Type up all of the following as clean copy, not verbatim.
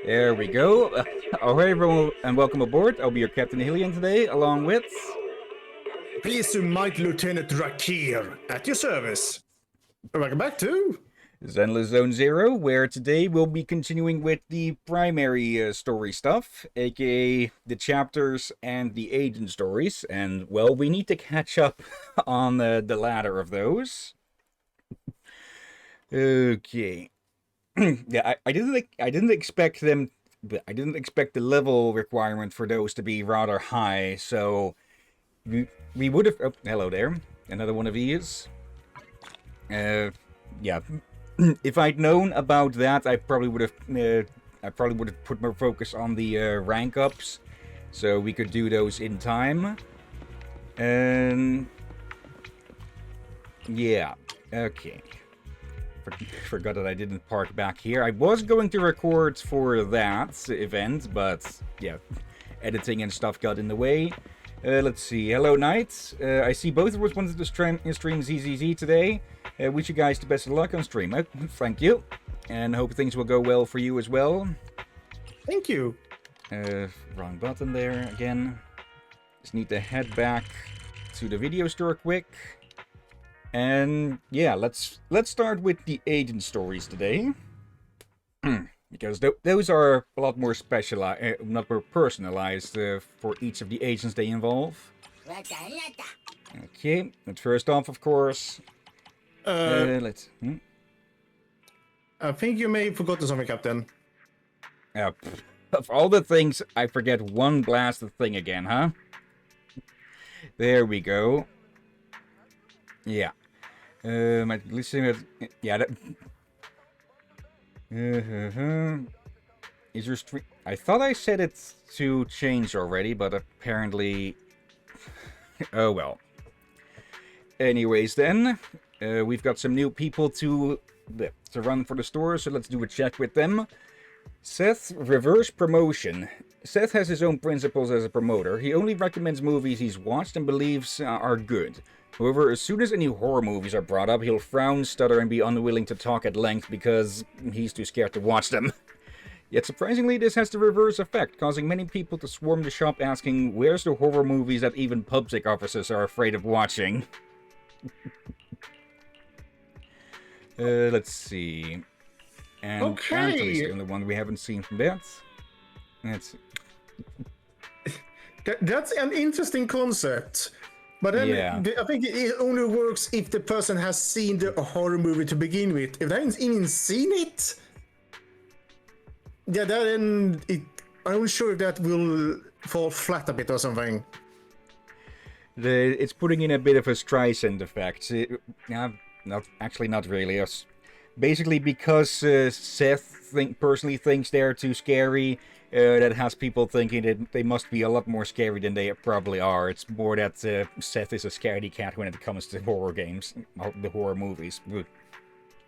There we go. Ahoy everyone and welcome aboard. I'll be your Captain Hillyan today, along with... Please to Mighty Lieutenant Rakir, at your service. Welcome back to... Zenless Zone Zero, where today we'll be continuing with the primary story stuff, aka the chapters and the agent stories, and, well, we need to catch up on the latter of those. Okay. Yeah, I didn't expect them... I didn't expect the level requirement for those to be rather high, so... We would have... Oh, hello there. Another one of these. Yeah. If I'd known about that, I probably would have put more focus on the rank ups, so we could do those in time. And yeah, okay. Forgot that I didn't park back here. I was going to record for that event, but yeah, editing and stuff got in the way. Let's see. Hello, Knight. I see both of us wanted to stream ZZZ today. Wish you guys the best of luck on stream. Thank you. And hope things will go well for you as well. Thank you. Wrong button there again. Just need to head back to the video store quick. And yeah, let's start with the agent stories today. Because those are a lot more specialized, not more personalized for each of the agents they involve. Okay, but first off, of course, let's... I think you may have forgotten something, Captain. Of all the things, I forget one blasted thing again, huh? There we go. Yeah. Listen, yeah, that... Is your stream... I thought I set it to change already, but apparently... Oh well. Anyways then, we've got some new people to run for the store, so let's do a check with them. Seth, reverse promotion. Seth has his own principles as a promoter. He only recommends movies he's watched and believes are good. However, as soon as any horror movies are brought up, he'll frown, stutter, and be unwilling to talk at length because he's too scared to watch them. Yet surprisingly, this has the reverse effect, causing many people to swarm the shop asking, where's the horror movies that even PubSec officers are afraid of watching? Let's see. And Anthony's the only one we haven't seen from that. Let's see. That's an interesting concept. But then yeah. I think it only works if the person has seen the horror movie to begin with. If they haven't even seen it, yeah, then I'm not sure if that will fall flat a bit or something. It's putting in a bit of a Streisand effect. Not really. Basically, because Seth personally thinks they're too scary, that has people thinking that they must be a lot more scary than they probably are. It's more that Seth is a scaredy cat when it comes to horror games, the horror movies.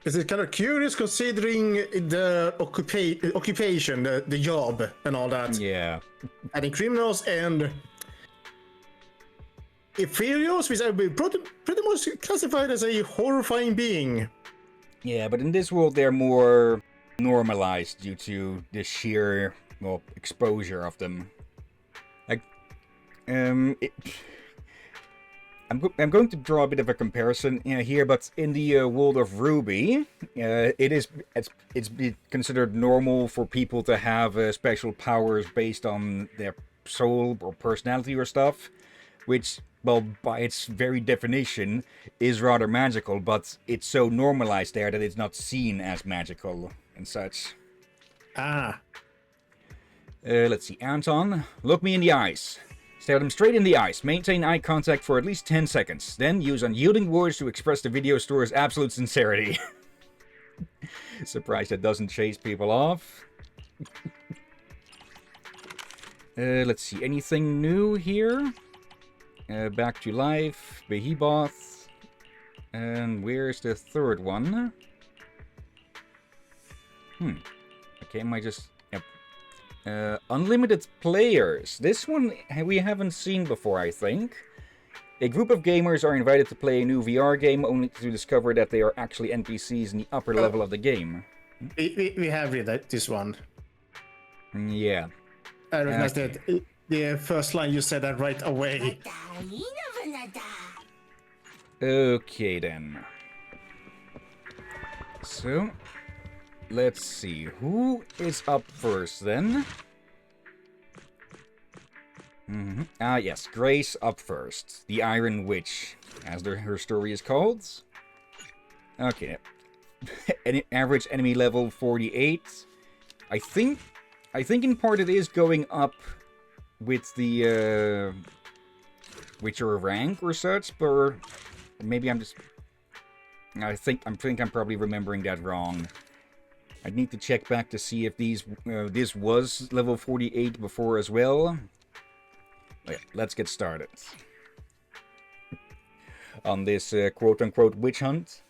Is it kind of curious considering the occupation, the job, and all that? Yeah. Adding criminals and inferiors, which are pretty much classified as a horrifying being. Yeah, but in this world they're more normalized due to the sheer, well, exposure of them. Like, I'm going to draw a bit of a comparison here, but in the world of Ruby, it's considered normal for people to have special powers based on their soul or personality or stuff, which, well, by its very definition, is rather magical, but it's so normalized there that it's not seen as magical and such. Ah. Let's see. Anton, look me in the eyes. Stare them straight in the eyes. Maintain eye contact for at least 10 seconds. Then use unyielding words to express the video store's absolute sincerity. Surprised that doesn't chase people off. Let's see. Anything new here? Back to life. Behemoth. And where's the third one? Okay, am I just... Yep. Unlimited players. This one we haven't seen before, I think. A group of gamers are invited to play a new VR game only to discover that they are actually NPCs in the upper level of the game. We have read this one. Yeah. I recognize Okay. that. The first line you said that right away. Okay, then. So, let's see. Who is up first, then? Ah, yes. Grace up first. The Iron Witch, as her story is called. Okay. Average enemy level 48. I think in part it is going up with the with your rank or such, but maybe I'm just I think I'm probably remembering that wrong. I'd need to check back to see if this was level 48 before as well. Okay, let's get started on this quote-unquote witch hunt.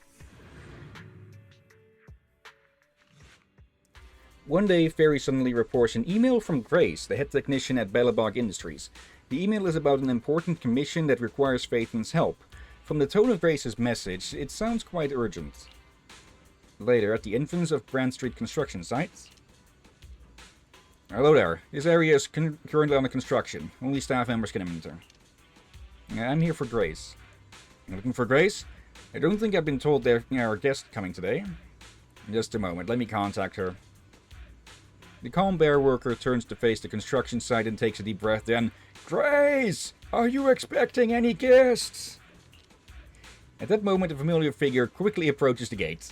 One day, Ferry suddenly reports an email from Grace, the head technician at Belobog Industries. The email is about an important commission that requires Phaeton's help. From the tone of Grace's message, it sounds quite urgent. Later, at the entrance of Brand Street construction site. Hello there. This area is currently under construction. Only staff members can enter. I'm here for Grace. Looking for Grace? I don't think I've been told there's our guest coming today. Just a moment, let me contact her. The calm bear worker turns to face the construction site and takes a deep breath, then, Grace! Are you expecting any guests? At that moment, a familiar figure quickly approaches the gate.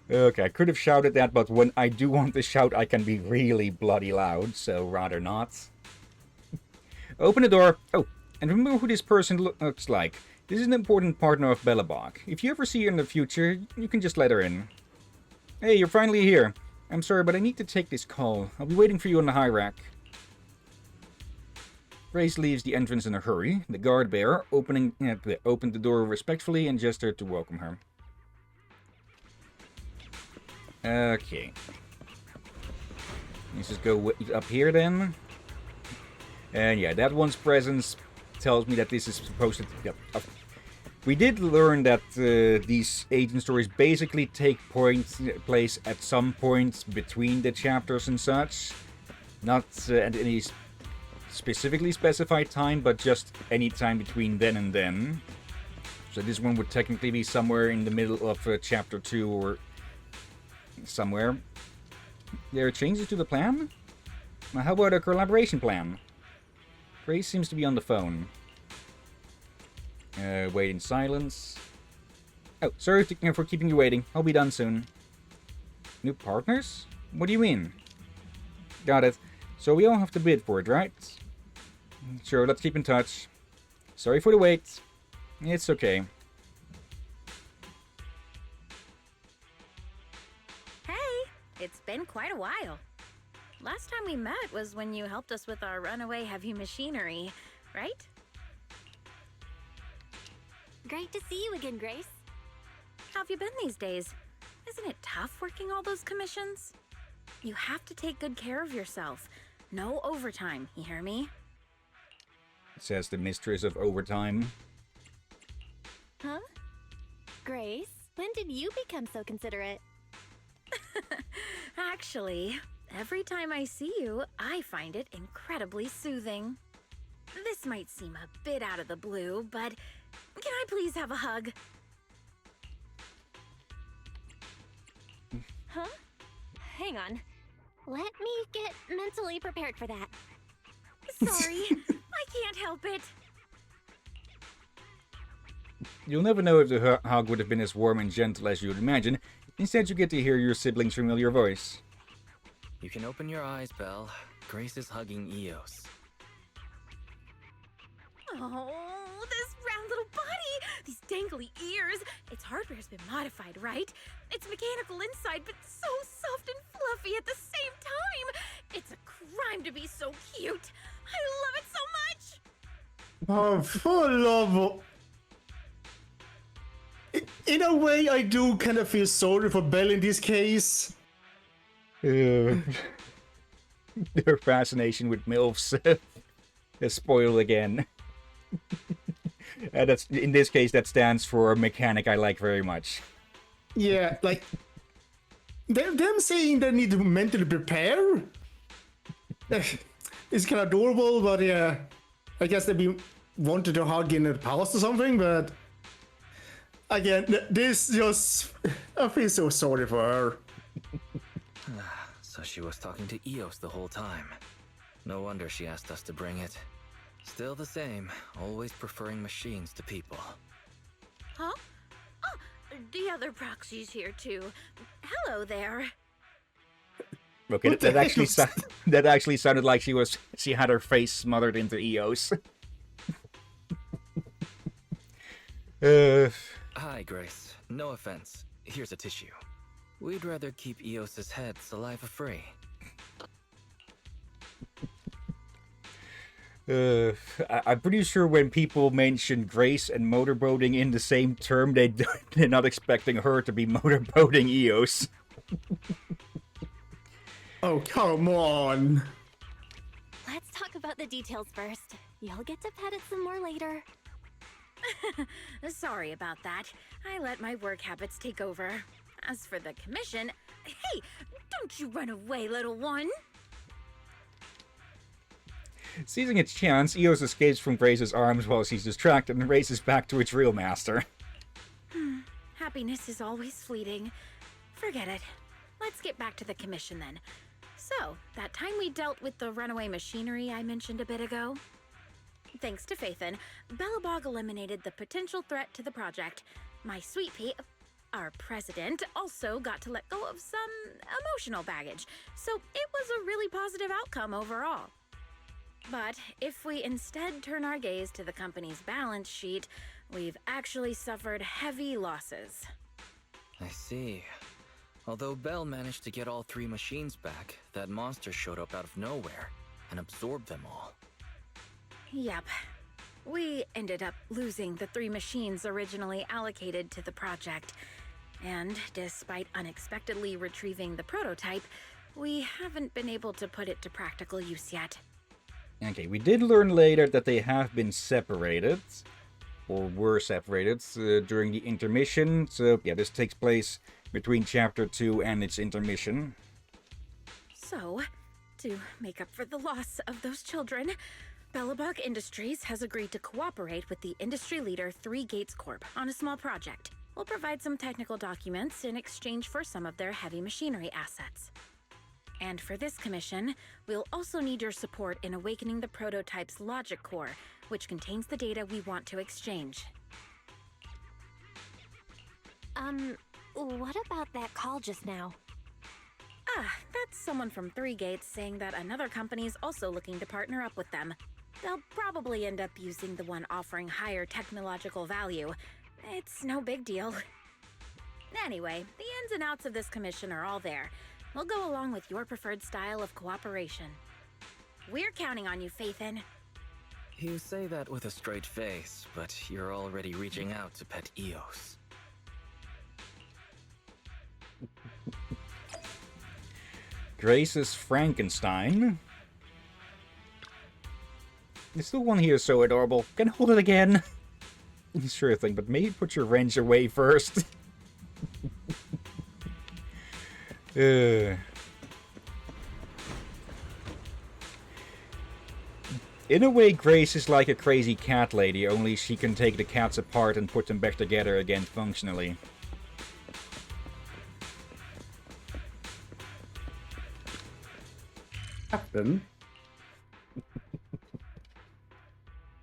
Okay, I could have shouted that, but when I do want to shout, I can be really bloody loud, so rather not. Open the door. Oh, and remember who this person looks like. This is an important partner of Belobog. If you ever see her in the future, you can just let her in. Hey, you're finally here. I'm sorry, but I need to take this call. I'll be waiting for you on the high rack. Grace leaves the entrance in a hurry. The guard bearer opened the door respectfully and gestured to welcome her. Okay. Let's just go up here then. And yeah, that one's presence tells me that this is supposed to... Yep. We did learn that these agent stories basically take place at some point between the chapters and such. Not at any specifically specified time, but just any time between then and then. So this one would technically be somewhere in the middle of chapter 2 or somewhere. There are changes to the plan? Now, how about a collaboration plan? Grace seems to be on the phone. Wait in silence. Oh, sorry for keeping you waiting. I'll be done soon. New partners? What do you mean? Got it. So we all have to bid for it, right? Sure, let's keep in touch. Sorry for the wait. It's okay. Hey, it's been quite a while. Last time we met was when you helped us with our runaway heavy machinery, right? Great to see you again, Grace. How have you been these days? Isn't it tough working all those commissions? You have to take good care of yourself. No overtime, you hear me? Says the mistress of overtime. Huh? Grace, when did you become so considerate? Actually, every time I see you, I find it incredibly soothing. This might seem a bit out of the blue, but can I please have a hug? Huh? Hang on. Let me get mentally prepared for that. Sorry, I can't help it. You'll never know if the hug would have been as warm and gentle as you would imagine. Instead, you get to hear your sibling's familiar voice. You can open your eyes, Belle. Grace is hugging Eos. Oh, this round little body! These dangly ears! Its hardware's been modified, right? It's mechanical inside, but so soft and fluffy at the same time! It's a crime to be so cute! I love it so much! Oh, full of... In a way, I do kind of feel sorry for Belle in this case. Their fascination with MILFs is spoiled again. That's in this case, that stands for a mechanic I like very much. Yeah, like... them saying they need to mentally prepare. It's kind of adorable, but yeah, I guess they've been wanted to hug in the past or something. But again, this just I feel so sorry for her. So she was talking to Eos the whole time. No wonder she asked us to bring it. Still the same, always preferring machines to people. Huh? Oh, the other proxy's here too. Hello there. Okay, What the that actually hell? that actually sounded like she had her face smothered into Eos. Hi, Grace. No offense. Here's a tissue. We'd rather keep Eos's head saliva-free. I'm pretty sure when people mention Grace and motorboating in the same term, they're not expecting her to be motorboating Eos. Oh, come on. Let's talk about the details first. You'll get to pet it some more later. Sorry about that. I let my work habits take over. As for the commission, hey, don't you run away, little one. Seizing its chance, Eos escapes from Grace's arms while she's distracted and races back to its real master. Happiness is always fleeting. Forget it. Let's get back to the commission then. So, that time we dealt with the runaway machinery I mentioned a bit ago? Thanks to Phaethon, Belobog eliminated the potential threat to the project. My sweet pea, our president, also got to let go of some emotional baggage, so it was a really positive outcome overall. But if we instead turn our gaze to the company's balance sheet, we've actually suffered heavy losses. I see. Although Bell managed to get all 3 machines back, that monster showed up out of nowhere and absorbed them all. Yep. We ended up losing the 3 machines originally allocated to the project. And despite unexpectedly retrieving the prototype, we haven't been able to put it to practical use yet. Okay, we did learn later that they have been separated, or were separated, during the intermission. So, yeah, this takes place between Chapter 2 and its intermission. So, to make up for the loss of those children, Belobog Industries has agreed to cooperate with the industry leader 3 Gates Corp on a small project. We'll provide some technical documents in exchange for some of their heavy machinery assets. And for this commission, we'll also need your support in awakening the prototype's logic core, which contains the data we want to exchange. What about that call just now? That's someone from 3 Gates saying that another company is also looking to partner up with them. They'll probably end up using the one offering higher technological value. It's no big deal. Anyway, the ins and outs of this commission are all there. We'll go along with your preferred style of cooperation. We're counting on you, Phaethon. You say that with a straight face, but you're already reaching out to pet Eos. Grace's Frankenstein. This little one here is so adorable. Can I hold it again? Sure thing, but maybe put your wrench away first. In a way, Grace is like a crazy cat lady, only she can take the cats apart and put them back together again functionally. Happen.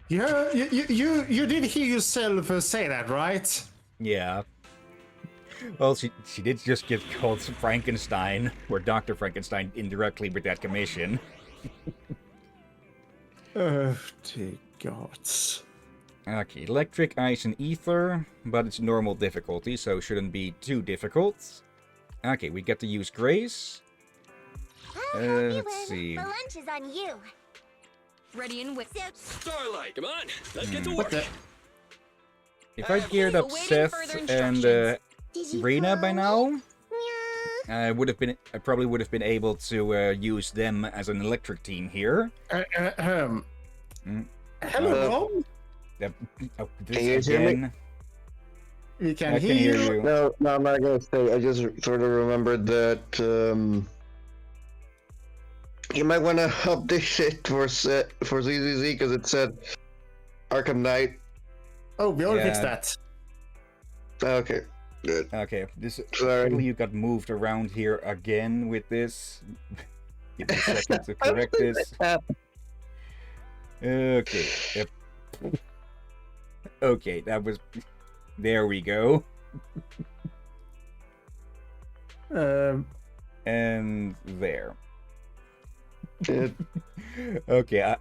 Yeah, you did hear yourself say that, right? Yeah. Well, she did just get called Frankenstein, or Dr. Frankenstein, indirectly with that commission. Oh, dear gods. Okay, electric, ice, and ether, but it's normal difficulty, so shouldn't be too difficult. Okay, we get to use Grace. Let's see. The lunch is on you. Ready and wait. Starlight, come on, let's get to What work. the? If I geared up awaiting Seth further and Did you Rena by call now, me? Yeah. I probably would have been able to use them as an electric team here. Hello, Mom? Oh, this Can you hear me? again. We can I can hear heal. you. No, I'm not gonna say. I just sort of remembered that you might want to update it for ZZZ because it said Arkham Knight. Oh, we already fixed Yeah. that. Okay, good. Okay, this Sorry. apparently you got moved around here again with this. Give me a second to correct this. Okay. Yep. Okay, that was. There we go. And there. It, Okay,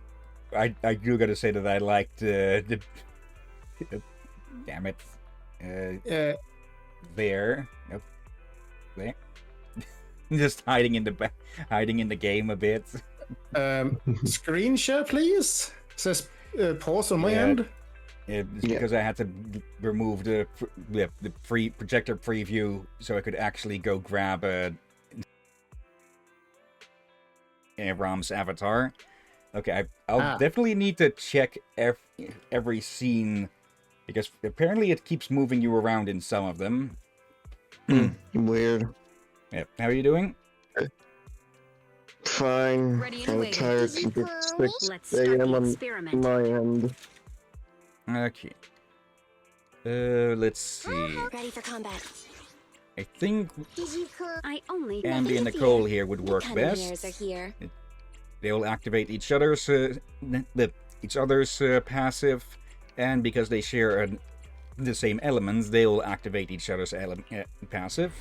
I do gotta say that I liked the. Damn it. There. Nope. There. Just hiding in the game a bit. Screen share, please. Says pause on my Yeah. end. It's Yeah. because I had to remove the free projector preview so I could actually go grab Ram's avatar. Okay, I'll definitely need to check every scene because apparently it keeps moving you around in some of them. weird. Yep. How are you doing? Fine. Ready and I'm waiting. tired. Did you It's call 6 Let's start a.m. the on experiment. my end. Okay. Let's see. Ready for combat. I think Did you call? I only Andy and Nothing Nicole here. here would work Cunning ears best. are here. They'll activate each other's passive, and because they share the same elements, they'll activate each other's passive.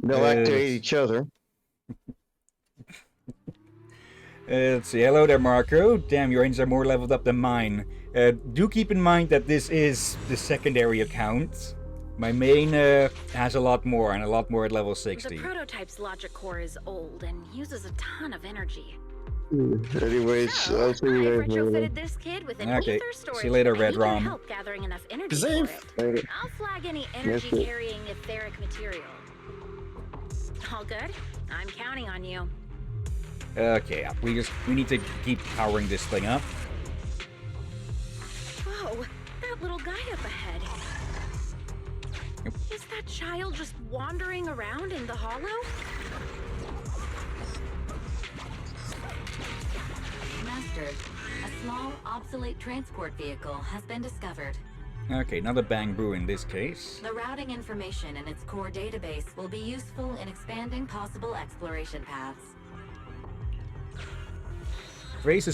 They'll activate each other. Let's see. Hello there, Marco. Damn, your engines are more leveled up than mine. Do keep in mind that this is the secondary account. My main has a lot more, and a lot more at level 60. The prototype's logic core is old and uses a ton of energy. Anyways, So, I'll see I've you guys later. retrofitted this kid with an Okay, ether storage see you later, and Red he can Rom. help gathering enough energy Save. for it. Later. I'll flag any Yes, energy sir. carrying etheric material. All good? I'm counting on you. Okay, we need to keep powering this thing up. Whoa, that little guy up ahead. Yep. Is that child just wandering around in the hollow? Master, a small, obsolete transport vehicle has been discovered. Okay, not a bang boo in this case. The routing information in its core database will be useful in expanding possible exploration paths. Grace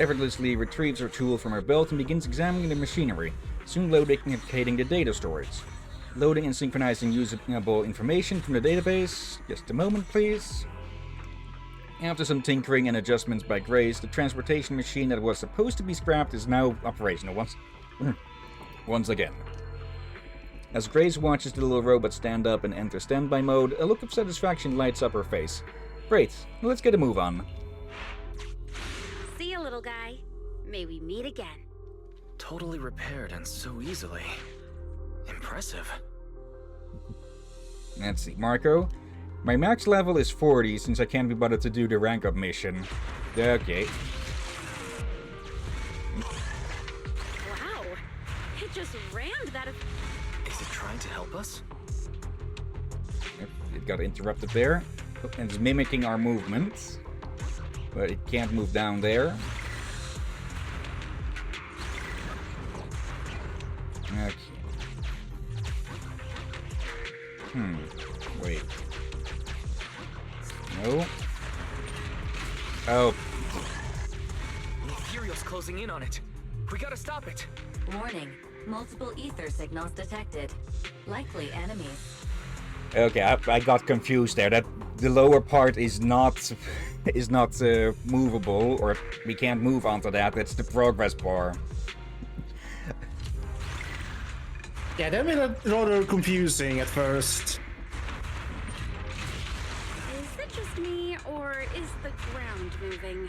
effortlessly retrieves her tool from her belt and begins examining the machinery, soon locating the data storage. Loading and synchronizing usable information from the database. Just a moment, please. After some tinkering and adjustments by Grace, the transportation machine that was supposed to be scrapped is now operational once again. As Grace watches the little robot stand up and enter standby mode, a look of satisfaction lights up her face. Great, let's get a move on. See you, little guy. May we meet again. Totally repaired and so easily. Impressive. Let's see, Marco. My max level is 40 since I can't be bothered to do the rank up mission. Okay. Wow, it just rammed that. Is it trying to help us? Yep, it got interrupted there. And it's mimicking our movements. But it can't move down there. Okay. Wait. No. Oh. The Imperial's closing in on it. We gotta stop it. Warning, multiple ether signals detected. Likely enemies. Okay, I got confused there. That the lower part is not movable, or we can't move onto that. That's the progress bar. Yeah, that made it rather confusing at first. Is it just me, or is the ground moving?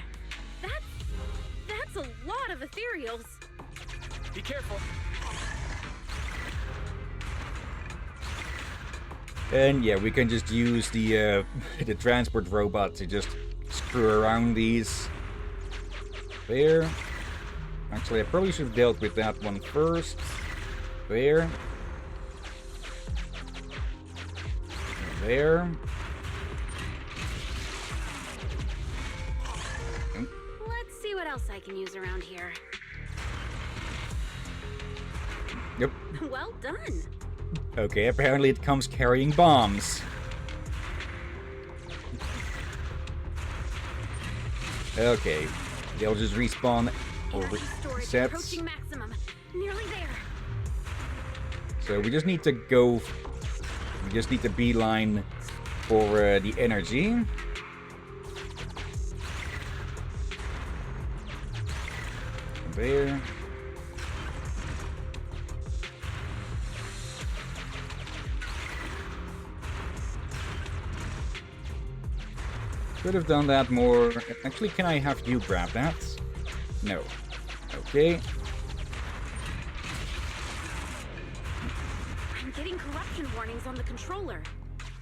That's a lot of ethereals. Be careful. And yeah, we can just use the the transport robot to just screw around these. There. Actually, I probably should have dealt with that one first. There. There. Let's see what else I can use around here. Yep. Well done. Okay, apparently it comes carrying bombs. Okay, they'll just respawn or Energy storage resets. approaching maximum. Nearly there. So we just need to go. We just need to beeline for the energy. There. Could have done that more. Actually, can I have you grab that? No. Okay. I'm getting corruption warnings on the controller.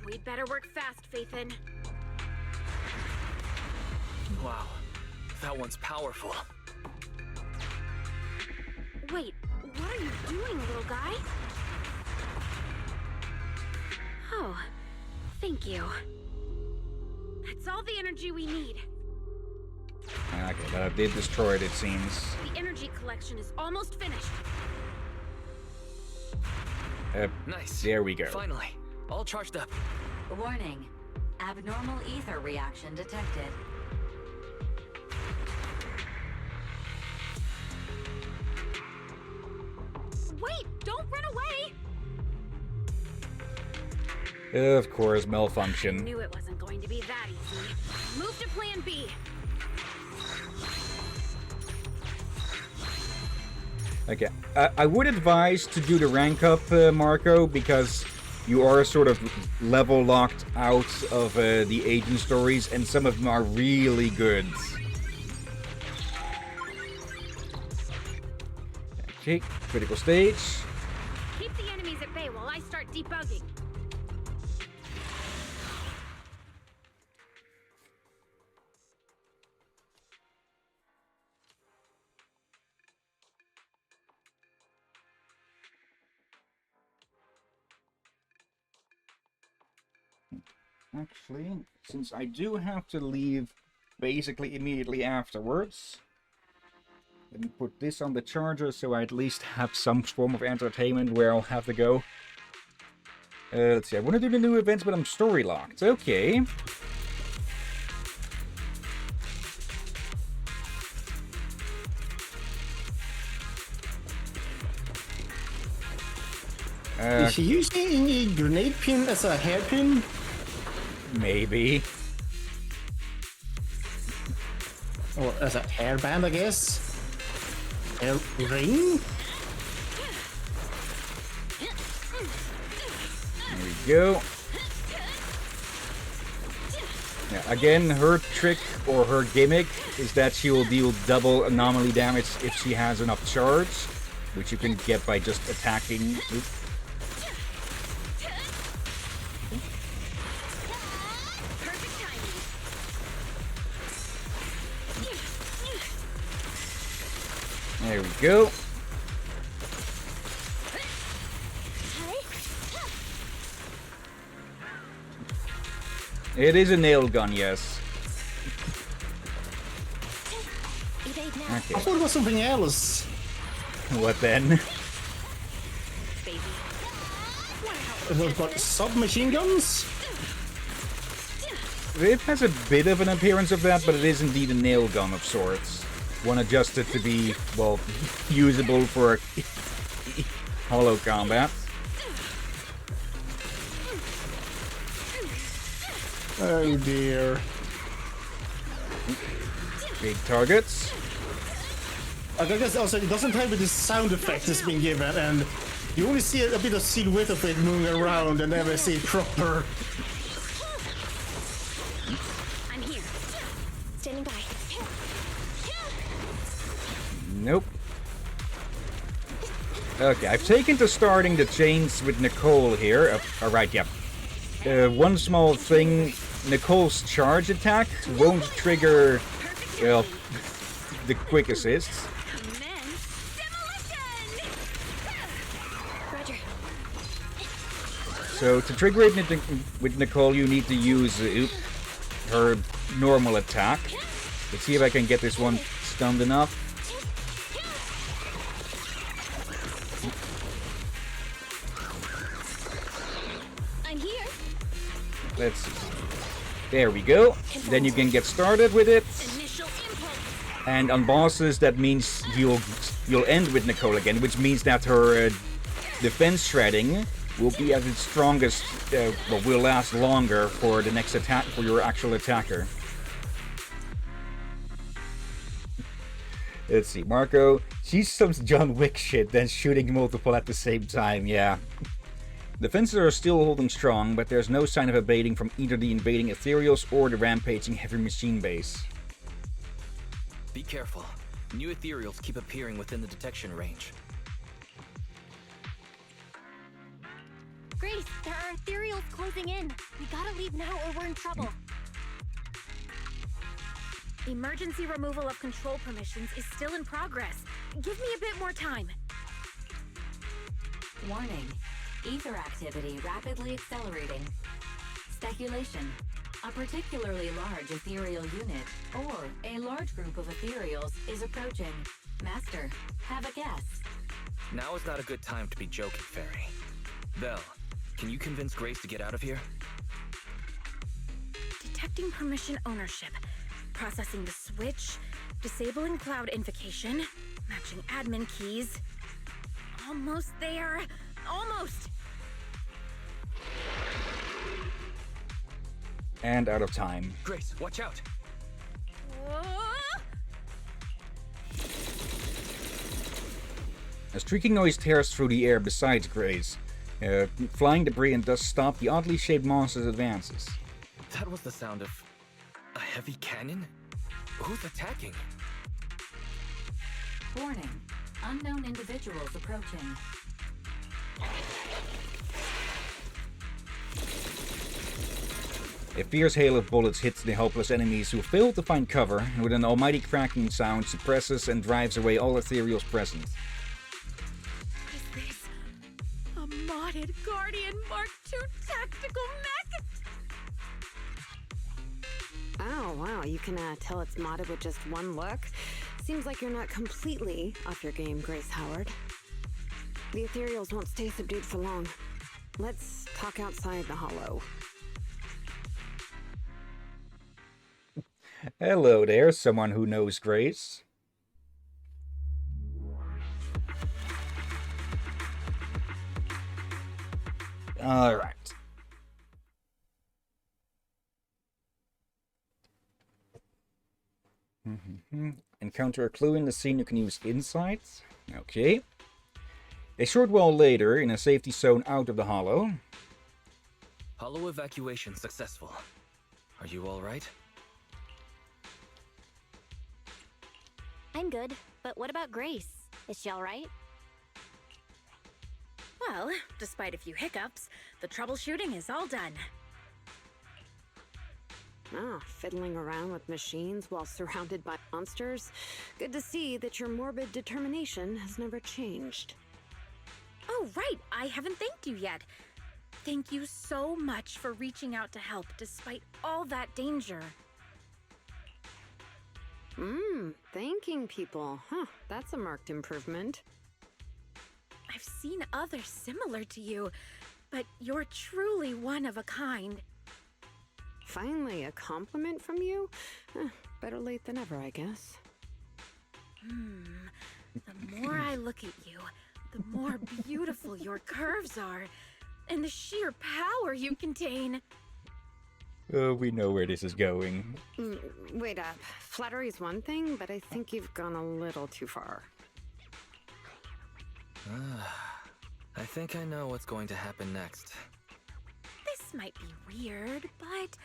We'd better work fast, Faithin. Wow, that one's powerful. Wait, what are you doing, little guy? Oh, thank you. That's all the energy we need. Okay, but I did destroy it, it seems. The energy collection is almost finished. Nice. There we go. Finally, all charged up. Warning. Abnormal ether reaction detected. Wait, don't run away! Of course, I malfunction. knew it wasn't going to be that easy. Move to plan B. Okay, I would advise to do the rank up, Marco, because you are sort of level locked out of the agent stories, and some of them are really good. Okay, critical stage. Keep the enemies at bay while I start debugging. Actually, since I do have to leave basically immediately afterwards, let me put this on the charger so I at least have some form of entertainment where I'll have to go. Let's see, I want to do the new events, but I'm story locked. Okay. Is she using a grenade pin as a hairpin? Maybe. Or as a hairband, I guess? Hair ring? There we go. Yeah, again, her trick or her gimmick is that she will deal double anomaly damage if she has enough charge, which you can get by just attacking. Oop. Perfect timing. There we go. It is a nail gun, yes. Evade now. I Okay, thought it was something else. what then? Baby. It was about submachine guns? It has a bit of an appearance of that, but it is indeed a nail gun of sorts. One adjusted to be, well, usable for hollow combat. Oh dear. Big targets. I guess also it doesn't have the sound effect that's been given, and you only see a bit of silhouette of it moving around and never see it proper. I'm here. Standing by. Nope. Okay, I've taken to starting the chains with Nicole here. Alright, yep. One small thing, Nicole's charge attack won't trigger, well, the quick assists. Commence demolition! Roger. So to trigger it with Nicole, you need to use her normal attack. Let's see if I can get this one stunned enough. I'm here. Let's see. There we go. Then you can get started with it. Initial impulse. And on bosses, that means you'll end with Nicole again, which means that her defense shredding will be at its strongest, will last longer for the next attack, for your actual attacker. Let's see, Marco. She's some John Wick shit, then shooting multiple at the same time, yeah. Defenses are still holding strong, but there's no sign of abating from either the invading ethereals or the rampaging heavy machine base. Be careful. New ethereals keep appearing within the detection range. Grace, there are ethereals closing in. We gotta leave now or we're in trouble. Emergency removal of control permissions is still in progress. Give me a bit more time. Warning. Ether activity rapidly accelerating. Speculation. A particularly large ethereal unit, or a large group of ethereals, is approaching. Master, have a guess. Now is not a good time to be joking, Fairy. Belle, can you convince Grace to get out of here? Detecting permission ownership. Processing the switch. Disabling cloud invocation. Matching admin keys. Almost there. Almost. And out of time. Grace, watch out! A streaking noise tears through the air beside Grace. Flying debris and dust stop the oddly shaped monster's advances. That was the sound of a heavy cannon? Who's attacking? Warning. Unknown individuals approaching. A fierce hail of bullets hits the helpless enemies who fail to find cover, and with an almighty cracking sound suppresses and drives away all ethereals present. Is this a modded Guardian Mark II tactical mech? Oh, wow, you can tell it's modded with just one look. Seems like you're not completely off your game, Grace Howard. The ethereals won't stay subdued for long. Let's talk outside the hollow. Hello there, someone who knows Grace. Alright. Encounter a clue in the scene, you can use insights. Okay. A short while later, in a safety zone out of the hollow. Hollow evacuation successful. Are you alright? I'm good, but what about Grace? Is she alright? Well, despite a few hiccups, the troubleshooting is all done. Ah, fiddling around with machines while surrounded by monsters. Good to see that your morbid determination has never changed. Oh, right, I haven't thanked you yet. Thank you so much for reaching out to help despite all that danger. Thanking people. Huh, that's a marked improvement. I've seen others similar to you, but you're truly one of a kind. Finally, a compliment from you? Better late than ever, I guess. The more I look at you, the more beautiful your curves are, and the sheer power you contain. Oh, we know where this is going. Wait up. Flattery's one thing, but I think you've gone a little too far. I think I know what's going to happen next. This might be weird, but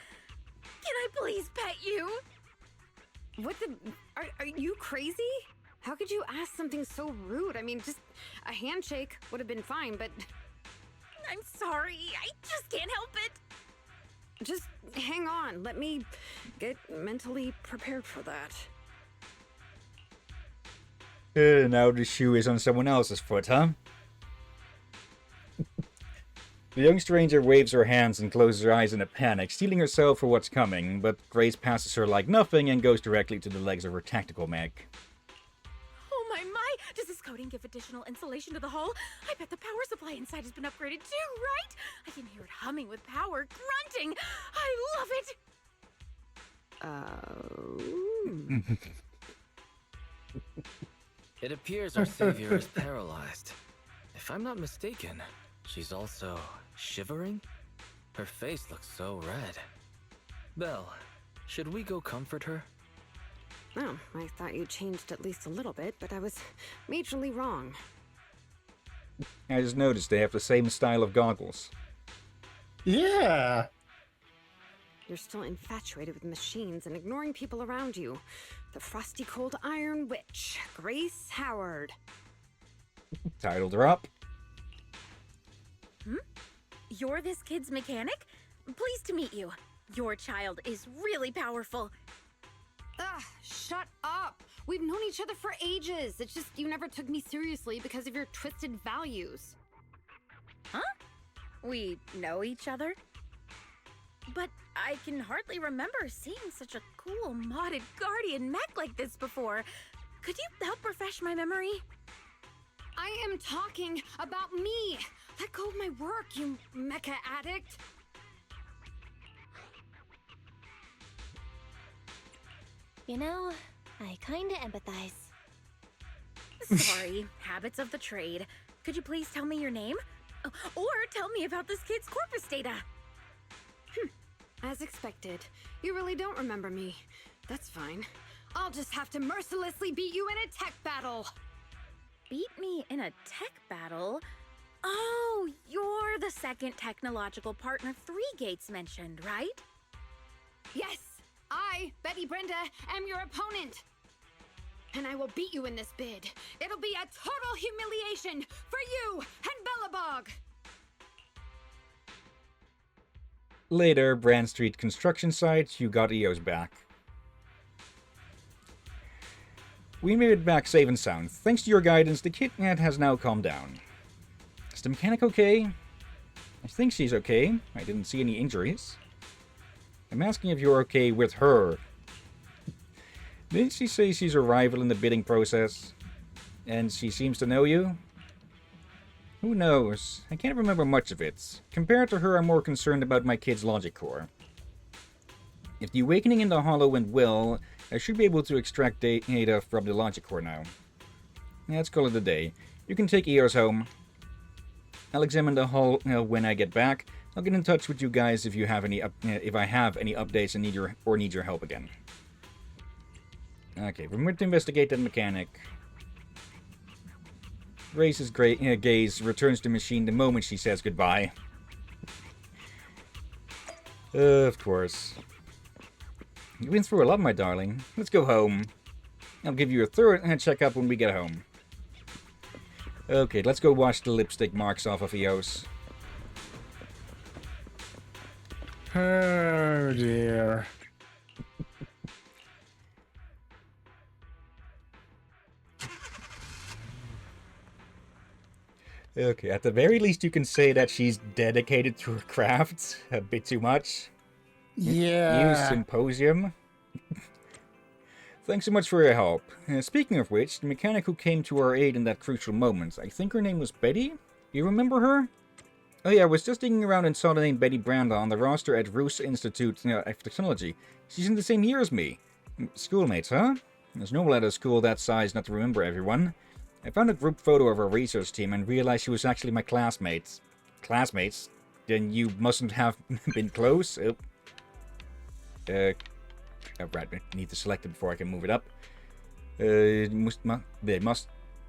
can I please pet you? What the... Are you crazy? How could you ask something so rude? I mean, just a handshake would have been fine, but... I'm sorry, I just can't help it. Just hang on. Let me get mentally prepared for that. Now the shoe is on someone else's foot, huh? The young stranger waves her hands and closes her eyes in a panic, steeling herself for what's coming, but Grace passes her like nothing and goes directly to the legs of her tactical mech. Oh my! Does this coating give additional insulation to the hull? I bet the power supply inside has been upgraded too, right? I can hear it humming with power, grunting. I love it! It appears our savior is paralyzed. If I'm not mistaken, she's also shivering? Her face looks so red. Belle, should we go comfort her? Oh, I thought you changed at least a little bit, but I was majorly wrong. I just noticed they have the same style of goggles. Yeah. You're still infatuated with machines and ignoring people around you. The frosty cold iron witch, Grace Howard. Title drop. You're this kid's mechanic? Pleased to meet you. Your child is really powerful. Ugh, shut up! We've known each other for ages. It's just you never took me seriously because of your twisted values. Huh? We know each other? But I can hardly remember seeing such a cool modded guardian mech like this before. Could you help refresh my memory? I am talking about me! Let go of my work, you mecha addict! You know, I kinda empathize. Sorry, habits of the trade. Could you please tell me your name? Or tell me about this kid's corpus data? As expected, you really don't remember me. That's fine. I'll just have to mercilessly beat you in a tech battle! Beat me in a tech battle? Oh, you're the second technological partner Three Gates mentioned, right? Yes! I, Betty Brenda, am your opponent! And I will beat you in this bid. It'll be a total humiliation for you and Bellabog! Later, Brand Street construction site, you got EOS back. We made it back safe and sound. Thanks to your guidance, the kitnet has now calmed down. Is the mechanic okay? I think she's okay. I didn't see any injuries. I'm asking if you're okay with her. Didn't she say she's a rival in the bidding process? And she seems to know you? Who knows? I can't remember much of it. Compared to her, I'm more concerned about my kid's logic core. If the awakening in the hollow went well, I should be able to extract data from the logic core now. Let's call it a day. You can take EOS home. I'll examine the hull when I get back. I'll get in touch with you guys if you have any if I have any updates and need your help again. Okay, remember to investigate that mechanic. Grace's gaze returns to the machine the moment she says goodbye. Of course. You've been through a lot, my darling. Let's go home. I'll give you a thorough checkup when we get home. Okay, let's go wash the lipstick marks off of EOS. Oh dear. Okay, at the very least you can say that she's dedicated to her craft. A bit too much. Yeah. New symposium. Thanks so much for your help. Speaking of which, the mechanic who came to our aid in that crucial moment, I think her name was Betty? Do you remember her? Oh yeah, I was just digging around and saw the name Betty Branda on the roster at Roos Institute of Technology. She's in the same year as me. Schoolmates, huh? It's normal at a school that size not to remember everyone. I found a group photo of our research team and realized she was actually my classmates. Classmates? Then you mustn't have been close? Right, I need to select it before I can move it up. They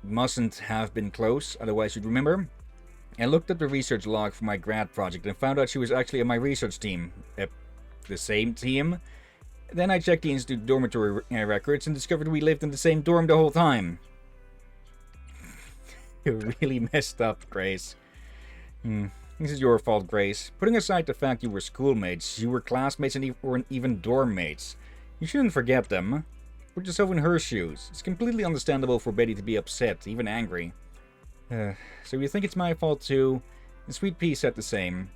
mustn't have been close, otherwise you'd remember. I looked at the research log for my grad project and found out she was actually on my research team. The same team? Then I checked the institute dormitory records and discovered we lived in the same dorm the whole time. You really messed up, Grace. This is your fault, Grace. Putting aside the fact you were schoolmates, you were classmates and even dorm mates. You shouldn't forget them. Put yourself in her shoes. It's completely understandable for Betty to be upset, even angry. So you think it's my fault too? The Sweet Pea said the same.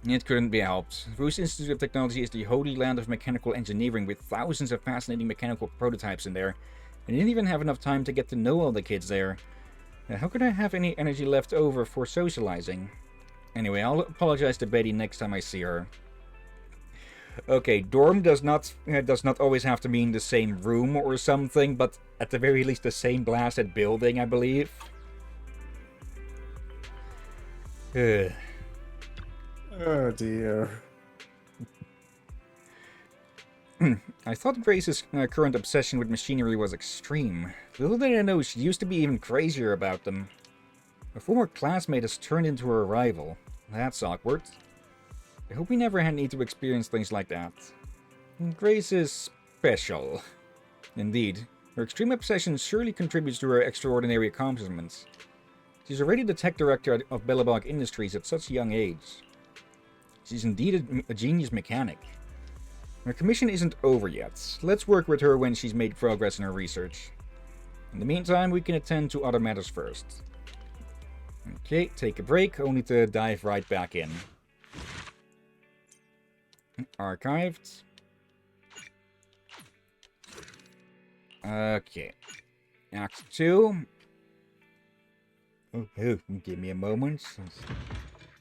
It couldn't be helped. Bruce Institute of Technology is the holy land of mechanical engineering with thousands of fascinating mechanical prototypes in there. I didn't even have enough time to get to know all the kids there. How could I have any energy left over for socializing? Anyway, I'll apologize to Betty next time I see her. Okay, dorm does not always have to mean the same room or something, but at the very least the same blasted building, I believe. Oh dear. I thought Grace's current obsession with machinery was extreme. Little did I know she used to be even crazier about them. A former classmate has turned into her rival. That's awkward. I hope we never need to experience things like that. Grace is special. Indeed, her extreme obsession surely contributes to her extraordinary accomplishments. She's already the tech director of Bellabog Industries at such a young age. She's indeed a genius mechanic. Her commission isn't over yet. Let's work with her when she's made progress in her research. In the meantime, we can attend to other matters first. Okay, take a break, only to dive right back in. Archived. Okay. Act 2. Oh, give me a moment.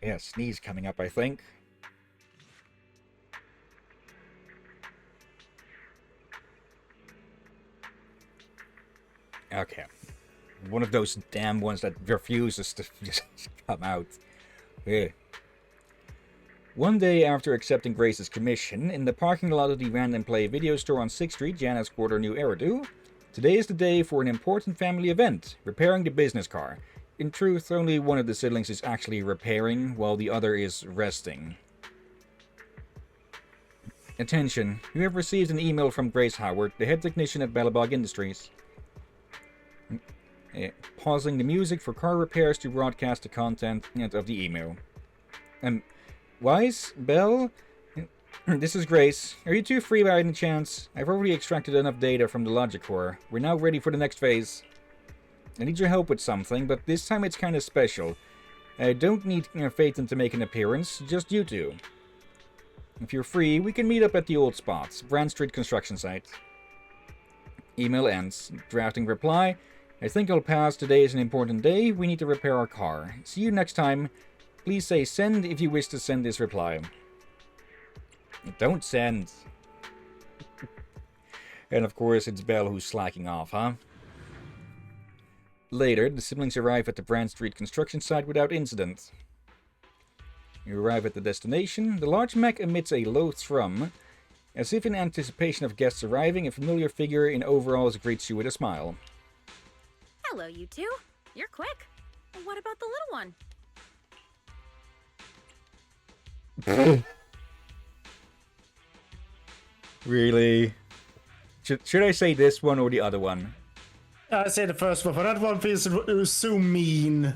Yeah, sneeze coming up, I think. Okay. One of those damn ones that refuses to just come out. Yeah. One day after accepting Grace's commission, in the parking lot of the Random Play video store on 6th Street, Jana's quarter new Eridu, today is the day for an important family event, repairing the business car. In truth, only one of the siblings is actually repairing, while the other is resting. Attention, you have received an email from Grace Howard, the head technician at Bellabog Industries. Pausing the music for car repairs to broadcast the content of the email. Wise? Bell? This is Grace. Are you two free by any chance? I've already extracted enough data from the logic core. We're now ready for the next phase. I need your help with something, but this time it's kind of special. I don't need Phaeton to make an appearance, just you two. If you're free, we can meet up at the old spot, Brand Street construction site. Email ends. Drafting reply. I think I'll pass. Today is an important day. We need to repair our car. See you next time. Please say send if you wish to send this reply. Don't send. And of course, it's Belle who's slacking off, huh? Later, the siblings arrive at the Brand Street construction site without incident. You arrive at the destination. The large mech emits a low thrum. As if in anticipation of guests arriving, a familiar figure in overalls greets you with a smile. Hello, you two. You're quick. What about the little one? Really? Should I say this one or the other one? I say the first one, but that one feels so mean.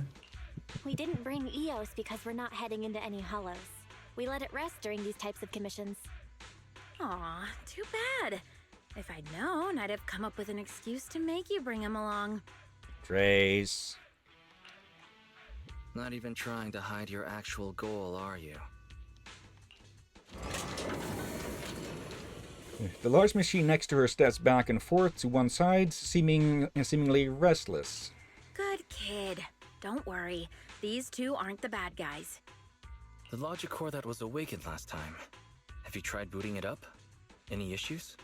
We didn't bring EOS because we're not heading into any hollows. We let it rest during these types of commissions. Aw, too bad. If I'd known, I'd have come up with an excuse to make you bring him along. Trace. Not even trying to hide your actual goal, are you? The large machine next to her steps back and forth to one side, seemingly restless. Good kid. Don't worry. These two aren't the bad guys. The logic core that was awakened last time. Have you tried booting it up? Any issues?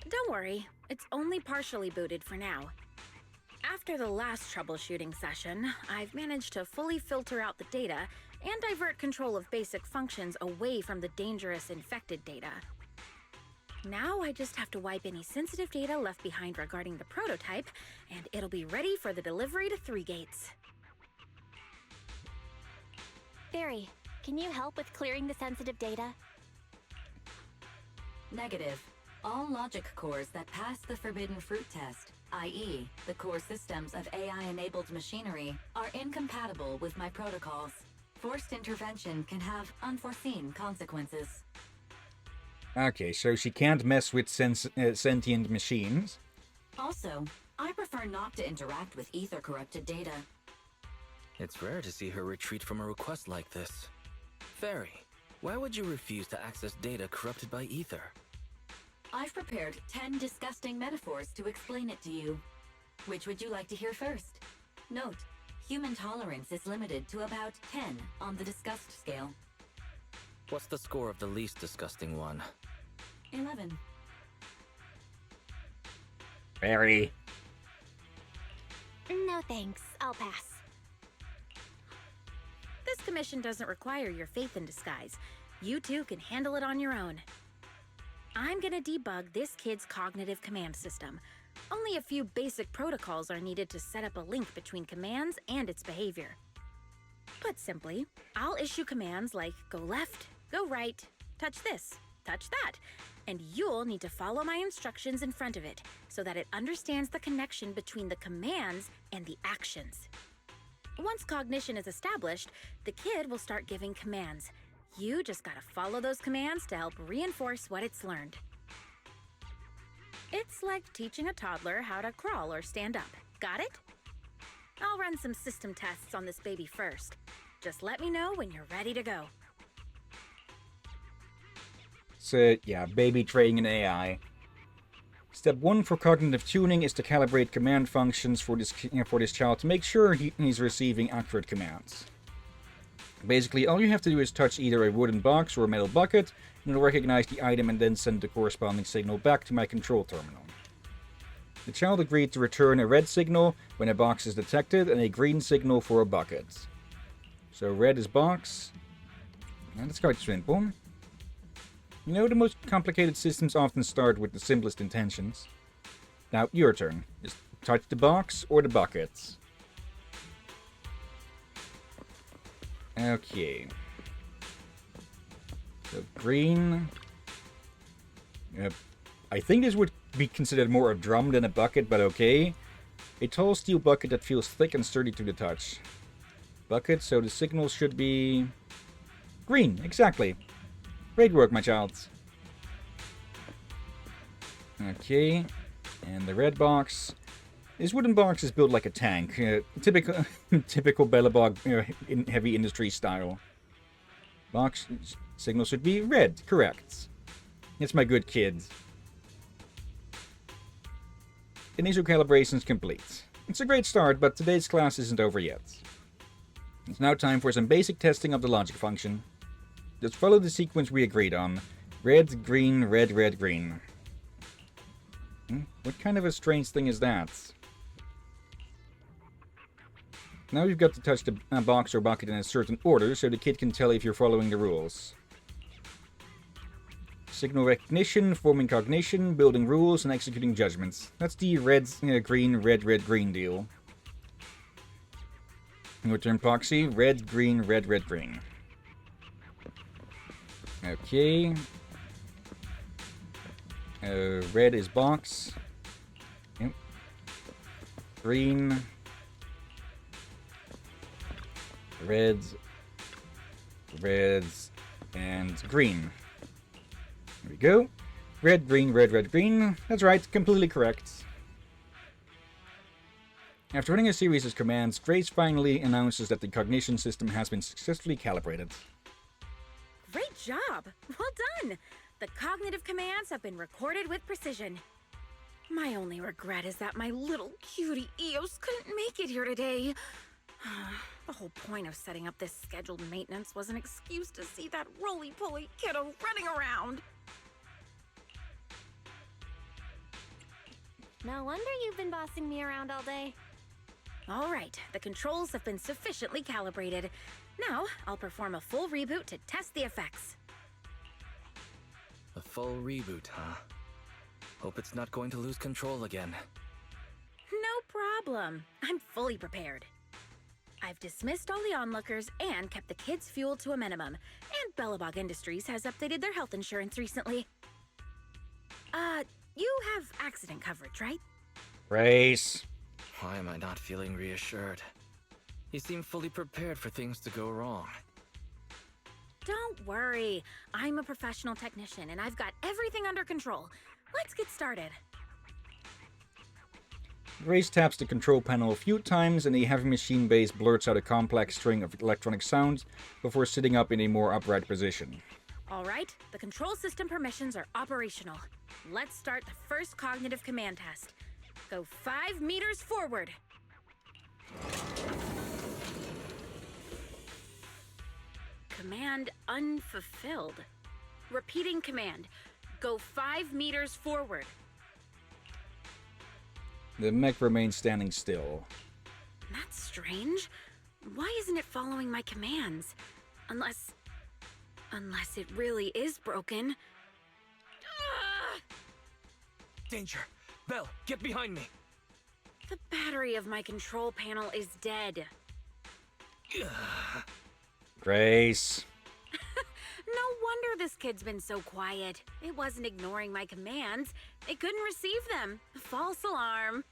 Don't worry. It's only partially booted for now. After the last troubleshooting session, I've managed to fully filter out the data and divert control of basic functions away from the dangerous infected data. Now I just have to wipe any sensitive data left behind regarding the prototype, and it'll be ready for the delivery to 3 Gates. Barry, can you help with clearing the sensitive data? Negative. All logic cores that pass the forbidden fruit test, i.e., the core systems of AI-enabled machinery, are incompatible with my protocols. Forced intervention can have unforeseen consequences. Okay, so she can't mess with sentient machines. Also, I prefer not to interact with ether-corrupted data. It's rare to see her retreat from a request like this. Fairy, why would you refuse to access data corrupted by ether? I've prepared 10 disgusting metaphors to explain it to you. Which would you like to hear first? Note, human tolerance is limited to about 10 on the disgust scale. What's the score of the least disgusting one? 11. Very. No thanks, I'll pass. This commission doesn't require your faith in disguise. You two can handle it on your own. I'm gonna debug this kid's cognitive command system. Only a few basic protocols are needed to set up a link between commands and its behavior. Put simply, I'll issue commands like go left, go right, touch this, touch that, and you'll need to follow my instructions in front of it so that it understands the connection between the commands and the actions. Once cognition is established, the kid will start giving commands. You just gotta follow those commands to help reinforce what it's learned. It's like teaching a toddler how to crawl or stand up. Got it? I'll run some system tests on this baby first. Just let me know when you're ready to go. So, yeah, baby training an AI. Step 1 for cognitive tuning is to calibrate command functions for this child to make sure he's receiving accurate commands. Basically, all you have to do is touch either a wooden box or a metal bucket, and it'll recognize the item and then send the corresponding signal back to my control terminal. The child agreed to return a red signal when a box is detected and a green signal for a bucket. So red is box. And it's quite simple. You know, the most complicated systems often start with the simplest intentions. Now, your turn. Just touch the box or the bucket. Okay. So, green. I think this would be considered more a drum than a bucket, but okay. A tall steel bucket that feels thick and sturdy to the touch. Bucket, so the signal should be... green, exactly. Great work, my child. Okay, and the red box. This wooden box is built like a tank. Typical Bellabog in heavy industry style. Box signal should be red, correct. It's my good kid. Initial calibration's complete. It's a great start, but today's class isn't over yet. It's now time for some basic testing of the logic function. Just follow the sequence we agreed on. Red, green, red, red, green. What kind of a strange thing is that? Now you've got to touch the box or bucket in a certain order so the kid can tell if you're following the rules. Signal recognition, forming cognition, building rules, and executing judgments. That's the red, green, red, red, green deal. Your turn, Poxy. Red, green, red, red, green. Okay. Red is box. Yep. Green. Reds. Reds. And green. There we go. Red, green, red, red, green. That's right, completely correct. After running a series of commands, Grace finally announces that the cognition system has been successfully calibrated. Great job! Well done! The cognitive commands have been recorded with precision. My only regret is that my little cutie Eos couldn't make it here today. The whole point of setting up this scheduled maintenance was an excuse to see that roly-poly kiddo running around. No wonder you've been bossing me around all day. All right, the controls have been sufficiently calibrated. Now, I'll perform a full reboot to test the effects. A full reboot, huh? Hope it's not going to lose control again. No problem. I'm fully prepared. I've dismissed all the onlookers and kept the kids' fuel to a minimum. And Bellabog Industries has updated their health insurance recently. You have accident coverage, right? Grace. Why am I not feeling reassured? You seem fully prepared for things to go wrong. Don't worry. I'm a professional technician and I've got everything under control. Let's get started. Grace taps the control panel a few times and the heavy machine base blurts out a complex string of electronic sounds before sitting up in a more upright position. All right, the control system permissions are operational. Let's start the first cognitive command test. Go 5 meters forward. Command unfulfilled. Repeating command. Go 5 meters forward. The mech remains standing still. That's strange. Why isn't it following my commands? Unless it really is broken. Danger! Belle, get behind me! The battery of my control panel is dead. Grace. No wonder this kid's been so quiet. It wasn't ignoring my commands. It couldn't receive them. False alarm.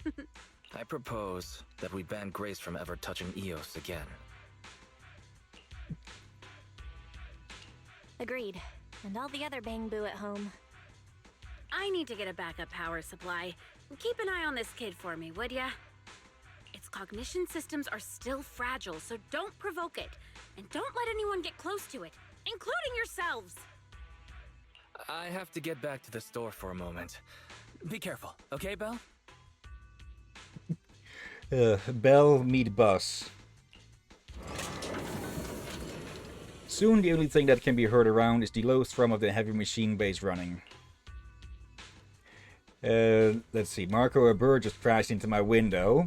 I propose that we ban Grace from ever touching Eos again. Agreed. And all the other bang boo at home. I need to get a backup power supply. Keep an eye on this kid for me, would ya? Its cognition systems are still fragile, so don't provoke it. And don't let anyone get close to it, including yourselves. I have to get back to the store for a moment. Be careful, okay, Belle? Belle meet bus. Soon the only thing that can be heard around is the low thrum of the heavy machine base running. Let's see, Marco, a bird just crashed into my window.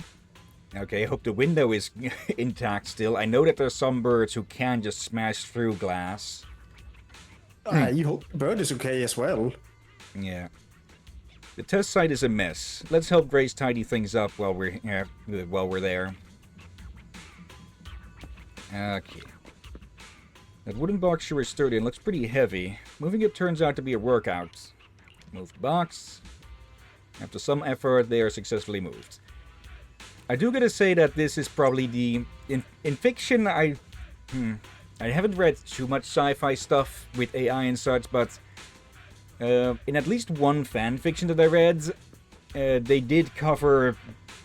Okay, hope the window is intact still. I know that there's some birds who can just smash through glass. You hope the bird is okay as well. Yeah. The test site is a mess. Let's help Grace tidy things up while we're there. Okay. That wooden box sure is sturdy and looks pretty heavy. Moving it turns out to be a workout. Move the box. After some effort, they are successfully moved. I do gotta say that this is probably the... In fiction, I haven't read too much sci-fi stuff with AI and such, but... in at least one fan fiction that I read, they did cover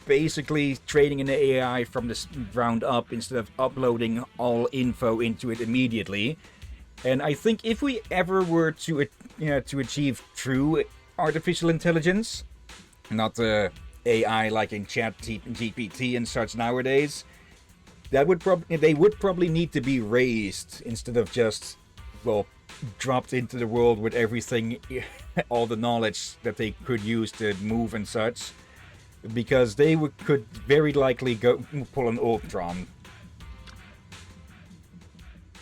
basically training an AI from the ground up instead of uploading all info into it immediately. And I think if we ever were to achieve true artificial intelligence, not AI like in ChatGPT and such nowadays, they would probably need to be raised instead of just, well, dropped into the world with everything, all the knowledge that they could use to move and such, because they could very likely go pull an Ultron.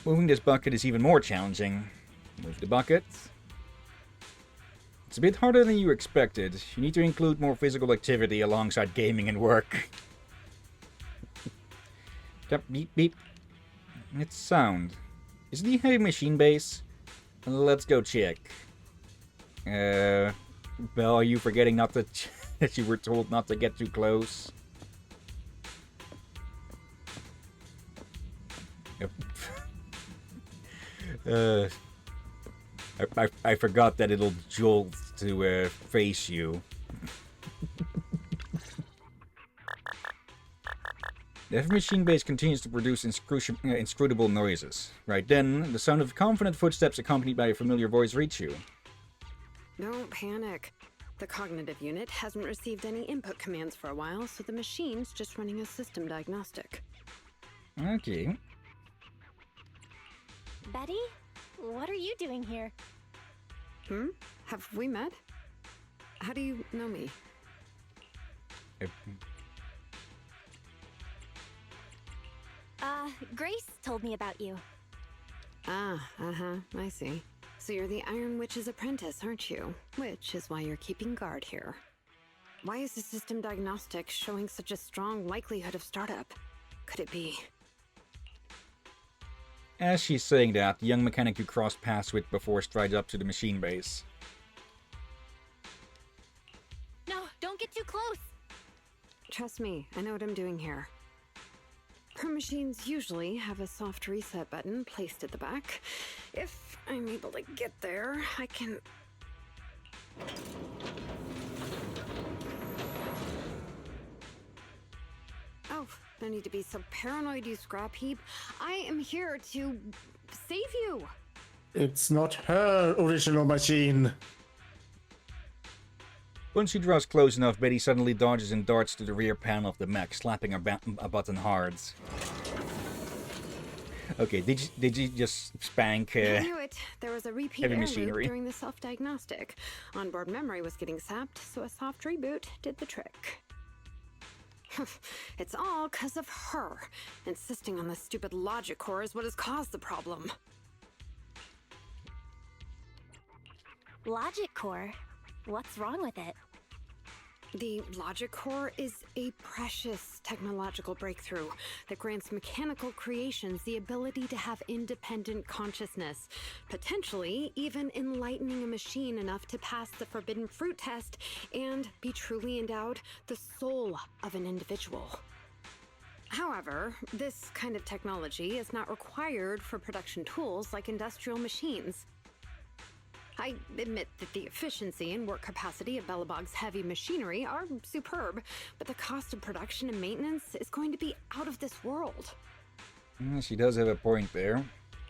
Moving this bucket is even more challenging. Move the bucket. It's a bit harder than you expected. You need to include more physical activity alongside gaming and work. Beep beep. It's sound. Is it the heavy machine base? Let's go check. Belle, are you forgetting not to that you were told not to get too close? Yep. I forgot that it'll jolt to face you. The heavy machine base continues to produce inscrutable noises. Right then, the sound of confident footsteps accompanied by a familiar voice reach you. Don't panic. The cognitive unit hasn't received any input commands for a while, so the machine's just running a system diagnostic. Okay. Betty? What are you doing here? Have we met? How do you know me? Grace told me about you. I see. So you're the Iron Witch's apprentice, aren't you? Which is why you're keeping guard here. Why is the system diagnostic showing such a strong likelihood of startup? Could it be? As she's saying that, the young mechanic you crossed paths with before strides up to the machine base. No, don't get too close. Trust me, I know what I'm doing here. Her machines usually have a soft reset button placed at the back. If I'm able to get there, I can... No need to be so paranoid, you scrap heap. I am here to save you. It's not her original machine. Once she draws close enough, Betty suddenly dodges and darts to the rear panel of the mech, slapping a button hard. Okay, did you just spank I knew it. There was a repeat heavy error machinery? during the self-diagnostic. Onboard memory was getting sapped, so a soft reboot did the trick. It's all because of her. Insisting on the stupid logic core is what has caused the problem. Logic core? What's wrong with it? The logic core is a precious technological breakthrough that grants mechanical creations the ability to have independent consciousness, potentially even enlightening a machine enough to pass the forbidden fruit test and be truly endowed the soul of an individual. However, this kind of technology is not required for production tools like industrial machines. I admit that the efficiency and work capacity of Belobog's heavy machinery are superb, but the cost of production and maintenance is going to be out of this world. She does have a point there.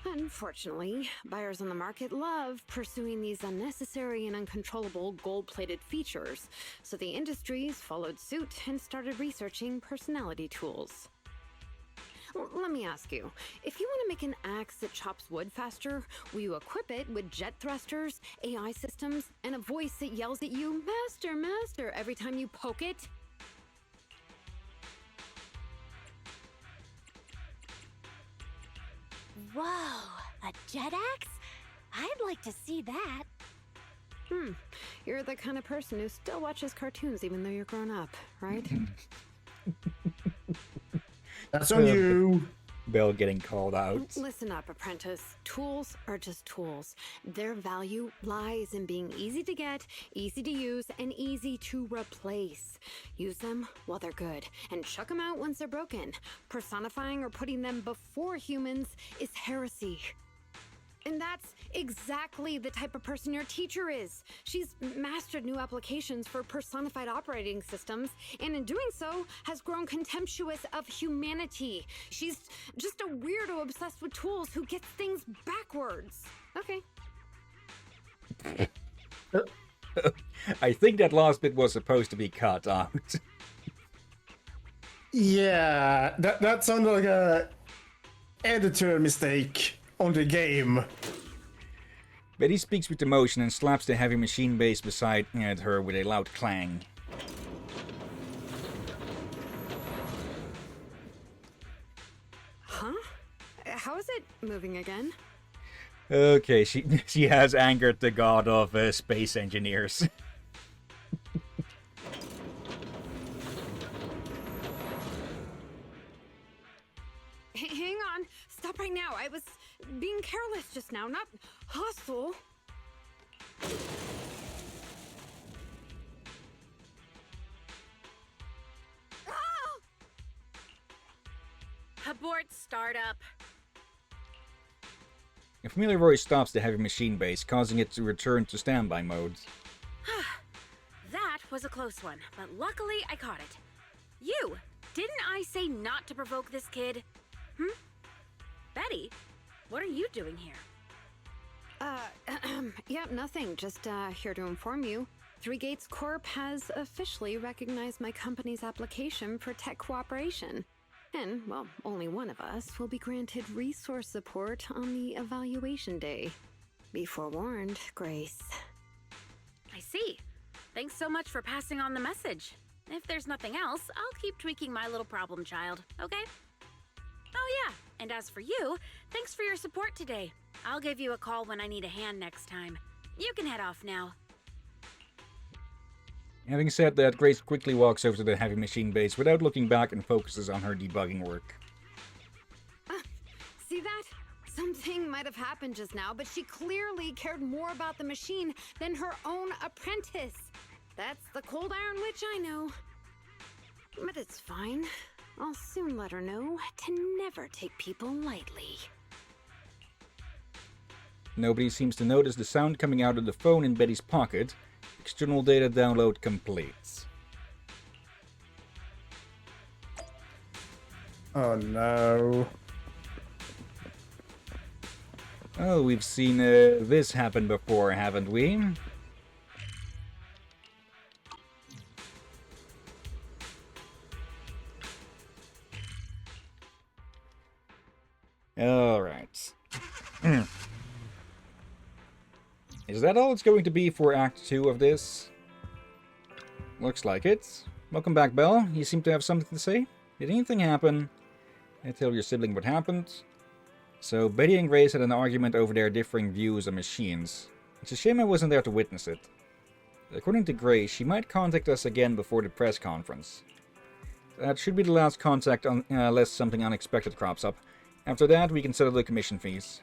Unfortunately, buyers on the market love pursuing these unnecessary and uncontrollable gold-plated features, so the industries followed suit and started researching personality tools. Let me ask you, if you want to make an axe that chops wood faster, will you equip it with jet thrusters, AI systems, and a voice that yells at you, "Master, Master," every time you poke it? Whoa, a jet axe? I'd like to see that. You're the kind of person who still watches cartoons even though you're grown up, right? That's on you. Belle getting called out. Listen up, apprentice. Tools are just tools. Their value lies in being easy to get, easy to use, and easy to replace. Use them while they're good, and chuck them out once they're broken. Personifying or putting them before humans is heresy. And that's exactly the type of person your teacher is. She's mastered new applications for personified operating systems, and in doing so, has grown contemptuous of humanity. She's just a weirdo obsessed with tools who gets things backwards. Okay. I think that last bit was supposed to be cut out. Yeah, that sounded like a editor mistake on the game. Betty speaks with emotion and slaps the heavy machine base beside her with a loud clang. Huh? How is it moving again? Okay, she has angered the god of space engineers. Hang on. Stop right now. I was being careless just now, not hostile. Abort startup. A familiar voice stops the heavy machine base, causing it to return to standby mode. That was a close one, but luckily I caught it. You! Didn't I say not to provoke this kid? Betty, what are you doing here? Yeah, nothing. Just here to inform you. Three Gates Corp has officially recognized my company's application for tech cooperation. And, well, only one of us will be granted resource support on the evaluation day. Be forewarned, Grace. I see. Thanks so much for passing on the message. If there's nothing else, I'll keep tweaking my little problem child, okay? Oh yeah, and as for you, thanks for your support today. I'll give you a call when I need a hand next time. You can head off now. Having said that, Grace quickly walks over to the heavy machine base without looking back and focuses on her debugging work. See that? Something might have happened just now, but she clearly cared more about the machine than her own apprentice. That's the cold iron witch I know. But it's fine. I'll soon let her know to never take people lightly. Nobody seems to notice the sound coming out of the phone in Betty's pocket. External data download complete. Oh no. Oh, we've seen this happen before, haven't we? Alright. Is that all it's going to be for Act 2 of this? Looks like it. Welcome back, Belle. You seem to have something to say? Did anything happen? Tell your sibling what happened. So, Betty and Grace had an argument over their differing views on machines. It's a shame I wasn't there to witness it. According to Grace, she might contact us again before the press conference. That should be the last contact unless something unexpected crops up. After that, we can settle the commission fees.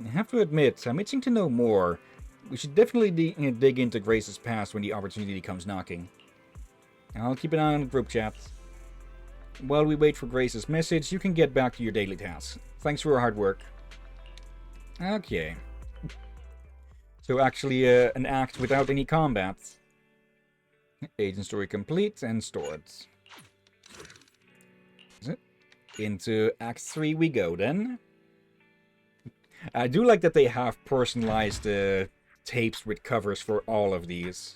I have to admit, I'm itching to know more. We should definitely dig into Grace's past when the opportunity comes knocking. I'll keep an eye on the group chat. While we wait for Grace's message, you can get back to your daily tasks. Thanks for your hard work. Okay. So actually an act without any combat. Agent story complete and stored. Into Act 3 we go then. I do like that they have personalized tapes with covers for all of these.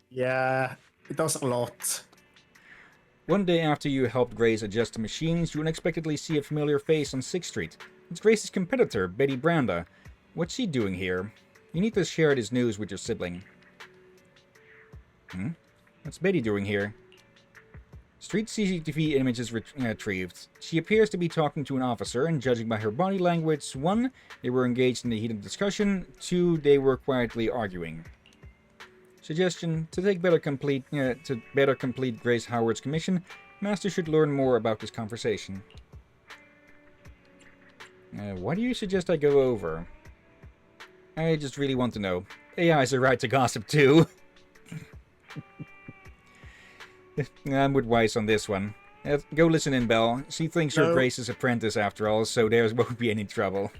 Yeah, it does a lot. One day after you helped Grace adjust the machines, you unexpectedly see a familiar face on 6th Street. It's Grace's competitor, Betty Branda. What's she doing here? You need to share this news with your sibling. What's Betty doing here? Street CCTV images retrieved. She appears to be talking to an officer, and judging by her body language, 1, they were engaged in a heated discussion, 2, they were quietly arguing. Suggestion: to better complete Grace Howard's commission, Master should learn more about this conversation. Why do you suggest I go over? I just really want to know. AI's a right to gossip too. I'm with Weiss on this one. Go listen in, Belle. She thinks you're Grace's apprentice after all, so there won't be any trouble.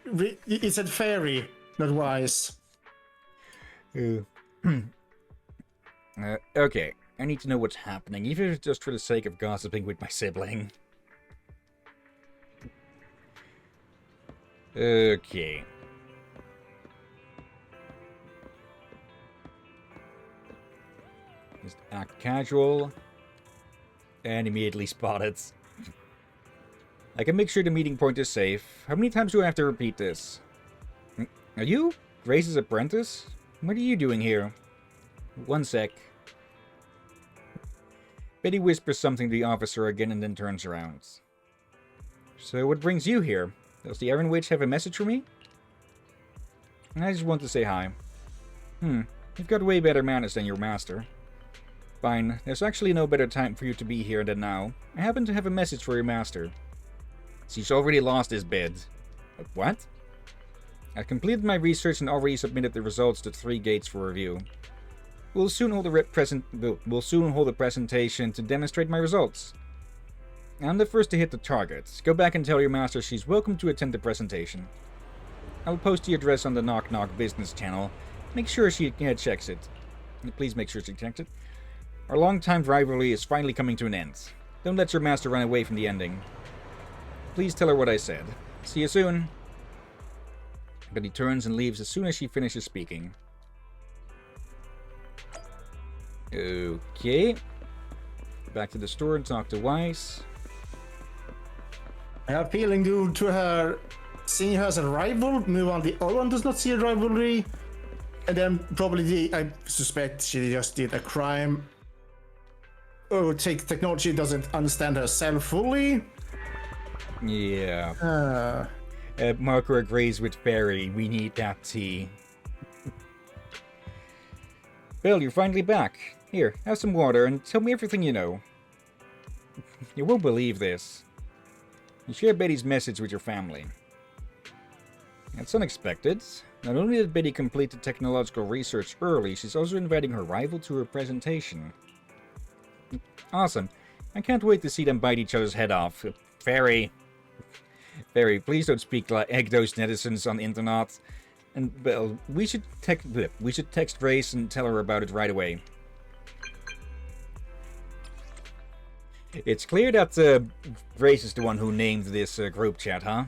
It said fairy, not wise. Okay, I need to know what's happening, even if it's just for the sake of gossiping with my sibling. Okay. Just act casual. And immediately spot it. I can make sure the meeting point is safe. How many times do I have to repeat this? Are you Grace's apprentice? What are you doing here? One sec. Betty whispers something to the officer again and then turns around. So what brings you here? Does the Iron Witch have a message for me? I just want to say hi. You've got way better manners than your master. Fine, there's actually no better time for you to be here than now. I happen to have a message for your master. She's already lost his bid. What? I completed my research and already submitted the results to 3 gates for review. We'll soon hold a presentation to demonstrate my results. I'm the first to hit the target. Go back and tell your master she's welcome to attend the presentation. I'll post the address on the Knock Knock business channel. Make sure she checks it. Please make sure she checks it. Our long-time rivalry is finally coming to an end. Don't let your master run away from the ending. Please tell her what I said. See you soon. But he turns and leaves as soon as she finishes speaking. Okay. Back to the store and talk to Weiss. I have a feeling due to her seeing her as a rival, meanwhile the other one does not see a rivalry. And then probably I suspect she just did a crime. Oh, technology doesn't understand herself fully. Yeah. Marco agrees with Barry. We need that tea. Bill, you're finally back. Here, have some water and tell me everything you know. You won't believe this. You share Betty's message with your family. That's unexpected. Not only did Betty complete the technological research early, she's also inviting her rival to her presentation. Awesome. I can't wait to see them bite each other's head off. Fairy, please don't speak like those netizens on the internet. And, well, we should text Grace and tell her about it right away. It's clear that Grace is the one who named this group chat, huh?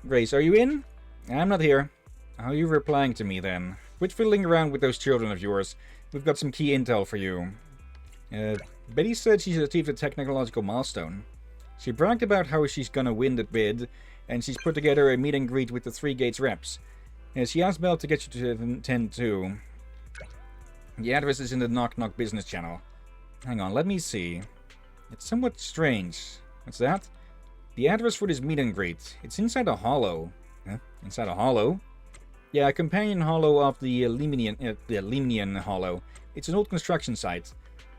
Grace, are you in? I'm not here. How are you replying to me then? Quit fiddling around with those children of yours. We've got some key intel for you. Betty said she's achieved a technological milestone. She bragged about how she's gonna win the bid, and she's put together a meet and greet with the 3 Gates reps. She asked Belle to get you to attend too. The address is in the Knock Knock business channel. Hang on, let me see. It's somewhat strange. What's that? The address for this meet and greet. It's inside a hollow. Huh? Inside a hollow? Yeah, a companion hollow of the Lemnian hollow. It's an old construction site.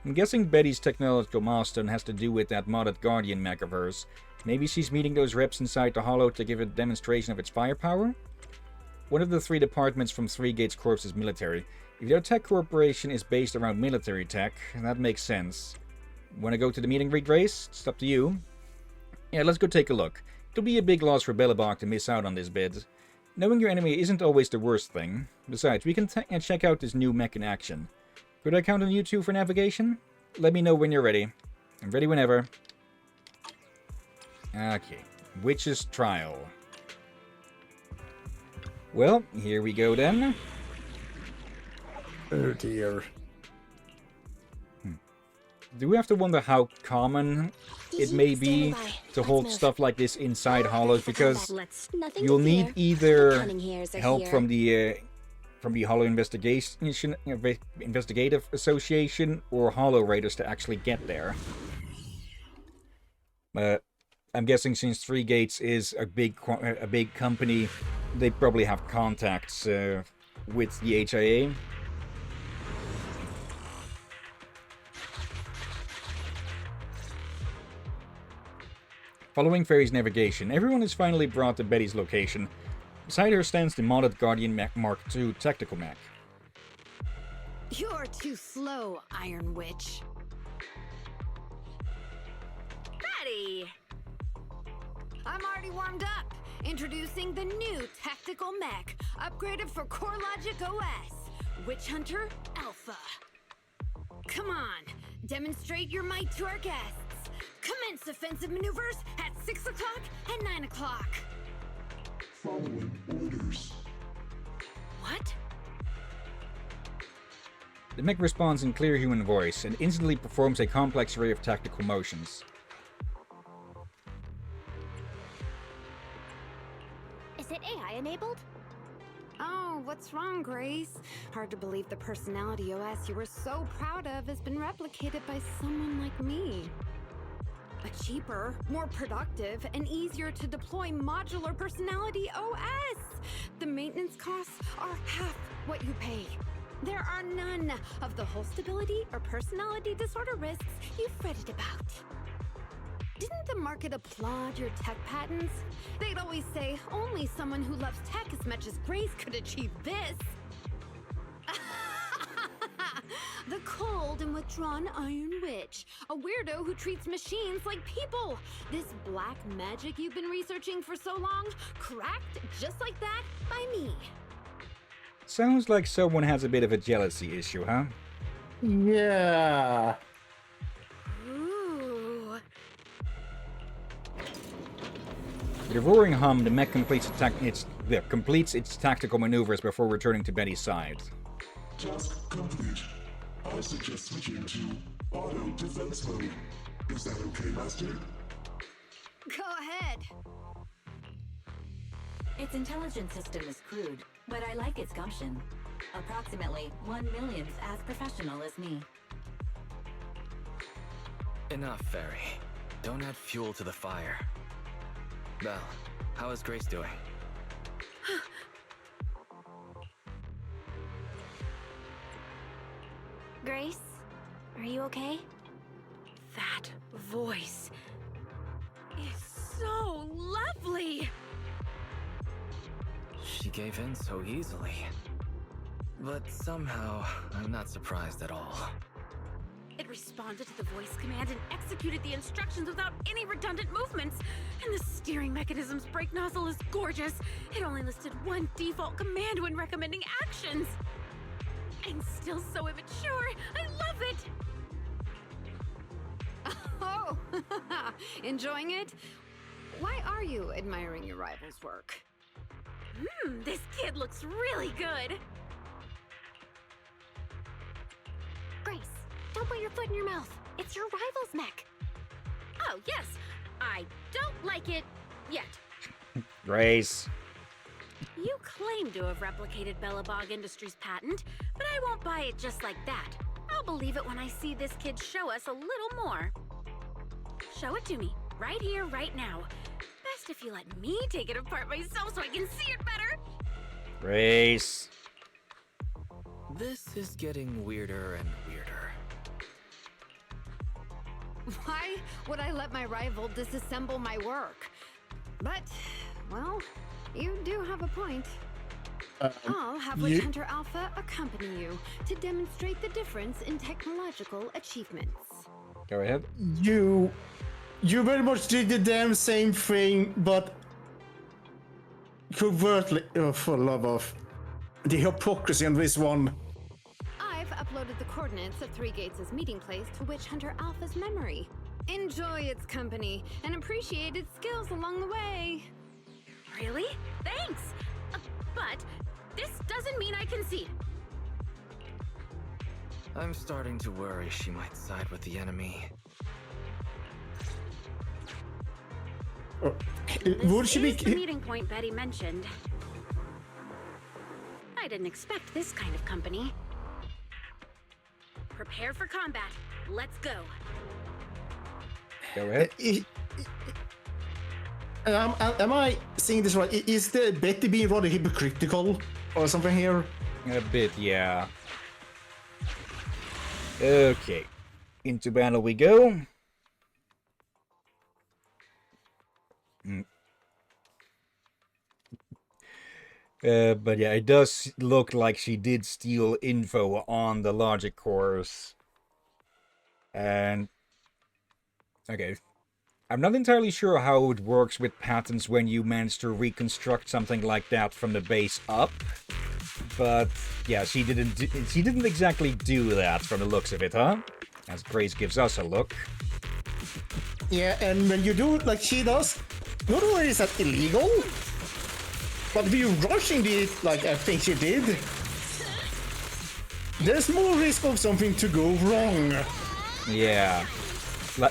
I'm guessing Betty's technological milestone has to do with that modded Guardian mech of hers. Maybe she's meeting those reps inside the hollow to give a demonstration of its firepower? One of the 3 departments from 3 Gates Corps is military. If their tech corporation is based around military tech, that makes sense. Wanna go to the meet and greet, Grace? It's up to you. Yeah, let's go take a look. It'll be a big loss for Bellabog to miss out on this bid. Knowing your enemy isn't always the worst thing. Besides, we can check out this new mech in action. Could I count on you two for navigation? Let me know when you're ready. I'm ready whenever. Okay. Witch's Trial. Well, here we go then. Oh dear. Do we have to wonder how common it may be to hold stuff like this inside hollows? Because you'll need either help from the Hollow Investigative Association or Hollow Raiders to actually get there. But I'm guessing since 3 Gates is a big company, they probably have contacts with the HIA. Following Fairy's navigation, everyone is finally brought to Betty's location. Beside her stands the modded Guardian Mark II tactical mech. You're too slow, Iron Witch. Betty! I'm already warmed up. Introducing the new tactical mech, upgraded for CoreLogic OS. Witch Hunter Alpha. Come on, demonstrate your might to our guests. Commence offensive maneuvers at 6 o'clock and 9 o'clock. Following orders. What? The mech responds in clear human voice and instantly performs a complex array of tactical motions. Is it AI enabled? Oh, what's wrong, Grace? Hard to believe the personality OS you were so proud of has been replicated by someone like me. A cheaper, more productive, and easier to deploy modular personality OS! The maintenance costs are half what you pay. There are none of the whole stability or personality disorder risks you fretted about. Didn't the market applaud your tech patents? They'd always say only someone who loves tech as much as Grace could achieve this. The cold and withdrawn Iron Witch, a weirdo who treats machines like people. This black magic you've been researching for so long, cracked just like that by me. Sounds like someone has a bit of a jealousy issue, huh? Yeah. Ooh. With a roaring hum, the mech completes its tactical maneuvers before returning to Betty's side. Task complete. I suggest switching to auto defense mode. Is that okay, Master? Go ahead. Its intelligence system is crude, but I like its gumption. Approximately 1/1,000th as professional as me. Enough, Fairy. Don't add fuel to the fire. Belle, how is Grace doing? Grace, are you okay? That voice is so lovely! She gave in so easily. But somehow, I'm not surprised at all. It responded to the voice command and executed the instructions without any redundant movements. And the steering mechanism's brake nozzle is gorgeous. It only listed one default command when recommending actions. I'm still so immature. I love it. Oh, enjoying it? Why are you admiring your rival's work? This kid looks really good. Grace, don't put your foot in your mouth. It's your rival's mech. Oh, yes. I don't like it yet. Grace. You claim to have replicated Bellabog Industries' patent, but I won't buy it just like that. I'll believe it when I see this kid show us a little more. Show it to me, right here, right now. Best if you let me take it apart myself so I can see it better. Grace. This is getting weirder and weirder. Why would I let my rival disassemble my work? But, well, you do have a point. I'll have Witch Hunter Alpha accompany you to demonstrate the difference in technological achievements. Go ahead. You very much did the damn same thing, but covertly. Oh, for love of the hypocrisy on this one. I've uploaded the coordinates of Three Gates' meeting place to Witch Hunter Alpha's memory. Enjoy its company and appreciate its skills along the way. Really? Thanks. But this doesn't mean I concede. I'm starting to worry she might side with the enemy. Would she be? This is the meeting point Betty mentioned. I didn't expect this kind of company. Prepare for combat. Let's go. Go ahead. Am I seeing this right? Is the Betty being rather hypocritical or something here? A bit, yeah. Okay. Into battle we go. But yeah, it does look like she did steal info on the logic cores. And... okay. I'm not entirely sure how it works with patents when you manage to reconstruct something like that from the base up. But yeah, she didn't exactly do that from the looks of it, huh? As Grace gives us a look. Yeah, and when you do it like she does, not only is that illegal, but if you're rushing it like I think she did, there's more risk of something to go wrong. Yeah.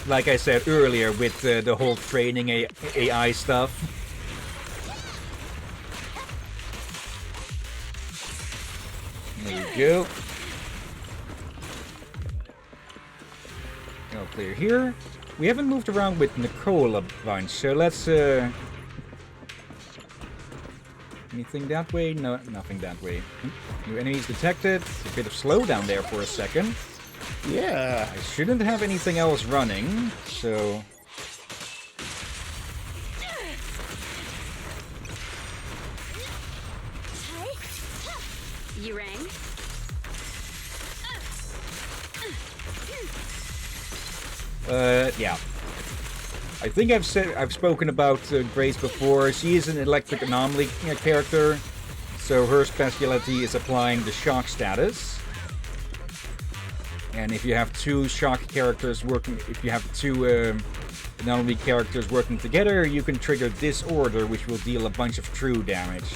Like I said earlier with the whole training AI stuff. There we go. All clear here. We haven't moved around with Nicole a bunch, so let's... anything that way? No, nothing that way. New enemies detected. A bit of slowdown there for a second. Yeah. I shouldn't have anything else running, so... You rang? Yeah. I think I've spoken about Grace before. She is an electric anomaly character, so her specialty is applying the shock status. And if you have two shock characters working, if you have two anomaly characters working together, you can trigger Disorder, which will deal a bunch of true damage.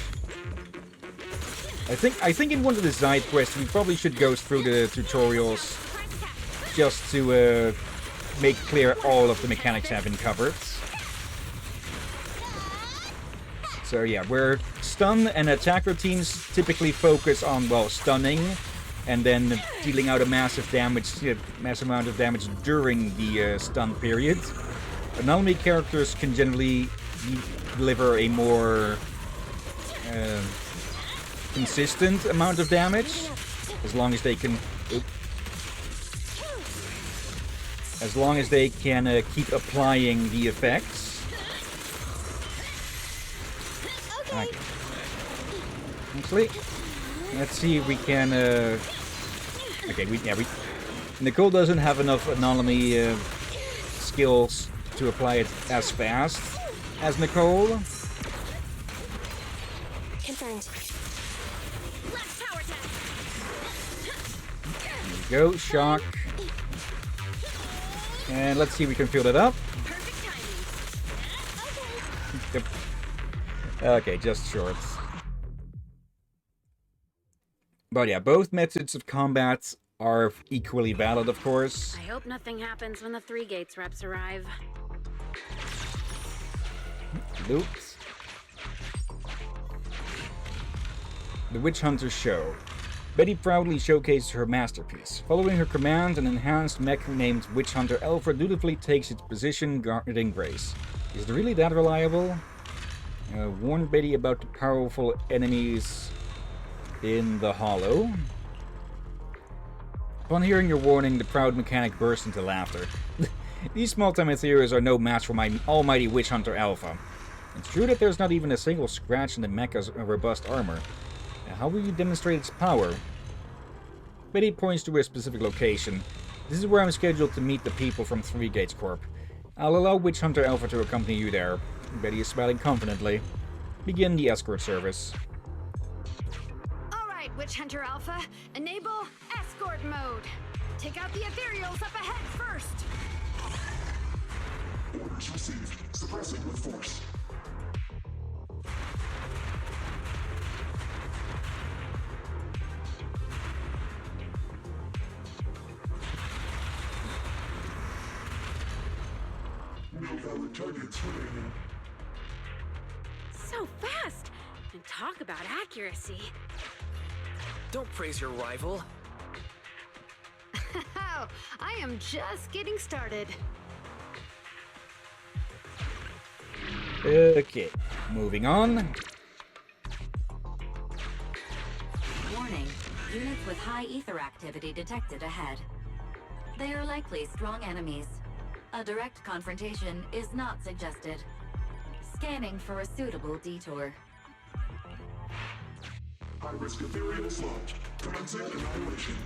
I think in one of the side quests we probably should go through the tutorials just to make clear all of the mechanics have been covered. So yeah, where stun and attack routines typically focus on, well, stunning and then dealing out a massive amount of damage during the stun period. Anomaly characters can generally deliver a more consistent amount of damage, as long as they can. As long as they can keep applying the effects. Okay. Actually, let's see if we can. Okay, Nicole doesn't have enough anomaly skills to apply it as fast as Nicole. Confirmed. There we go, shock. And let's see if we can fill it up. Perfect timing. Okay, just shorts. But yeah, both methods of combat are equally valid, of course. I hope nothing happens when the 3 Gates reps arrive. Oops. The Witch Hunter Show. Betty proudly showcases her masterpiece. Following her command, an enhanced mech named Witch Hunter Alpha dutifully takes its position guarding Grace. Is it really that reliable? Warn Betty about the powerful enemies in the hollow. Upon hearing your warning, the proud mechanic burst into laughter. These small-time ethereals are no match for my almighty Witch Hunter Alpha. It's true that there's not even a single scratch in the mecha's robust armor. How will you demonstrate its power? Betty points to a specific location. This is where I'm scheduled to meet the people from 3 Gates Corp. I'll allow Witch Hunter Alpha to accompany you there. Betty is smiling confidently. Begin the escort service. Alright, Witch Hunter Alpha, enable escort mode. Take out the ethereals up ahead first. Orders received. Suppressing with force. No valid targets remaining. So fast! And talk about accuracy. Don't praise your rival. I am just getting started. Okay, moving on. Warning, units with high ether activity detected ahead. They are likely strong enemies. A direct confrontation is not suggested. Scanning for a suitable detour. High-risk ethereal sludge. Commencing annihilation.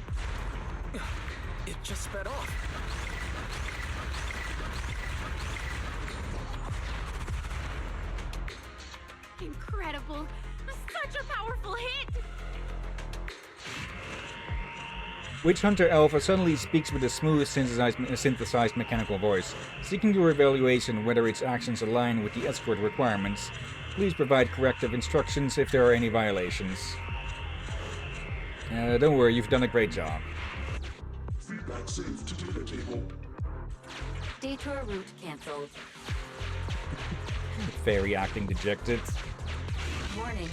It just sped off. Incredible! Such a powerful hit! Witch Hunter Alpha suddenly speaks with a smooth synthesized mechanical voice. Seeking your evaluation whether its actions align with the escort requirements. Please provide corrective instructions if there are any violations. Don't worry, you've done a great job. Feedback saved to data table. Detour route cancelled. Fairy acting dejected. Warning,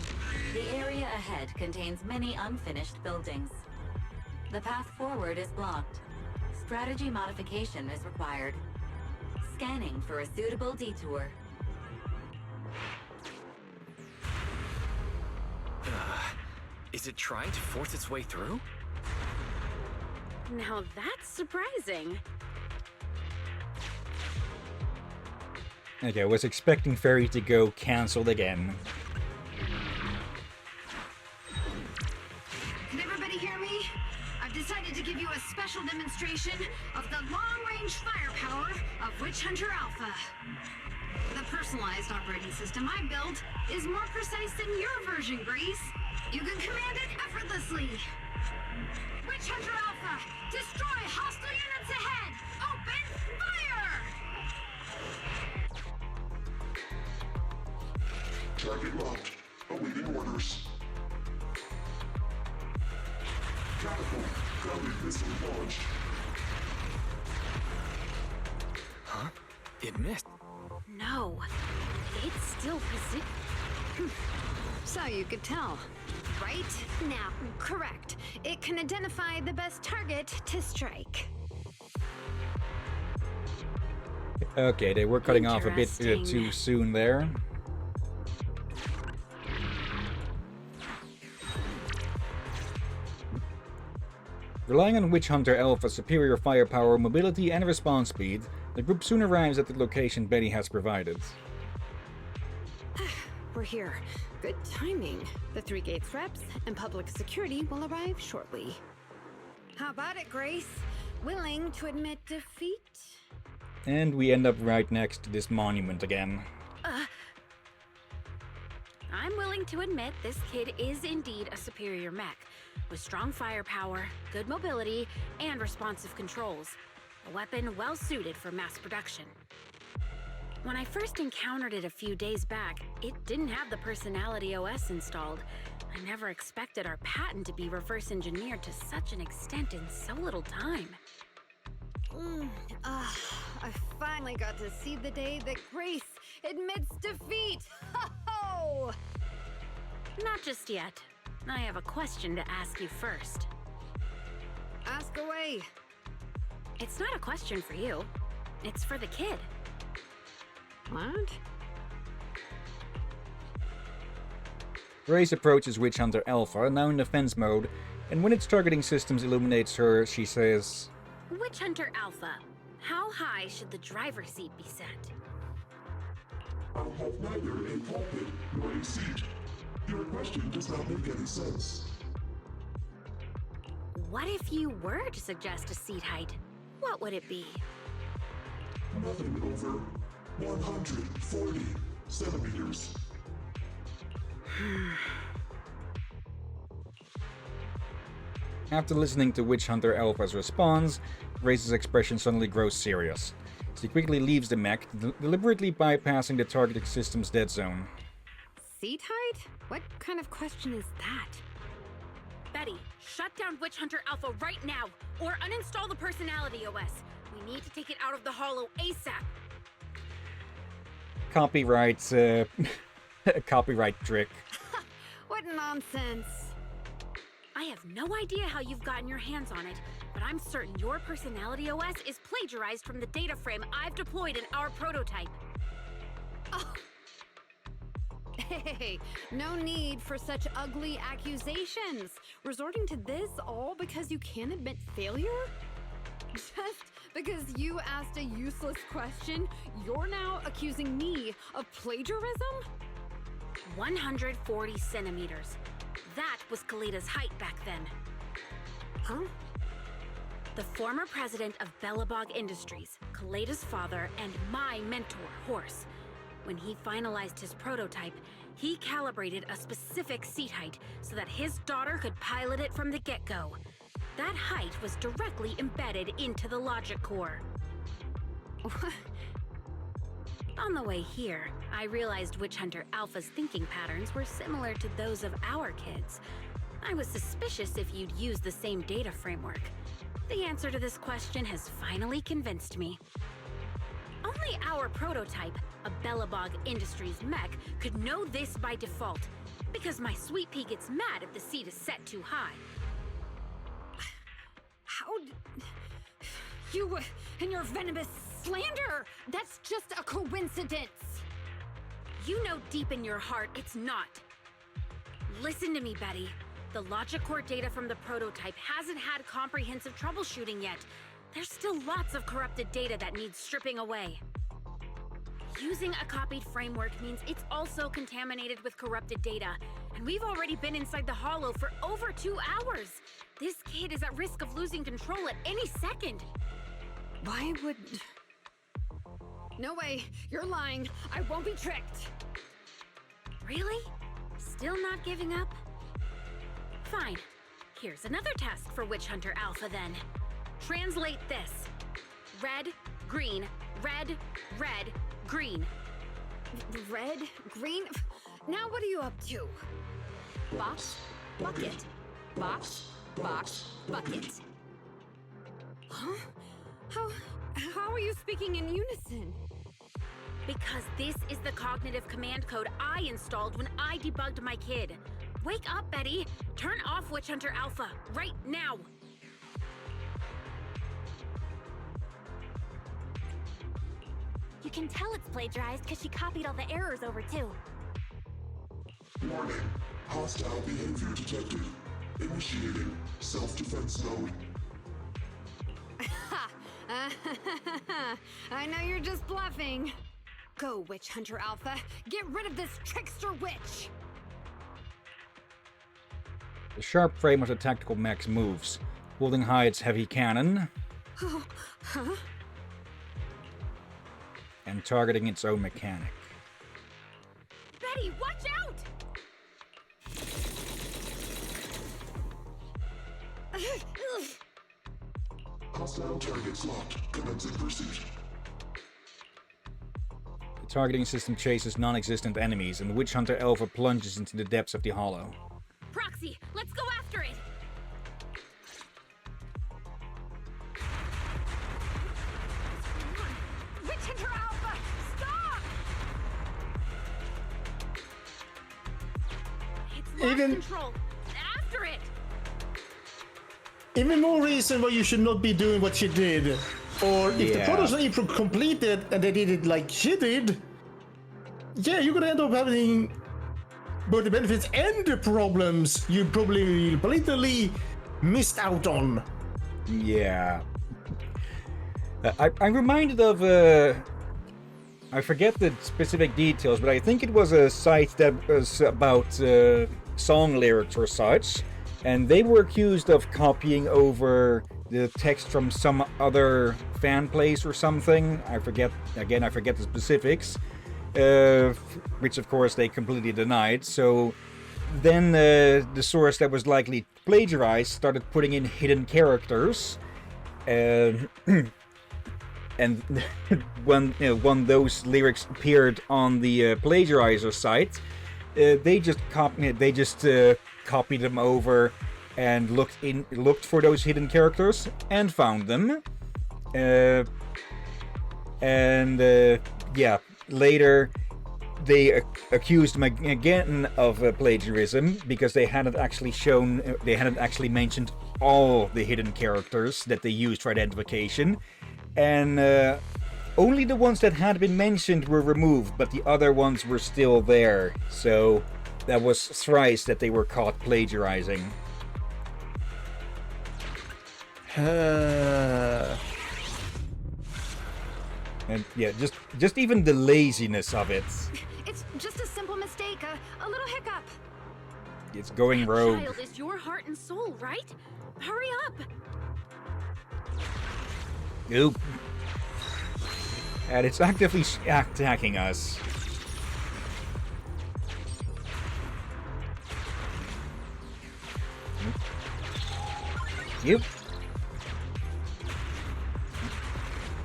the area ahead contains many unfinished buildings. The path forward is blocked. Strategy modification is required. Scanning for a suitable detour. Is it trying to force its way through? Now that's surprising. Okay, I was expecting Fairy to go cancelled again. Can everybody hear me? I've decided to give you a special demonstration of the long-range firepower of Witch Hunter Alpha. The personalized operating system I built is more precise than your version, Grace. You can command it effortlessly. Witch Hunter Alpha, destroy hostile units ahead! Open fire! Target locked. Awaiting orders. Catapult. Grounded missile launched. Huh? It missed. No, it's still positioned. So you could tell, right? Now, correct. It can identify the best target to strike. Okay, they were cutting off a bit Interesting. too soon there. Relying on Witch Hunter Alpha's superior firepower, mobility, and response speed, the group soon arrives at the location Betty has provided. We're here. Good timing. The 3 Gates reps and public security will arrive shortly. How about it, Grace? Willing to admit defeat? And we end up right next to this monument again. I'm willing to admit this kid is indeed a superior mech, with strong firepower, good mobility, and responsive controls. a weapon well suited for mass production. When I first encountered it a few days back, it didn't have the Personality OS installed. I never expected our patent to be reverse engineered to such an extent in so little time. I finally got to see the day that Grace admits defeat! Ho-ho! Not just yet. I have a question to ask you first. Ask away. It's not a question for you. It's for the kid. What? Grace approaches Witch Hunter Alpha, now in defense mode, and when its targeting systems illuminates her, she says, Witch Hunter Alpha, how high should the driver's seat be set? I have neither a pulpit nor a seat. Your question does not make any sense. What if you were to suggest a seat height? What would it be? Nothing over 140 centimeters. After listening to Witch Hunter Alpha's response, Grace's expression suddenly grows serious. She quickly leaves the mech, deliberately bypassing the targeting system's dead zone. Seat height? What kind of question is that? Betty, shut down Witch Hunter Alpha right now, or uninstall the Personality OS. We need to take it out of the Hollow ASAP. Copyright, copyright trick. What nonsense! I have no idea how you've gotten your hands on it, but I'm certain your Personality OS is plagiarized from the data frame I've deployed in our prototype. Oh. Hey, no need for such ugly accusations. Resorting to this all because you can't admit failure? Just because you asked a useless question, you're now accusing me of plagiarism? 140 centimeters. That was Kaleda's height back then. Huh? The former president of Bellabog Industries, Kaleda's father, and my mentor, Horse. When he finalized his prototype, he calibrated a specific seat height so that his daughter could pilot it from the get-go. That height was directly embedded into the logic core. On the way here, I realized Witch Hunter Alpha's thinking patterns were similar to those of our kids. I was suspicious if you'd use the same data framework. The answer to this question has finally convinced me. Only our prototype, a Bellabog Industries mech, could know this by default, because my sweet pea gets mad if the seat is set too high. How you and your venomous slander! That's just a coincidence! You know deep in your heart it's not. Listen to me, Betty. The logic core data from the prototype hasn't had comprehensive troubleshooting yet. There's still lots of corrupted data that needs stripping away. Using a copied framework means it's also contaminated with corrupted data, and we've already been inside the Hollow for over 2 hours. This kid is at risk of losing control at any second. Why would... No way, you're lying. I won't be tricked. Really? Still not giving up? Fine. Here's another task for Witch Hunter Alpha then. Translate this. Red, green, red, red, green. Red? Green? Now what are you up to? Box, bucket. Box, box, bucket. Huh? How are you speaking in unison? Because this is the cognitive command code I installed when I debugged my kid. Wake up, Betty! Turn off Witch Hunter Alpha, right now! You can tell it's plagiarized because she copied all the errors over too. Warning. Hostile behavior detected. Initiating self-defense mode. I know you're just bluffing. Go, Witch Hunter Alpha. Get rid of this trickster witch! The sharp frame of the tactical mech moves, holding high its heavy cannon, Huh? and targeting its own mechanic. Betty, watch out! Hostile targets locked. Commencing pursuit. The targeting system chases non-existent enemies, and Witch Hunter Alpha plunges into the depths of the hollow. Proxy, let's go after it! Witch Hunter Alpha, stop! It's lost Even- control. After it! Even more reason why you should not be doing what she did. Or if the Yeah. prototype completed and they did it like she did, yeah, you're gonna end up having both the benefits and the problems you probably blatantly missed out on. Yeah. I'm reminded of, I forget the specific details, but I think it was a site that was about song lyrics or such, and they were accused of copying over the text from some other fan place or something. I forget the specifics, which of course they completely denied. So then the source that was likely plagiarized started putting in hidden characters. And when those lyrics appeared on the plagiarizer site, they just copied them over and looked for those hidden characters and found them. Later they accused him again of plagiarism because they hadn't actually mentioned all the hidden characters that they used for identification, and only the ones that had been mentioned were removed, but the other ones were still there. So that was thrice that they were caught plagiarizing. And yeah, just even the laziness of it. It's just a simple mistake, a little hiccup. It's going rogue. Child is your heart and soul, right? Hurry up! Oop. And it's actively attacking us. Yep.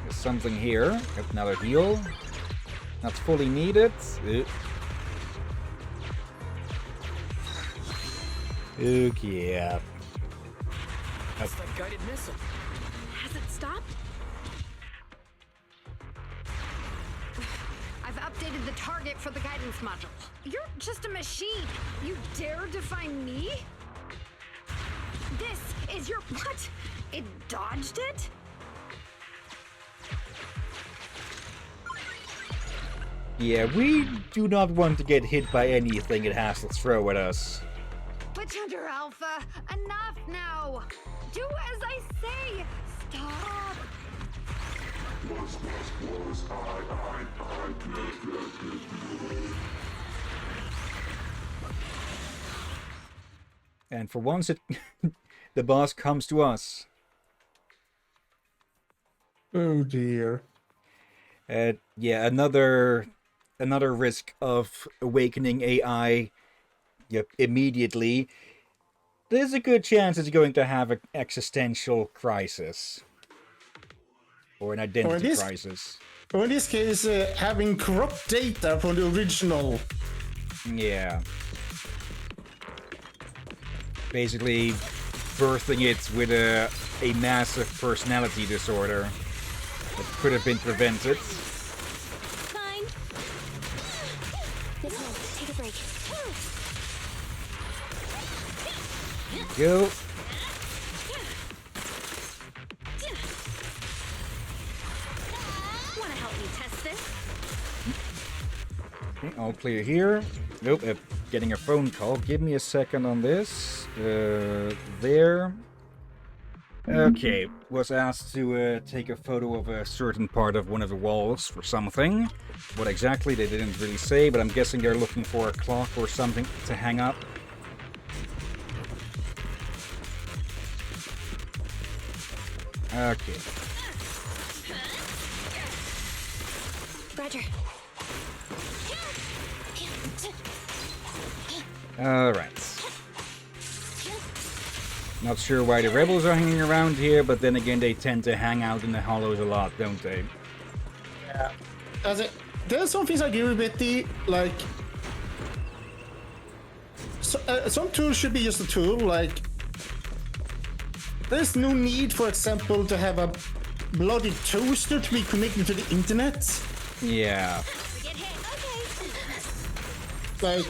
There's something here. Got another heal. Not fully needed. Okay, yeah. That's that guided missile. Has it stopped? I've updated the target for the guidance module. You're just a machine. You dare define me? This is your what? It dodged it? Yeah, we do not want to get hit by anything it has to throw at us. Witch Hunter Alpha, enough now! Do as I say! Stop! And for once, the boss comes to us. Oh dear. Yeah, another risk of awakening AI. Yep, immediately. There's a good chance it's going to have an existential crisis. Or an identity crisis. Or in this case, having corrupt data from the original. Yeah. Basically, birthing it with a massive personality disorder that could have been prevented. Fine. This one, take a break. Go. Wanna help me test this? Okay, all clear here. Nope, getting a phone call. Give me a second on this. There. Okay, was asked to take a photo of a certain part of one of the walls for something. What exactly, they didn't really say, but I'm guessing they're looking for a clock or something to hang up. Okay. Roger. Alright. Not sure why the rebels are hanging around here, but then again, they tend to hang out in the hollows a lot, don't they? Yeah. There's some things I agree with the like. Some tools should be just a tool. Like, there's no need, for example, to have a bloody toaster to be connected to the internet. Yeah. Like,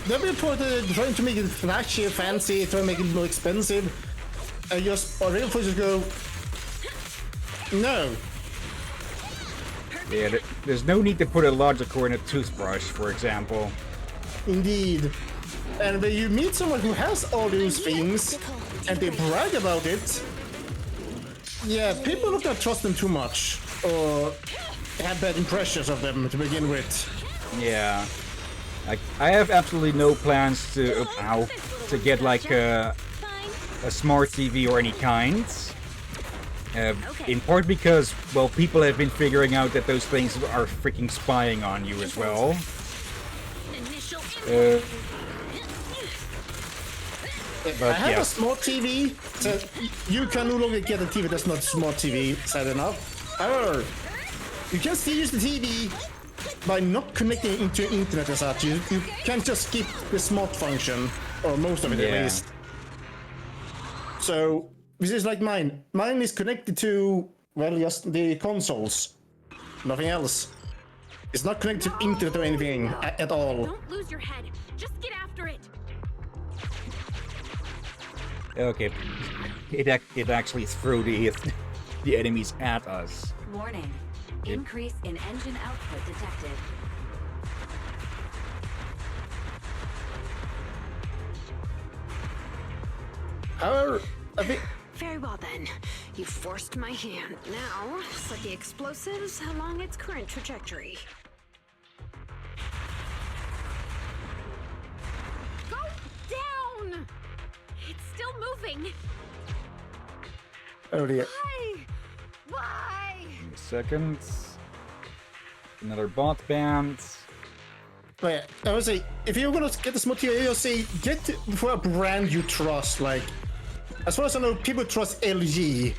they'll be trying to make it flashy, fancy, trying to make it more expensive, and just real forces go, no. Yeah, there's no need to put a logic core in a toothbrush, for example. Indeed. And when you meet someone who has all those things, and they brag about it, yeah, people don't trust them too much, or have bad impressions of them to begin with. Yeah. Like, I have absolutely no plans to get like a smart TV or any kind. In part because, well, people have been figuring out that those things are freaking spying on you as well. I have a smart TV, so you can no longer get a TV that's not smart TV, sad enough. However, you can still use the TV by not connecting into internet as such. You can just skip the smart function, or most of it at least. So, this is like mine. Mine is connected to, well, just the consoles. Nothing else. It's not connected to internet or anything at all. Don't lose your head. Just get after it. Okay. It actually threw the enemies at us. Warning. Increase in engine output detected. However, I think... Very well then. You forced my hand. Now, set the explosives along its current trajectory. Go down! It's still moving. Oh dear. Why? In a second. Another bot band. But yeah, I would say, if you're gonna get this material, you'll say, get for a brand you trust. Like, as far as I know, people trust LG.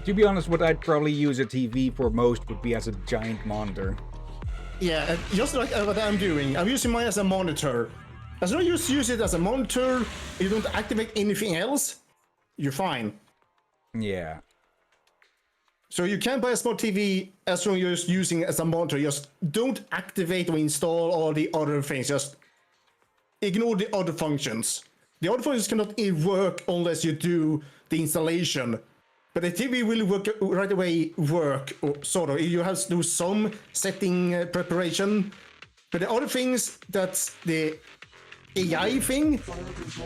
To be honest, what I'd probably use a TV for most would be as a giant monitor. Yeah, just like what I'm doing. I'm using mine as a monitor. As long as you use it as a monitor, you don't activate anything else, you're fine. Yeah. So you can buy a smart TV as long as you're just using it as a monitor. Just don't activate or install all the other things. Just ignore the other functions. The other functions cannot work unless you do the installation. But the TV will work right away. Or sort of. You have to do some setting preparation. But the other things, that's the AI thing,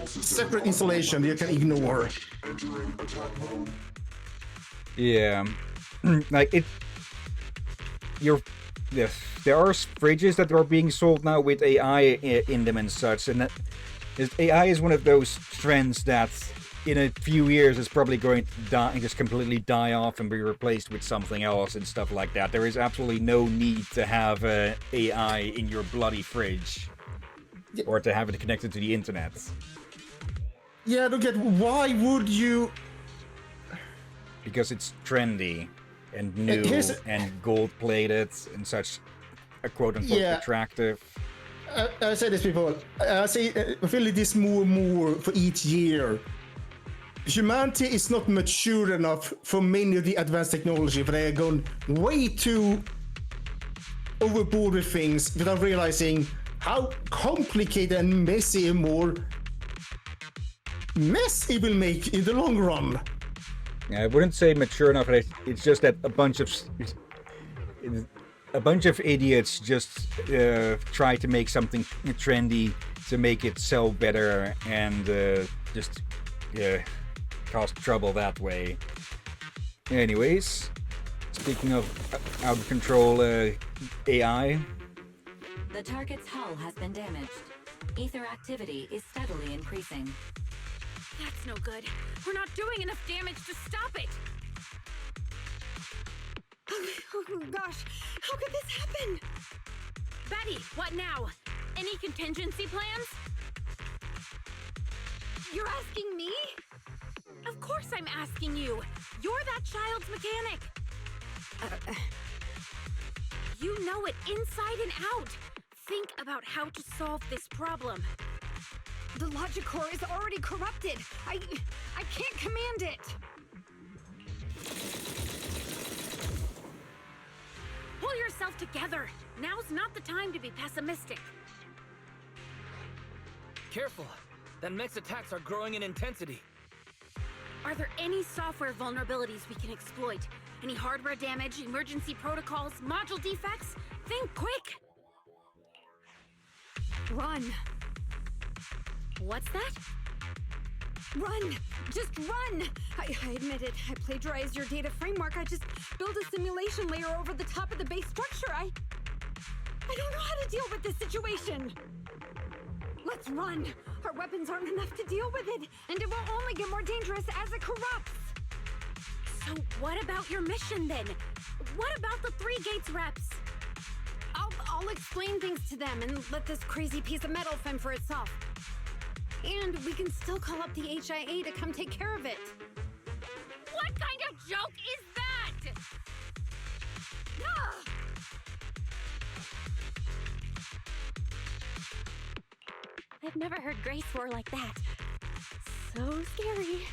separate installation you can ignore. Yeah. Like it. Yes, there are fridges that are being sold now with AI in them and such, and that AI is one of those trends that in a few years is probably going to die, just completely die off and be replaced with something else and stuff like that. There is absolutely no need to have AI in your bloody fridge or to have it connected to the internet. Yeah, I don't get why would you? Because it's trendy and new and gold-plated and such, quote-unquote attractive. I say this before. I feel this more and more for each year. Humanity is not mature enough for many of the advanced technology, but they are gone way too overboard with things without realizing how complicated and messy and more mess it will make in the long run. I wouldn't say mature enough. It's just that a bunch of idiots just try to make something trendy to make it sell better and just cause trouble that way. Anyways, speaking of out of control AI. The target's hull has been damaged. Ether activity is steadily increasing. That's no good. We're not doing enough damage to stop it. Oh gosh, how could this happen? Betty, what now? Any contingency plans? You're asking me? Of course I'm asking you. You're that child's mechanic. You know it inside and out. Think about how to solve this problem. The logic core is already corrupted. I can't command it. Pull yourself together. Now's not the time to be pessimistic. Careful. That mech's attacks are growing in intensity. Are there any software vulnerabilities we can exploit? Any hardware damage, emergency protocols, module defects? Think quick! Run. What's that? Run! Just run! I admit it. I plagiarized your data framework. I just built a simulation layer over the top of the base structure. I don't know how to deal with this situation. Let's run. Our weapons aren't enough to deal with it, and it will only get more dangerous as it corrupts. So what about your mission then? What about the 3 Gates reps? I'll explain things to them and let this crazy piece of metal fend for itself. And we can still call up the HIA to come take care of it. What kind of joke is that? Ah! I've never heard Grace roar like that. So scary.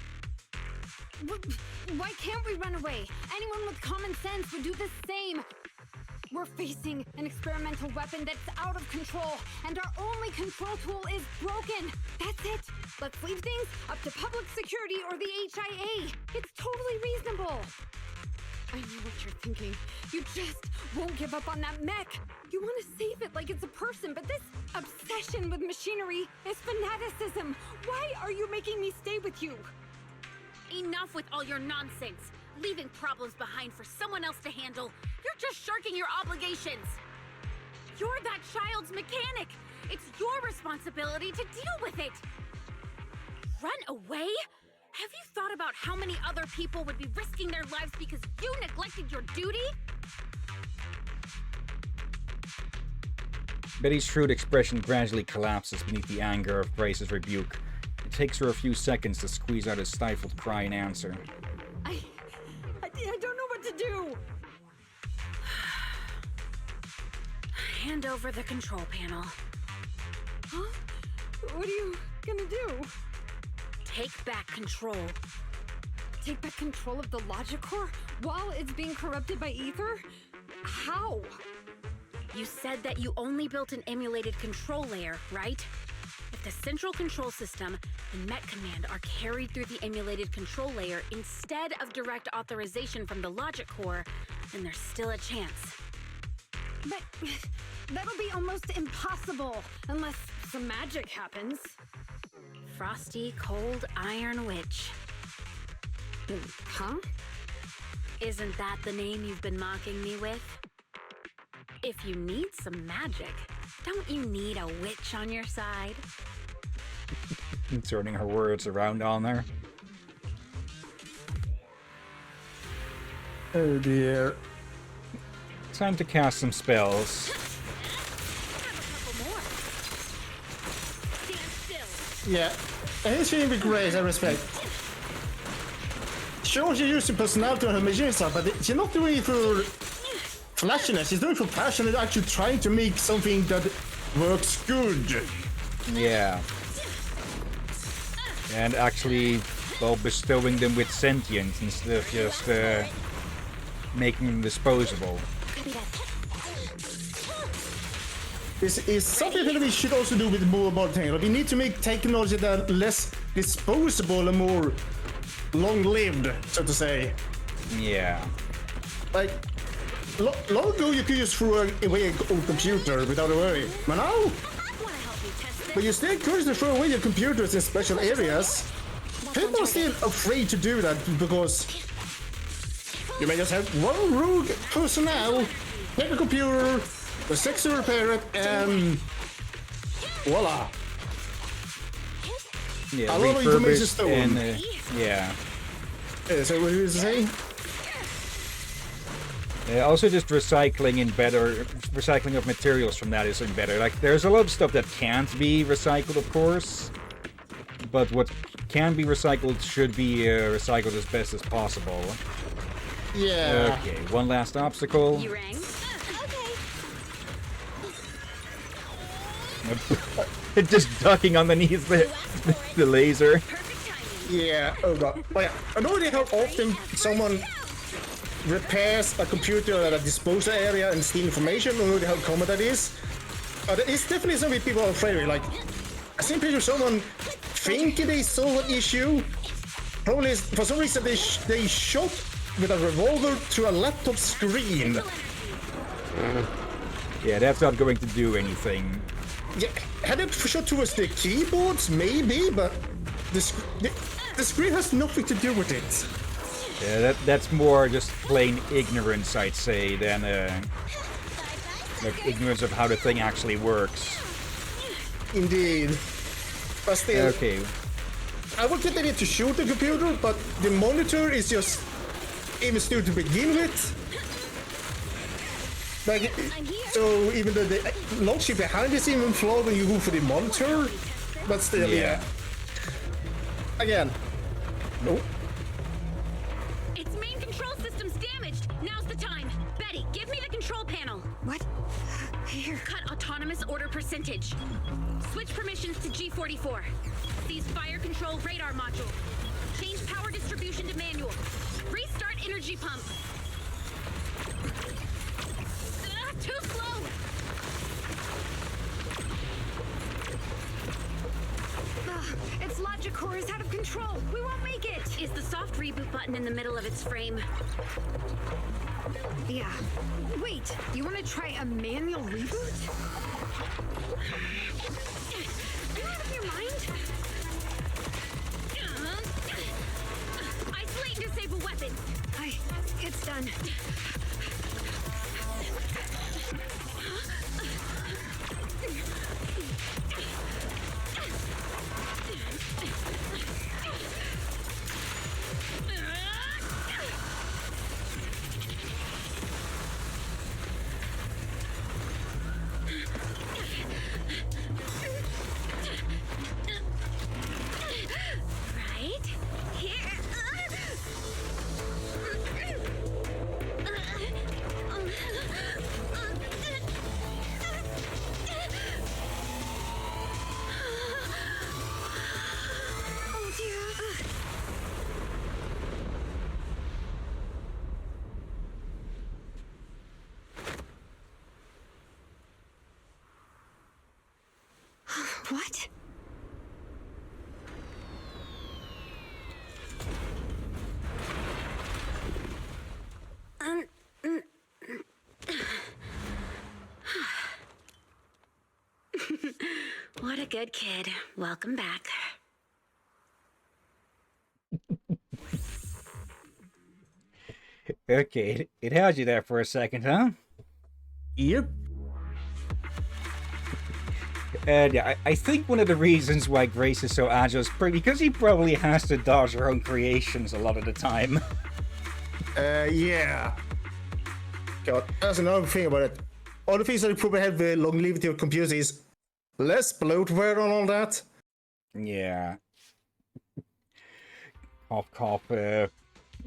Why can't we run away? Anyone with common sense would do the same. We're facing an experimental weapon that's out of control, and our only control tool is broken. That's it. Let's leave things up to public security or the HIA. It's totally reasonable. I know what you're thinking. You just won't give up on that mech. You want to save it like it's a person, but this obsession with machinery is fanaticism. Why are you making me stay with you? Enough with all your nonsense. Leaving problems behind for someone else to handle. You're just shirking your obligations. You're that child's mechanic. It's your responsibility to deal with it. Run away? Have you thought about how many other people would be risking their lives because you neglected your duty? Betty's shrewd expression gradually collapses beneath the anger of Grace's rebuke. It takes her a few seconds to squeeze out a stifled cry in answer. I don't know what to do. Hand over the control panel. Huh? What are you gonna do? Take back control. Take back control of the logic core while it's being corrupted by ether? How? You said that you only built an emulated control layer, right? If the central control system and Met Command are carried through the emulated control layer instead of direct authorization from the logic core, then there's still a chance. But that'll be almost impossible unless some magic happens. Frosty Cold Iron Witch. Huh? Isn't that the name you've been mocking me with? If you need some magic, don't you need a witch on your side? Turning her words around on her. Oh dear. Time to cast some spells. Yeah, and his feeling with Grace, I respect. Sure, she used her personality on her machine stuff, but she's not doing it for flashiness. She's doing it for passion and actually trying to make something that works good. Yeah. And actually, well, bestowing them with sentience instead of just making them disposable. This is something that we should also do with mobile technology. We need to make technology that less disposable and more long-lived, so to say. Yeah. Like, long ago you could just throw away an old computer without a worry. But now, but you still could throw away your computers in special areas. People are still afraid to do that because you may just have one rogue personnel, take a computer, the sex to repair it, and voila. Yeah, a lot of information refurbished stolen. and, yeah. So what did you say? Also, just recycling of materials from that isn't better. Like, there's a lot of stuff that can't be recycled, of course, but what can be recycled should be recycled as best as possible. Yeah. Okay, one last obstacle. You rang? Just ducking underneath the laser. Yeah, oh god. But yeah, I know how often someone repairs a computer at a disposal area and steal information. I know how common that is. It's definitely something people are afraid of. Like, I seen picture of someone thinking they solved an issue. Probably for some reason they shot with a revolver through a laptop screen. Yeah, that's not going to do anything. Yeah, had it shot towards the keyboards, maybe, but the screen has nothing to do with it. Yeah, that's more just plain ignorance, I'd say, than like ignorance of how the thing actually works. Indeed. But still, okay. I would get it to shoot the computer, but the monitor is just even still to begin with. Like, so even though the logic behind is even flawed when you go for the monitor, but still, yeah. Again. Oh. Its main control system's damaged. Now's the time. Betty, give me the control panel. What? Here. Cut autonomous order percentage. Switch permissions to G44. Seize fire control radar module. Change power distribution to manual. Restart energy pump. Too slow. Its logic core is out of control. We won't make it. Is the soft reboot button in the middle of its frame? Yeah. Wait, you want to try a manual reboot? Are you out of your mind? Isolate and disable weapons. It's done. Right here. Oh dear. What? What a good kid. Welcome back. Okay, it held you there for a second, huh? Yep. And yeah, I think one of the reasons why Grace is so agile is because he probably has to dodge her own creations a lot of the time. Yeah. God, that's another thing about it. All the things that you probably have the longevity of computers is less bloatware and all that. Yeah.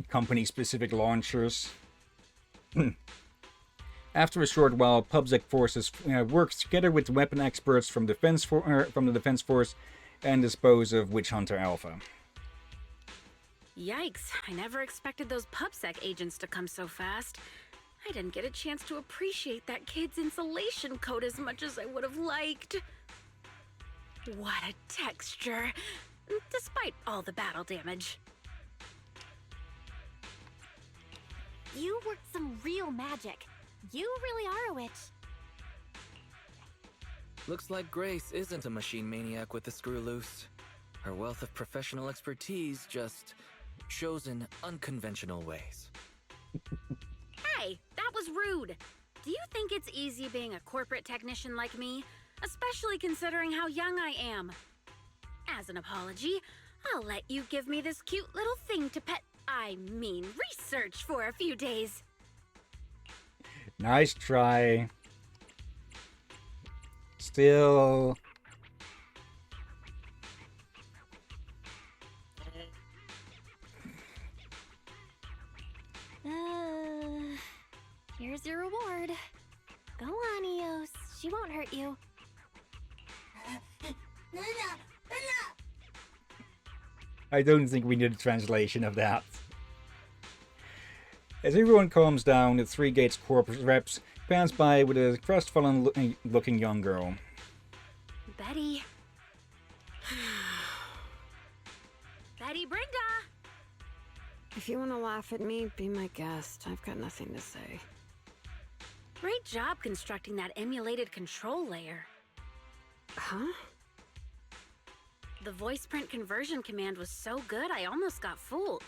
Company-specific launchers. After a short while, PubSec forces worked together with weapon experts from the Defense Force and dispose of Witch Hunter Alpha. Yikes, I never expected those PubSec agents to come so fast. I didn't get a chance to appreciate that kid's insulation coat as much as I would have liked. What a texture, despite all the battle damage. You worked some real magic. You really are a witch. Looks like Grace isn't a machine maniac with the screw loose. Her wealth of professional expertise just shows in unconventional ways. Hey, that was rude. Do you think it's easy being a corporate technician like me? Especially considering how young I am. As an apology, I'll let you give me this cute little thing to research for a few days. Nice try. Still. Here's your reward. Go on, Eos. She won't hurt you. I don't think we need a translation of that. As everyone calms down, the Three Gates Corp reps pass by with a crestfallen looking young girl. Betty. Betty Brenda! If you want to laugh at me, be my guest. I've got nothing to say. Great job constructing that emulated control layer. Huh? The voice print conversion command was so good, I almost got fooled.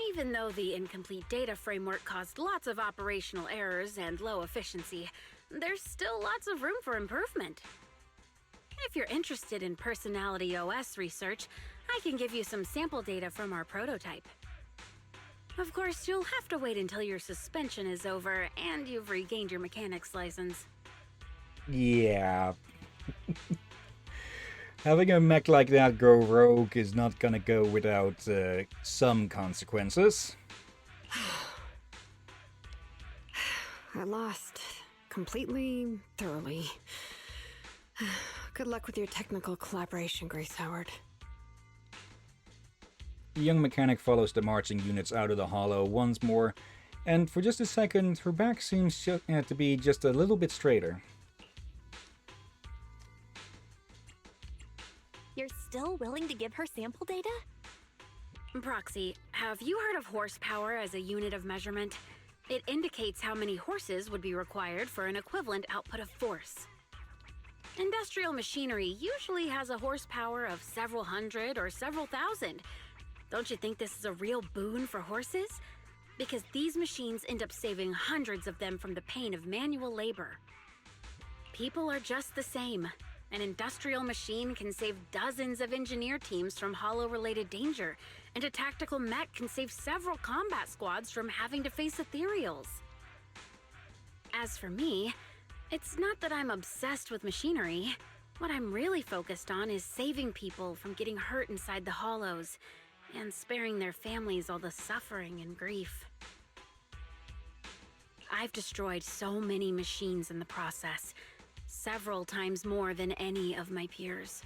Even though the incomplete data framework caused lots of operational errors and low efficiency, there's still lots of room for improvement. If you're interested in Personality OS research, I can give you some sample data from our prototype. Of course, you'll have to wait until your suspension is over and you've regained your mechanics license. Yeah. Having a mech like that go rogue is not gonna go without some consequences. I lost. Completely, thoroughly. Good luck with your technical collaboration, Grace Howard. The young mechanic follows the marching units out of the hollow once more, and for just a second, her back seems to be just a little bit straighter. You're still willing to give her sample data? Proxy, have you heard of horsepower as a unit of measurement? It indicates how many horses would be required for an equivalent output of force. Industrial machinery usually has a horsepower of several hundred or several thousand. Don't you think this is a real boon for horses? Because these machines end up saving hundreds of them from the pain of manual labor. People are just the same. An industrial machine can save dozens of engineer teams from hollow-related danger, and a tactical mech can save several combat squads from having to face ethereals. As for me, it's not that I'm obsessed with machinery. What I'm really focused on is saving people from getting hurt inside the hollows, and sparing their families all the suffering and grief. I've destroyed so many machines in the process, several times more than any of my peers.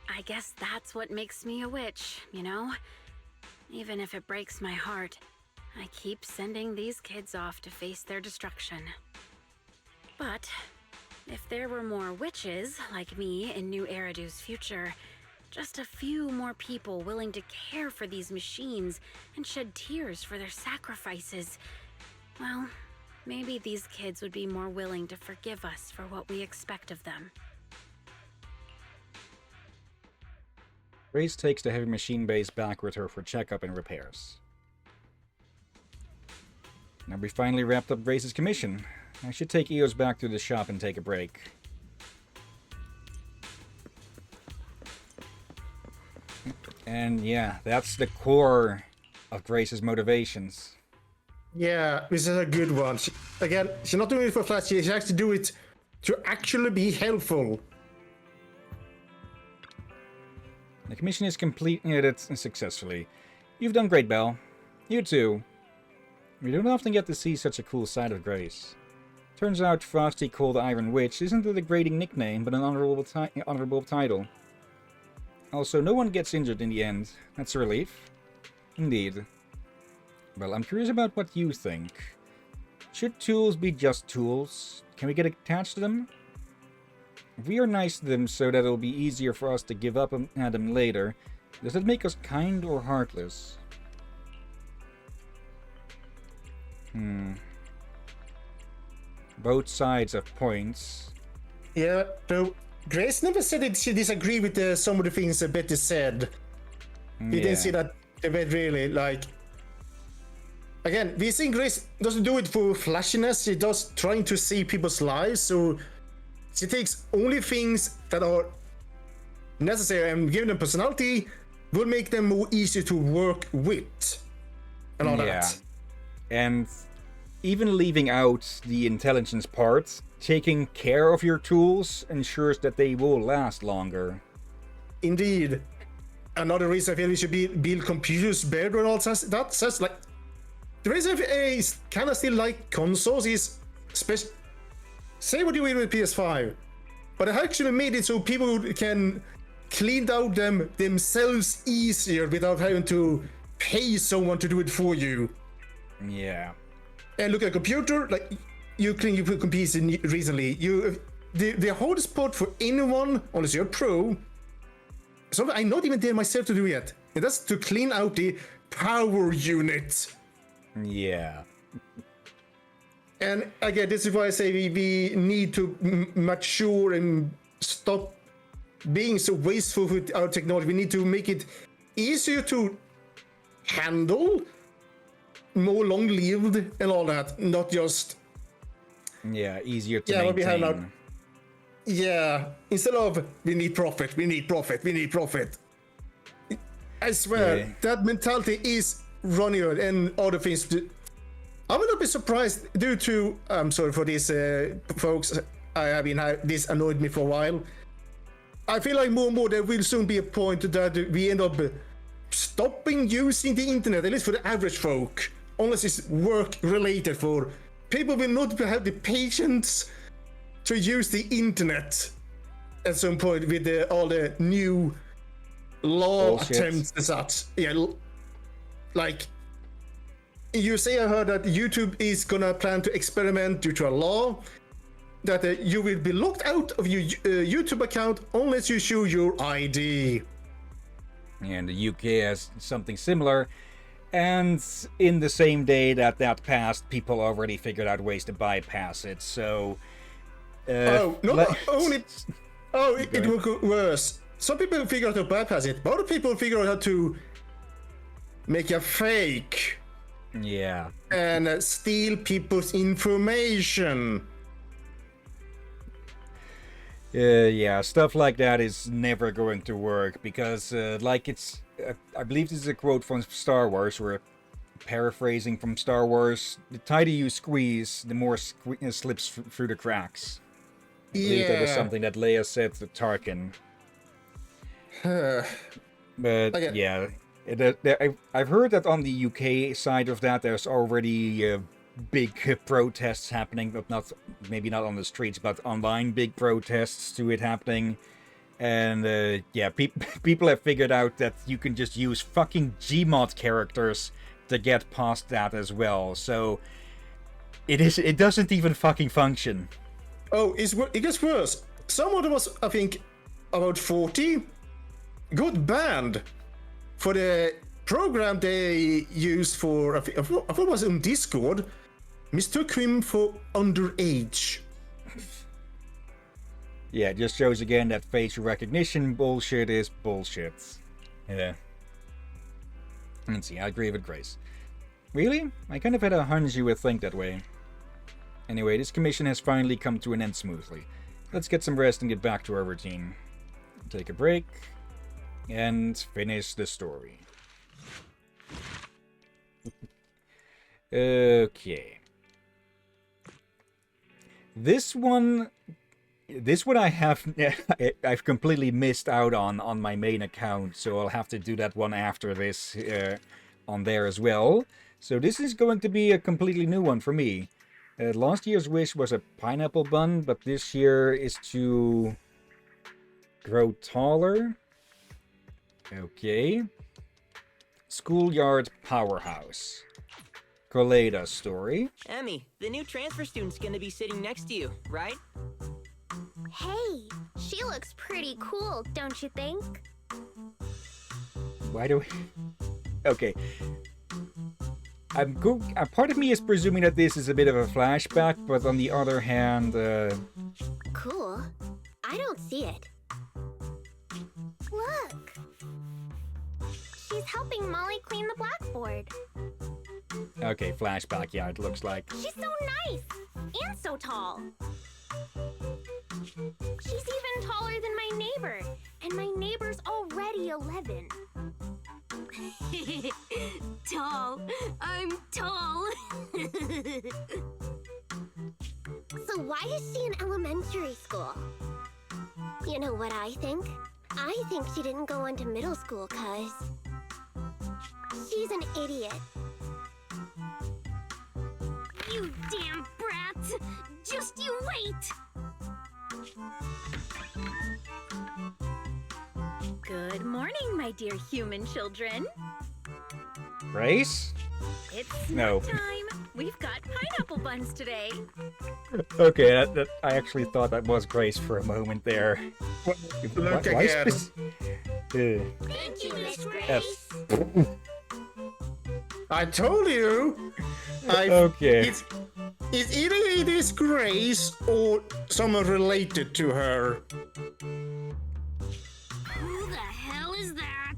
I guess that's what makes me a witch, you know? Even if it breaks my heart, I keep sending these kids off to face their destruction. But if there were more witches like me in New Eridu's future, just a few more people willing to care for these machines and shed tears for their sacrifices, well, maybe these kids would be more willing to forgive us for what we expect of them. Grace takes the heavy machine base back with her for checkup and repairs. Now we finally wrapped up Grace's commission. I should take Eos back to the shop and take a break. And yeah, that's the core of Grace's motivations. Yeah, this is a good one. Again, she's not doing it for flashy, she has to do it to actually be helpful. The commission is completed successfully. You've done great, Belle. You too. We don't often get to see such a cool side of Grace. Turns out Frosty called Iron Witch isn't a degrading nickname, but an honorable title. Also, no one gets injured in the end. That's a relief. Indeed. Well, I'm curious about what you think. Should tools be just tools? Can we get attached to them? If we are nice to them so that it'll be easier for us to give up at them later, does it make us kind or heartless? Both sides have points. Yeah, so Grace never said that she disagreed with some of the things that Betty said. We didn't see that debate really, like... Again, we think Grace doesn't do it for flashiness, she does trying to save people's lives, so she takes only things that are necessary and giving them personality will make them more easy to work with. and all Yeah. that. And even leaving out the intelligence part, taking care of your tools ensures that they will last longer. Indeed. Another reason I feel we should build computers better and all that says like the reason I kind of still like consoles is say what you will with PS5, but I actually made it so people can clean out them themselves easier without having to pay someone to do it for you. Yeah. And look at a computer, like you clean your computer recently. The hardest part for anyone, unless you're a pro, so I'm not even there myself to do yet. And that's to clean out the power unit. Yeah. And again, this is why I say we need to mature and stop being so wasteful with our technology. We need to make it easier to handle, more long-lived, and all that. Not just Easier to what we have now. maintain. Yeah, instead of we need profit. I swear that mentality is running and other things. I would not be surprised due to. I'm sorry for this, folks. This annoyed me for a while. I feel like more and more there will soon be a point that we end up stopping using the internet, at least for the average folk, unless it's work related. For people will not have the patience to use the internet at some point with all the new law attempts and such. Yeah, like you say, I heard that YouTube is gonna plan to experiment due to a law that you will be locked out of your YouTube account unless you show your ID. And the UK has something similar. And in the same day that passed, people already figured out ways to bypass it. So. It will go worse. Some people figure out how to bypass it, but other people figure out how to make a fake. Yeah. And steal people's information. Yeah, stuff like that is never going to work because, I believe this is a quote from Star Wars, or paraphrasing from Star Wars. The tighter you squeeze, the more slips through the cracks. I believe that was something that Leia said to Tarkin. But yeah, I've heard that on the UK side of that, there's already big protests happening, but maybe not on the streets, but online big protests to it happening. And people have figured out that you can just use fucking Gmod characters to get past that as well. So it doesn't even fucking function. Oh, it gets worse. Someone was, I think, about 40, got banned for the program they used for, I thought it was on Discord, mistook him for underage. Yeah, it just shows again that facial recognition bullshit is bullshit. Yeah. Let's see, I agree with Grace. Really? I kind of had a hunch you would think that way. Anyway, this commission has finally come to an end smoothly. Let's get some rest and get back to our routine. Take a break, and finish the story. Okay. This one I have I've completely missed out on my main account, so I'll have to do that one after this on there as well. So this is going to be a completely new one for me. Last year's wish was a pineapple bun, but this year is to grow taller. Okay. Schoolyard powerhouse. Coleda story. Emmy, the new transfer student's gonna be sitting next to you, right? Hey, she looks pretty cool, don't you think? Why do we... Okay. Part of me is presuming that this is a bit of a flashback, but on the other hand... Cool. I don't see it. Look! She's helping Molly clean the blackboard. Okay, flashback, yeah, it looks like. She's so nice! And so tall! She's even taller than my neighbor, and my neighbor's already 11. Tall. I'm tall. So why is she in elementary school? You know what I think? I think she didn't go on to middle school cause she's an idiot. You damn brat! Just you wait! Good morning, my dear human children. Grace? It's No. snack time. We've got pineapple buns today. Okay, I actually thought that was Grace for a moment there. Look Why again. Thank you, Miss Grace. I told you. Okay. It's either it is Grace or someone related to her. Who the hell is that?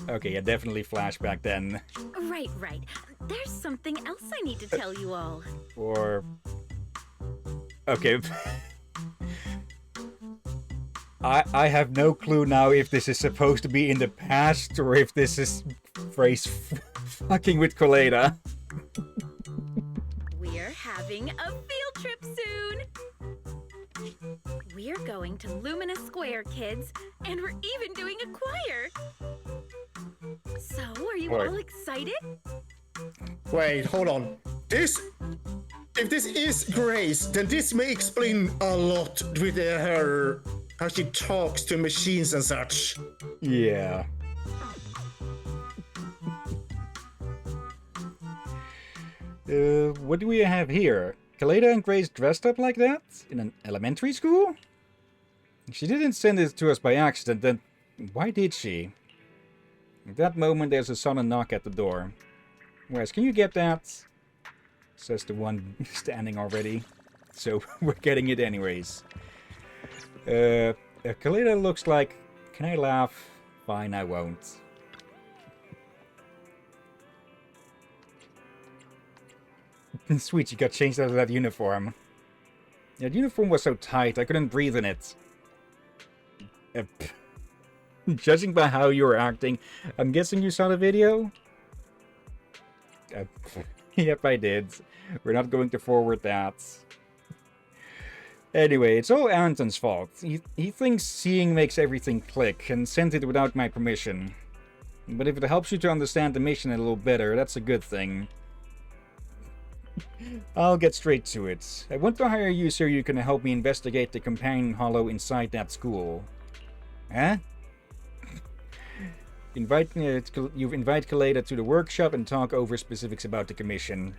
Okay, yeah, definitely flashback then. Right. There's something else I need to tell you all. Or... Okay. I have no clue now if this is supposed to be in the past or if this is Grace fucking with Colada. We're having a field trip soon. We're going to Lumina Square, kids, and we're even doing a choir. So, are you all excited? Wait, hold on. If this is Grace, then this may explain a lot with her, how she talks to machines and such. Yeah. What do we have here? Colada and Grace dressed up like that? In an elementary school? She didn't send it to us by accident, then why did she? At that moment, there's a sudden knock at the door. Wes, can you get that? Says the one standing already. So, we're getting it anyways. Colada looks like... Can I laugh? Fine, I won't. Sweet, you got changed out of that uniform. Yeah, the uniform was so tight, I couldn't breathe in it. Judging by how you were acting, I'm guessing you saw the video? Yep, I did. We're not going to forward that. Anyway, it's all Anton's fault. He thinks seeing makes everything click, and sent it without my permission. But if it helps you to understand the mission a little better, that's a good thing. I'll get straight to it. I want to hire you so you can help me investigate the companion hollow inside that school. Huh? You invite Colada to the workshop and talk over specifics about the commission.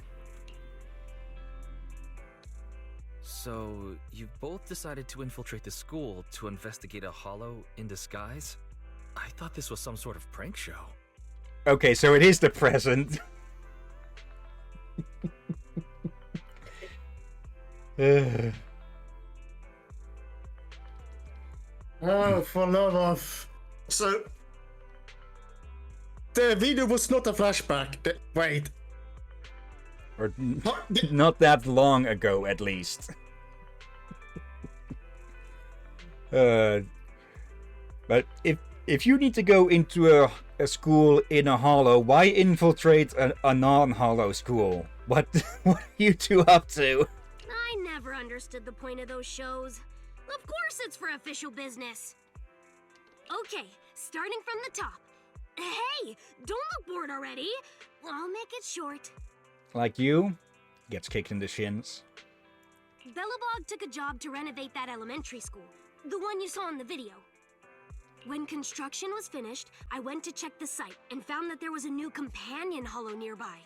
So, you both decided to infiltrate the school to investigate a hollow in disguise? I thought this was some sort of prank show. Okay, so it is the present. Oh, for love of... So... The video was not a flashback. Wait. Or not that long ago, at least. But if you need to go into a school in a hollow, why infiltrate a non-hollow school? What are you two up to? I never understood the point of those shows. Of course it's for official business. Okay, starting from the top. Hey, don't look bored already. I'll make it short. Like you? Gets kicked in the shins. Bellabog took a job to renovate that elementary school, the one you saw in the video. When construction was finished, I went to check the site and found that there was a new companion hollow nearby.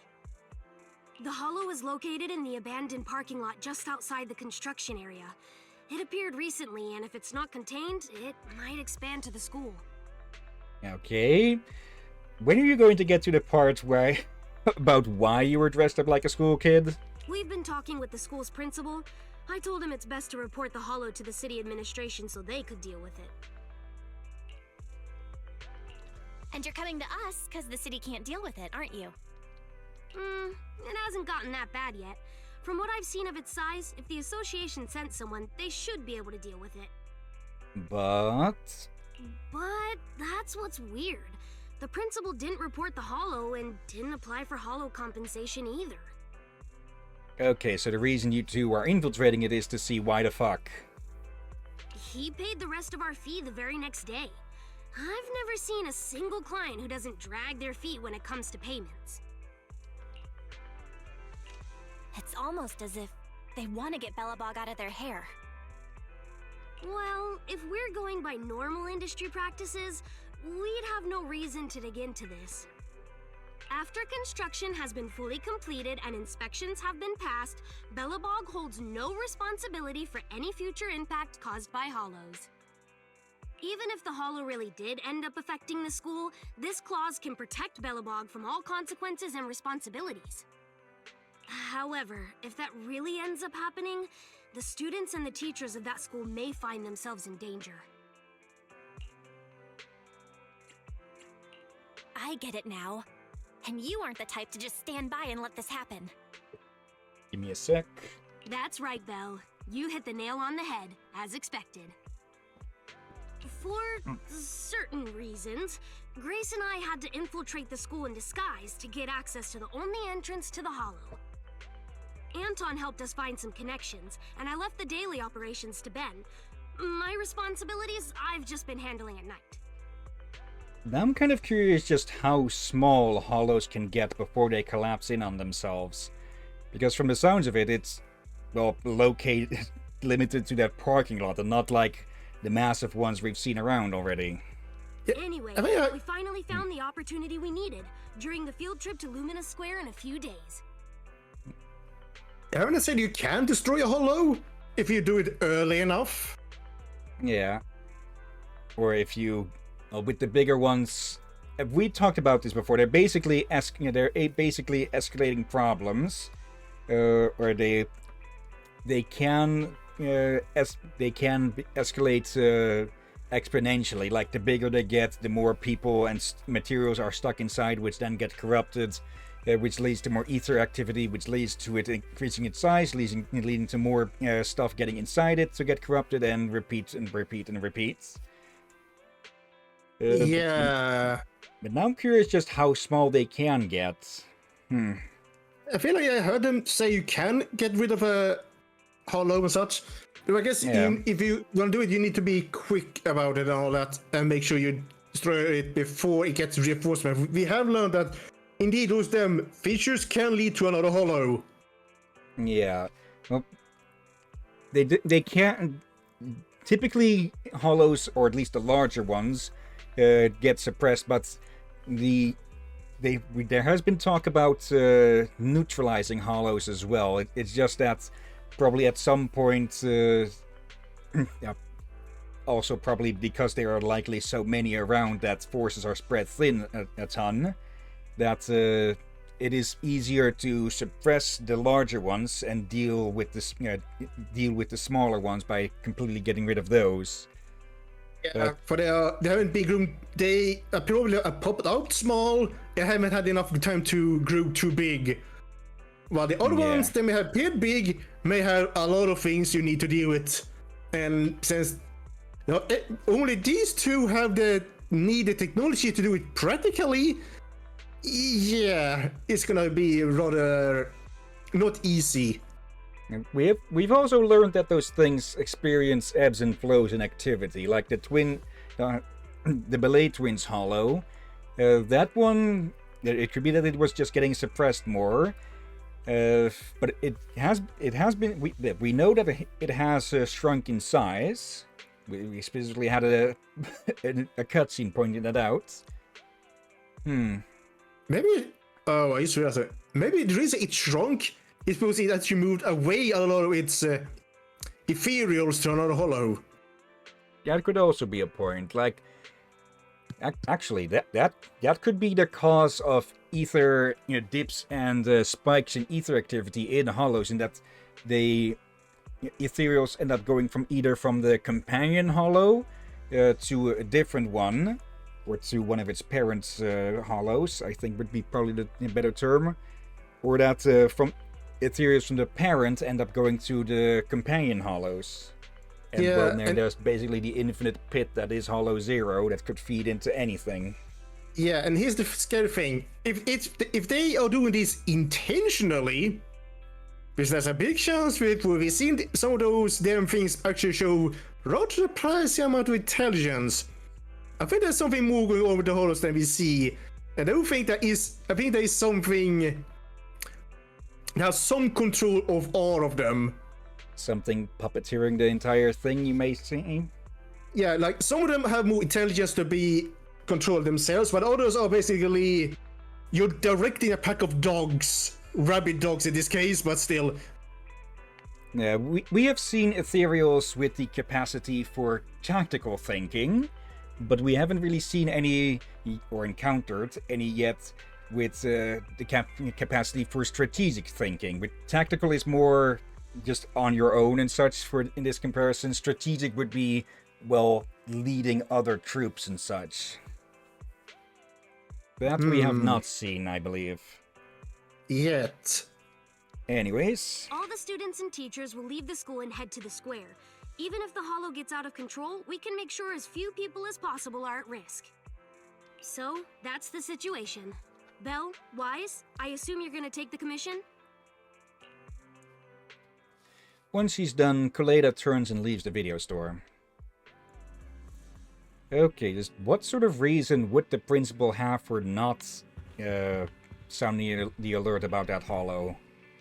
The hollow is located in the abandoned parking lot just outside the construction area. It appeared recently, and if it's not contained, it might expand to the school. Okay. When are you going to get to the part where about why you were dressed up like a school kid? We've been talking with the school's principal. I told him it's best to report the hollow to the city administration so they could deal with it. And you're coming to us because the city can't deal with it, aren't you? It hasn't gotten that bad yet. From what I've seen of its size, if the association sent someone, they should be able to deal with it. But But that's what's weird. The principal didn't report the hollow and didn't apply for hollow compensation either. Okay, so the reason you two are infiltrating it is to see why the fuck. He paid the rest of our fee the very next day. I've never seen a single client who doesn't drag their feet when it comes to payments. It's almost as if they want to get Belobog out of their hair. Well, if we're going by normal industry practices, we'd have no reason to dig into this. After construction has been fully completed and inspections have been passed, Belobog holds no responsibility for any future impact caused by hollows. Even if the hollow really did end up affecting the school, this clause can protect Belobog from all consequences and responsibilities. However, if that really ends up happening, the students and the teachers of that school may find themselves in danger. I get it now. And you aren't the type to just stand by and let this happen. Give me a sec. That's right, Belle. You hit the nail on the head, as expected. For certain reasons, Grace and I had to infiltrate the school in disguise to get access to the only entrance to the hollow. Anton helped us find some connections, and I left the daily operations to Ben. My responsibilities, I've just been handling at night. Now I'm kind of curious just how small hollows can get before they collapse in on themselves. Because from the sounds of it, it's, well, located, limited to that parking lot, and not like the massive ones we've seen around already. Anyway, we finally found the opportunity we needed during the field trip to Luminous Square in a few days. Haven't I said you can destroy a hollow if you do it early enough? Yeah. Or if you... with the bigger ones... We talked about this before. They're basically escalating problems. Or they can escalate exponentially. Like, the bigger they get, the more people and materials are stuck inside, which then get corrupted, which leads to more ether activity, which leads to it increasing its size, leading to more stuff getting inside it to get corrupted, and repeat and repeat and repeat. Yeah. But now I'm curious just how small they can get. I feel like I heard them say you can get rid of a hollow and such. But I guess if you want to do it, you need to be quick about it and all that, and make sure you destroy it before it gets reinforcement. We have learned that indeed those damn features can lead to another hollow. Yeah. Well, they can't... Typically, hollows, or at least the larger ones, get suppressed, but there has been talk about neutralizing hollows as well. It's just that probably at some point, yeah, also probably because there are likely so many around that forces are spread thin a ton, that it is easier to suppress the larger ones and deal with the smaller ones by completely getting rid of those. Yeah, for they haven't been grown. They probably popped out small. They haven't had enough time to grow too big. While the other ones, they may have appeared big, may have a lot of things you need to deal with. And since only these two have the needed technology to do it practically, yeah, it's gonna be rather not easy. We've also learned that those things experience ebbs and flows in activity, like the Belay Twins hollow. That one, it could be that it was just getting suppressed more, but it has been. We know that it has shrunk in size. We specifically had a cutscene pointing that out. Maybe. Oh, I see. Maybe the reason it shrunk is because it actually moved away a lot of its ethereals to another hollow. That could also be a point. Like, actually, that could be the cause of ether, dips and spikes in ether activity in hollows, in that the ethereals end up going from either from the companion hollow to a different one, or to one of its parents' hollows, I think would be probably the better term, or that from ethereals from the parent end up going to the companion hollows. And well, there's basically the infinite pit that is Hollow Zero that could feed into anything. Yeah, and here's the scary thing: if they are doing this intentionally, because there's a big chance with we've seen some of those damn things actually show rather surprising amount of intelligence. I think there's something more going on with the Hollows than we see, and I don't think that is. I think there is something that has some control of all of them. Something puppeteering the entire thing, you may say? Yeah, like some of them have more intelligence to be controlled themselves, but others are basically you're directing a pack of dogs, rabid dogs in this case, but still. Yeah, we have seen ethereals with the capacity for tactical thinking, but we haven't really seen any or encountered any yet with the capacity for strategic thinking. With tactical is more just on your own and such. For in this comparison, strategic would be, well, leading other troops and such. That we have not seen, I believe. Yet. Anyways. All the students and teachers will leave the school and head to the square. Even if the Hollow gets out of control, we can make sure as few people as possible are at risk. So, that's the situation. Belle, Wise, I assume you're gonna take the commission? Once she's done, Kaleda turns and leaves the video store. Okay, just what sort of reason would the principal have for not sounding the alert about that Hollow?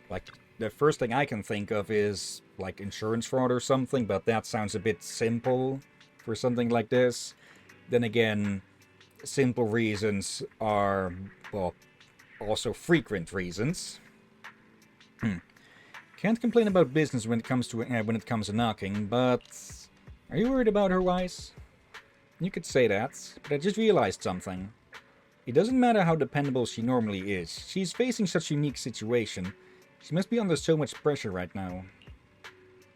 Like, the first thing I can think of is, like, insurance fraud or something, but that sounds a bit simple for something like this. Then again, simple reasons are, well, also frequent reasons. Can't complain about business when it comes to knocking, but are you worried about her, Wise? You could say that, but I just realized something. It doesn't matter how dependable she normally is. She's facing such a unique situation. She must be under so much pressure right now.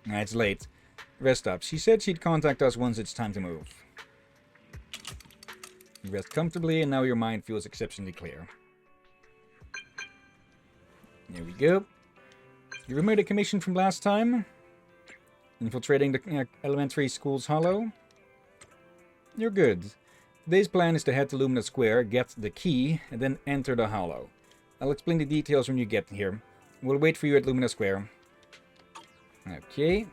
It's late. Rest up. She said she'd contact us once it's time to move. You rest comfortably, and now your mind feels exceptionally clear. There we go. You remember the commission from last time? Infiltrating the elementary school's Hollow? You're good. Today's plan is to head to Lumina Square, get the key, and then enter the Hollow. I'll explain the details when you get here. We'll wait for you at Lumina Square. Okay.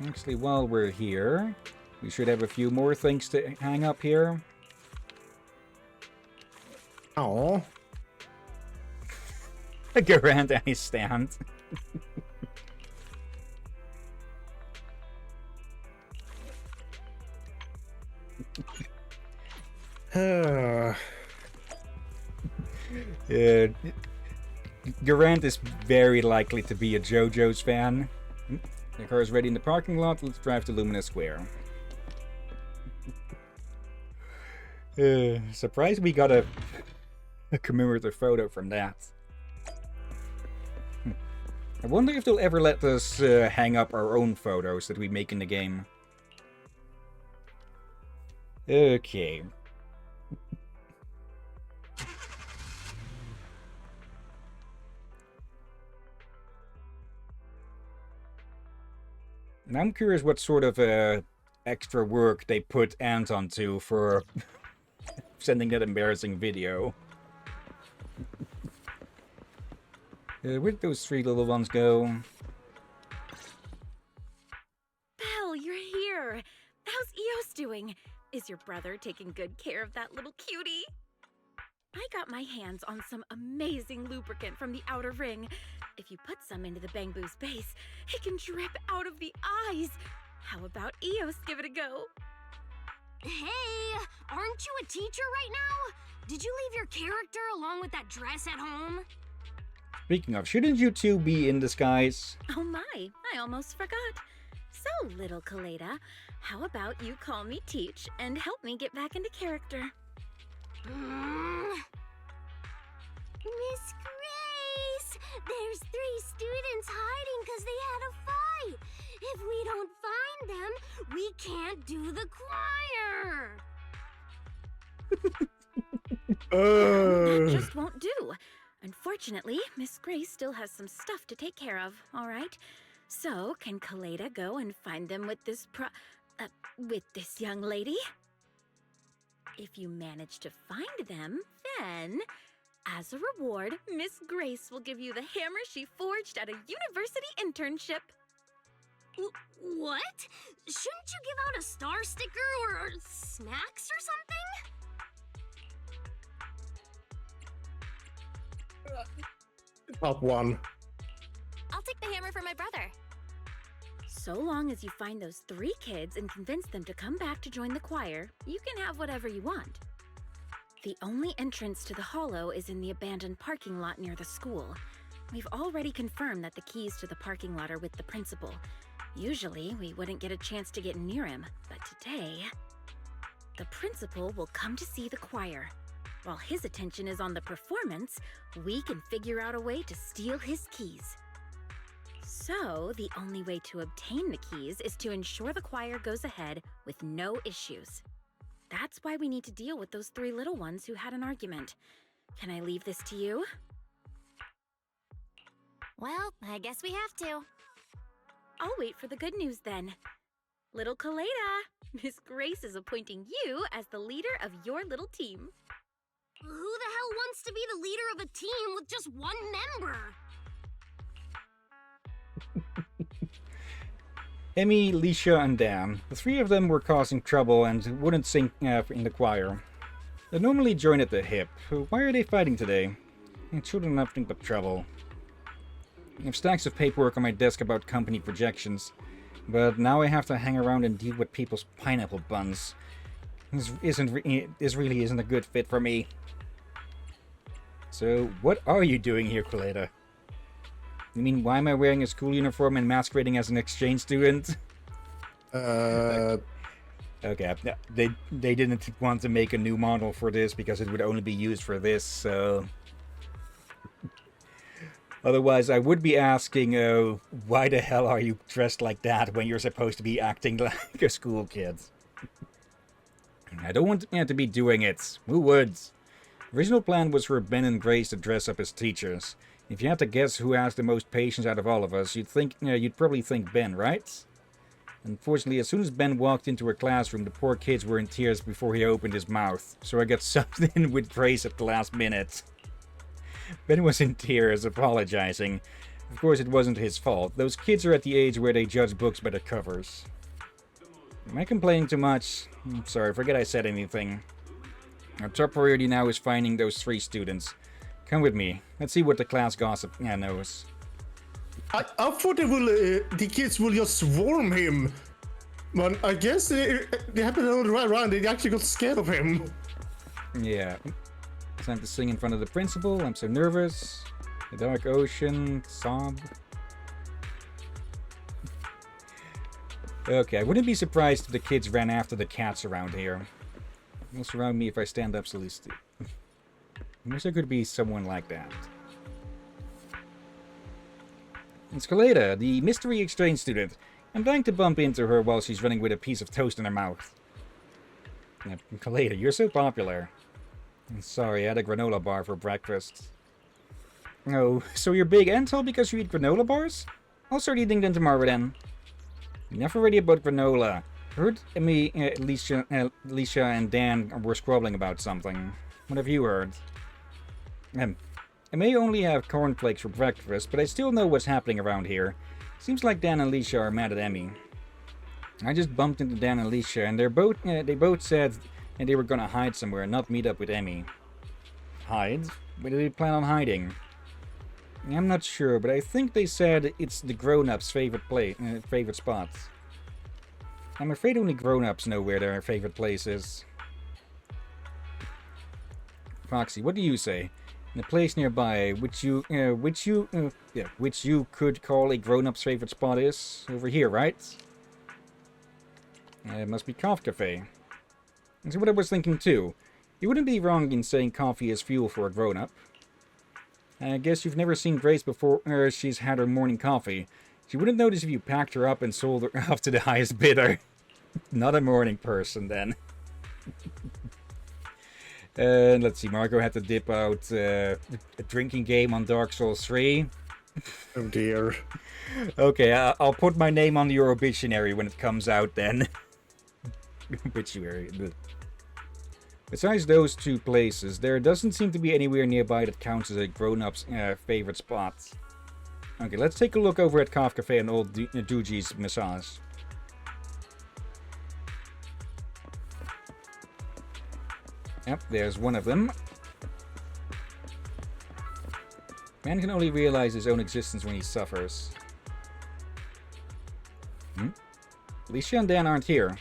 Actually, while we're here, we should have a few more things to hang up here. Oh. A Garand and his stand. Garand is very likely to be a JoJo's fan. The car is ready in the parking lot. Let's drive to Lumina Square. Surprised we got a commemorative photo from that. I wonder if they'll ever let us hang up our own photos that we make in the game. Okay. Now I'm curious what sort of extra work they put Anton to for sending that embarrassing video. Where'd those three little ones go? Belle, you're here. How's Eos doing? Is your brother taking good care of that little cutie? I got my hands on some amazing lubricant from the outer ring. If you put some into the Bangbu's base, it can drip out of the eyes. How about Eos give it a go? Hey, aren't you a teacher right now? Did you leave your character along with that dress at home? Speaking of, shouldn't you two be in disguise? Oh my, I almost forgot. So, little Kaleda, how about you call me Teach and help me get back into character? Miss Grace! There's 3 students hiding because they had a fight! If we don't find them, we can't do the choir! That just won't do. Unfortunately, Miss Grace still has some stuff to take care of, all right? So, can Kaleda go and find them with this with this young lady. If you manage to find them, then, as a reward, Miss Grace will give you the hammer she forged at a university internship. What? Shouldn't you give out a star sticker or snacks or something? Top one. I'll take the hammer for my brother. So long as you find those 3 kids and convince them to come back to join the choir, you can have whatever you want. The only entrance to the hollow is in the abandoned parking lot near the school. We've already confirmed that the keys to the parking lot are with the principal. Usually, we wouldn't get a chance to get near him, but today, the principal will come to see the choir. While his attention is on the performance, we can figure out a way to steal his keys. So, the only way to obtain the keys is to ensure the choir goes ahead with no issues. That's why we need to deal with those 3 little ones who had an argument. Can I leave this to you? Well, I guess we have to. I'll wait for the good news then. Little Kaleda, Miss Grace is appointing you as the leader of your little team. Who the hell wants to be the leader of a team with just 1 member? Emmy, Leisha, and Dan. The 3 of them were causing trouble and wouldn't sing in the choir. They normally join at the hip. Why are they fighting today? It shouldn't have nothing but trouble. I have stacks of paperwork on my desk about company projections, but now I have to hang around and deal with people's pineapple buns. This really isn't a good fit for me. So, what are you doing here, Kaleda? You mean, why am I wearing a school uniform and masquerading as an exchange student? Okay, they didn't want to make a new model for this because it would only be used for this, so... Otherwise, I would be asking, why the hell are you dressed like that when you're supposed to be acting like a school kid? I don't want to be doing it. Who would? The original plan was for Ben and Grace to dress up as teachers. If you had to guess who has the most patience out of all of us, you'd probably think Ben, right? Unfortunately, as soon as Ben walked into her classroom, the poor kids were in tears before he opened his mouth, so I got sucked in with Grace at the last minute. Ben was in tears, apologizing. Of course, it wasn't his fault. Those kids are at the age where they judge books by their covers. Am I complaining too much? I'm sorry, forget I said anything. Our top priority now is finding those 3 students. Come with me. Let's see what the class gossip knows. I thought the kids will just swarm him. But I guess they happened to run around. They actually got scared of him. Yeah. Time to sing in front of the principal. I'm so nervous. The dark ocean. Sob. Okay, I wouldn't be surprised if the kids ran after the cats around here. They'll surround me if I stand up so they still. I wish there could be someone like that. It's Kaleda, the mystery exchange student. I'm dying to bump into her while she's running with a piece of toast in her mouth. Kaleda, you're so popular. I'm sorry, I had a granola bar for breakfast. Oh, so you're big and tall because you eat granola bars? I'll start eating them tomorrow then. Enough already about granola. I heard Emmy, Alicia, and Dan were squabbling about something. What have you heard? I may only have cornflakes for breakfast, but I still know what's happening around here. Seems like Dan and Alicia are mad at Emmy. I just bumped into Dan and Alicia, and they both said they were gonna hide somewhere and not meet up with Emmy. Hide? Where do they plan on hiding? I'm not sure, but I think they said it's the grown-ups' favorite spot. I'm afraid only grown-ups know where their favorite place is. Foxy, what do you say? In a place nearby, which you could call a grown-up's favorite spot is over here, right? It must be Coffee Cafe. That's what I was thinking too. You wouldn't be wrong in saying coffee is fuel for a grown-up. I guess you've never seen Grace before she's had her morning coffee. She wouldn't notice if you packed her up and sold her off to the highest bidder. Not a morning person, then. And let's see, Marco had to dip out a drinking game on Dark Souls 3. Oh dear. Okay, I'll put my name on your obituary when it comes out then. obituary. Besides those two places, there doesn't seem to be anywhere nearby that counts as a grown-up's favorite spot. Okay, let's take a look over at Cough Cafe and Old Doogy's massage. Yep, there's one of them. Man can only realize his own existence when he suffers. Alicia and Dan aren't here.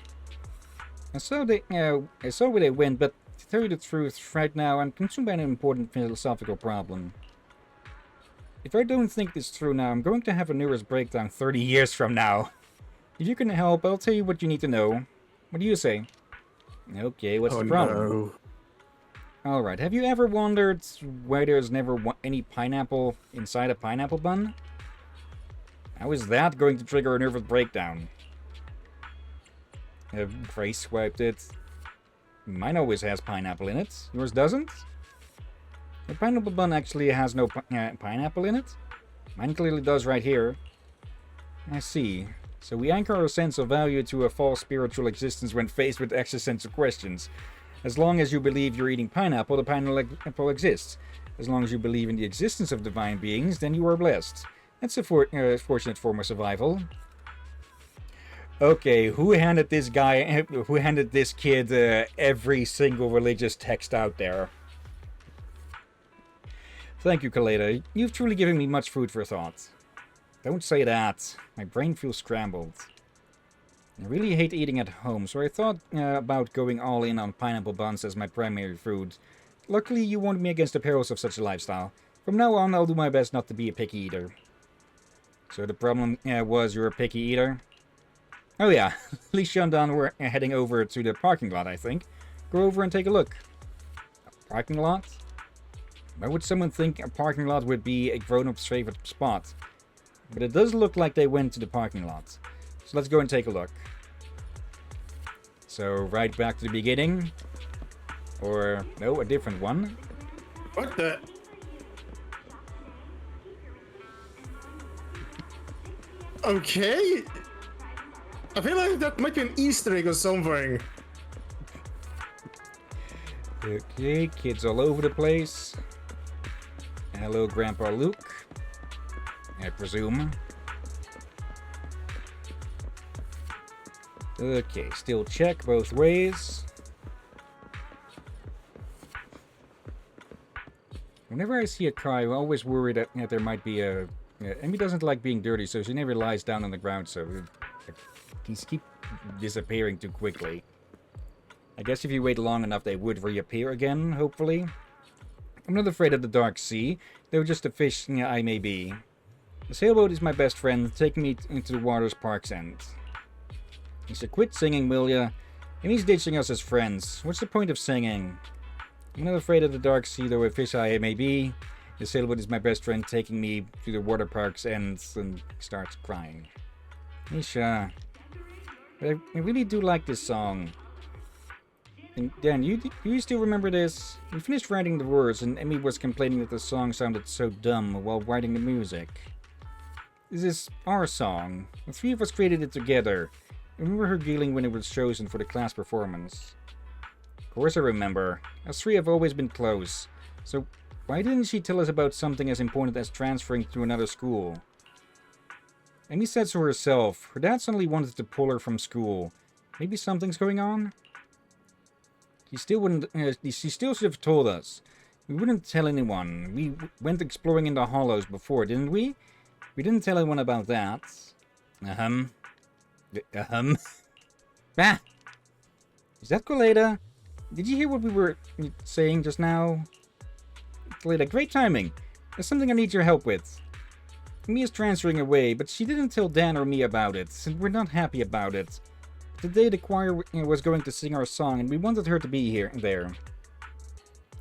I saw where they went, but to tell you the truth, right now I'm consumed by an important philosophical problem. If I don't think this through now, I'm going to have a nervous breakdown 30 years from now. If you can help, I'll tell you what you need to know. What do you say? Okay, what's the problem? No. Alright, have you ever wondered why there's never any pineapple inside a pineapple bun? How is that going to trigger a nervous breakdown? Grace swiped it. Mine always has pineapple in it. Yours doesn't? The pineapple bun actually has no pineapple in it? Mine clearly does right here. I see. So we anchor our sense of value to a false spiritual existence when faced with existential questions. As long as you believe you're eating pineapple, the pineapple exists. As long as you believe in the existence of divine beings, then you are blessed. That's a fortunate form of survival. Okay, who handed this kid every single religious text out there? Thank you, Kaleda. You've truly given me much food for thought. Don't say that. My brain feels scrambled. I really hate eating at home, so I thought about going all in on pineapple buns as my primary food. Luckily, you warned me against the perils of such a lifestyle. From now on, I'll do my best not to be a picky eater. So the problem was you're a picky eater? Oh yeah, Alicia and Don were heading over to the parking lot, I think. Go over and take a look. A parking lot? Why would someone think a parking lot would be a grown-up's favorite spot? But it does look like they went to the parking lot. So let's go and take a look. So right back to the beginning. Or, no, a different one. What the? Okay. I feel like that might be an Easter egg or something. Okay, kids all over the place. Hello, Grandpa Luke. I presume. Okay, still check both ways. Whenever I see a car, I'm always worried that there might be a... Amy doesn't like being dirty, so she never lies down on the ground, so... These keep disappearing too quickly. I guess if you wait long enough, they would reappear again, hopefully. I'm not afraid of the dark sea, though just a fish I may be. The sailboat is my best friend, taking me into the water's park's end. He said, quit singing, will ya? And he's ditching us as friends. What's the point of singing? I'm not afraid of the dark sea, though a fish I may be. The sailboat is my best friend, taking me to the water park's end, and starts crying. Nisha, but I really do like this song. And Dan, do you still remember this? We finished writing the words, and Emmy was complaining that the song sounded so dumb while writing the music. This is our song. The three of us created it together. I remember her giggling when it was chosen for the class performance. Of course I remember. Us three have always been close. So why didn't she tell us about something as important as transferring to another school? Amy said so herself. Her dad suddenly wanted to pull her from school. Maybe something's going on? She still should have told us. We wouldn't tell anyone. We went exploring in the hollows before, didn't we? We didn't tell anyone about that. Ah! Is that Coleda? Did you hear what we were saying just now? Coleda, great timing. There's something I need your help with. Mia's transferring away, but she didn't tell Dan or me about it, and we're not happy about it. Today the choir was going to sing our song, and we wanted her to be there.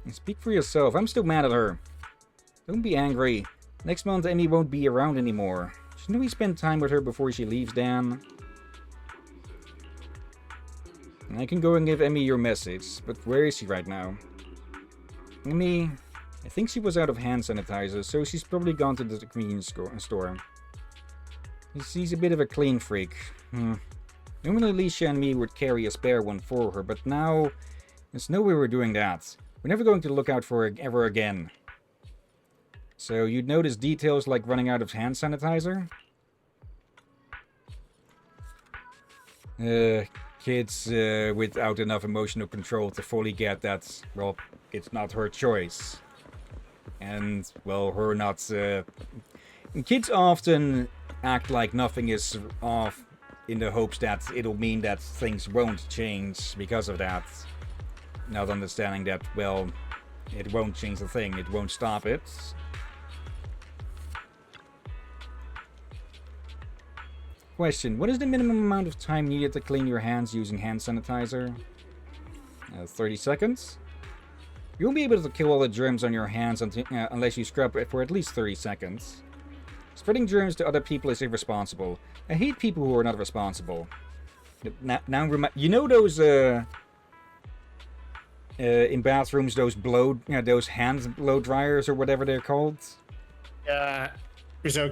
And speak for yourself, I'm still mad at her. Don't be angry. Next month Amy won't be around anymore. Shouldn't we spend time with her before she leaves, Dan? And I can go and give Emmy your message, but where is she right now? Emmy, I think she was out of hand sanitizer, so she's probably gone to the convenience store. She's a bit of a clean freak. Normally Alicia and me would carry a spare one for her, but now there's no way we're doing that. We're never going to look out for her ever again. So you'd notice details like running out of hand sanitizer? Kids without enough emotional control to fully get that, well, it's not her choice. And, well, her not... Kids often act like nothing is off in the hopes that it'll mean that things won't change because of that. Not understanding that, well, it won't change the thing, it won't stop it. Question, what is the minimum amount of time needed to clean your hands using hand sanitizer? 30 seconds? You won't be able to kill all the germs on your hands unless you scrub it for at least 30 seconds. Spreading germs to other people is irresponsible. I hate people who are not responsible. Now you know those, in bathrooms, those those hand blow dryers or whatever they're called? Yeah. So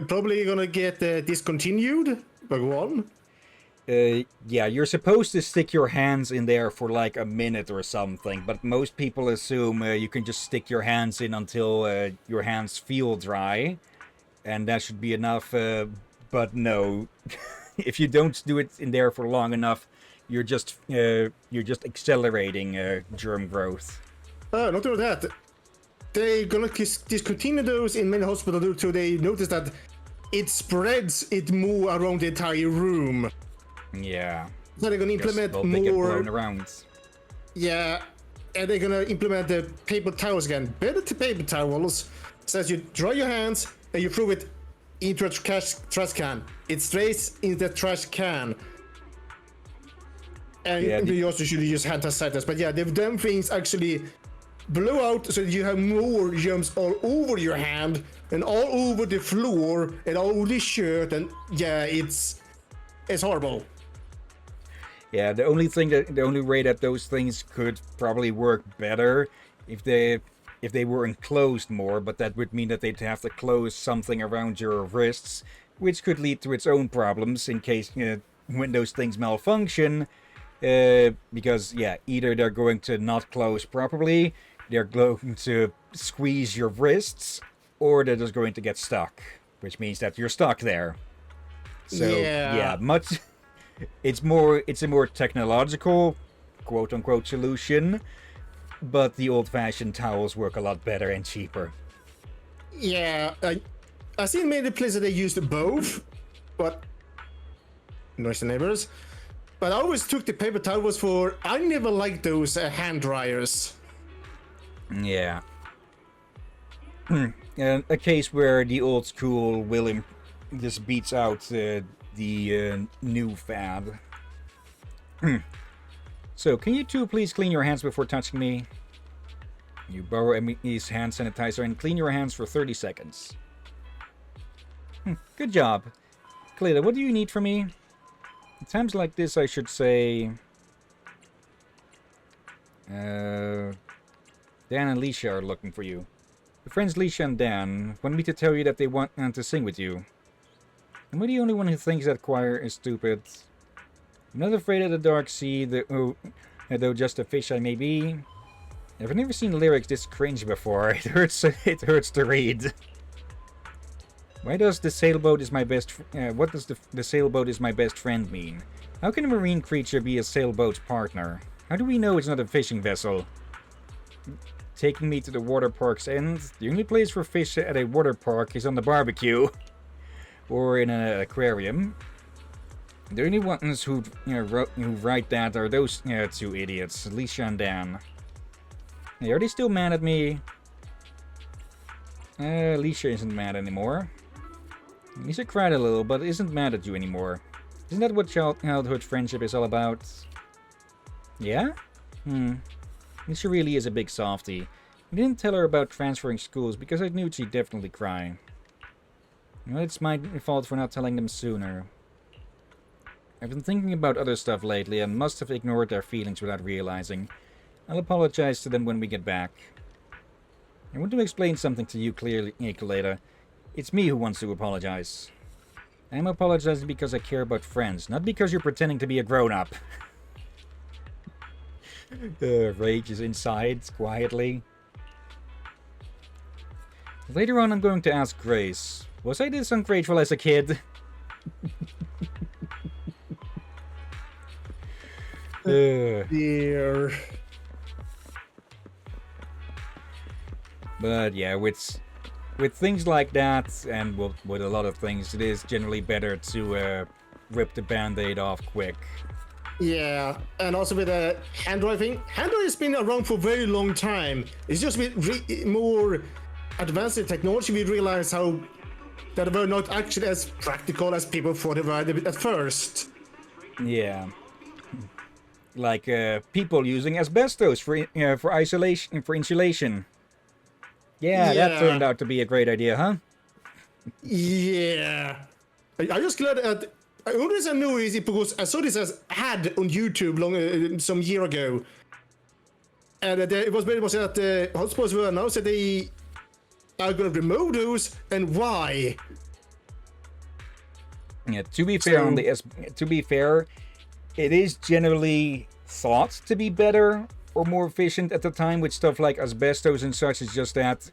probably gonna get discontinued, but one. Yeah, you're supposed to stick your hands in there for like a minute or something, but most people assume you can just stick your hands in until your hands feel dry, and that should be enough. But no, if you don't do it in there for long enough, you're just accelerating germ growth. Not only that. They're gonna discontinue those in many hospitals so they notice that it spreads it more around the entire room. Yeah. So they're gonna implement they more. get blown around. Yeah, and they're gonna implement the paper towels again. Better to paper towels. Says you dry your hands and you throw it into a trash can. It strays in the trash can. And yeah, you also should use hand sanitizers. But yeah, the damn things actually blow out so you have more germs all over your hand and all over the floor and all over the shirt, and yeah, it's horrible. Yeah, the only way that those things could probably work better if they were enclosed more, but that would mean that they'd have to close something around your wrists, which could lead to its own problems in case when those things malfunction. Because yeah, either they're going to not close properly, they're going to squeeze your wrists, or they're just going to get stuck, which means that you're stuck there. So yeah, it's a more technological, quote unquote, solution, but the old-fashioned towels work a lot better and cheaper. Yeah, I've seen many places they used both, but noisy neighbors. But I always took the paper towels for. I never liked those hand dryers. Yeah. A case where the old school will just beats out the new fad. So, can you two please clean your hands before touching me? You borrow Emmy's hand sanitizer and clean your hands for 30 seconds. Good job. Cleta, what do you need from me? At times like this, I should say... Dan and Leisha are looking for you. Your friends Leisha and Dan want me to tell you that they want to sing with you. Am I the only one who thinks that choir is stupid? I'm not afraid of the dark sea, though just a fish I may be. I've never seen lyrics this cringe before. It hurts to read. Why does the sailboat is my best... what does the sailboat is my best friend mean? How can a marine creature be a sailboat's partner? How do we know it's not a fishing vessel? Taking me to the water park's end? The only place for fish at a water park is on the barbecue. Or in an aquarium. The only ones who write that are those two idiots, Leisha and Dan. Hey, are they still mad at me? Leisha isn't mad anymore. Leisha cried a little, but isn't mad at you anymore. Isn't that what childhood friendship is all about? Yeah? Leisha really is a big softie. I didn't tell her about transferring schools because I knew she'd definitely cry. Well, it's my fault for not telling them sooner. I've been thinking about other stuff lately and must have ignored their feelings without realizing. I'll apologize to them when we get back. I want to explain something to you clearly, Nicoleta. It's me who wants to apologize. I'm apologizing because I care about friends, not because you're pretending to be a grown-up. Rage is inside, quietly. Later on, I'm going to ask Grace, was I this ungrateful as a kid? Dear. But yeah, with things like that, and with a lot of things, it is generally better to rip the band-aid off quick. Yeah, and also with the hand driving. Hand driving has been around for a very long time. It's just with more advanced in technology, we realize how that they were not actually as practical as people thought they were at first. Yeah. Like people using asbestos for isolation, for insulation. Yeah, that turned out to be a great idea, huh? Yeah. I'm just glad that the only reason I know is because I saw this as ad on YouTube some year ago. And it was very much that the hotspots were announced that they are going to remove those, and why? Yeah, to be fair, it is generally thought to be better or more efficient at the time with stuff like asbestos and such. It's just that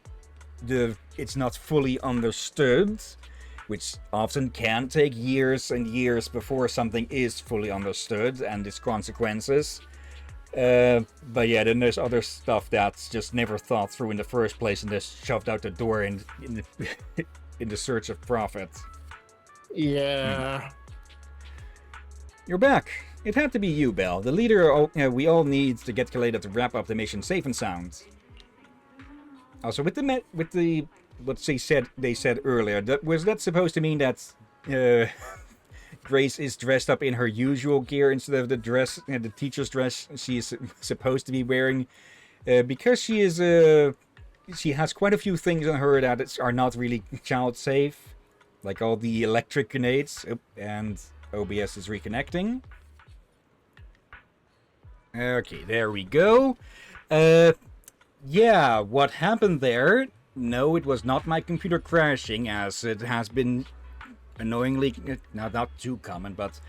it's not fully understood, which often can take years and years before something is fully understood and its consequences. But yeah, then there's other stuff that's just never thought through in the first place and just shoved out the door in the search of profit. Yeah. You're back. It had to be you, Belle. The leader we all need to get Kaleda to wrap up the mission safe and sound. Also, with the what they said earlier, was that supposed to mean that Grace is dressed up in her usual gear instead of the teacher's dress she is supposed to be wearing? Because she has quite a few things on her that are not really child safe, like all the electric grenades, and OBS is reconnecting. Okay, there we go. Yeah, what happened there? No, it was not my computer crashing, as it has been annoyingly, not too common, but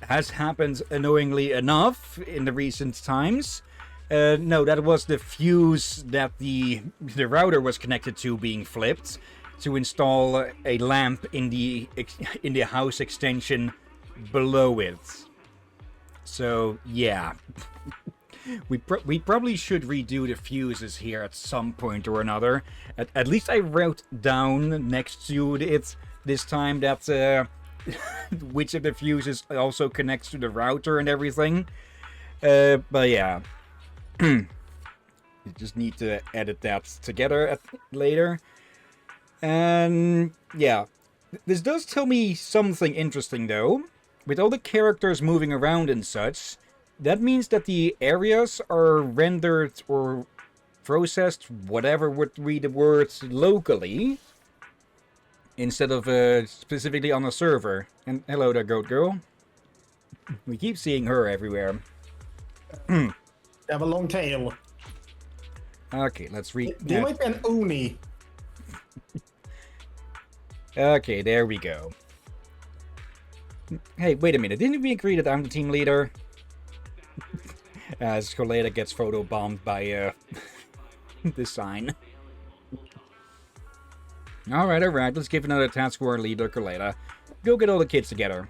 has happened annoyingly enough in the recent times. No, that was the fuse that the router was connected to being flipped to install a lamp in the house extension below it. So yeah, we probably should redo the fuses here at some point or another. At least I wrote down next to it this time that which of the fuses also connects to the router and everything. But yeah, you just need to edit that together later. And yeah, this does tell me something interesting though. With all the characters moving around and such, that means that the areas are rendered or processed, whatever would read the words, locally, instead of specifically on a server. And hello there, Goat Girl. We keep seeing her everywhere. They have a long tail. Okay, let's read. They might be an Oni. Okay, there we go. Hey, wait a minute. Didn't we agree that I'm the team leader? As Kaleda gets photobombed by the sign. Alright. Let's give another task to our leader, Kaleda. Go get all the kids together.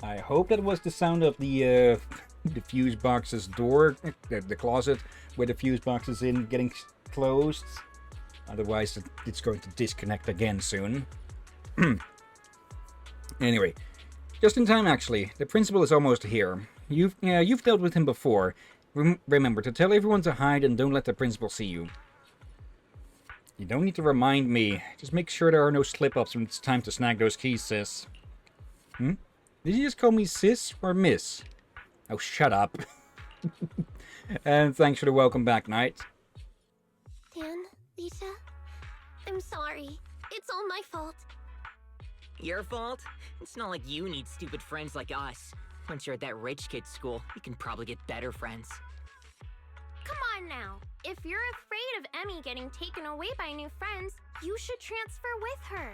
I hope that was the sound of the fuse box's door, the closet where the fuse box is in, getting closed. Otherwise, it's going to disconnect again soon. Anyway, just in time actually. The principal is almost here. You've dealt with him before. Remember to tell everyone to hide and don't let the principal see you. You don't need to remind me. Just make sure there are no slip-ups when it's time to snag those keys, sis. Did you just call me sis or miss? Oh, shut up. And thanks for the welcome back, Knight. Dan, Lisa, I'm sorry. It's all my fault. Your fault? It's not like you need stupid friends like us. Once you're at that rich kid's school, you can probably get better friends. Come on now. If you're afraid of Emmy getting taken away by new friends, you should transfer with her.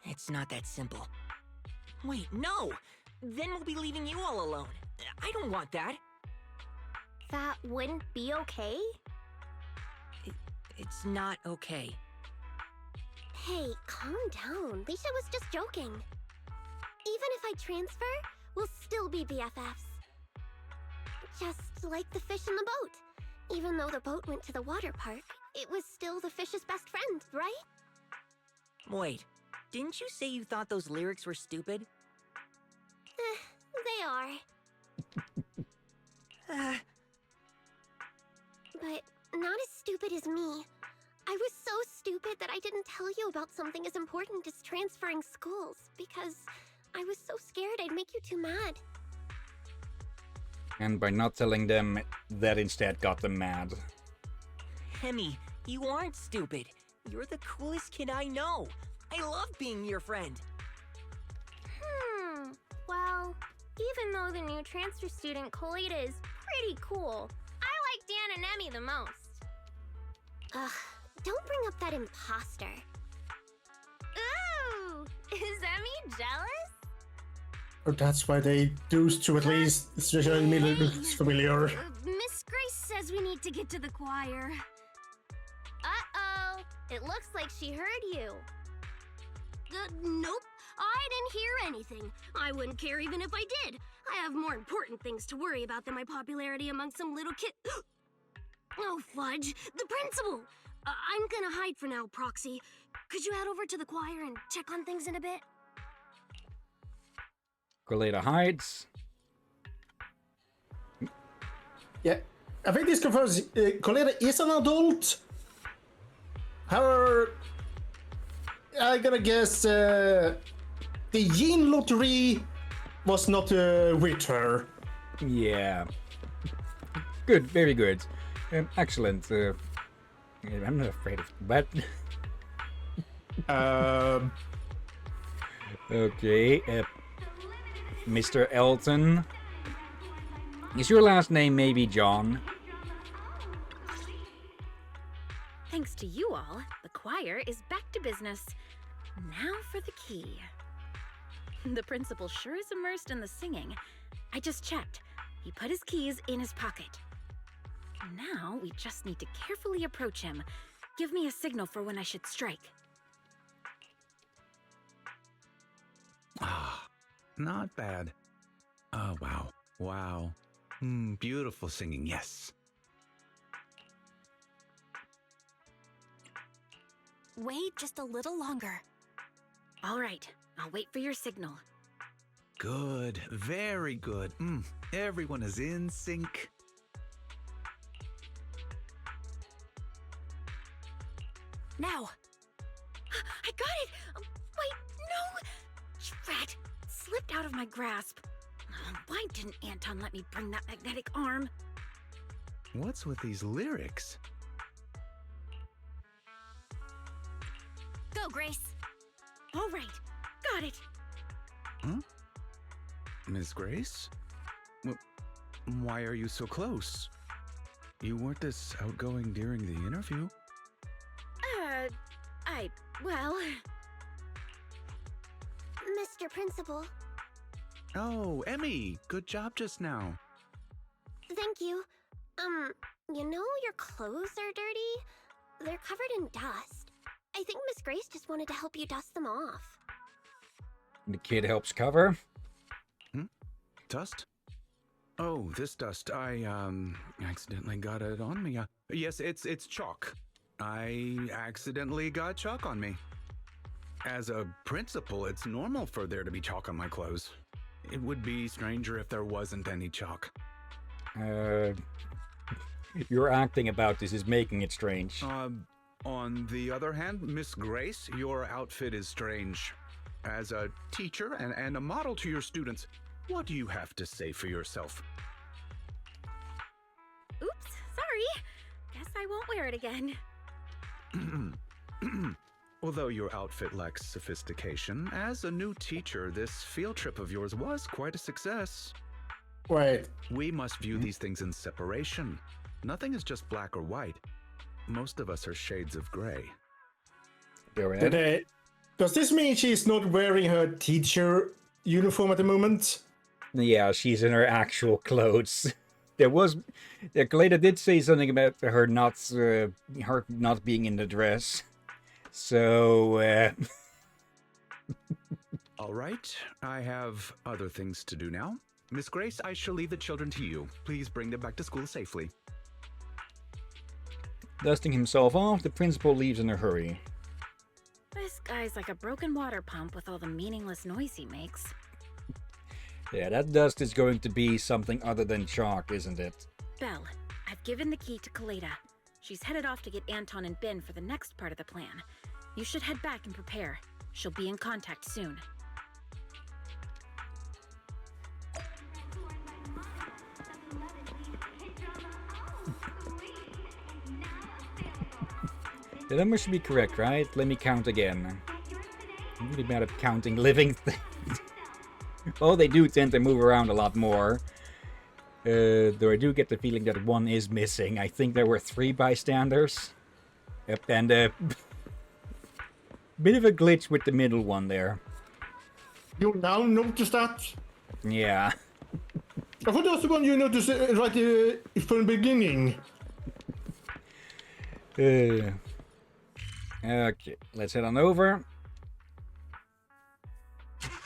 It's not that simple. Wait, no! Then we'll be leaving you all alone. I don't want that. That wouldn't be okay? It's not okay. Hey, calm down. Leisha was just joking. Even if I transfer, we'll still be BFFs. Just like the fish in the boat. Even though the boat went to the water park, it was still the fish's best friend, right? Wait, didn't you say you thought those lyrics were stupid? They are. But not as stupid as me. I was so stupid that I didn't tell you about something as important as transferring schools, because I was so scared I'd make you too mad. And by not telling them, that instead got them mad. Hemi, you aren't stupid. You're the coolest kid I know. I love being your friend. Well, even though the new transfer student Colita is pretty cool, I like Dan and Emmy the most. Ugh, don't bring up that imposter. Ooh, is Emmy jealous? Or that's why they do to at least, especially me, looks familiar. Miss Grace says we need to get to the choir. Uh-oh, it looks like she heard you. Nope, I didn't hear anything. I wouldn't care even if I did. I have more important things to worry about than my popularity among some little kid. Oh, fudge, the principal! I'm gonna hide for now, Proxy. Could you head over to the choir and check on things in a bit? Colita hides. Yeah, I think this confirms Colita is an adult. However, I'm gonna guess the Gene Lottery was not with her. Yeah. Good, very good. Excellent. I'm not afraid of that. Okay, Mr. Elton. Is your last name maybe John? Thanks to you all, the choir is back to business. Now for the key. The principal sure is immersed in the singing. I just checked. He put his keys in his pocket. Now we just need to carefully approach him. Give me a signal for when I should strike. Ah, not bad. Oh, wow. Wow. Beautiful singing, yes. Wait just a little longer. All right, I'll wait for your signal. Good, very good. Everyone is in sync. Now! I got it! Wait, no! Rat! Slipped out of my grasp. Why didn't Anton let me bring that magnetic arm? What's with these lyrics? Go, Grace! All right, got it! Huh? Miss Grace? Why are you so close? You weren't this outgoing during the interview. Well... Mr. Principal. Oh, Emmy! Good job just now. Thank you. You know your clothes are dirty? They're covered in dust. I think Miss Grace just wanted to help you dust them off. The kid helps cover. Dust? Oh, this dust. I, accidentally got it on me. Yes, it's chalk. I accidentally got chalk on me. As a principal, it's normal for there to be chalk on my clothes. It would be stranger if there wasn't any chalk. Your acting about this is making it strange. On the other hand, Miss Grace, your outfit is strange. As a teacher and a model to your students, what do you have to say for yourself? Oops, sorry. Guess I won't wear it again. Although your outfit lacks sophistication, as a new teacher, this field trip of yours was quite a success. Wait. We must view these things in separation. Nothing is just black or white. Most of us are shades of gray. Go ahead. Does this mean she's not wearing her teacher uniform at the moment? Yeah, she's in her actual clothes. Kaleda did say something about her not being in the dress. So, All right, I have other things to do now. Miss Grace, I shall leave the children to you. Please bring them back to school safely. Dusting himself off, the principal leaves in a hurry. This guy's like a broken water pump with all the meaningless noise he makes. Yeah, that dust is going to be something other than chalk, isn't it? Belle, I've given the key to Kaleda. She's headed off to get Anton and Ben for the next part of the plan. You should head back and prepare. She'll be in contact soon. The number should be correct, right? Let me count again. I'm really bad at counting living things. Well, they do tend to move around a lot more. Though I do get the feeling that one is missing. I think there were 3 bystanders. Yep, and a bit of a glitch with the middle one there. You now notice that? Yeah. I thought that was the one you noticed right from the beginning. Okay, let's head on over.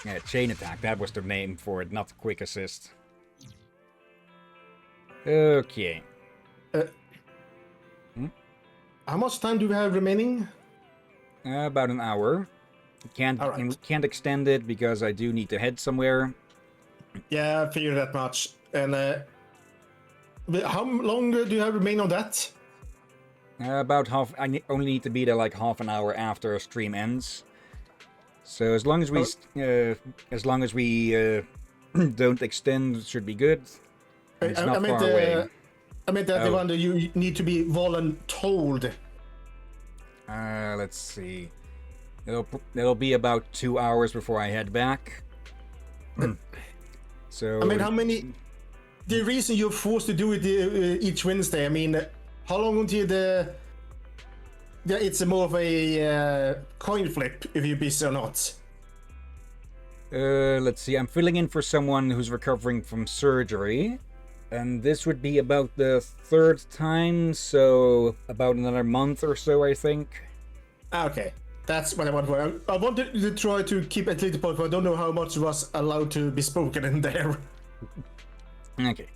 Yeah, chain attack, that was the name for it, not quick assist. Okay. How much time do we have remaining? About an hour. Can't extend it because I do need to head somewhere. Yeah, I figured that much. And how long do you have remaining on that? About half. Only need to be there like half an hour after a stream ends. So as long as we don't extend, it should be good. It's not far away. I meant that the one that you need to be voluntold. Let's see. It'll be about 2 hours before I head back. So. I mean, how many? The reason you're forced to do it each Wednesday. I mean, how long until it's more of a coin flip if you're busy or not? Let's see. I'm filling in for someone who's recovering from surgery. And this would be about the 3rd time, so about another month or so, I think. Okay, that's what I want for. I wanted to try to keep at least a point, but I don't know how much was allowed to be spoken in there. Okay.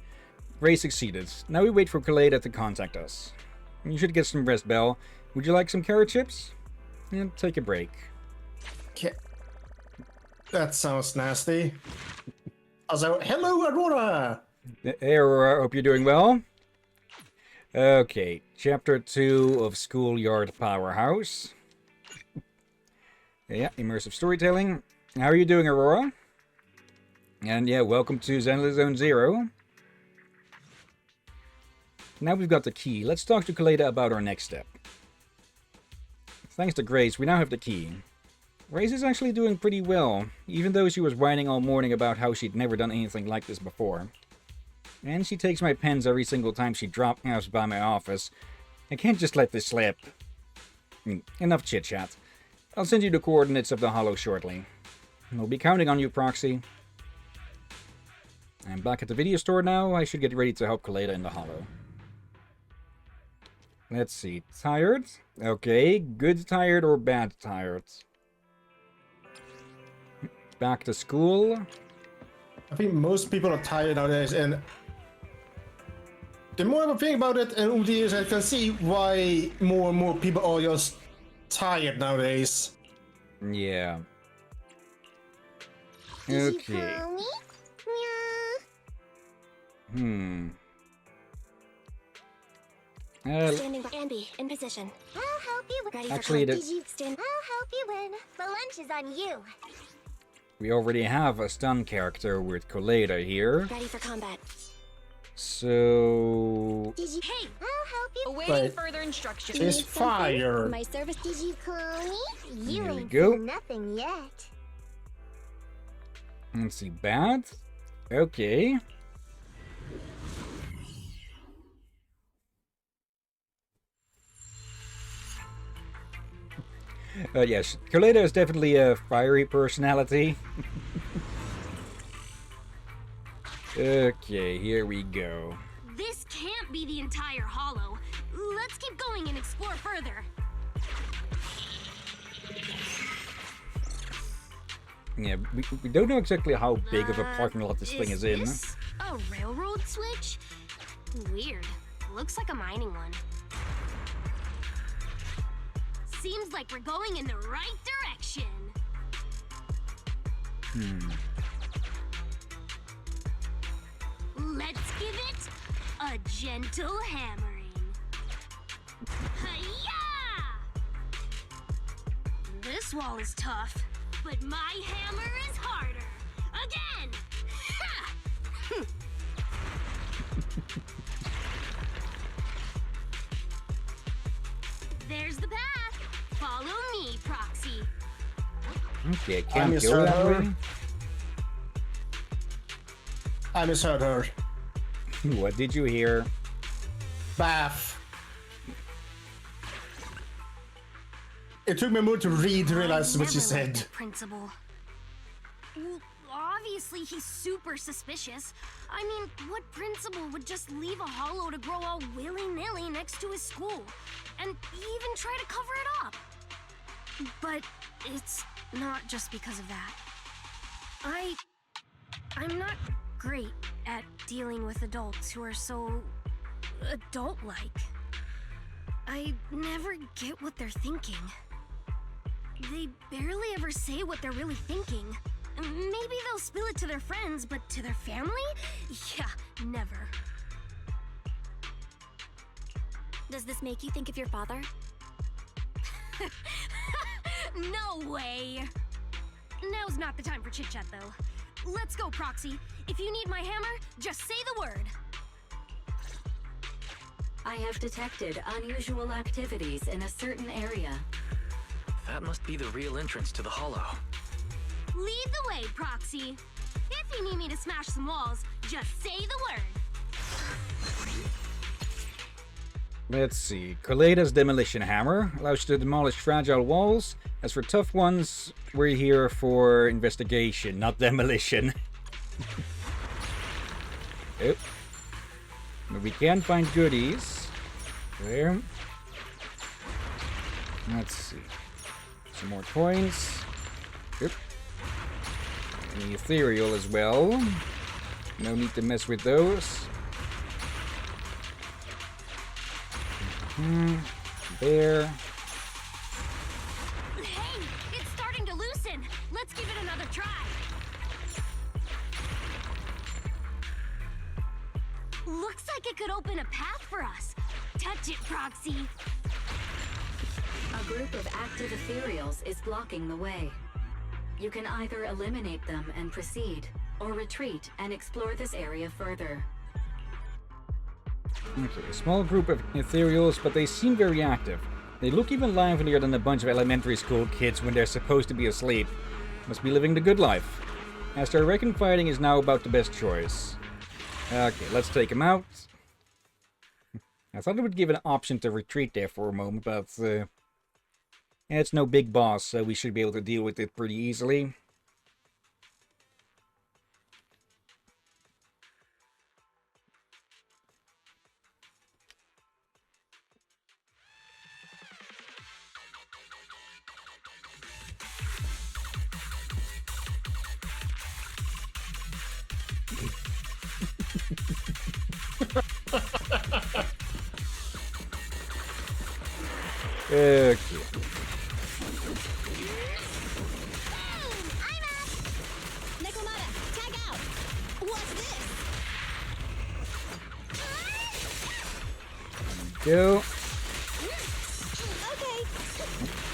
Ray succeeded. Now we wait for Kaleda to contact us. You should get some rest, Belle. Would you like some carrot chips? Yeah, take a break. Okay. That sounds nasty. Also, hello, Aurora! Hey, Aurora, hope you're doing well. Okay, Chapter 2 of Schoolyard Powerhouse. Yeah, immersive storytelling. How are you doing, Aurora? And yeah, welcome to Zenless Zone 0. Now we've got the key. Let's talk to Kaleda about our next step. Thanks to Grace, we now have the key. Grace is actually doing pretty well, even though she was whining all morning about how she'd never done anything like this before. And she takes my pens every single time she drops by my office. I can't just let this slip. Enough chit-chat. I'll send you the coordinates of the Hollow shortly. We'll be counting on you, Proxy. I'm back at the video store now. I should get ready to help Kaleda in the Hollow. Let's see. Tired? Okay. Good tired or bad tired? Back to school? I think most people are tired nowadays, and the more I think about it, and over the years, I can see why more and more people are just tired nowadays. Yeah. Okay. Standing by. Ambi, in position. I'll help you. Ready actually, for stand. I'll help you win. The lunch is on you. We already have a stun character with Kaleda here. Ready for combat. So... Hey, I'll help you. Awaiting further instructions. It's fire. My service. Did you call me? You Here we ain't go. seen nothing yet. Let's see, bad? Okay. Yes, Coletta is definitely a fiery personality. Okay, here we go. This can't be the entire hollow. Let's keep going and explore further. Yeah, we don't know exactly how big of a parking lot this thing is in. This a railroad switch? Weird. Looks like a mining one. Seems like we're going in the right direction. Let's give it a gentle hammering. Hi-ya! This wall is tough, but my hammer is harder. Again! Ha! There's the path. Follow me, Proxy. Okay, can't go that way. I misheard her. What did you hear? Bath. It took me a moment to read to realize what she said. The principal. Well, obviously he's super suspicious. I mean, what principal would just leave a hollow to grow all willy-nilly next to his school? And even try to cover it up? But it's not just because of that. I'm not great at dealing with adults who are so adult-like. I never get what they're thinking. They barely ever say what they're really thinking. Maybe they'll spill it to their friends, but to their family? Yeah, never. Does this make you think of your father? No way! Now's not the time for chit-chat, though. Let's go, Proxy. If you need my hammer, just say the word. I have detected unusual activities in a certain area. That must be the real entrance to the hollow. Lead the way, Proxy. If you need me to smash some walls, just say the word. Let's see. Coletta's demolition hammer allows you to demolish fragile walls. As for tough ones, we're here for investigation, not demolition. Oh. But we can find goodies. There. Let's see. Some more coins. Yep. And the ethereal as well. No need to mess with those. There. Hey, it's starting to loosen. Let's give it another try. Looks like it could open a path for us. Touch it, Proxy. A group of active ethereals is blocking the way. You can either eliminate them and proceed, or retreat and explore this area further. Okay, a small group of ethereals, but they seem very active. They look even livelier than a bunch of elementary school kids when they're supposed to be asleep. Must be living the good life. As I reckon fighting is now about the best choice. Okay, let's take him out. I thought it would give an option to retreat there for a moment, but it's no big boss, so we should be able to deal with it pretty easily. Okay. Go. Okay.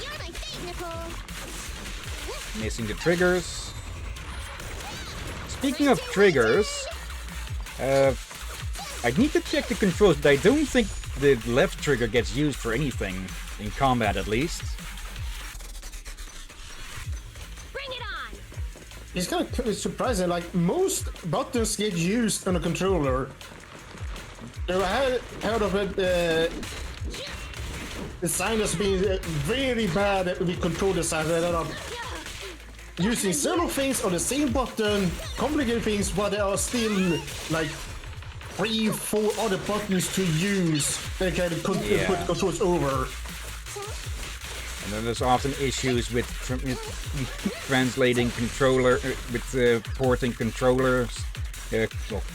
You're my fate, Nicole. Missing the triggers. Speaking of triggers, I need to check the controls, but I don't think the left trigger gets used for anything, in combat at least. Bring it on! It's kind of surprising, like, most buttons get used on a controller. I had heard of it, designers being very bad with control design. They ended up using several things on the same button, complicated things, but there are still like 3-4 other buttons to use that kind of put controls over. And then there's often issues with translating controller, with porting controllers,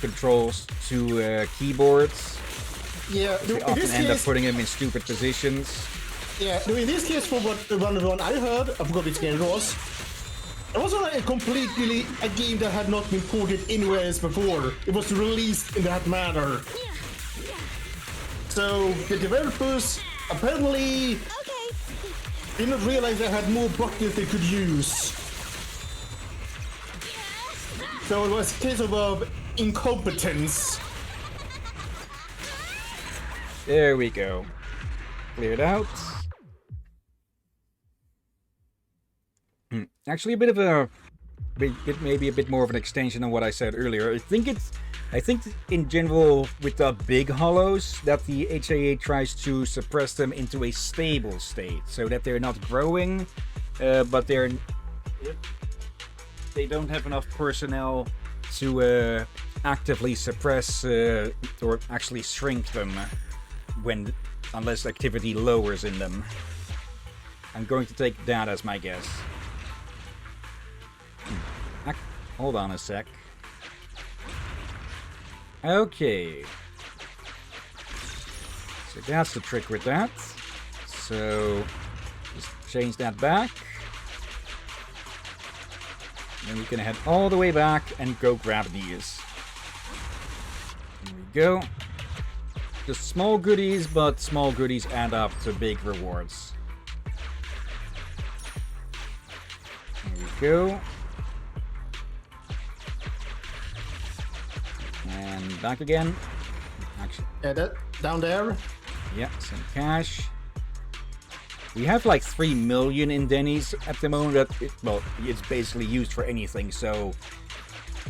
controls to keyboards. Yeah, they often end up putting them in stupid positions. Yeah, in this case, for the one I heard, I forgot which game it was. It wasn't a completely a game that had not been ported anywhere else before. It was released in that manner. So the developers apparently didn't realize they had more buttons they could use. So it was a case of incompetence. There we go. Cleared out. Actually, maybe a bit more of an extension on what I said earlier. I think in general with the big hollows that the HAA tries to suppress them into a stable state, so that they're not growing, but they don't have enough personnel to actively suppress or actually shrink them unless activity lowers in them. I'm going to take that as my guess. Hold on a sec. Okay. So that's the trick with that. So just change that back. Then we can head all the way back and go grab these. There we go. Just small goodies, but small goodies add up to big rewards. There we go. And back again. Actually, that down there. Yeah, some cash. We have like 3 million in Denny's at the moment. It's basically used for anything. So,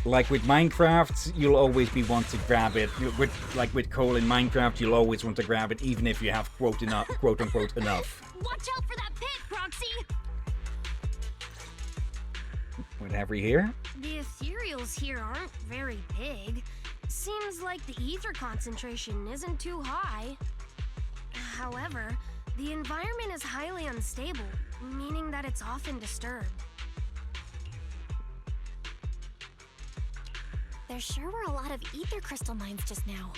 like with Minecraft, you'll always want to grab it. With coal in Minecraft, you'll always want to grab it, even if you have quote unquote enough. Watch out for that pit, Proxy! What have we here? The ethereals here aren't very big. Seems like the ether concentration isn't too high. However, the environment is highly unstable, meaning that it's often disturbed. There sure were a lot of ether crystal mines just now.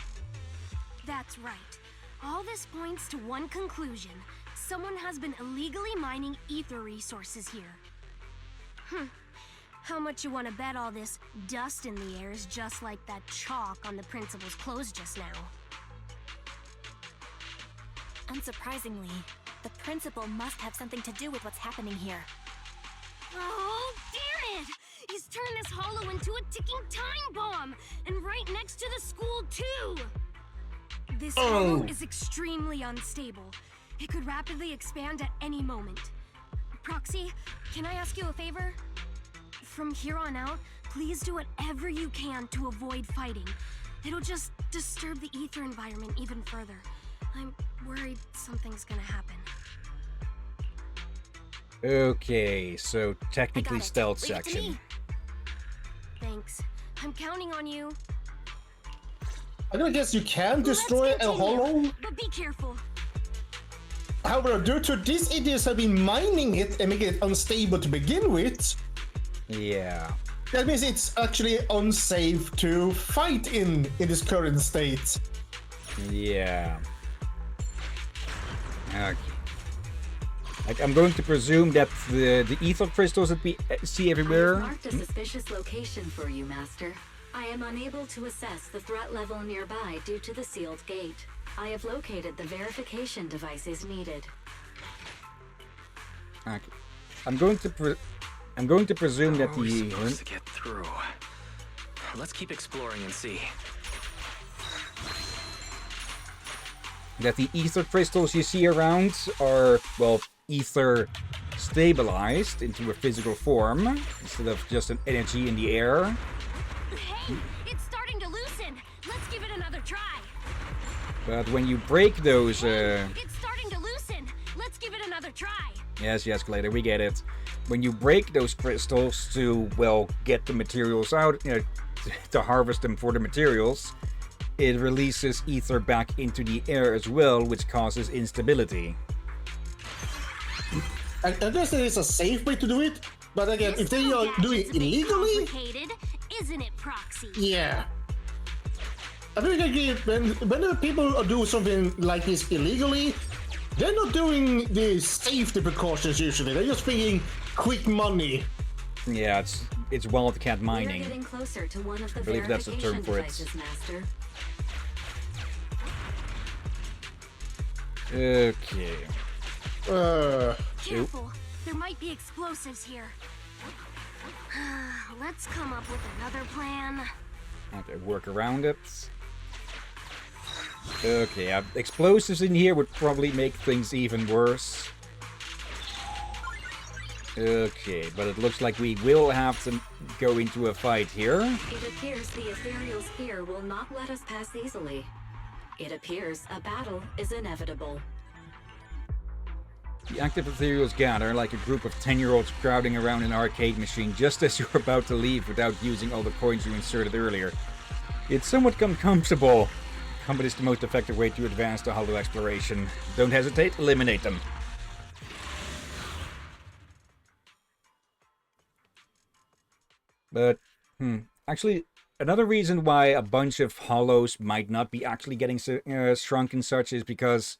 That's right. All this points to one conclusion. Someone has been illegally mining ether resources here. How much you want to bet all this dust in the air is just like that chalk on the principal's clothes just now? Unsurprisingly, the principal must have something to do with what's happening here. Oh, damn it! He's turned this hollow into a ticking time bomb! And right next to the school, too! This hollow is extremely unstable. It could rapidly expand at any moment. Proxy, can I ask you a favor? From here on out, please do whatever you can to avoid fighting. It'll just disturb the ether environment even further. I'm worried something's gonna happen. Okay, so technically stealth section. Thanks. I'm counting on you. I guess you can destroy a hollow. But be careful. However, due to these idiots have been mining it and making it unstable to begin with. Yeah. That means it's actually unsafe to fight in this current state. Yeah. Okay. I'm going to presume that the ether crystals that we see everywhere. I have marked a suspicious location for you, Master. I am unable to assess the threat level nearby due to the sealed gate. I have located the verification devices needed. Okay. I'm going to presume that we're supposed to get through. Let's keep exploring and see. That the ether crystals you see around are, well, ether stabilized into a physical form instead of just an energy in the air. Hey, it's starting to loosen. Let's give it another try. But when you break those, It's starting to loosen. Yes, Glader, we get it. When you break those crystals to, well, get the materials out, to harvest them for the materials, it releases ether back into the air as well, which causes instability. I guess there is a safe way to do it, but again, if they are doing it illegally, isn't it, Proxy? Yeah. I think again, when people do something like this illegally, they're not doing the safety precautions usually. They're just thinking quick money. Yeah, it's wildcat mining. We're getting closer to one of the I believe that's the term for it. devices, Master. Okay. Careful, there might be explosives here. Let's come up with another plan. Okay, work around it. Okay, explosives in here would probably make things even worse. Okay, but it looks like we will have to go into a fight here. It appears the ethereals here will not let us pass easily. It appears a battle is inevitable. The active ethereals gather like a group of 10-year-olds crowding around an arcade machine just as you're about to leave without using all the coins you inserted earlier. It's somewhat uncomfortable. Combat is the most effective way to advance the hollow exploration. Don't hesitate, eliminate them. But, actually, another reason why a bunch of hollows might not be actually getting shrunk and such is because,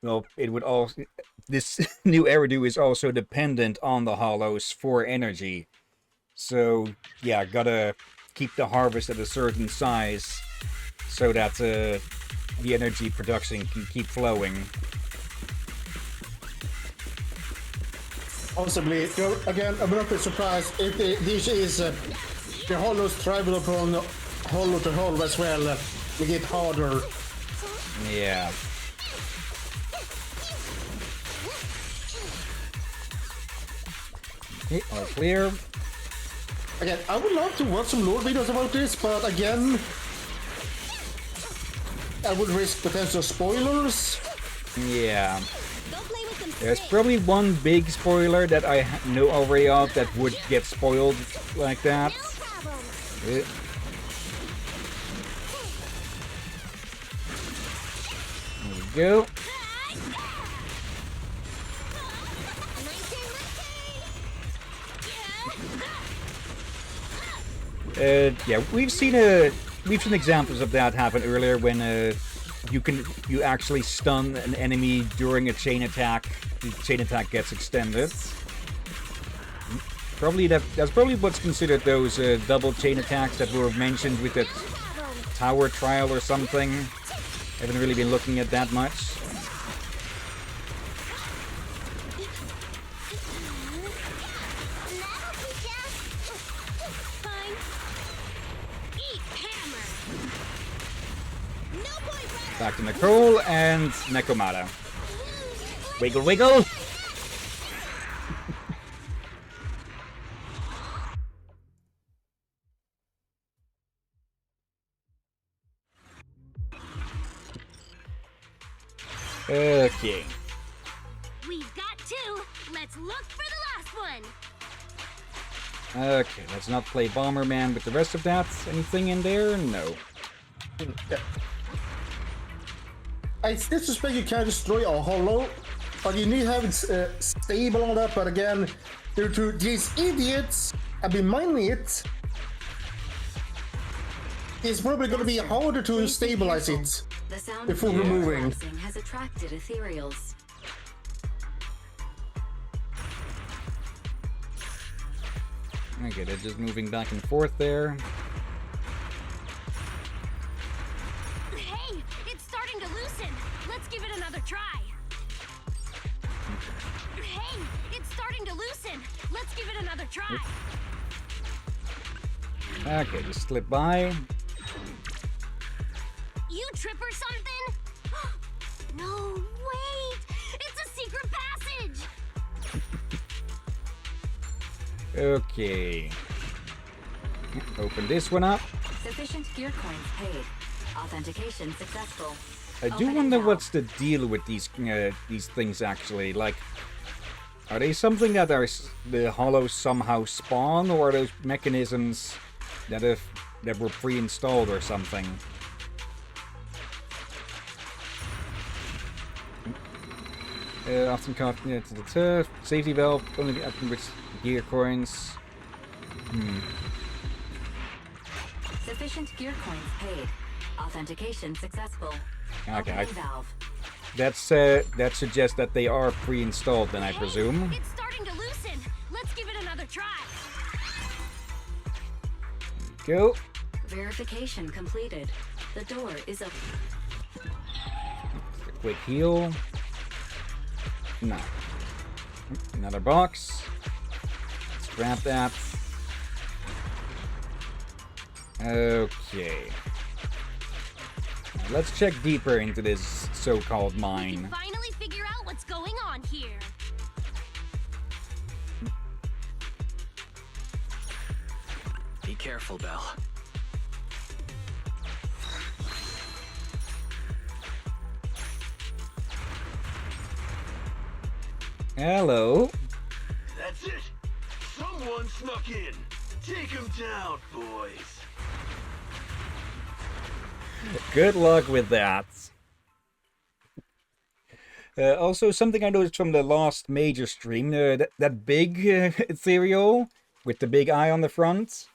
well, it would also... This new Eridu is also dependent on the hollows for energy. So, yeah, gotta keep the harvest at a certain size so that the energy production can keep flowing. Possibly, again, I'm not surprised if this is the hollows travel upon hollow to hollow as well. They get harder. Yeah. Okay, all clear. Again, I would love to watch some lore videos about this, but again, I would risk potential spoilers. Yeah. There's probably one big spoiler that I know already of that would get spoiled like that. There we go. Yeah, we've seen examples of that happen earlier when you actually stun an enemy during a chain attack. The chain attack gets extended. That's probably what's considered those double chain attacks that were mentioned with that tower trial or something. Haven't really been looking at that much. Back to Nicole and Nekomata. Wiggle, wiggle! Okay. We've got two. Let's look for the last one. Okay, let's not play Bomberman with the rest of that. Anything in there? No. I still suspect you can destroy a hollow, but you need to have it stable on that. But again, due to these idiots have been mining it, it's probably going to be harder to stabilize it before removing. Has attracted ethereals. Okay, they're just moving back and forth there. Hey, it's starting to loosen. Let's give it another try. Hey, it's starting to loosen. Let's give it another try. Okay, just slip by. You trip or something? No, wait! It's a secret passage! Okay. Open this one up. Sufficient gear coins paid. Authentication successful. I do wonder what's the deal with these things actually. Like, Are they something that the hollows somehow spawn, or are those mechanisms that were pre-installed or something? Often connected to the turf, safety valve, only with gear coins. Sufficient gear coins paid. Authentication successful. Okay. Valve. That suggests that they are pre-installed, then I presume. It's starting to loosen. Let's give it another try. Go. Verification completed. The door is open. A quick heal. No. Another box. Let's grab that. Okay. Let's check deeper into this so-called mine. Finally figure out what's going on here. Be careful, Belle. Hello. That's it. Someone snuck in. Take him down, boys. Good luck with that. Also, something I noticed from the last major stream, that big ethereal with the big eye on the front.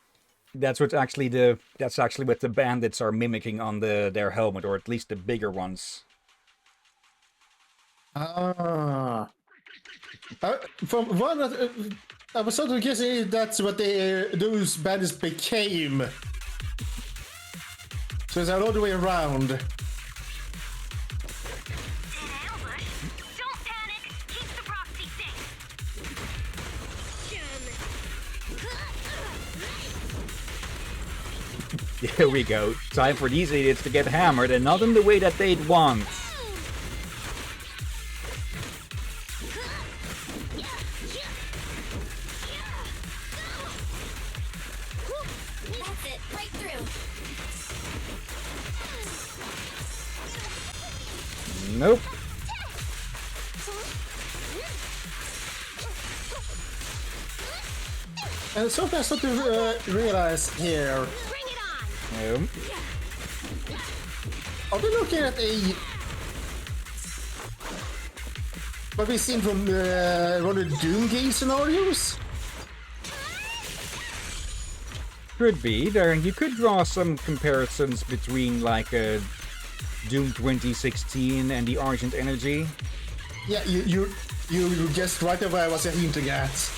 That's actually what the bandits are mimicking on their helmet, or at least the bigger ones. Ah. From one, I was sort of guessing that's what those bandits became. So it's all the way around. Don't panic. Keep the proxy safe. Here we go. Time for these idiots to get hammered, and not in the way that they'd want. That's it. Right through. Nope. And so far, something to realize here. Are we looking at what we've seen from one of the Doom game scenarios? Could be. Darren, you could draw some comparisons between, like, Doom 2016 and the Argent Energy. Yeah, you guessed right away I was hinting at.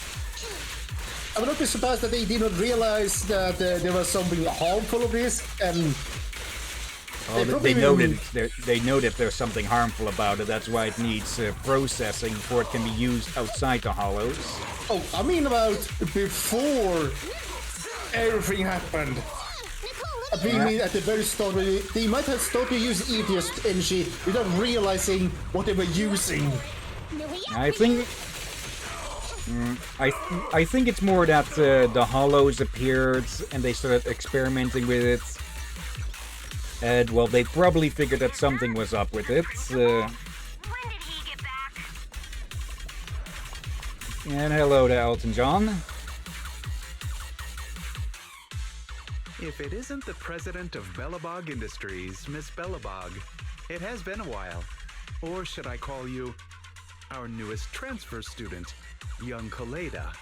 I would not be surprised that they did not realize that there was something harmful of this, and they know that there's something harmful about it. That's why it needs processing before it can be used outside the hollows. Oh, I mean about before everything happened. I mean at the very start, they might have started to use ETS energy without realizing what they were using. I think. I think it's more that the hollows appeared and they started experimenting with it. And, well, they probably figured that something was up with it. And hello to Elton John. If it isn't the president of Belobog Industries, Miss Belobog, it has been a while. Or should I call you our newest transfer student, young Kaleda?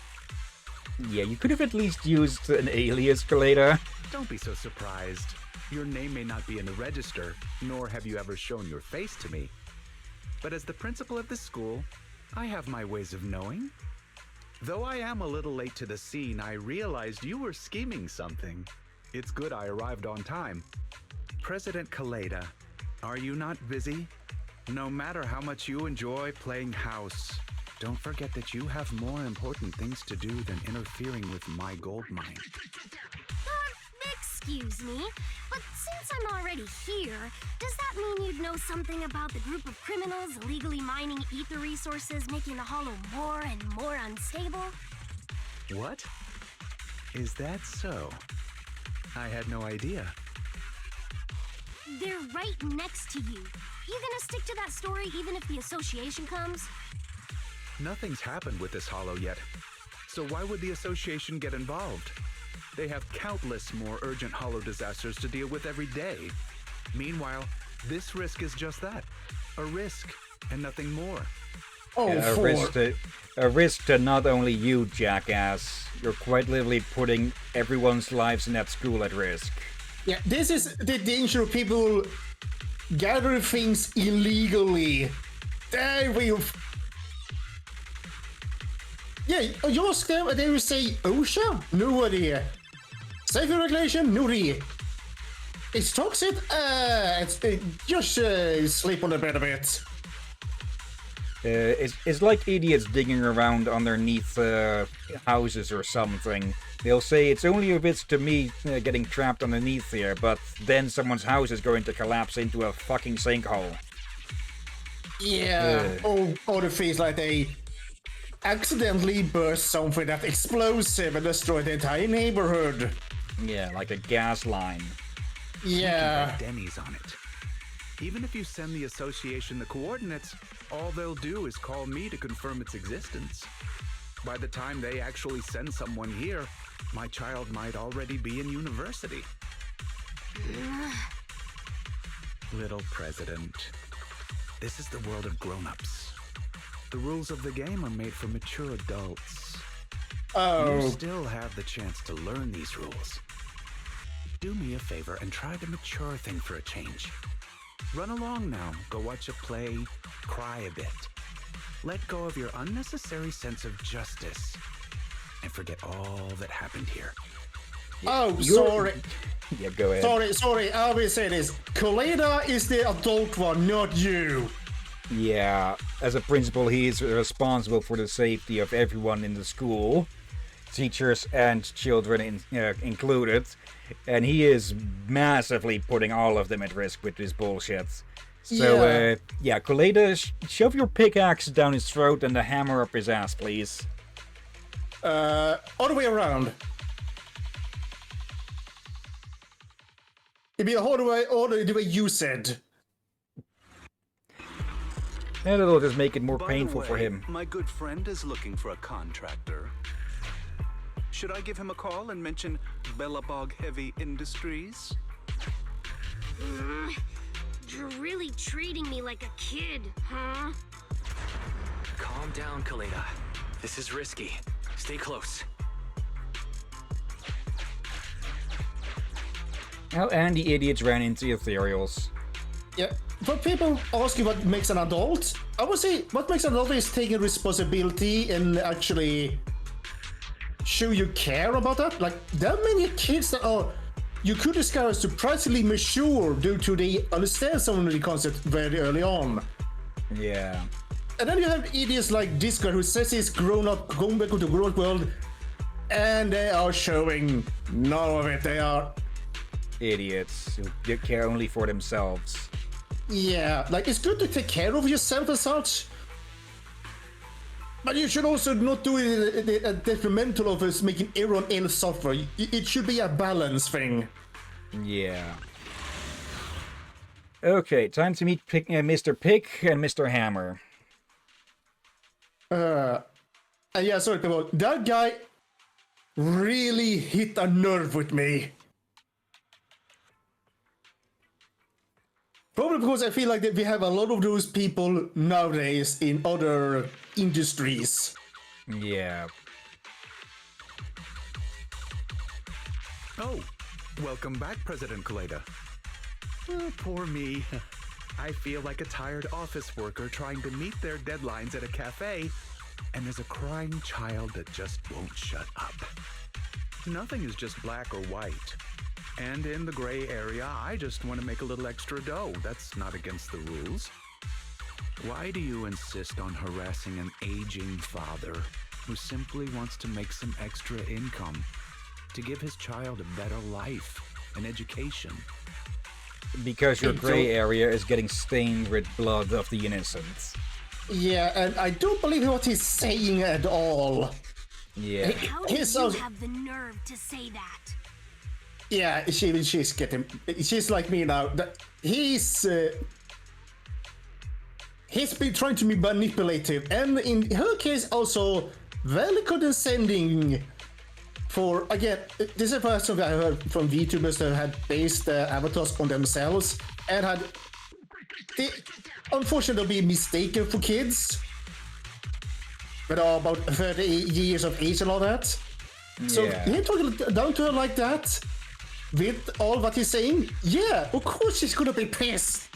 Yeah, you could have at least used an alias, Kaleda. Don't be so surprised. Your name may not be in the register, nor have you ever shown your face to me. But as the principal of the school, I have my ways of knowing. Though I am a little late to the scene, I realized you were scheming something. It's good I arrived on time. President Kaleda, are you not busy? No matter how much you enjoy playing house, don't forget that you have more important things to do than interfering with my gold mine. Excuse me, but since I'm already here, does that mean you'd know something about the group of criminals illegally mining ether resources, making the hollow more and more unstable? What? Is that so? I had no idea. They're right next to you. You gonna stick to that story even if the association comes? Nothing's happened with this hollow yet. So why would the association get involved? They have countless more urgent hollow disasters to deal with every day. Meanwhile, this risk is just that. A risk, and nothing more. Oh, a risk to not only you, jackass. You're quite literally putting everyone's lives in that school at risk. Yeah, this is the danger of people gathering things illegally. They will. Yeah, you ask them and they will say OSHA? No idea. Safety regulation? No idea. It's toxic? Just sleep on the bed a bit. It's like idiots digging around underneath houses or something. They'll say it's only a risk to me getting trapped underneath here, but then someone's house is going to collapse into a fucking sinkhole. Yeah, or the things like they accidentally burst something that's explosive and destroy the entire neighborhood. Yeah, like a gas line. Yeah. Denny's on it. Even if you send the association the coordinates, all they'll do is call me to confirm its existence. By the time they actually send someone here, my child might already be in university. Little President, this is the world of grown-ups. The rules of the game are made for mature adults. Oh. You still have the chance to learn these rules. Do me a favor and try the mature thing for a change. Run along now, go watch a play, cry a bit. Let go of your unnecessary sense of justice and forget all that happened here. Oh, sorry. Yeah, go ahead. Sorry, I will say this. Kaleda is the adult one, not you. Yeah, as a principal, he is responsible for the safety of everyone in the school, teachers and children included, and he is massively putting all of them at risk with this bullshit. So, Kaleda, shove your pickaxe down his throat and the hammer up his ass, please. All the way around. It'd be all the way you said. And it'll just make it more By painful the for way, him. My good friend is looking for a contractor. Should I give him a call and mention Bellabog Heavy Industries? You're really treating me like a kid, huh? Calm down, Kaleda. This is risky. Stay close. Well, and the idiots ran into ethereals. Yeah, but people ask you what makes an adult. I would say what makes an adult is taking responsibility and actually show you care about that. Like, there are many kids that are, you could discover surprisingly mature due to they understand some of the concepts very early on. Yeah. And then you have idiots like this guy who says he's grown up, going back into the grown world, and they are showing none of it. They are idiots who care only for themselves. Yeah, like, it's good to take care of yourself and such, but you should also not do it detrimental of us making everyone else suffer. It should be a balance thing. Yeah. Okay, time to meet Mr. Pick and Mr. Hammer. Yeah, sorry, people. That guy really hit a nerve with me. Probably because I feel like that we have a lot of those people nowadays in other industries. Yeah. Oh, welcome back, President Kaleda. Oh, poor me. I feel like a tired office worker trying to meet their deadlines at a cafe, and there's a crying child that just won't shut up. Nothing is just black or white. And in the gray area, I just want to make a little extra dough. That's not against the rules. Why do you insist on harassing an aging father who simply wants to make some extra income to give his child a better life, an education? Because your gray area is getting stained with blood of the innocent. Yeah, and I don't believe what he's saying at all. Yeah. How do you have the nerve to say that? Yeah, she's getting. She's like me now. He's he's been trying to be manipulative, and in her case also very condescending. For again, this is a person that I heard from VTubers that had based their avatars on themselves and had they unfortunately be mistaken for kids that are about 30 years of age and all that. So he talking down to her like that with all what he's saying. Yeah, of course she's gonna be pissed.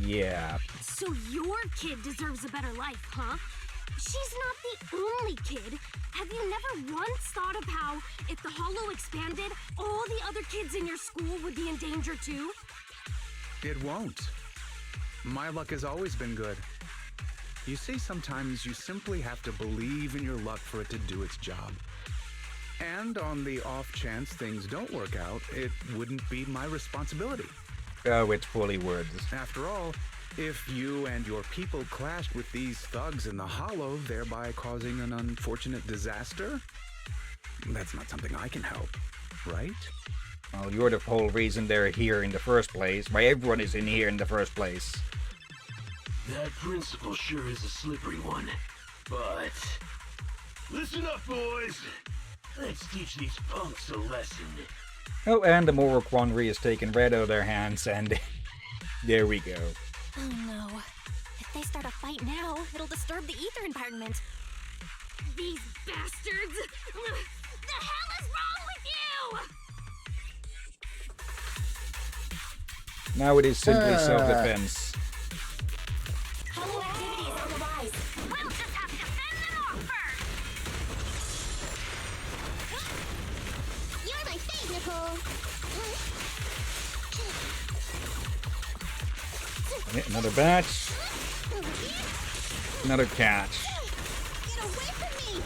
Yeah. So your kid deserves a better life, huh? She's not the only kid. Have you never once thought of how, if the Hollow expanded, all the other kids in your school would be in danger too? It won't. My luck has always been good. You see, sometimes you simply have to believe in your luck for it to do its job. And on the off chance things don't work out, it wouldn't be my responsibility. Oh, it's fully words. After all, if you and your people clashed with these thugs in the Hollow, thereby causing an unfortunate disaster, that's not something I can help, right? Well, you're the whole reason they're here in the first place. Why everyone is in here in the first place. That principle sure is a slippery one. But listen up, boys. Let's teach these punks a lesson. Oh, and the moral quandary is taken right out of their hands, and there we go. Oh no. If they start a fight now, it'll disturb the ether environment. These bastards! The hell is wrong with you? Now it is simply self-defense. Hollow activity is on the rise. We'll just have to fend them off first! You're my fave, Nicole. Another batch. Another catch. Get away from me!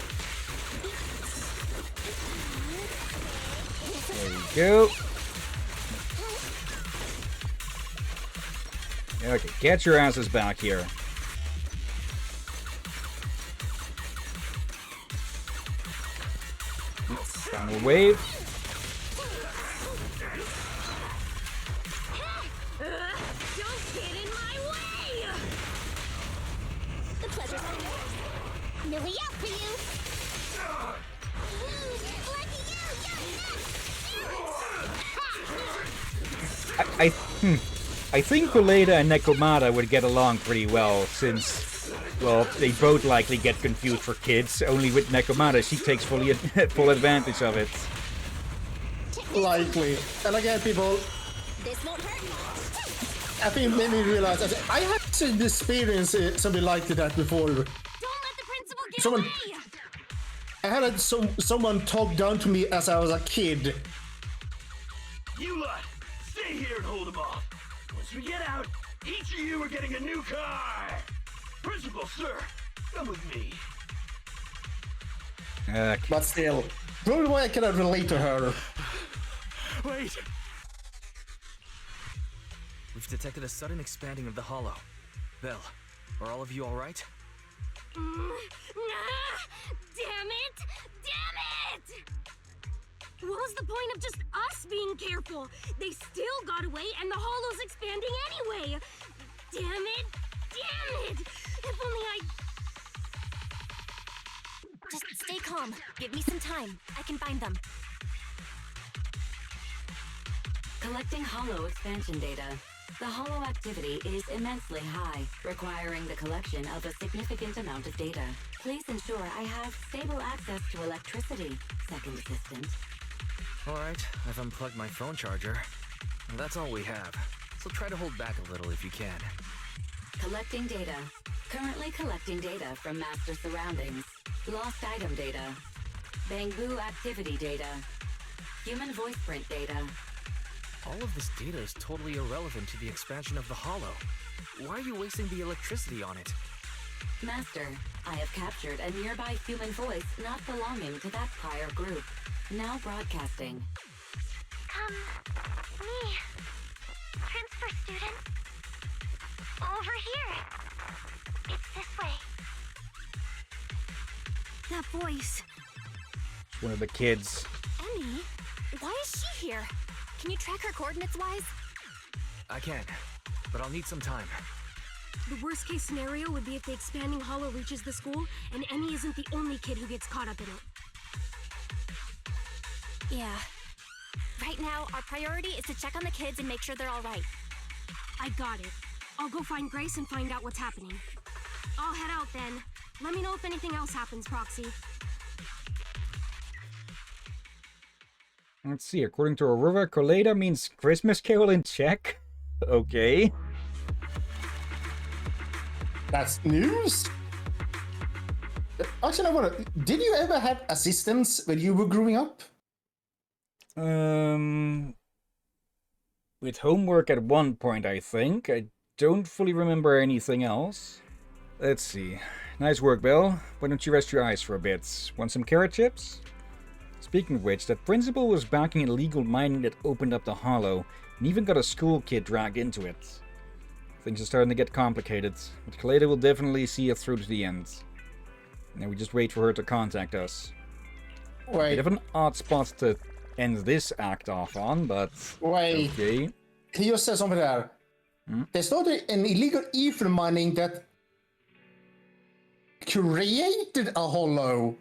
There we go. Okay, get your asses back here. Final wave. Don't get in my way! The pleasure's all yours. No way out for you. Lucky you! I think Kuleda and Nekomata would get along pretty well, since, well, they both likely get confused for kids. Only with Nekomata, she takes full advantage of it. Likely. And again, people, This won't hurt. I think made me realize I had to experience something like that before. Don't let the principal get Someone- away! I had someone talk down to me as I was a kid. You lot, stay here and hold them off. Once we get out, each of you are getting a new car. Principal, sir, come with me. But still, probably why I cannot relate to her. Wait! We've detected a sudden expanding of the Hollow. Belle, are all of you alright? Damn it! Damn it! What was the point of just us being careful? They still got away and the Hollow's expanding anyway! Damn it! Damn it! If only I... Just stay calm. Give me some time. I can find them. Collecting Hollow expansion data. The Hollow activity is immensely high, requiring the collection of a significant amount of data. Please ensure I have stable access to electricity, Second Assistant. Alright, I've unplugged my phone charger. And that's all we have. So try to hold back a little if you can. Collecting data. Currently collecting data from master surroundings. Lost item data. Bangbu activity data. Human voice print data. All of this data is totally irrelevant to the expansion of the Hollow. Why are you wasting the electricity on it? Master, I have captured a nearby human voice not belonging to that prior group. Now broadcasting. Me. Transfer student. Over here. It's this way. That voice. It's one of the kids. Emmy? Why is she here? Can you track her coordinates-wise? I can, but I'll need some time. The worst case scenario would be if the expanding hollow reaches the school and Emmy isn't the only kid who gets caught up in it. Yeah. Right now, our priority is to check on the kids and make sure they're all right. I got it. I'll go find Grace and find out what's happening. I'll head out then. Let me know if anything else happens, Proxy. Let's see, according to Aurora, Colada means Christmas Carol in Czech. Okay. That's news? Actually, I wonder, did you ever have assistants when you were growing up? With homework at one point, I think. I don't fully remember anything else. Let's see. Nice work, Bill. Why don't you rest your eyes for a bit? Want some carrot chips? Speaking of which, that principal was backing illegal mining that opened up the hollow, and even got a school kid dragged into it. Things are starting to get complicated, but Kaleda will definitely see it through to the end. Now we just wait for her to contact us. Wait. Bit of an odd spot to end this act off on, but Wait. okay. He just said something there. There's not an illegal ether mining that created a hollow.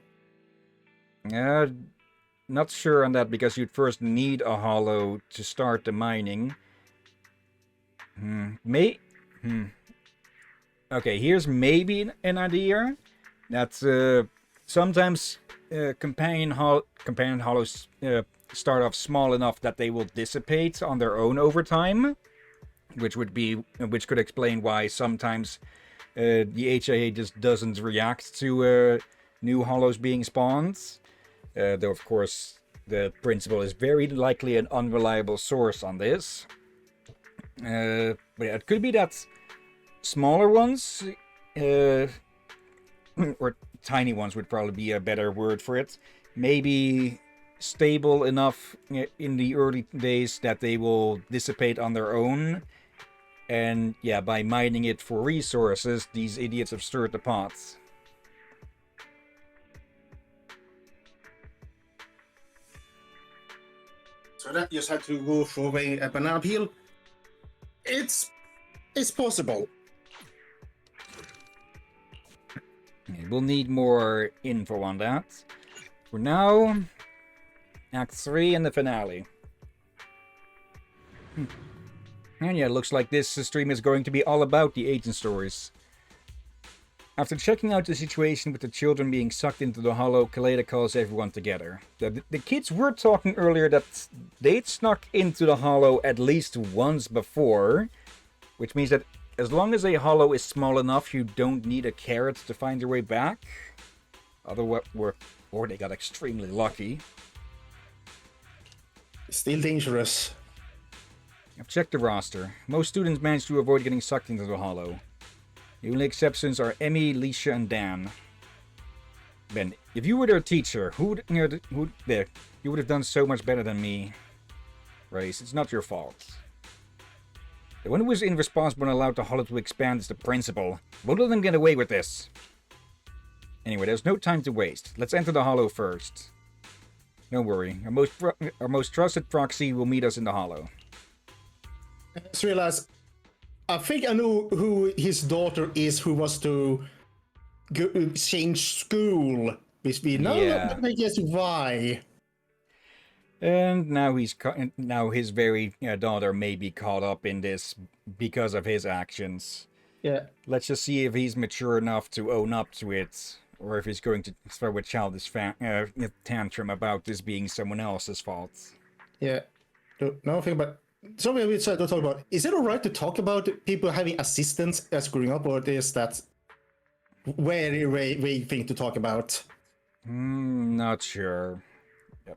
Not sure on that, because you'd first need a hollow to start the mining. Okay, here's maybe an idea. That's sometimes companion hollows start off small enough that they will dissipate on their own over time, which could explain why sometimes the HIA just doesn't react to new hollows being spawned. Though, of course, the principal is very likely an unreliable source on this. But yeah, it could be that smaller ones, or tiny ones would probably be a better word for it, maybe stable enough in the early days that they will dissipate on their own. And yeah, by mining it for resources, these idiots have stirred the pot. So that just had to go through a banana peel. It's possible. We'll need more info on that. For now, Act 3 and the finale. And yeah, it looks like this stream is going to be all about the agent stories. After checking out the situation with the children being sucked into the hollow, Kaleda calls everyone together. The kids were talking earlier that they'd snuck into the hollow at least once before, which means that as long as a hollow is small enough, you don't need a carrot to find your way back. Or they got extremely lucky. Still dangerous. I've checked the roster. Most students manage to avoid getting sucked into the hollow. The only exceptions are Emmy, Leisha, and Dan. Ben, if you were their teacher, you would have done so much better than me. Race, it's not your fault. The one who is irresponsible and allowed the hollow to expand is the principal. Won't let them get away with this. Anyway, there's no time to waste. Let's enter the hollow first. Don't worry, our most trusted proxy will meet us in the hollow. I just realized, I think I know who his daughter is who was to change school. Let me guess why. And now his very daughter may be caught up in this because of his actions. Yeah. Let's just see if he's mature enough to own up to it, or if he's going to throw a childish tantrum about this being someone else's fault. Yeah. Nothing but something we tried to talk about. Is it alright to talk about people having assistants as growing up, or is that very vague thing to talk about? Not sure.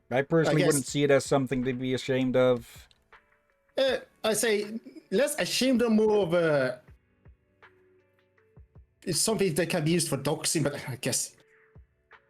I personally wouldn't see it as something to be ashamed of. I say less ashamed and more of it's something that can be used for doxing, but I guess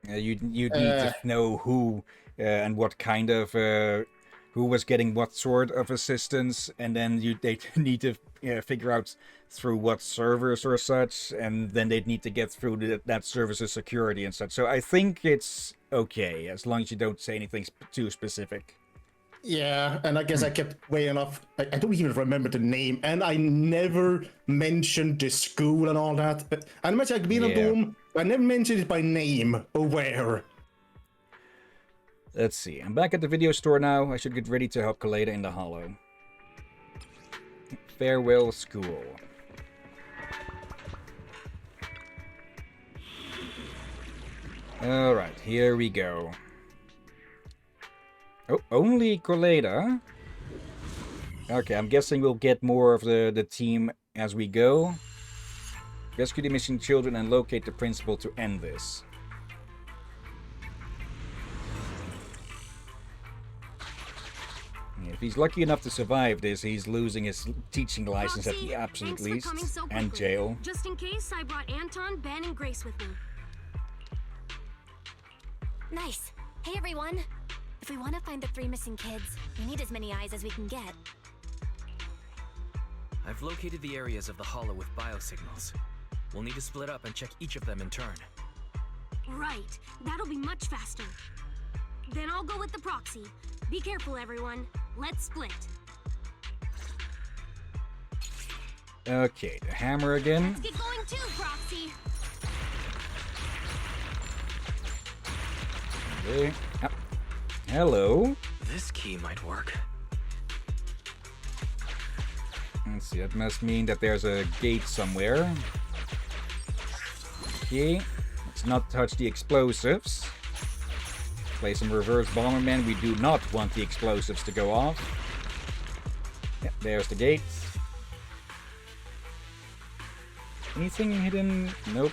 you'd need to know who and what kind of who was getting what sort of assistance, and then they need to figure out through what servers or such, and then they'd need to get through that service's security and such. So I think it's okay, as long as you don't say anything too specific. Yeah, and I guess I kept weighing off. I don't even remember the name, and I never mentioned the school and all that. And much like being a dome, I never mentioned it by name or where. Let's see. I'm back at the video store now. I should get ready to help Kaleda in the Hollow. Farewell, school. Alright, here we go. Oh, only Kaleda. Okay, I'm guessing we'll get more of the team as we go. Rescue the missing children and locate the principal to end this. If he's lucky enough to survive this, he's losing his teaching license at the absolute least, and jail. Just in case, I brought Anton, Ben, and Grace with me. Nice. Hey, everyone. If we want to find the 3 missing kids, we need as many eyes as we can get. I've located the areas of the hollow with biosignals. We'll need to split up and check each of them in turn. Right. That'll be much faster. Then I'll go with the proxy. Be careful, everyone. Let's split. Okay, the hammer again. Let's get going too, proxy. Okay. Ah. Hello. This key might work. Let's see, that must mean that there's a gate somewhere. Okay, let's not touch the explosives. Play some reverse bomberman. We do not want the explosives to go off. Yeah, there's the gate. Anything hidden? Nope.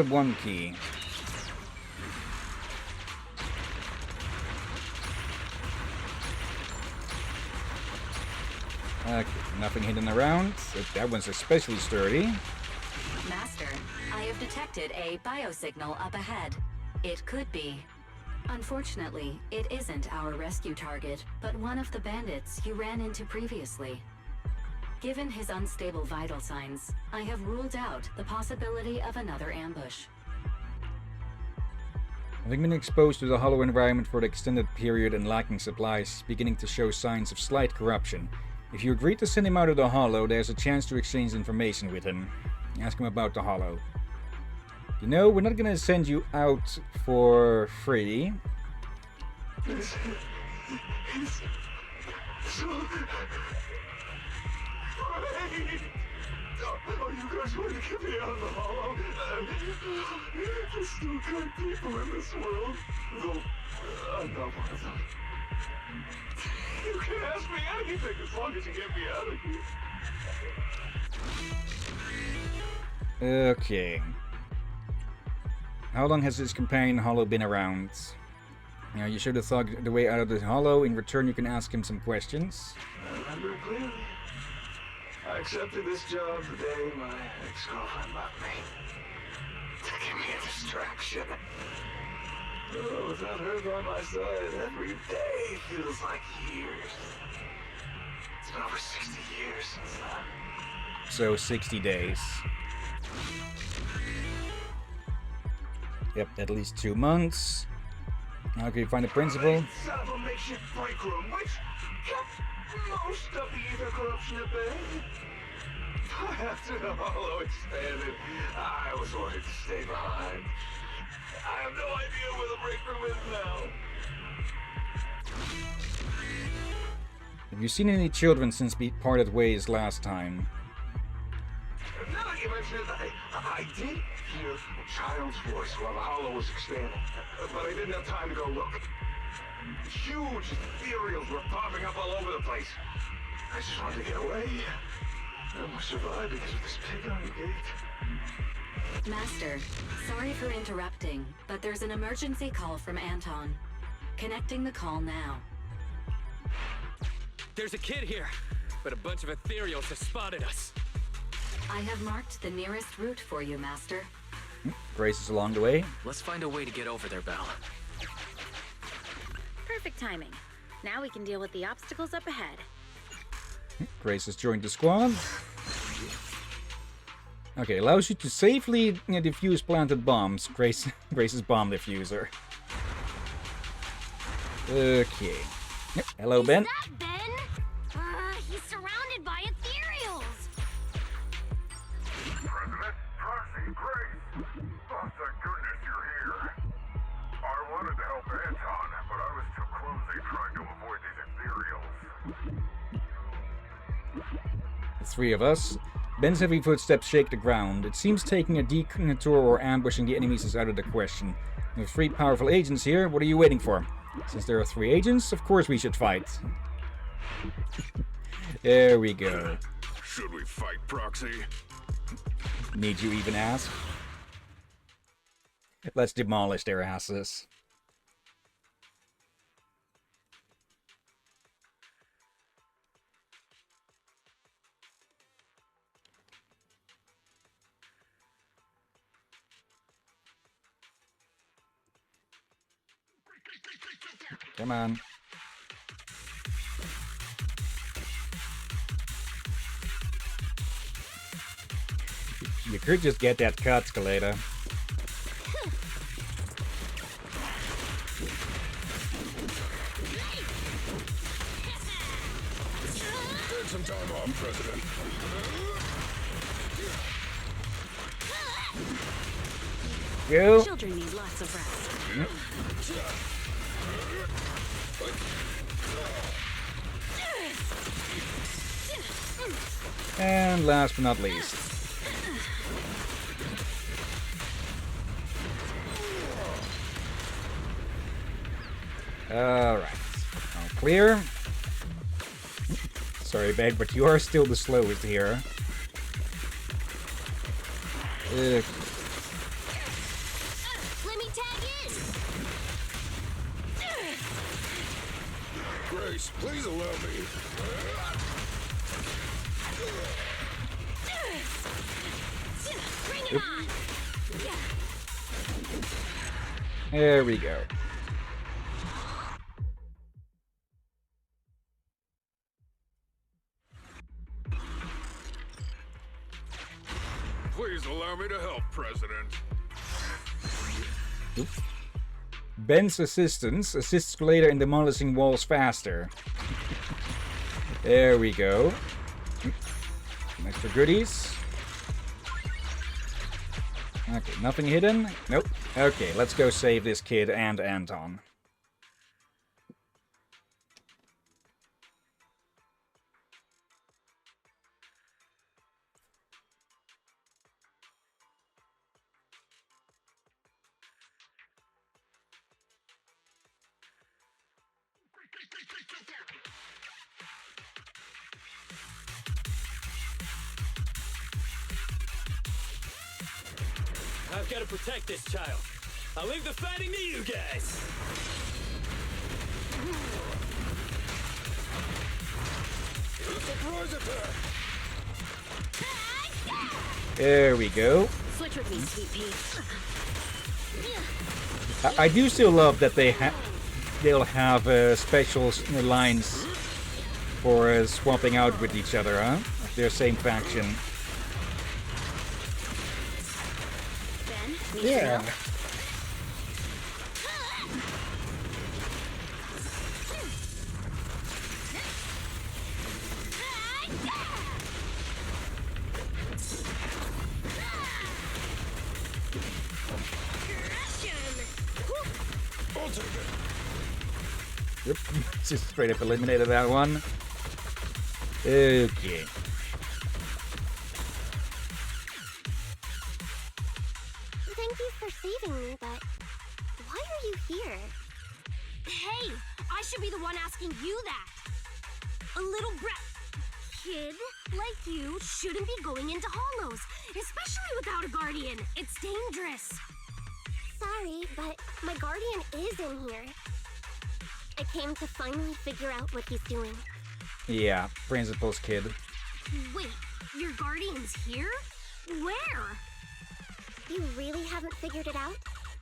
One key. Okay, nothing hidden around. That one's especially sturdy. Master, I have detected a biosignal up ahead. It could be. Unfortunately, it isn't our rescue target, but one of the bandits you ran into previously. Given his unstable vital signs, I have ruled out the possibility of another ambush. Having been exposed to the hollow environment for an extended period and lacking supplies, beginning to show signs of slight corruption. If you agree to send him out of the hollow, there's a chance to exchange information with him. Ask him about the hollow. You know, we're not gonna send you out for free. Oh, you guys want to get me out of the hollow? There's still good people in this world. Though, I'm not one of them. You can ask me anything as long as you get me out of here. Okay. How long has this companion hollow been around? Now, you should have thought the way out of the hollow. In return, you can ask him some questions. I remember clearly. I accepted this job the day my ex-girlfriend left me. To give me a distraction. Oh, without her by my side, every day feels like years. It's been over 60 years since then. So, 60 days. Yep, at least 2 months. How can you find the principal? Set up a makeshift break room, which kept most of the ether corruption at bay. After the hollow expanded, I was ordered to stay behind. I have no idea where the break room is now. Have you seen any children since we parted ways last time? Now that you mention it, I did hear a child's voice while the hollow was expanding, but I didn't have time to go look. Huge ethereals were popping up all over the place. I just wanted to get away. I almost survived because of this pig on the gate. Master, sorry for interrupting, but there's an emergency call from Anton. Connecting the call now. There's a kid here, but a bunch of ethereals have spotted us. I have marked the nearest route for you, Master. Grace is along the way. Let's find a way to get over there, Belle. Perfect timing. Now we can deal with the obstacles up ahead. Grace has joined the squad. Okay, allows you to safely defuse planted bombs. Grace's bomb diffuser. Okay. Hello, Ben. Is that Ben? He's surrounded by ethereals. President, Proxy, Grace. Oh, thank goodness you're here. I wanted to help Anton, but I was too clumsy trying to avoid these ethereals. The three of us. Ben's heavy footsteps shake the ground. It seems taking a detour or ambushing the enemies is out of the question. There are 3 powerful agents here. What are you waiting for? Since there are 3 agents, of course we should fight. There we go. Should we fight, Proxy? Need you even ask? Let's demolish their asses. Come on. You could just get that cut, Scalata. Take some time off, President. Go. Children need lots of rest. And last but not least. Alright. All clear. Sorry, Beg, but you are still the slowest here. Let me tag in. Grace, please allow me. Bring it on. There we go. Please allow me to help, President. Oops. Ben's assistance assists Scalata in demolishing walls faster. There we go. Some extra goodies. Okay, nothing hidden? Nope. Okay, let's go save this kid and Anton. I've got to protect this child. I'll leave the fighting to you guys. Surprise attack! There we go. Switch with me, sweet pea. I do still love that they'll have special lines for swapping out with each other, huh? Like their same faction. Ben, Yeah. Yep, just straight up eliminated that one. Okay. Thank you for saving me, but why are you here? Hey, I should be the one asking you that. A little kid like you shouldn't be going into hollows, especially without a guardian. It's dangerous. Sorry, but my guardian is in here. I came to finally figure out what he's doing. Yeah, Principal's kid. Wait, your guardian's here? Where? You really haven't figured it out?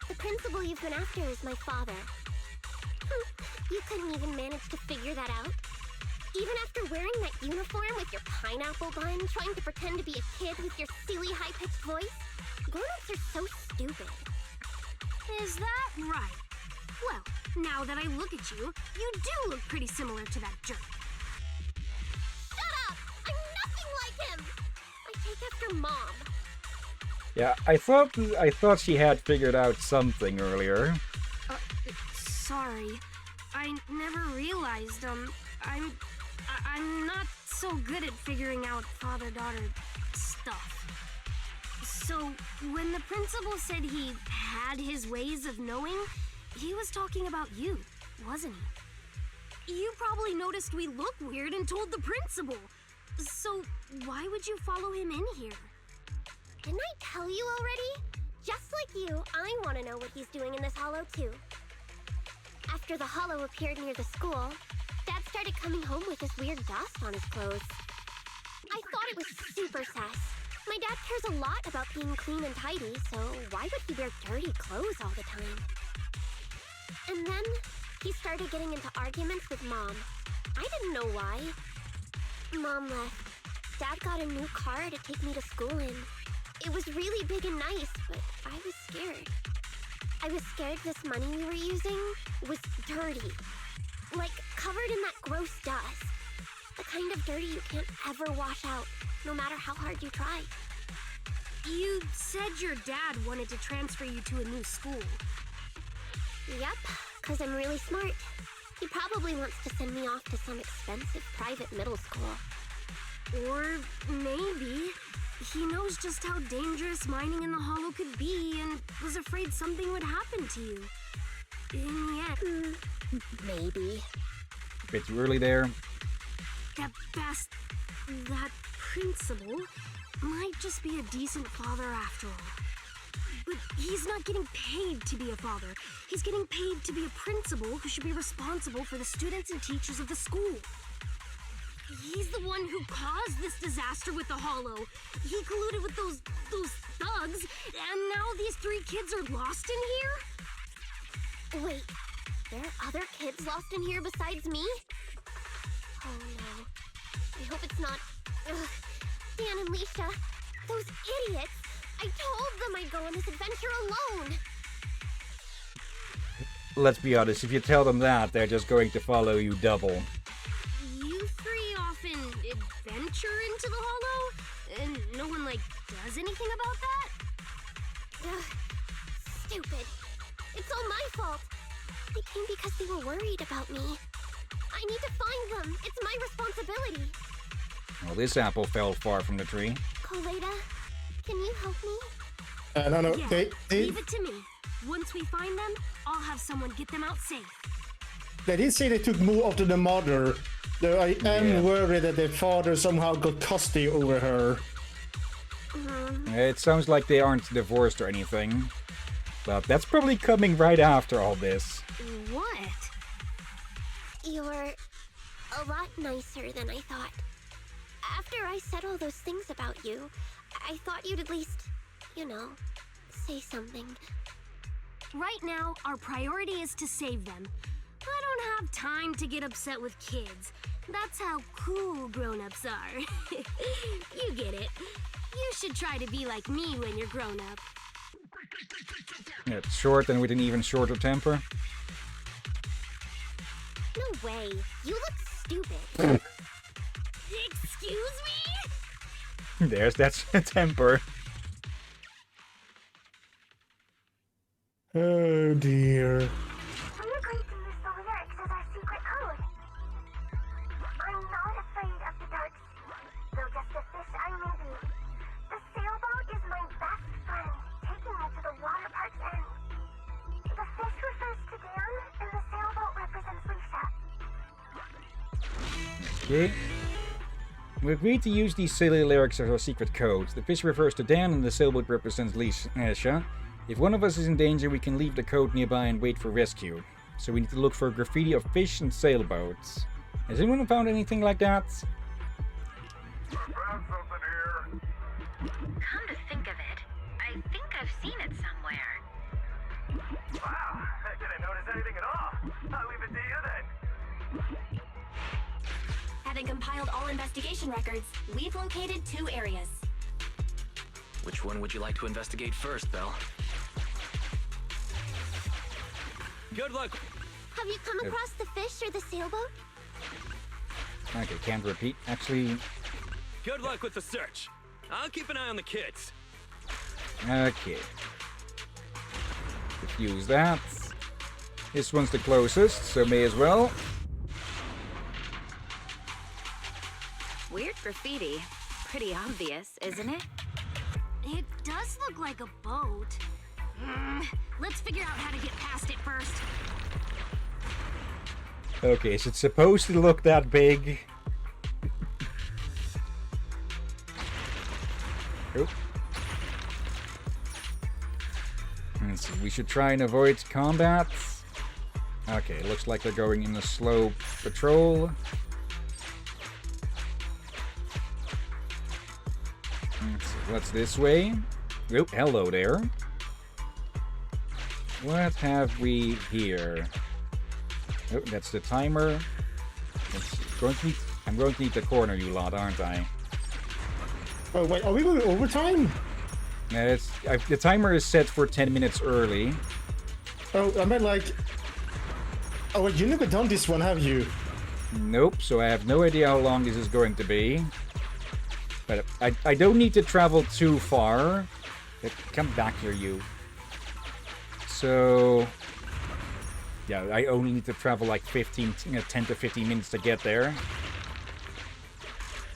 The principal you've been after is my father. You couldn't even manage to figure that out? Even after wearing that uniform with your pineapple bun, trying to pretend to be a kid with your silly high-pitched voice? Grown-ups are so stupid. Is that right? Well, now that I look at you, you do look pretty similar to that jerk. Shut up! I'm nothing like him! I take after Mom. Yeah, I thought she had figured out something earlier. Sorry. I never realized, I'm not so good at figuring out father-daughter stuff. So, when the principal said he had his ways of knowing, he was talking about you, wasn't he? You probably noticed we look weird and told the principal. So, why would you follow him in here? Didn't I tell you already? Just like you, I want to know what he's doing in this hollow too. After the hollow appeared near the school, Dad started coming home with this weird dust on his clothes. I thought it was super sus. My dad cares a lot about being clean and tidy, so why would he wear dirty clothes all the time? And then he started getting into arguments with Mom. I didn't know why. Mom left. Dad got a new car to take me to school in. It was really big and nice, but I was scared. I was scared this money we were using was dirty. Like, covered in that gross dust. The kind of dirty you can't ever wash out, no matter how hard you try. You said your dad wanted to transfer you to a new school. Yep, because I'm really smart. He probably wants to send me off to some expensive private middle school. Or maybe he knows just how dangerous mining in the hollow could be and was afraid something would happen to you. In the end. Maybe. Bit too early there. At best, that principal might just be a decent father after all. But he's not getting paid to be a father. He's getting paid to be a principal who should be responsible for the students and teachers of the school. He's the one who caused this disaster with the hollow. He colluded with those thugs, and now these 3 kids are lost in here? Wait, there are other kids lost in here besides me? Oh no. I hope it's not... Ugh. Dan and Leisha, those idiots! I told them I'd go on this adventure alone! Let's be honest, if you tell them that, they're just going to follow you double. You 3 often adventure into the hollow? And no one, does anything about that? Ugh. Stupid. It's all my fault. They came because they were worried about me. I need to find them. It's my responsibility. Well, this apple fell far from the tree. Coletta, can you help me? No. Yeah, leave it to me. Once we find them, I'll have someone get them out safe. They did say they took more after the mother, though I am worried that the father somehow got custody over her. It sounds like they aren't divorced or anything. But that's probably coming right after all this. What? You're a lot nicer than I thought. After I said all those things about you, I thought you'd at least, say something. Right now, our priority is to save them. I don't have time to get upset with kids. That's how cool grown-ups are. You get it. You should try to be like me when you're grown up. Yeah, it's short and with an even shorter temper. No way. You look stupid. Excuse me? There's that temper. Oh dear. We agreed to use the lyrics as our secret code. I'm not afraid of the dark sea, though just a fish I may be. The sailboat is my best friend, taking me to the water park's end. The fish refers to Dan, and the sailboat represents Leisha. Okay. We agreed to use these silly lyrics as our secret code. The fish refers to Dan and the sailboat represents Leisha. If one of us is in danger, we can leave the code nearby and wait for rescue. So we need to look for a graffiti of fish and sailboats. Has anyone found anything like that? Found something here. Come to think of it, I think I've seen it somewhere. Wow, I didn't notice anything at all. I'll leave it to you then. Having compiled all investigation records, we've located 2 areas. Which one would you like to investigate first, Belle? Good luck. Have you come across the fish or the sailboat? Okay, can't repeat. Actually, Good luck with the search. I'll keep an eye on the kids. okay. Use that. This one's the closest, so may as well. Weird graffiti. Pretty obvious, isn't it? It does look like a boat. Let's figure out how to get past it first. Okay, is it supposed to look that big? Oop. Let's see, we should try and avoid combat. Okay, looks like they're going in a slow patrol. Let's see, what's this way? Oh, hello there. What have we here? Oh, that's the timer. I'm going to need to corner you lot, aren't I? Oh wait, are we going overtime? The timer is set for 10 minutes early. Oh, I meant like... Oh, well, you never done this one, have you? Nope, so I have no idea how long this is going to be. But I don't need to travel too far. Come back here, you. So... Yeah, I only need to travel like 10 to 15 minutes to get there.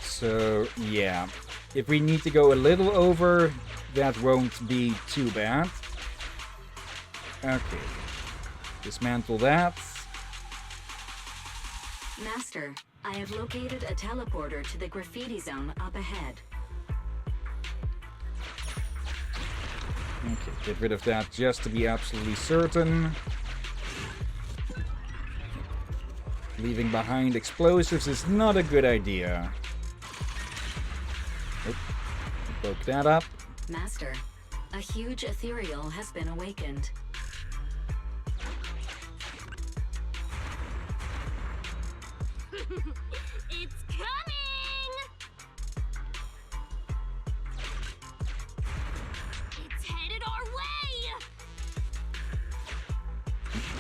So, yeah. If we need to go a little over, that won't be too bad. Okay. Dismantle that. Master, I have located a teleporter to the graffiti zone up ahead. Okay, get rid of that just to be absolutely certain. Leaving behind explosives is not a good idea. Nope. Broke that up. Master, a huge ethereal has been awakened. It's coming! It's headed our way!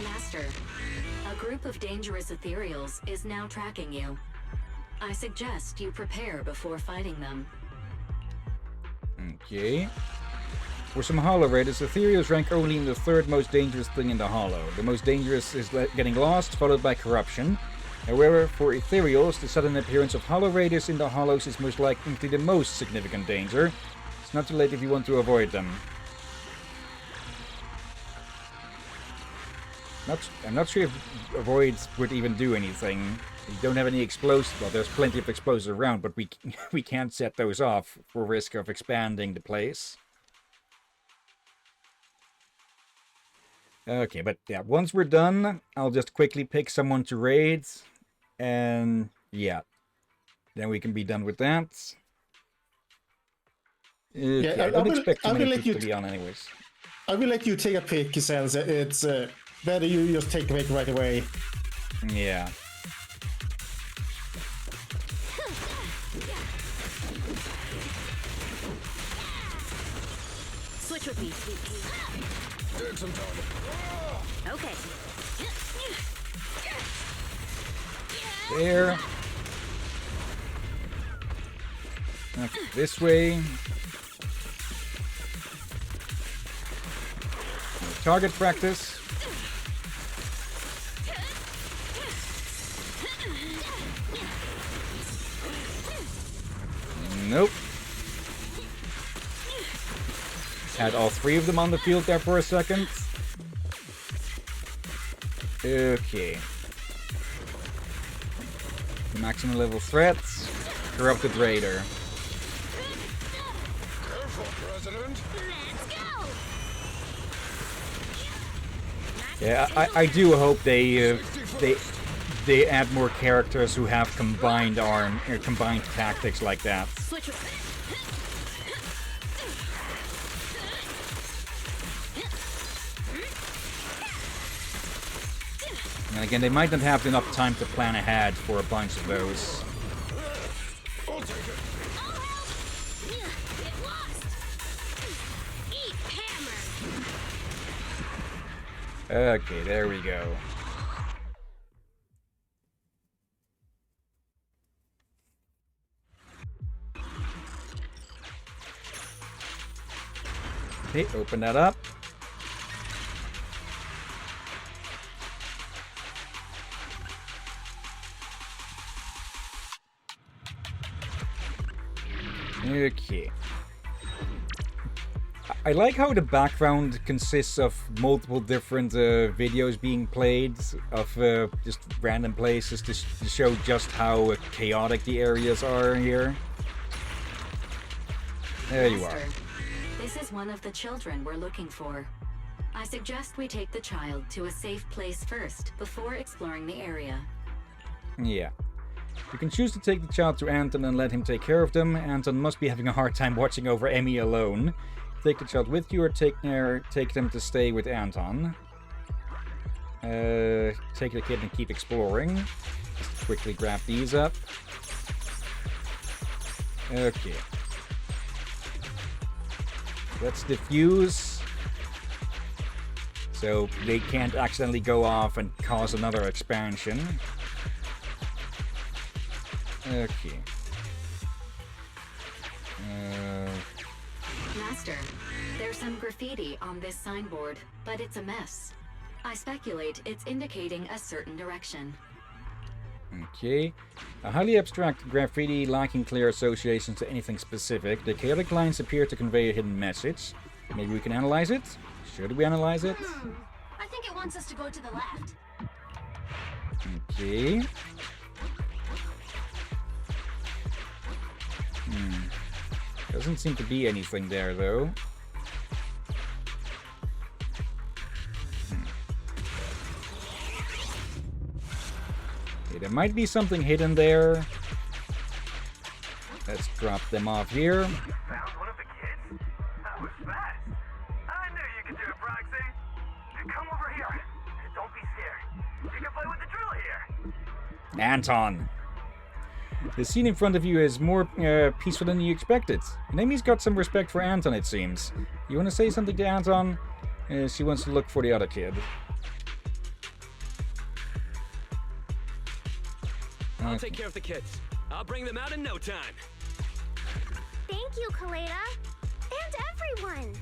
Master, a group of dangerous ethereals is now tracking you. I suggest you prepare before fighting them. Okay. For some Hollow Raiders, Ethereals rank only in the third most dangerous thing in the Hollow. The most dangerous is getting lost, followed by corruption. However, for Ethereals, the sudden appearance of Hollow Raiders in the Hollows is most likely the most significant danger. It's not too late if you want to avoid them. I'm not sure if avoids would even do anything. We don't have any explosives. Well, there's plenty of explosives around, but we can't set those off for risk of expanding the place. Okay, but yeah, once we're done, I'll just quickly pick someone to raid, and yeah, then we can be done with that. Yeah, I don't expect too many people to be on anyways. I will let you take a pick, since it's better you just take a pick right away. Yeah. Switch with me, sweet pea. Take some time. Okay. There. Okay, this way. Target practice. Nope. Had all three of them on the field there for a second. Okay. Maximum level threats. Corrupted Raider. Careful, President. Yeah, I do hope they add more characters who have combined combined tactics like that. And again, they might not have enough time to plan ahead for a bunch of those. I'll take it. Get lost. Eat hammer. Okay, there we go. Okay, open that up. Okay. I like how the background consists of multiple different videos being played of just random places to show just how chaotic the areas are here. There you are. This is one of the children we're looking for. I suggest we take the child to a safe place first before exploring the area. Yeah. You can choose to take the child to Anton and let him take care of them. Anton must be having a hard time watching over Emmy alone. Take the child with you or take them to stay with Anton. Take the kid and keep exploring. Just quickly grab these up. Okay. Let's defuse. So they can't accidentally go off and cause another expansion. Okay. Master, there's some graffiti on this signboard, but it's a mess. I speculate it's indicating a certain direction. Okay. A highly abstract graffiti lacking clear associations to anything specific. The chaotic lines appear to convey a hidden message. Maybe we can analyze it? Should we analyze it? I think it wants us to go to the left. Okay. Doesn't seem to be anything there, though. Okay, there might be something hidden there. Let's drop them off here. Found one of the kids? That was fast. I knew you could do it, Proxy. Come over here. Don't be scared. You can play with the drill here. Anton! The scene in front of you is more peaceful than you expected. Naomi's got some respect for Anton, it seems. You want to say something to Anton? She wants to look for the other kid. I'll take care of the kids. I'll bring them out in no time. Thank you, Kaleda. And everyone.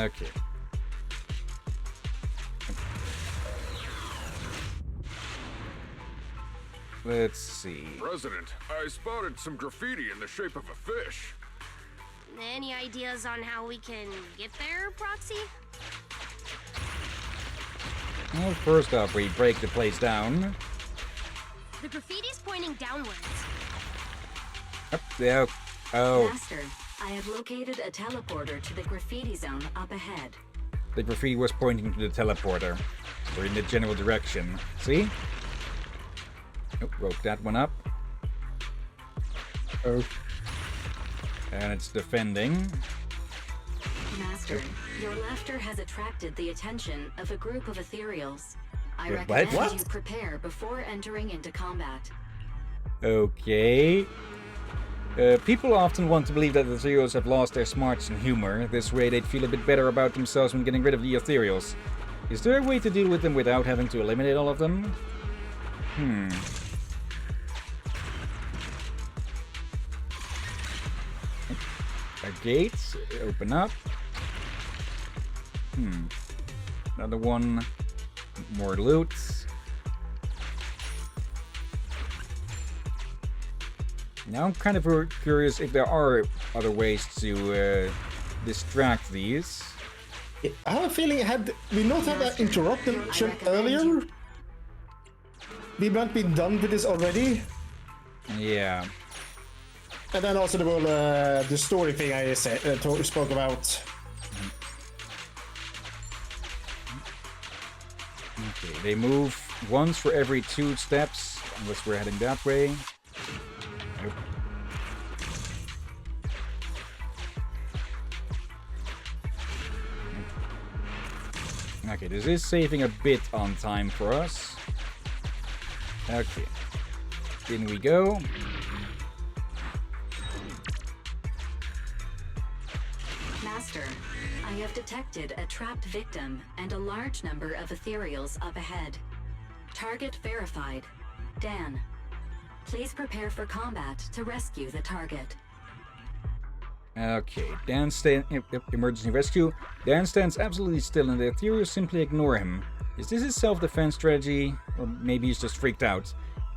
Okay. Let's see. President, I spotted some graffiti in the shape of a fish. Any ideas on how we can get there, Proxy? Well, first off, we break the place down. The graffiti's pointing downwards. Up there. Oh. Master, I have located a teleporter to the graffiti zone up ahead. The graffiti was pointing to the teleporter. We're in the general direction. See? Oh, broke that one up. Oh. And it's defending. Master, your laughter has attracted the attention of a group of ethereals. I What? recommend What? you prepare before entering into combat. Okay. People often want to believe that the ethereals have lost their smarts and humor. This way they'd feel a bit better about themselves when getting rid of the ethereals. Is there a way to deal with them without having to eliminate all of them? A gate. Open up. Another one. More loot. Now I'm kind of curious if there are other ways to distract these. I have a feeling had we not had that interruption earlier, we might be done with this already. Yeah. And then also the whole the story thing I spoke about. Okay, they move once for every 2 steps, unless we're heading that way. Nope. Okay, this is saving a bit on time for us. Okay. In we go. Master, I have detected a trapped victim and a large number of ethereals up ahead. Target verified. Dan, please prepare for combat to rescue the target. Okay, Dan emergency rescue. Dan stands absolutely still and the ethereals simply ignore him. Is this his self-defense strategy? Or maybe he's just freaked out.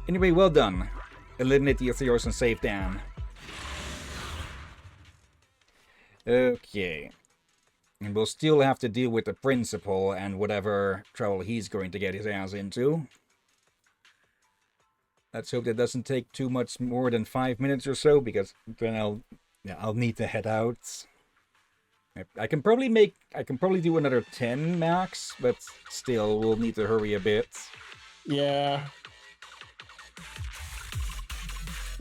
Anyway, well done. Eliminate the ethereals and save Dan. Okay. And we'll still have to deal with the principal and whatever trouble he's going to get his ass into. Let's hope that doesn't take too much more than 5 minutes or so, because then I'll need to head out. I can probably do another 10 max, but still we'll need to hurry a bit. Yeah.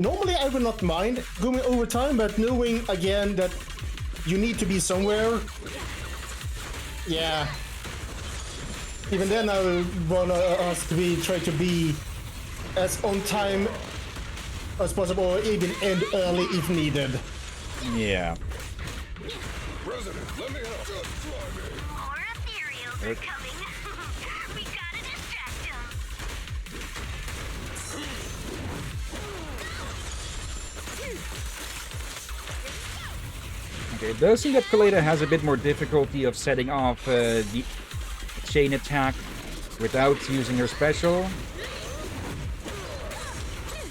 Normally I would not mind going over time, but knowing again that you need to be somewhere. Yeah. Even then I would want us to try to be as on time as possible, or even end early if needed. Yeah. President, let me help. Just fly me. More ethereals are coming. We gotta distract them. Okay, it does seem that Kaleda has a bit more difficulty of setting off the chain attack without using her special.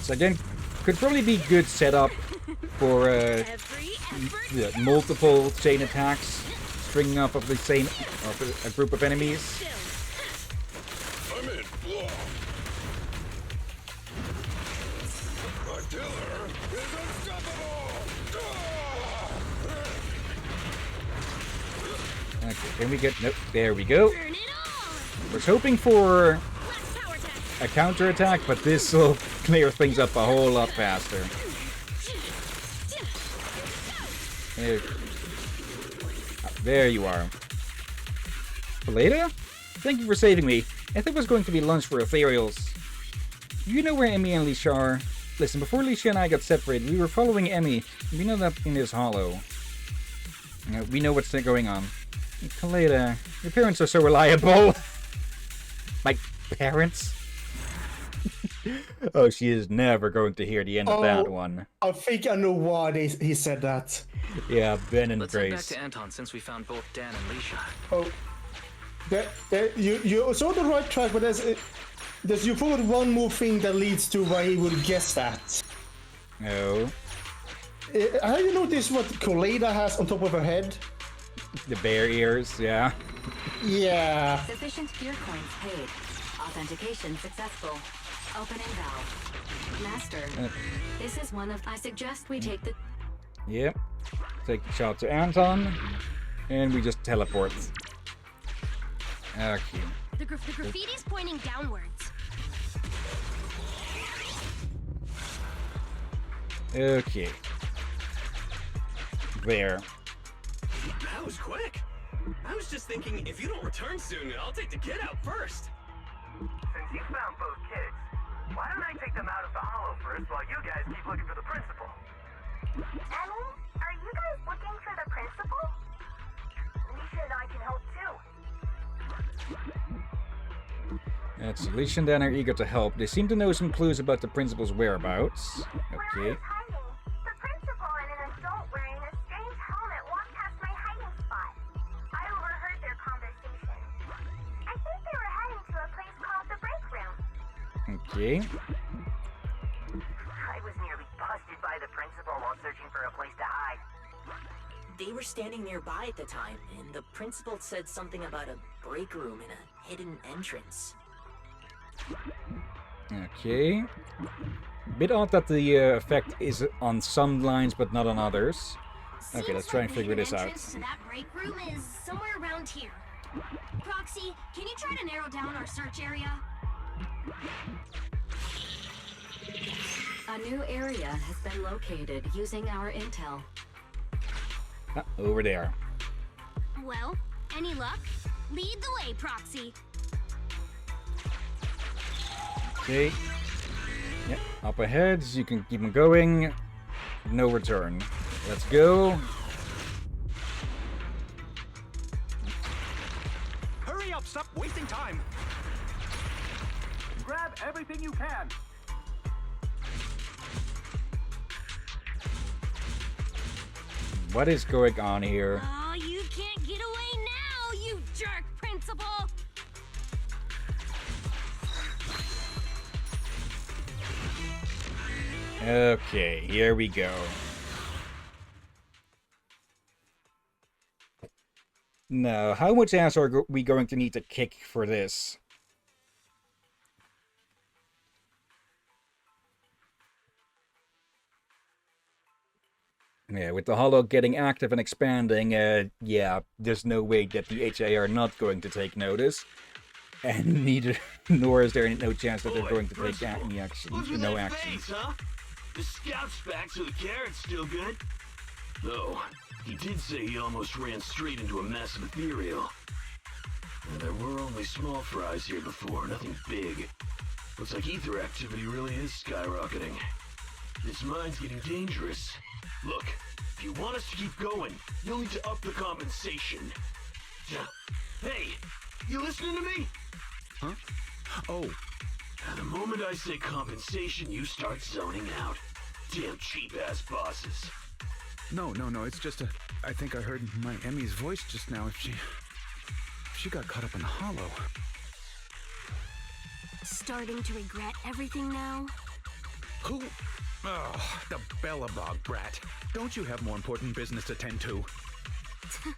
So again, could probably be good setup for multiple chain attacks, stringing up of the same a group of enemies. I'm in. My killer is unstoppable. Okay, can we get... Nope, there we go. Was hoping for a counterattack, but this will clear things up a whole lot faster. There you are. Kaleda? Thank you for saving me. I thought it was going to be lunch for ethereals. Do you know where Emmy and Lisha are? Listen, before Lisha and I got separated, we were following Emmy. We know that in this hollow. We know what's going on. Kaleda, your parents are so reliable. My parents? Oh, she is never going to hear the end of that one. I think I know why he said that. Yeah, Ben and Let's head back Grace. to Anton since we found both Dan and Lisha. Oh, you're on the right track, but you forgot one more thing that leads to why he would guess that. No. Have you noticed what Kaleda has on top of her head? The bear ears, yeah. Yeah. Sufficient gear coins paid. Authentication successful. Opening valve. Master, this is one of... I suggest we take the... Yep. Take the shot to Anton, and we just teleport. Okay. The graffiti's pointing downwards. Okay. There. That was quick. I was just thinking, if you don't return soon, I'll take the kid out first. Since you found both kids, why don't I take them out of the hollow first while you guys keep looking for the principal? Emmy, are you guys looking for the principal? Lisha and I can help too. That's Lisha and Dan are eager to help. They seem to know some clues about the principal's whereabouts. Okay. The principal and an adult wearing a strange helmet walked past my hiding spot. I overheard their conversation. I think they were heading to a place called the break room. Okay. I was nearly busted by the principal while searching for a place to hide. They were standing nearby at the time, and the principal said something about a break room and a hidden entrance. Okay. Bit odd that the effect is on some lines but not on others. Okay, let's try and figure this out. Entrance to that break room is somewhere around here. Proxy, can you try to narrow down our search area? A new area has been located using our intel. Over there. Well, any luck? Lead the way, Proxy. Okay. Yep, up ahead, you can keep them going. No return. Let's go. Wasting time. Grab everything you can. What is going on here? Oh, you can't get away now, you jerk, Principal! Okay, here we go. Now, how much ass are we going to need to kick for this? Yeah, with the Hollow getting active and expanding, yeah, there's no way that the HA are not going to take notice. And neither, nor is there no chance that they're going to take any action. Look at No that action. face, huh? The scout's back, so the carrot's still good. Though, he did say he almost ran straight into a massive ethereal. And there were only small fries here before, nothing big. Looks like ether activity really is skyrocketing. This mine's getting dangerous. Look, if you want us to keep going, you'll need to up the compensation. Hey, you listening to me? Huh? Oh. The moment I say compensation, you start zoning out. Damn cheap-ass bosses. No, it's just a... I think I heard my Emmy's voice just now. If she got caught up in the Hollow. Starting to regret everything now? Who? Oh, the Bellabog brat. Don't you have more important business to tend to? I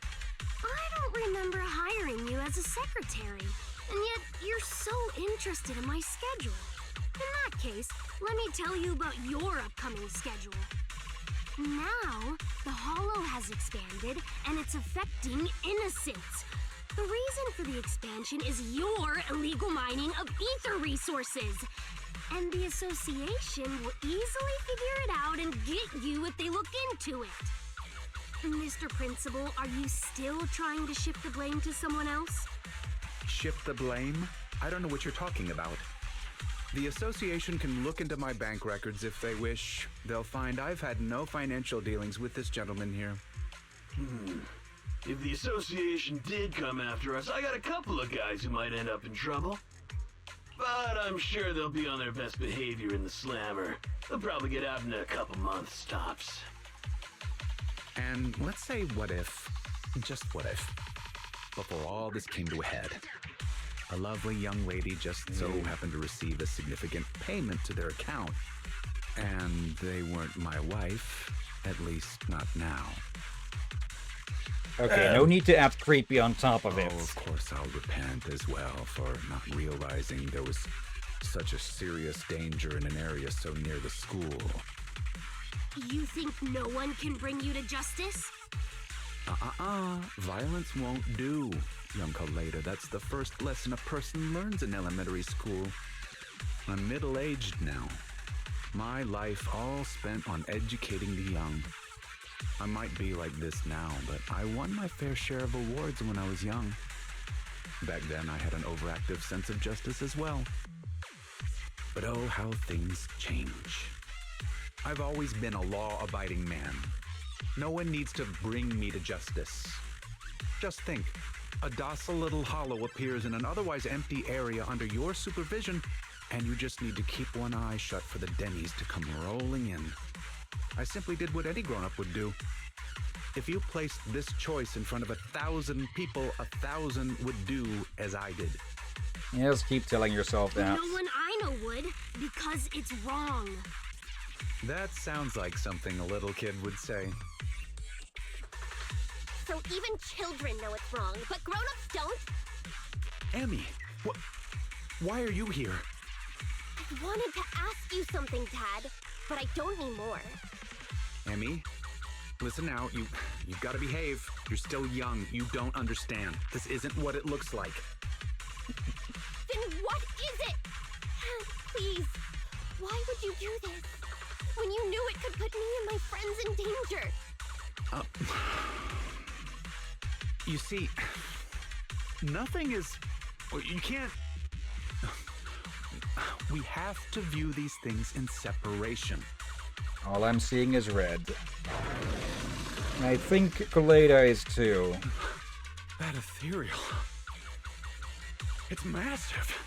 don't remember hiring you as a secretary, and yet you're so interested in my schedule. In that case, let me tell you about your upcoming schedule. Now, the Hollow has expanded, and it's affecting innocents. The reason for the expansion is your illegal mining of ether resources. And the association will easily figure it out and get you if they look into it. Mr. Principal, are you still trying to shift the blame to someone else? Shift the blame? I don't know what you're talking about. The association can look into my bank records if they wish. They'll find I've had no financial dealings with this gentleman here. If the association did come after us, I got a couple of guys who might end up in trouble. But I'm sure they'll be on their best behavior in the slammer. They'll probably get out in a couple months, tops. And let's say what if, just what if, before all this came to a head, a lovely young lady just so happened to receive a significant payment to their account. And they weren't my wife, at least not now. Okay, no need to add creepy on top of it. Of course I'll repent as well for not realizing there was such a serious danger in an area so near the school. You think no one can bring you to justice? Violence won't do, young Kaleda. That's the first lesson a person learns in elementary school. I'm middle-aged now. My life all spent on educating the young. I might be like this now, but I won my fair share of awards when I was young. Back then, I had an overactive sense of justice as well. But oh, how things change. I've always been a law-abiding man. No one needs to bring me to justice. Just think, a docile little hollow appears in an otherwise empty area under your supervision, and you just need to keep one eye shut for the Denny's to come rolling in. I simply did what any grown-up would do. If you placed this choice in front of 1,000 people, 1,000 would do as I did. Yeah, just keep telling yourself that. No one I know would, because it's wrong. That sounds like something a little kid would say. So even children know it's wrong, but grown-ups don't? Emmy, why are you here? I wanted to ask you something, Dad, but I don't anymore. Emmy, listen now, you've got to behave. You're still young. You don't understand. This isn't what it looks like. Then what is it? Please, why would you do this? When you knew it could put me and my friends in danger. You see, nothing is... You can't... We have to view these things in separation. All I'm seeing is red. I think Kaleda is too. That ethereal. It's massive.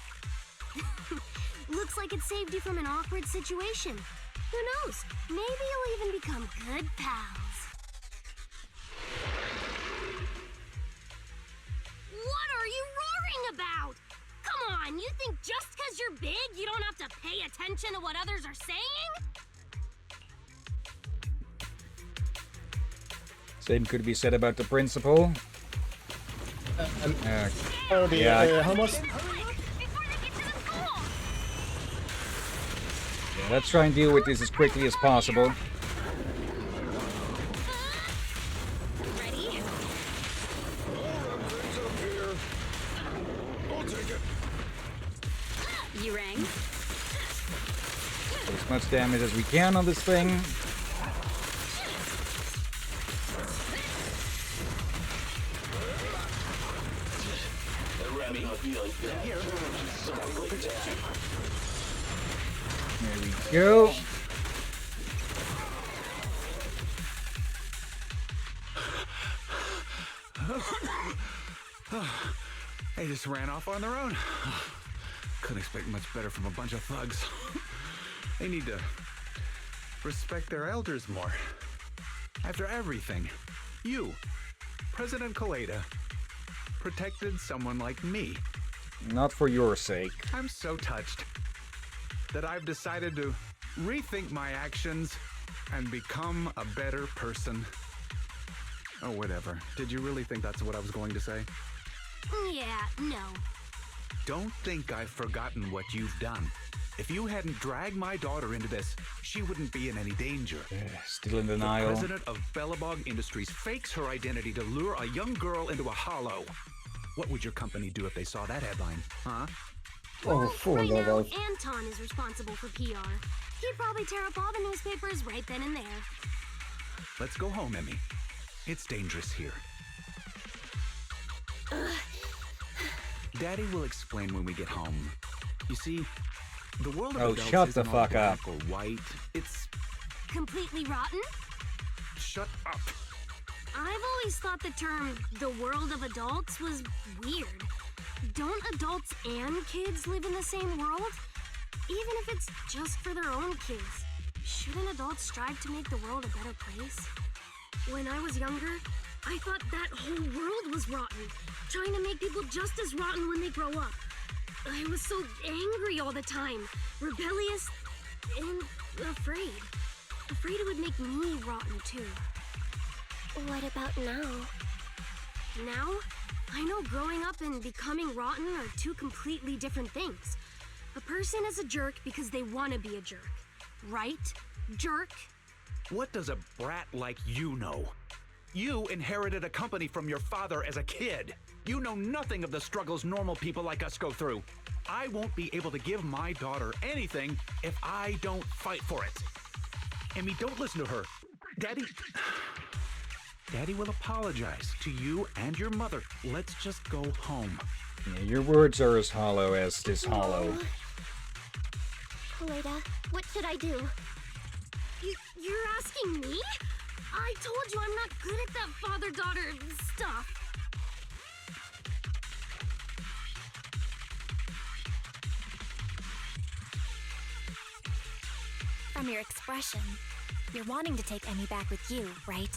Looks like it saved you from an awkward situation. Who knows? Maybe you'll even become good pals. What are you roaring about? Come on, you think just because you're big, you don't have to pay attention to what others are saying? Same could be said about the principal. Yeah, how much? let's try and deal with this as quickly as possible. Ready? You rang? Do as much damage as we can on this thing. There we go. They just ran off on their own. Couldn't expect much better from a bunch of thugs. They need to respect their elders more. After everything, you, President Kaleda, protected someone like me. Not for your sake. I'm so touched that I've decided to rethink my actions and become a better person. Oh, whatever. Did you really think that's what I was going to say? Yeah, no. Don't think I've forgotten what you've done. If you hadn't dragged my daughter into this, she wouldn't be in any danger. Still in denial. The president of Belobog Industries fakes her identity to lure a young girl into a hollow. What would your company do if they saw that headline, huh? Right now, Anton is responsible for PR. He'd probably tear up all the newspapers right then and there. Let's go home, Emmy. It's dangerous here. Daddy will explain when we get home. You see, the world of adults shut the isn't all fuck up. black or white. It's Completely rotten? shut up. I've always thought the term the world of adults was weird. Don't adults and kids live in the same world? Even if it's just for their own kids, shouldn't adults strive to make the world a better place? When I was younger, I thought that whole world was rotten, trying to make people just as rotten when they grow up. I was so angry all the time, rebellious, and afraid. Afraid it would make me rotten too. What about now? Now, I know growing up and becoming rotten are two completely different things. A person is a jerk because they want to be a jerk. Right? Jerk? What does a brat like you know? You inherited a company from your father as a kid. You know nothing of the struggles normal people like us go through. I won't be able to give my daughter anything if I don't fight for it. Emmy, don't listen to her. Daddy will apologize to you and your mother. Let's just go home. Yeah, your words are as hollow as this hollow. Kaleda, what should I do? You're asking me? I told you I'm not good at that father-daughter stuff. From your expression, you're wanting to take Emmy back with you, right?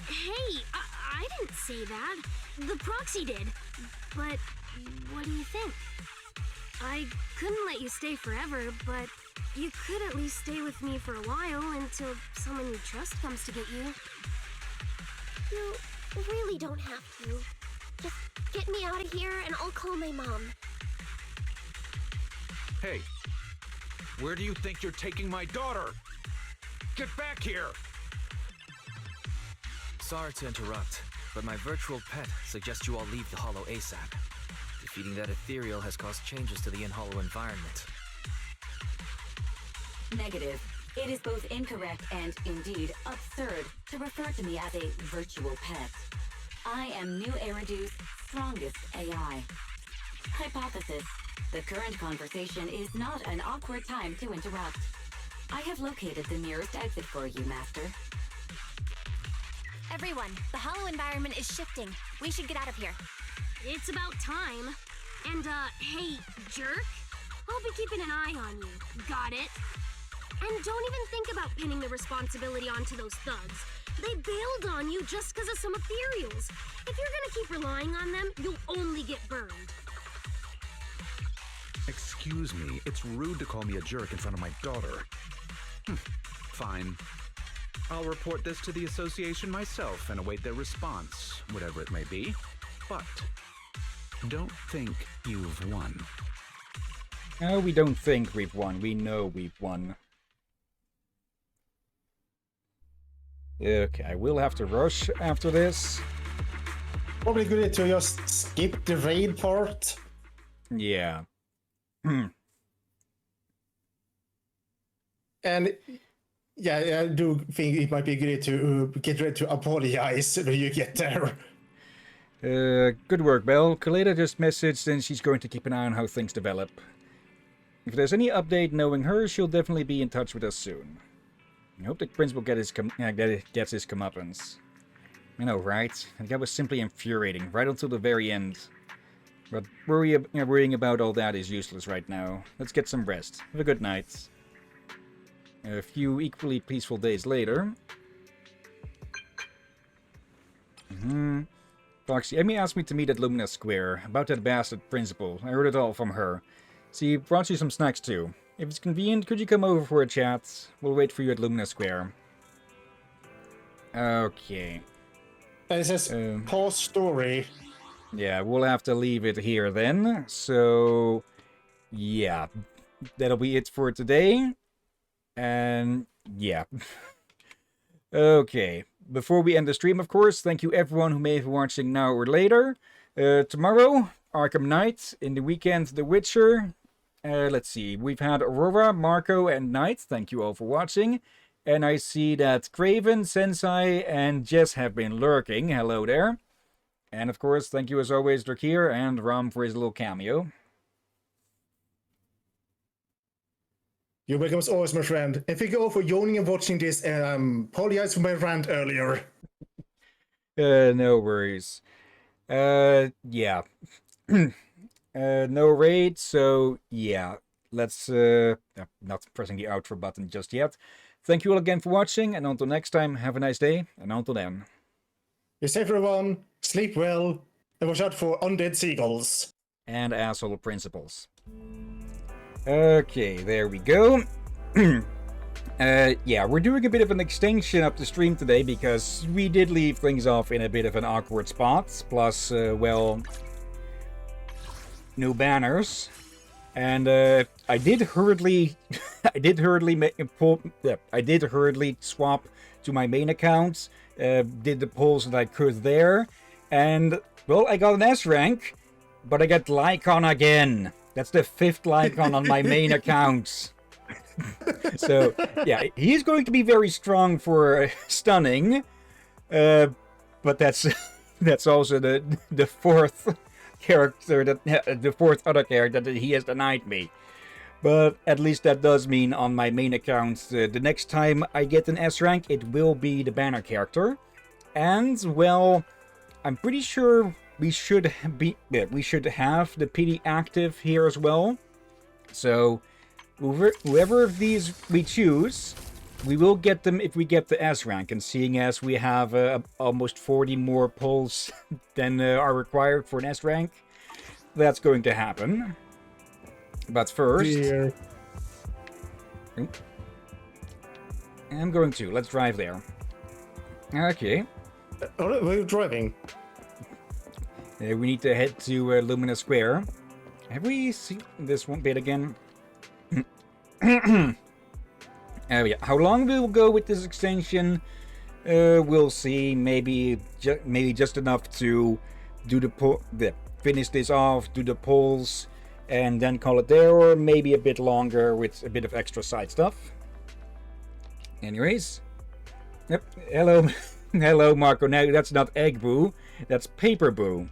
Hey, I didn't say that. The proxy did. But what do you think? I couldn't let you stay forever, but you could at least stay with me for a while until someone you trust comes to get you. You really don't have to. Just get me out of here and I'll call my mom. Hey, where do you think you're taking my daughter? Get back here! Sorry to interrupt, but my virtual pet suggests you all leave the Hollow ASAP. Defeating that ethereal has caused changes to the in-Hollow environment. Negative. It is both incorrect and, indeed, absurd to refer to me as a virtual pet. I am New Eridu's strongest AI. Hypothesis. The current conversation is not an awkward time to interrupt. I have located the nearest exit for you, Master. Everyone, the hollow environment is shifting. We should get out of here. It's about time. And, hey, jerk, I'll be keeping an eye on you. Got it? And don't even think about pinning the responsibility onto those thugs. They bailed on you just because of some ethereals. If you're gonna keep relying on them, you'll only get burned. Excuse me, it's rude to call me a jerk in front of my daughter. Fine. I'll report this to the association myself and await their response, whatever it may be. But don't think you've won. No, we don't think we've won. We know we've won. Okay, I will have to rush after this. Probably good to just skip the raid part. Yeah. And yeah, I do think it might be good to get ready to apologize when you get there. Good work, Belle. Kaleda just messaged and she's going to keep an eye on how things develop. If there's any update knowing her, she'll definitely be in touch with us soon. I hope the principal gets his comeuppance. I know, right? That was simply infuriating, right until the very end. But worrying about all that is useless right now. Let's get some rest. Have a good night. A few equally peaceful days later. Foxy, Emmy asked me to meet at Lumina Square about that bastard principal. I heard it all from her. She brought you some snacks too. If it's convenient, could you come over for a chat? We'll wait for you at Lumina Square. Okay. And it says, pause story. Yeah, we'll have to leave it here then. So, yeah. That'll be it for today. And, yeah. Okay. Before we end the stream, of course, thank you everyone who may be watching now or later. Tomorrow, Arkham Knight. In the weekend, The Witcher. Let's see. We've had Aurora, Marco, and Knight. Thank you all for watching. And I see that Craven, Sensei, and Jess have been lurking. Hello there. And of course, thank you as always, Drakir and Ram for his little cameo. You're welcome as always, my friend. And thank you all for joining and watching this. Apologize for my rant earlier. No worries. Yeah. No raid, so yeah. Let's, not pressing the outro button just yet. Thank you all again for watching, and until next time, have a nice day, and until then. Be safe, everyone. Sleep well, and watch out for undead seagulls. And asshole principals. Okay, there we go. Yeah, we're doing a bit of an extension up the stream today, because we did leave things off in a bit of an awkward spot. Plus, well, new banners. And I did hurriedly swap to my main account. Did the polls that I could there, and well, I got an S rank, but I got Lycon again. That's the 5th Lycon on my main account. So yeah, he's going to be very strong for stunning, but that's also the 4th character that the 4th other character that he has denied me. But at least that does mean on my main account, the next time I get an S rank, it will be the banner character. And well, I'm pretty sure we should have the PD active here as well. So whoever of these we choose, we will get them if we get the S rank. And seeing as we have almost 40 more polls than are required for an S rank, that's going to happen. But first, I'm going to. Let's drive there. Okay. Where are you driving? We need to head to Lumina Square. Have we seen this one bit again? Yeah. How long we will go with this extension, we'll see. Maybe just enough to do finish this off, do the polls, and then call it there, or maybe a bit longer with a bit of extra side stuff. Anyways. Yep. Hello. Hello, Marco. Now, that's not Egg Boo. That's Paper Boo.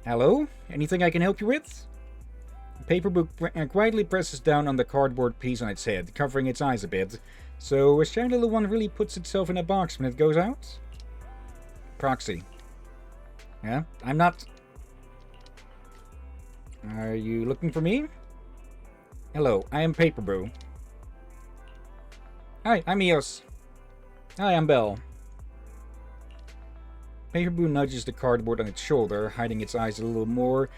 Hello? Anything I can help you with? Paper Boo quietly presses down on the cardboard piece on its head, covering its eyes a bit. So a shy little one really puts itself in a box when it goes out? Proxy. Yeah? I'm not... Are you looking for me? Hello, I am Paper Brew. Hi, I'm Eos. Hi, I'm Belle. Paper Brew nudges the cardboard on its shoulder, hiding its eyes a little more.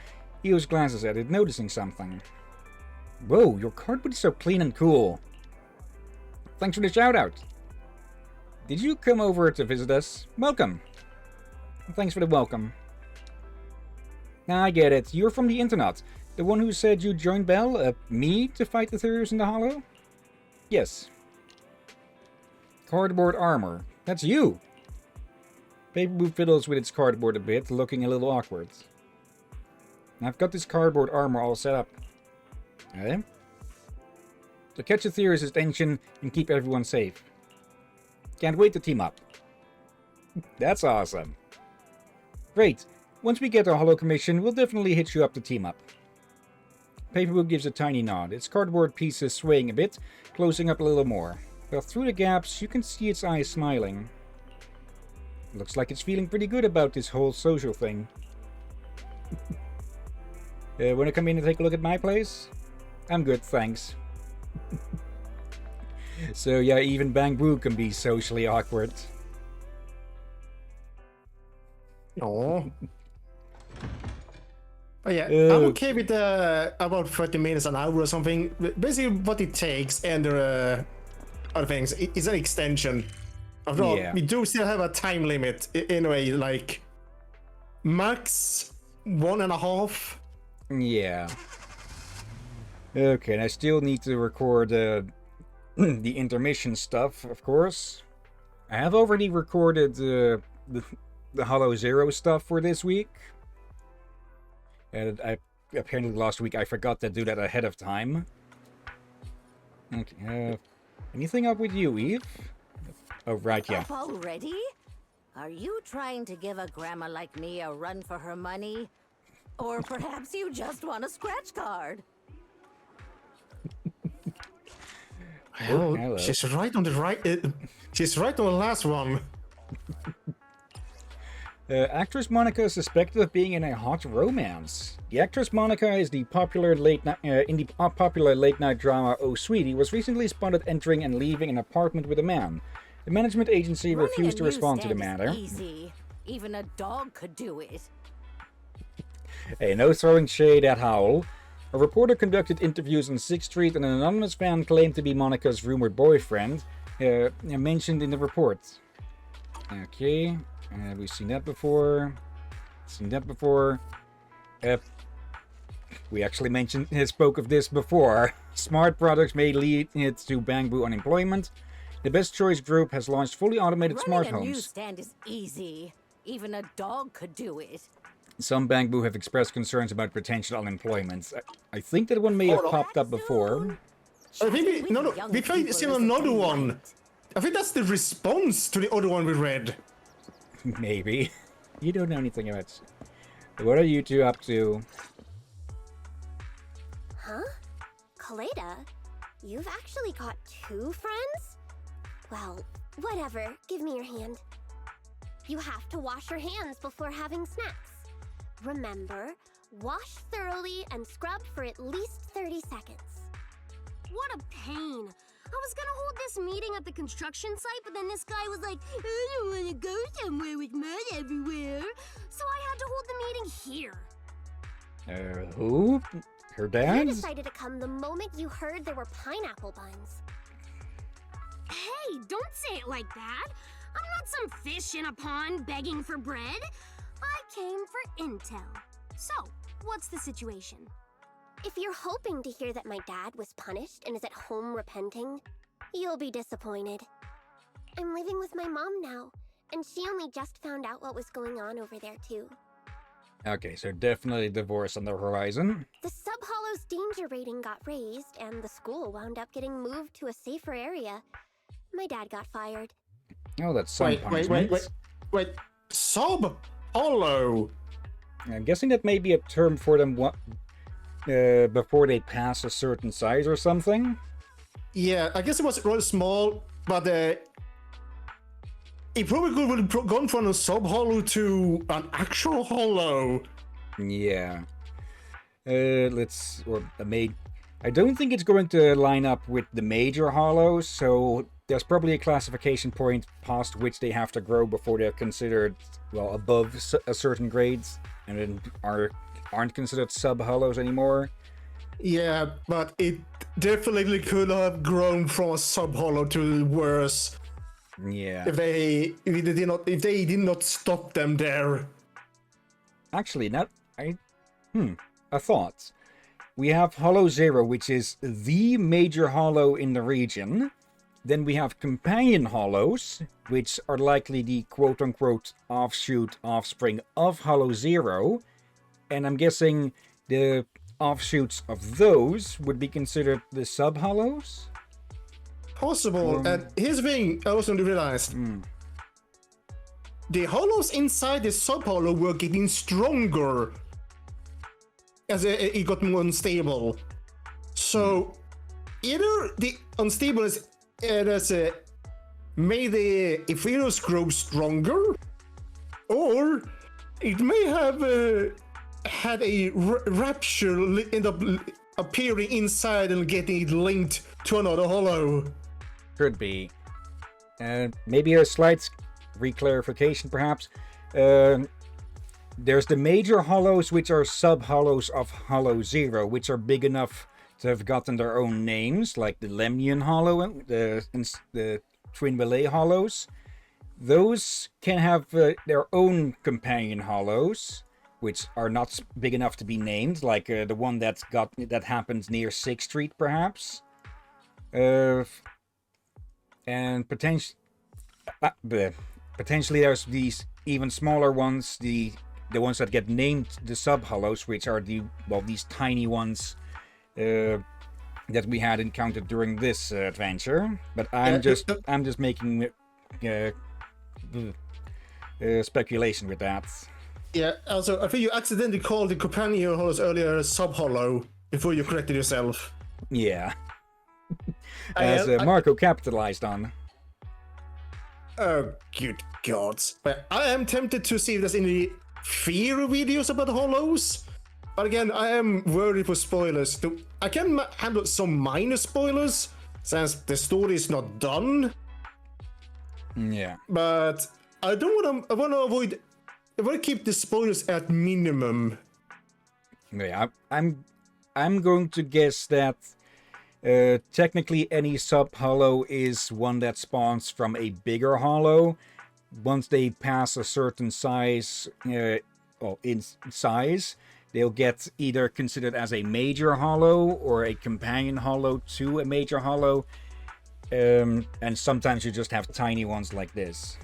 Eos glances at it, noticing something. Whoa, your cardboard is so clean and cool. Thanks for the shout-out. Did you come over to visit us? Welcome. Thanks for the welcome. I get it. You're from the internet. The one who said you joined Belle, me, to fight the Therios in the Hollow? Yes. Cardboard armor. That's you! Paper Brew fiddles with its cardboard a bit, looking a little awkward. I've got this cardboard armor all set up. Eh? To catch the Therios' attention and keep everyone safe. Can't wait to team up. That's awesome. Great. Once we get our Hollow commission, we'll definitely hit you up to team up. Paper Brew gives a tiny nod, its cardboard pieces swaying a bit, closing up a little more. But through the gaps, you can see its eyes smiling. Looks like it's feeling pretty good about this whole social thing. Wanna come in and take a look at my place? I'm good, thanks. So yeah, even Bang Brew can be socially awkward. Oh. Oh yeah, I'm okay with about 30 minutes, an hour or something. Basically what it takes, and other things, it's an extension. After all, we do still have a time limit in a way, like max 1.5. Yeah. Okay, and I still need to record the intermission stuff, of course. I have already recorded the Hollow Zero stuff for this week. And apparently last week I forgot to do that ahead of time. Okay, anything up with you, Eve? Oh, right, yeah. Up already? Are you trying to give a grandma like me a run for her money? Or perhaps you just want a scratch card? Well, hello. she's right on the she's right on the last one. Actress Monica is suspected of being in a hot romance. The actress Monica is the popular late night drama Oh Sweetie was recently spotted entering and leaving an apartment with a man. The management agency refused to respond to the matter. Easy. Even a dog could do it. Hey, no throwing shade at Howl. A reporter conducted interviews on 6th Street and an anonymous fan claimed to be Monica's rumored boyfriend, mentioned in the report. Okay, we've seen that before. We actually spoke of this before. Smart products may lead to Bang Brew unemployment. The Best Choice Group has launched fully automated smart Running a homes. newsstand is easy. Even a dog could do it. Some Bang Brew have expressed concerns about potential unemployment. I think that one may have popped up before. I think we tried to see another one. I think that's the response to the other one we read. Maybe. You don't know anything about it. What are you two up to? Huh? Kaleda, you've actually got 2 friends? Well, whatever. Give me your hand. You have to wash your hands before having snacks. Remember, wash thoroughly and scrub for at least 30 seconds. What a pain. I was gonna hold this meeting at the construction site, but then this guy was like, I don't wanna go somewhere with mud everywhere. So I had to hold the meeting here. Who? Her You dad? decided to come the moment you heard there were pineapple buns. Hey, don't say it like that. I'm not some fish in a pond begging for bread. I came for intel. So, what's the situation? If you're hoping to hear that my dad was punished and is at home repenting, you'll be disappointed. I'm living with my mom now, and she only just found out what was going on over there too. Okay, so definitely divorce on the horizon. The Sub-Hollow's danger rating got raised, and the school wound up getting moved to a safer area. My dad got fired. Oh, that's some punishment. Wait. Sub-Hollow? I'm guessing that may be a term for them before they pass a certain size or something. Yeah, I guess it was really small, but it probably would have gone from a sub-hollow to an actual hollow. Yeah. I don't think it's going to line up with the major hollows, so there's probably a classification point past which they have to grow before they're considered, well, above a certain grades, and then aren't considered sub-hollows anymore. Yeah, but it definitely could have grown from a sub-hollow to worse. Yeah. If they did not stop them there. Actually, a thought. We have Hollow Zero, which is the major hollow in the region. Then we have companion hollows, which are likely the quote-unquote offspring of Hollow Zero. And I'm guessing the offshoots of those would be considered the sub-hollows? Possible. And here's the thing I also realized. The hollows inside the sub-hollow were getting stronger as it got more unstable. So either the unstableness made the Ethereals grow stronger, or it may have had a rapture end up appearing inside and getting it linked to another hollow. Could be. Maybe a slight reclarification, perhaps. There's the major hollows, which are sub-hollows of Hollow Zero, which are big enough to have gotten their own names, like the Lemnian Hollow, the Twin Malay Hollows. Those can have their own companion hollows, which are not big enough to be named, like the one that happens near 6th Street, perhaps. And potentially there's these even smaller ones, the ones that get named the sub-hollows, which are these tiny ones that we had encountered during this adventure. But I'm just making speculation with that. Yeah, also, I think you accidentally called the companion hollows earlier a sub-hollow before you corrected yourself. Yeah. As Marco capitalized on. Oh, good gods. But I am tempted to see if there's any fear videos about hollows. But again, I am worried for spoilers. I can handle some minor spoilers, since the story is not done. Yeah. But I want to keep the spoilers at minimum. Yeah, I'm going to guess that technically any sub-hollow is one that spawns from a bigger hollow. Once they pass a certain size, in size, they'll get either considered as a major hollow or a companion hollow to a major hollow. And sometimes you just have tiny ones like this.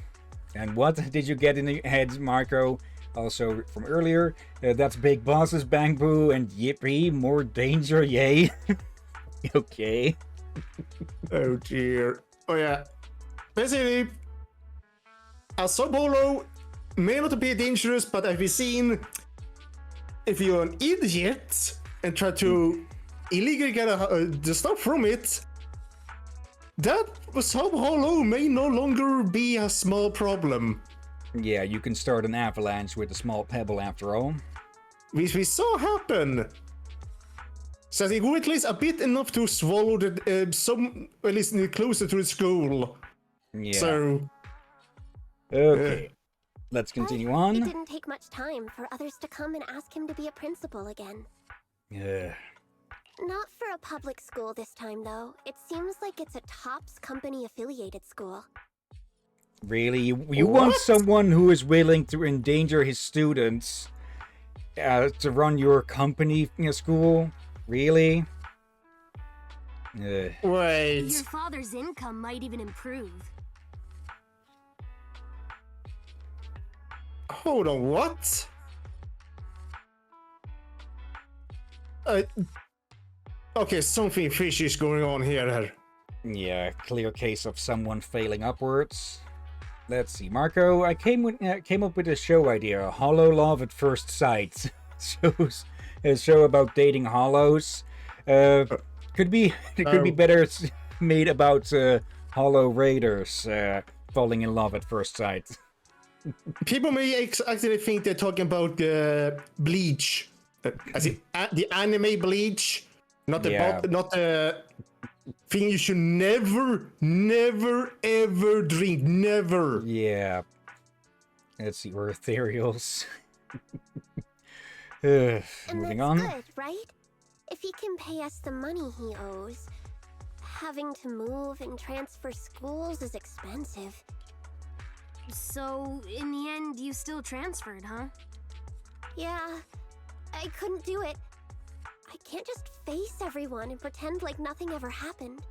And what did you get in your head, Marco? Also from earlier, that's Big Boss's Bang-Boo and yippee, more danger, yay. Okay. Oh dear. Oh yeah. Basically, a sub-hollow may not be dangerous, but I've seen if you're an idiot and try to illegally get the stuff from it, that sub-hollow may no longer be a small problem. Yeah, you can start an avalanche with a small pebble after all. Which we saw happen. So it would at least a bit enough to swallow at least closer to the school. Yeah. So. Okay. Let's continue on. It didn't take much time for others to come and ask him to be a principal again. Yeah. Not for a public school this time, though. It seems like it's a TOPS company affiliated school. Really? You want someone who is willing to endanger his students to run your company school? Really? Wait. Your father's income might even improve. Hold on, what? Okay, something fishy is going on here. Yeah, clear case of someone failing upwards. Let's see, Marco. I came up with a show idea: Hollow Love at First Sight. Shows a show about dating hollows. Could be better made about hollow raiders falling in love at first sight. People may actually think they're talking about Bleach, As in, the anime Bleach, not the Yeah. not the thing you should never, ever drink. Never. Yeah. Let's see, we're ethereals. Moving And on. that's good, right? If he can pay us the money he owes, having to move and transfer schools is expensive. So, in the end, you still transferred, huh? Yeah, I couldn't do it. I can't just face everyone and pretend like nothing ever happened.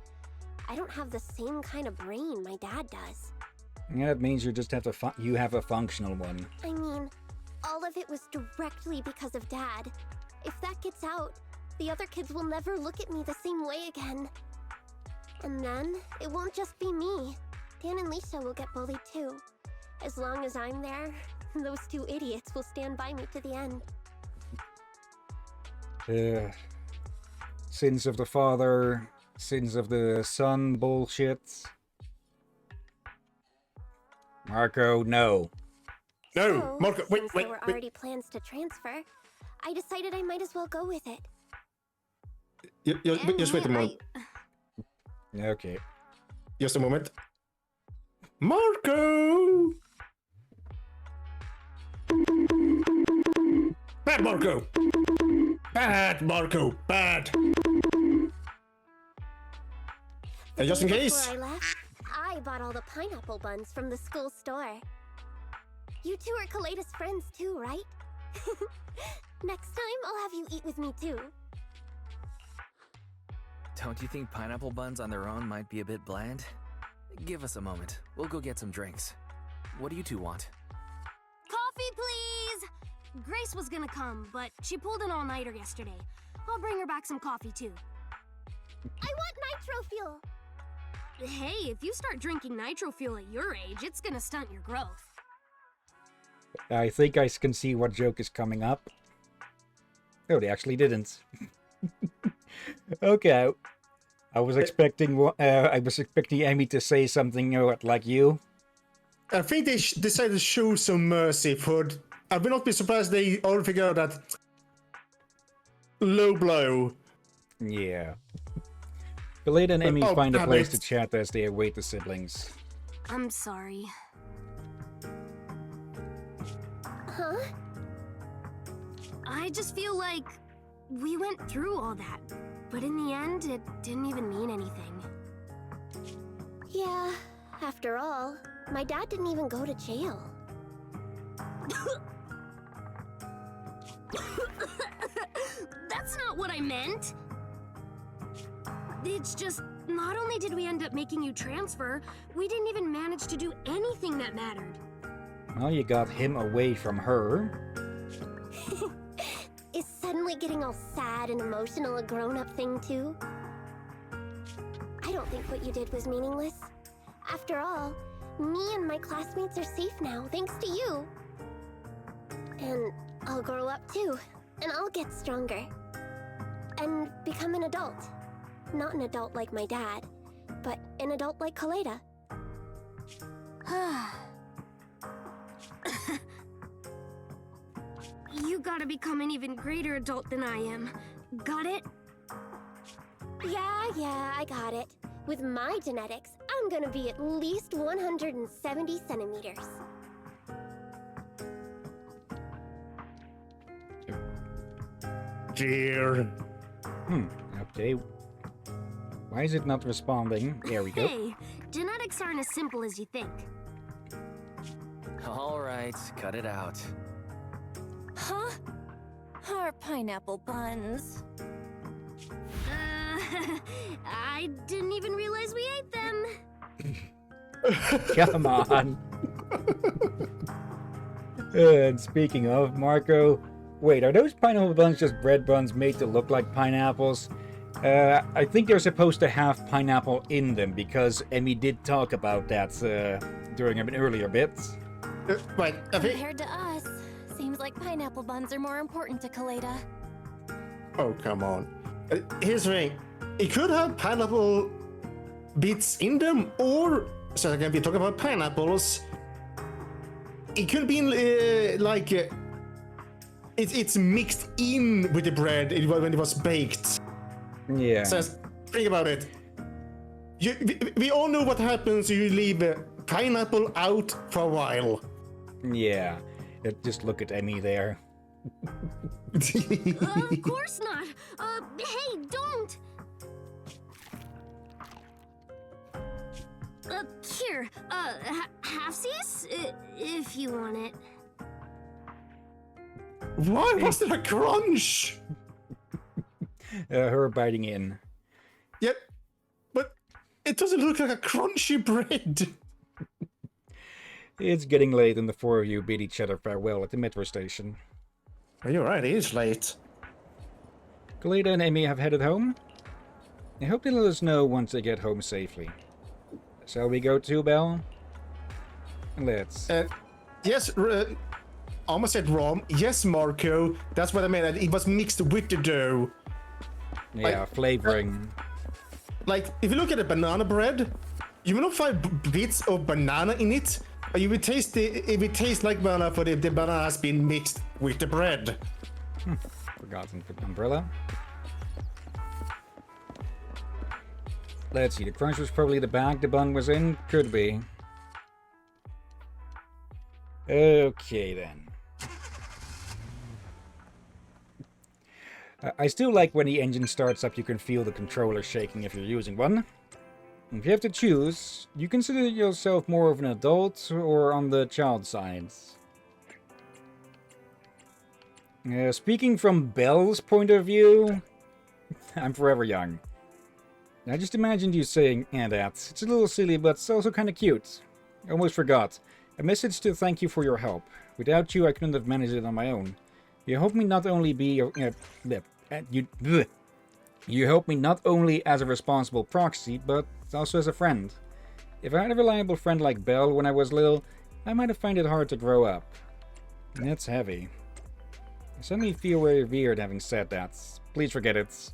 I don't have the same kind of brain my dad does. Yeah, that means you just have to you have a functional one. I mean, all of it was directly because of Dad. If that gets out, the other kids will never look at me the same way again. And then, it won't just be me. Dan and Lisa will get bullied too. As long as I'm there, those two idiots will stand by me to the end. Sins of the father, sins of the son bullshit. Marco, no. No, Marco, wait, Since wait, there were wait. already plans to transfer, I decided I might as well go with it. Just wait a moment. Okay. Just a moment. Marco! Bad Marco! Bad Marco! Bad! Just in case. Before I left, I bought all the pineapple buns from the school store. You two are Kaleda's friends too, right? Next time, I'll have you eat with me too. Don't you think pineapple buns on their own might be a bit bland? Give us a moment. We'll go get some drinks. What do you two want? Coffee, please! Grace was gonna come, but she pulled an all-nighter yesterday. I'll bring her back some coffee, too. I want nitro fuel! Hey, if you start drinking nitro fuel at your age, it's gonna stunt your growth. I think I can see what joke is coming up. Oh, they actually didn't. Okay. I was expecting Amy to say something like you. I think they decided to show some mercy for. I will not be surprised they all figure out that low blow. Yeah. Kaleda and Amy Oh, find a damn place it. to chat as they await the siblings. I'm sorry. Huh? I just feel like we went through all that, but in the end, it didn't even mean anything. Yeah, after all, my dad didn't even go to jail. That's not what I meant! It's just, not only did we end up making you transfer, we didn't even manage to do anything that mattered. Well, you got him away from her. Is suddenly getting all sad and emotional a grown-up thing too? I don't think what you did was meaningless. After all, me and my classmates are safe now, thanks to you. And I'll grow up too, and I'll get stronger. And become an adult. Not an adult like my dad, but an adult like Kaleda. You gotta become an even greater adult than I am. Got it? Yeah, I got it. With my genetics, I'm gonna be at least 170 centimeters. Dear. Okay. Why is it not responding? There we go. Hey, genetics aren't as simple as you think. All right, cut it out. Huh? Our pineapple buns. I didn't even realize we ate them. Come on. And speaking of, Marco, wait, are those pineapple buns just bread buns made to look like pineapples? I think they're supposed to have pineapple in them because Emmy did talk about that during an earlier bit. Wait, I think. Compared to us, seems like pineapple buns are more important to Kaleda. Oh, come on. Here's the thing. It could have pineapple bits in them, or, so again, we talk about pineapples. It could be it's mixed in with the bread when it was baked. Yeah. So think about it. We all know what happens. You leave pineapple out for a while. Yeah. Just look at Emmy there. Of course not. Hey, don't. Here, halfsies, if you want it. Why was there a crunch? Her biting in. Yep, but it doesn't look like a crunchy bread. It's getting late and the four of you bid each other farewell at the metro station. You're right, it is late. Kaleda and Amy have headed home. I hope they let us know once they get home safely. Shall we go too, Belle? Let's. Yes, almost said wrong. Yes, Marco. That's what I meant. It was mixed with the dough. Yeah, flavoring. Like, if you look at a banana bread, you will not find bits of banana in it. But you will taste it will taste like banana, for the banana has been mixed with the bread. Forgotten umbrella. Let's see, the crunch was probably the bag the bun was in. Could be. Okay, then. I still like when the engine starts up, you can feel the controller shaking if you're using one. If you have to choose, you consider yourself more of an adult or on the child side? Speaking from Belle's point of view, I'm forever young. I just imagined you saying, and that. It's a little silly, but it's also kind of cute. I almost forgot. A message to thank you for your help. Without you, I couldn't have managed it on my own. You helped me not only be you helped me not only as a responsible proxy, but also as a friend. If I had a reliable friend like Belle when I was little, I might have found it hard to grow up. That's heavy. I suddenly feel very weird having said that. Please forget it.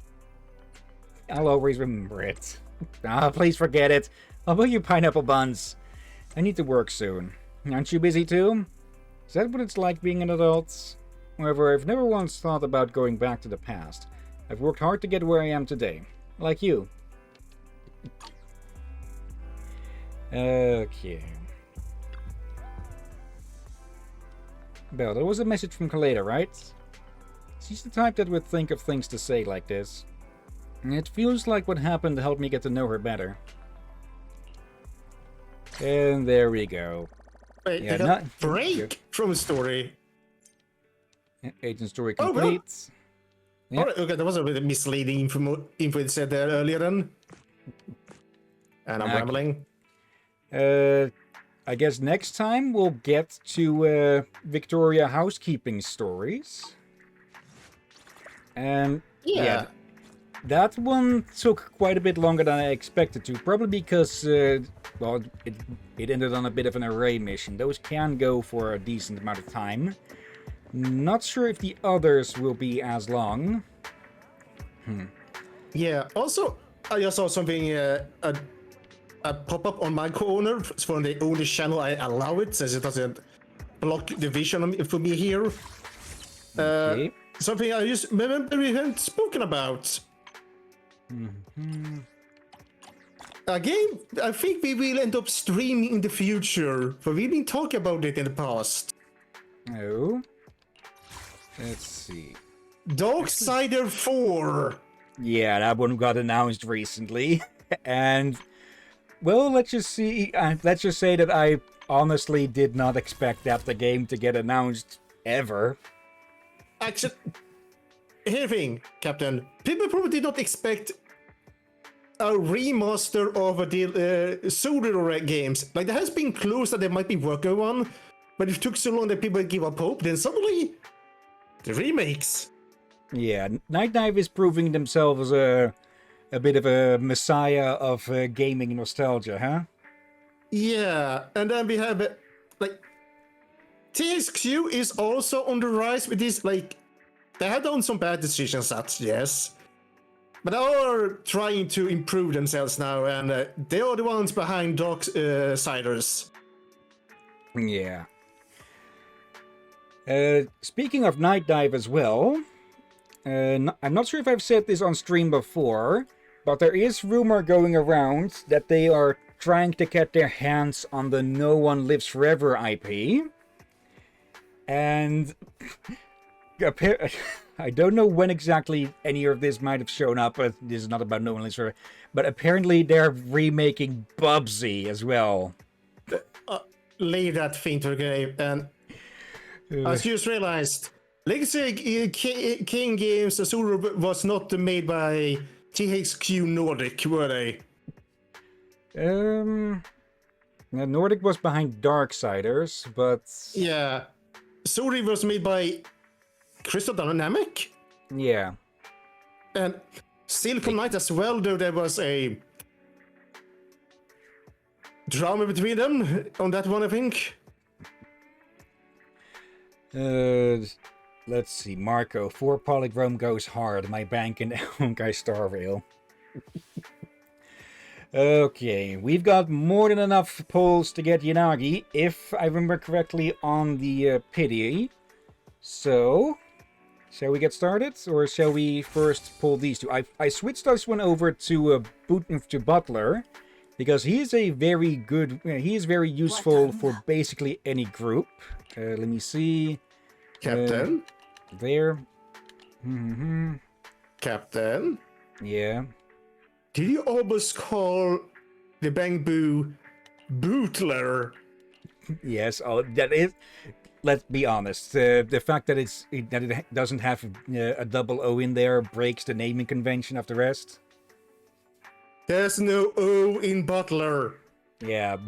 I'll always remember it. Please forget it. I'll buy you pineapple buns. I need to work soon. Aren't you busy too? Is that what it's like being an adult? However, I've never once thought about going back to the past. I've worked hard to get where I am today. Like you. Okay. Belle, there was a message from Kaleda, right? She's the type that would think of things to say like this. It feels like what happened helped me get to know her better. And there we go. Wait, yeah, not break from a story. Agent story complete. Oh, well. Alright, okay, that was a bit of misleading info it said there earlier then. And I'm rambling. I guess next time we'll get to Victoria housekeeping stories. And yeah, that one took quite a bit longer than I expected to. Probably because, well, it ended on a bit of an array mission. Those can go for a decent amount of time. Not sure if the others will be as long. Yeah, also, I just saw something, a pop-up on my corner from the only channel I allow it, since it doesn't block the vision for me here. Okay. Something I just remember we hadn't spoken about. A game I think we will end up streaming in the future, for we've been talking about it in the past. Oh? Let's see. Darksider 4! Yeah, that one got announced recently. And, well, let's just say that I honestly did not expect that the game to get announced ever. Actually, here's the thing, Captain. People probably did not expect a remaster of the Solar games. Like, there has been clues that they might be working on, but it took so long that people give up hope, then suddenly, the remakes. Yeah, Night Dive is proving themselves a bit of a messiah of gaming nostalgia, huh? Yeah, and then we have, like, THQ is also on the rise with this, like, they have done some bad decisions, yes. But they are trying to improve themselves now, and they are the ones behind Darksiders. Yeah. Speaking of Night Dive as well, I'm not sure if I've said this on stream before, but there is rumor going around that they are trying to get their hands on the No One Lives Forever IP. And I don't know when exactly any of this might have shown up, but this is not about No One Lives Forever. But apparently they're remaking Bubsy as well. Leave that thing to the game. And I just realized, Legacy King Games Azure was not made by THQ Nordic, were they? Nordic was behind Darksiders, but... Yeah. Azure was made by Crystal Dynamic? Yeah. And Silicon Knight as well, though there was a drama between them on that one, I think. Let's see. Marco, 4 Polychrome goes hard. My bank in Honkai Star Rail. Okay, we've got more than enough polls to get Yanagi, if I remember correctly, on the pity. So, shall we get started, or shall we first pull these two? I switched this one over to Butler, because he is a very good. He is very useful for basically any group. Let me see. Captain. There. Captain. Yeah. Did you almost call the Bangbu Bootler? Yes. Oh, that is. Let's be honest. The fact that it doesn't have a double O in there breaks the naming convention of the rest. There's no O in Butler. Yeah,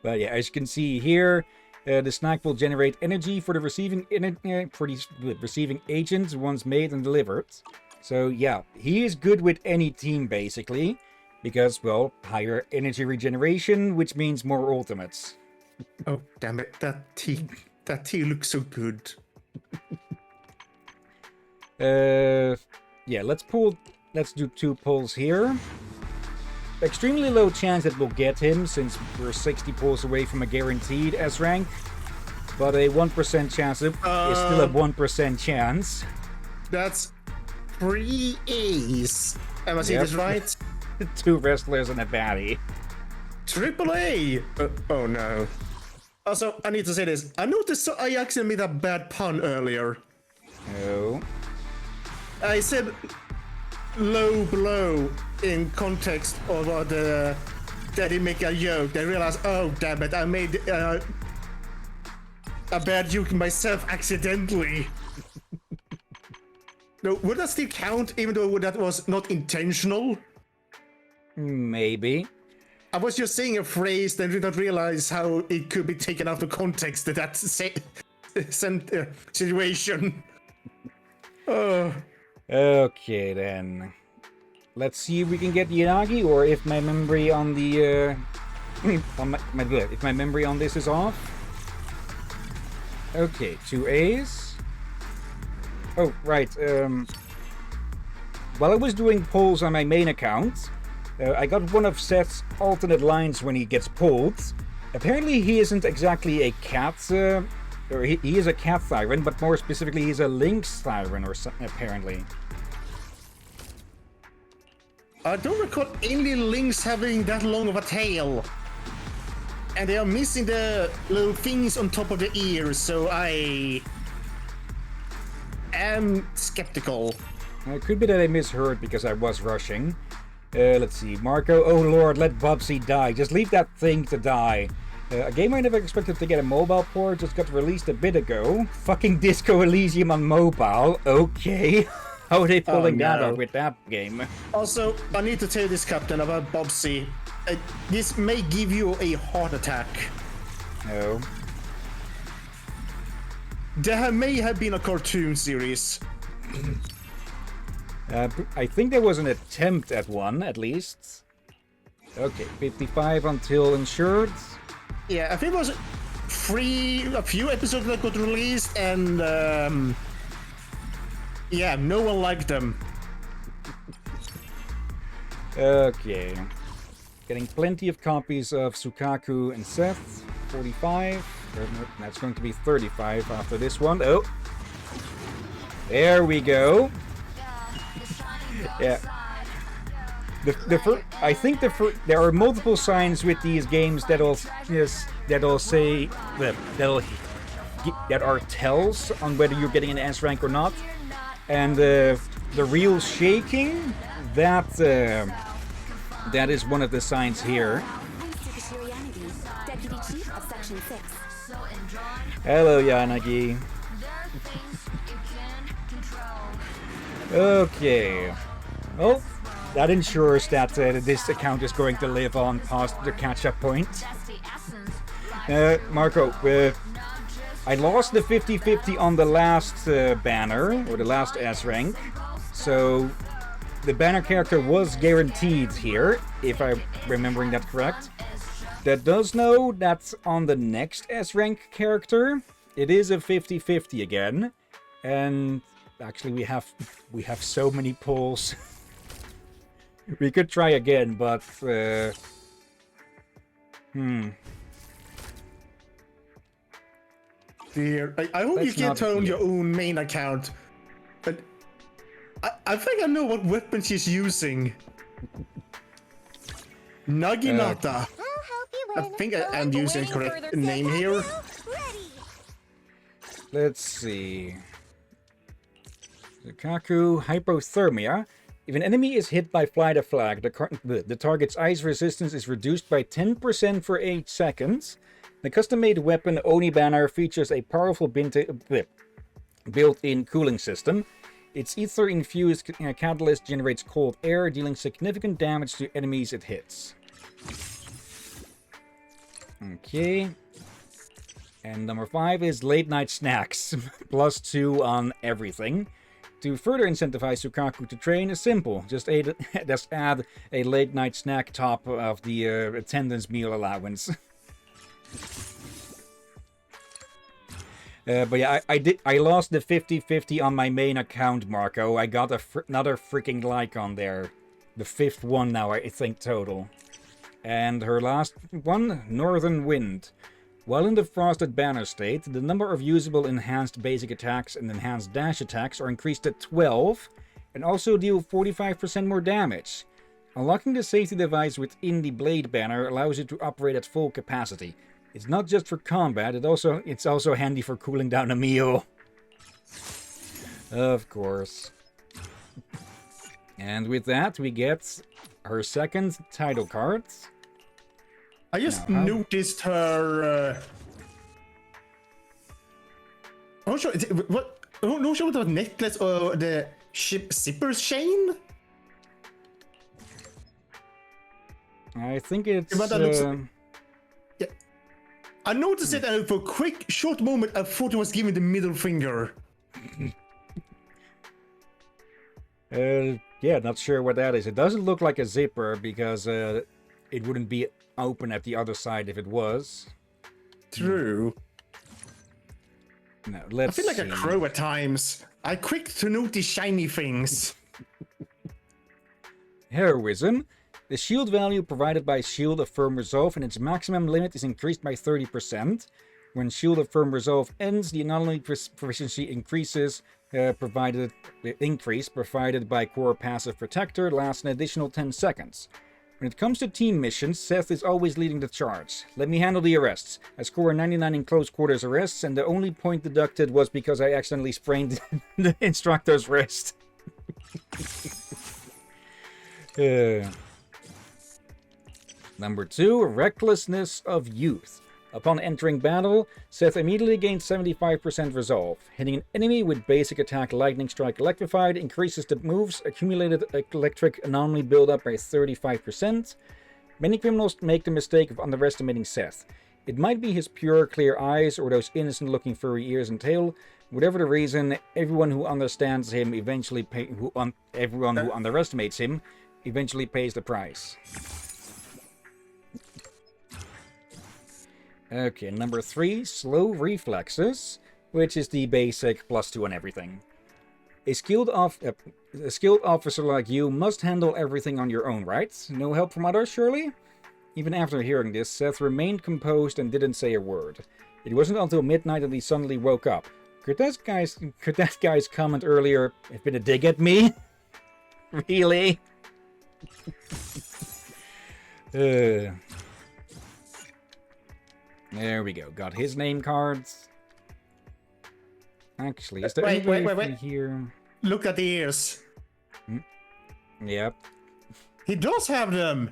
but yeah, as you can see here, the snack will generate energy for the receiving receiving agents once made and delivered. So yeah, he is good with any team basically, because well, higher energy regeneration, which means more ultimates. Oh damn it! That tea looks so good. Yeah, let's do 2 pulls here. Extremely low chance that we'll get him, since we're 60 pulls away from a guaranteed S rank. But a 1% chance is still a 1% chance. That's 3 A's. Am I seeing this right? 2 wrestlers and a baddie. Triple A! Oh no. Also, I need to say this. I noticed I actually made a bad pun earlier. Oh. I said low blow in context of that he make a joke. They realized, oh damn it, I made a bad joke myself accidentally. No, would that still count, even though that was not intentional? Maybe. I was just saying a phrase, then did not realize how it could be taken out of context. That situation. Okay then. Let's see if we can get Yanagi, or if my memory on the if my memory on this is off. Okay, 2 A's. Oh right. While I was doing polls on my main account, I got one of Seth's alternate lines when he gets pulled. Apparently, he isn't exactly a cat. Or he is a cat siren, but more specifically, he's a lynx siren, or apparently. I don't recall any lynx having that long of a tail. And they are missing the little things on top of the ears, so I am skeptical. It could be that I misheard because I was rushing. Let's see. Marco, oh lord, let Bubsy die. Just leave that thing to die. A game I never expected to get a mobile port just got released a bit ago. Fucking Disco Elysium on mobile. Okay. How are they pulling that off with that game? Also, I need to tell this captain about Bubsy. This may give you a heart attack. No. There may have been a cartoon series. I think there was an attempt at one, at least. Okay, 55 until insured. Yeah, I think it was a few episodes that got released, and yeah, no one liked them. Okay. Getting plenty of copies of Sukaku and Seth, 45. That's going to be 35 after this one. Oh. There we go. Yeah. I think there are multiple signs with these games that'll say that are tells on whether you're getting an S rank or not, and the real shaking that is one of the signs here. Hello, Yanagi. Okay. Well, that ensures that this account is going to live on past the catch-up point. Marco, I lost the 50-50 on the last banner, or the last S rank, so the banner character was guaranteed here, if I'm remembering that correct. That does know that on the next S rank character, it is a 50-50 again, and actually we have so many pulls. We could try again, but Dear, I hope you get on your own main account. But I think I know what weapon she's using. Naginata. I think I'm using the correct name here. Let's see. Lukaku, hypothermia. If an enemy is hit by fly the flag, the target's ice resistance is reduced by 10% for 8 seconds. The custom-made weapon Oni banner features a powerful built-in cooling system. Its ether-infused catalyst generates cold air, dealing significant damage to enemies it hits. Okay. And number 5 is late night snacks. +2 on everything. To further incentivize Lukaku to train is simple. Just add a late night snack top of the attendance meal allowance. But yeah, I lost the 50-50 on my main account, Marco. I got another freaking like on there. The 5th one now, I think, total. And her last one, Northern Wind. While in the frosted banner state, the number of usable enhanced basic attacks and enhanced dash attacks are increased to 12, and also deal 45% more damage. Unlocking the safety device within the blade banner allows it to operate at full capacity. It's not just for combat, it's also handy for cooling down a meal. Of course. And with that, we get her second title card. I just noticed her. I'm not sure. I'm not sure what the necklace or the ship zipper's chain. I think it's. Yeah. I noticed it, and for a quick, short moment, I thought it was giving the middle finger. Yeah, not sure what that is. It doesn't look like a zipper because it wouldn't be open at the other side if it was. True. No, let's I feel like a crow at times. I'm quick to notice shiny things. Heroism. The shield value provided by Shield of Firm Resolve and its maximum limit is increased by 30%. When Shield of Firm Resolve ends, the anomaly proficiency increases provided by Core Passive Protector lasts an additional 10 seconds. When it comes to team missions, Seth is always leading the charge. Let me handle the arrests. I score 99 in close quarters arrests, and the only point deducted was because I accidentally sprained the instructor's wrist. Number 2, Recklessness of Youth. Upon entering battle, Seth immediately gains 75% resolve. Hitting an enemy with basic attack Lightning Strike Electrified increases the move's accumulated electric anomaly buildup by 35%. Many criminals make the mistake of underestimating Seth. It might be his pure, clear eyes or those innocent-looking furry ears and tail. Whatever the reason, everyone who understands him eventually everyone who underestimates him eventually pays the price. Okay, number 3, Slow Reflexes, which is the basic +2 on everything. A skilled officer like you must handle everything on your own, right? No help from others, surely? Even after hearing this, Seth remained composed and didn't say a word. It wasn't until midnight that he suddenly woke up. Could that guy's comment earlier have been a dig at me? Really? There we go. Got his name cards. Actually, is there any way here? Look at the ears. Yep. He does have them.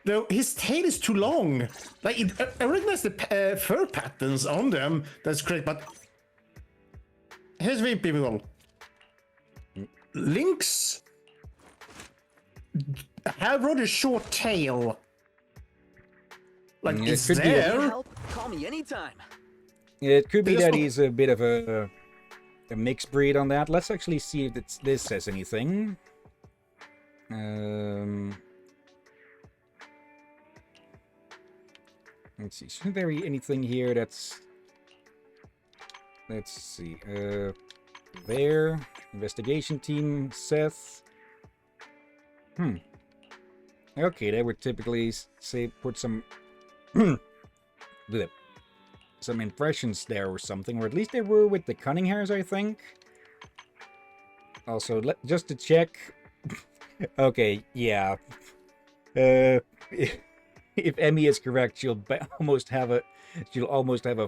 Though his tail is too long. Like I recognize the fur patterns on them. That's great, but here's the people. Lynx have rather short tail. Like it's there. Help, call me anytime. It could be that he's a bit of a mixed breed on that. Let's actually see if this says anything. Let's see. Shouldn't there be anything here that's... Let's see. There. Investigation team, Seth. Okay, they would typically say put some... some impressions there or something. Or at least they were with the cunning hairs, I think. Also, just to check... Okay, yeah. If Emmy is correct, she'll almost have a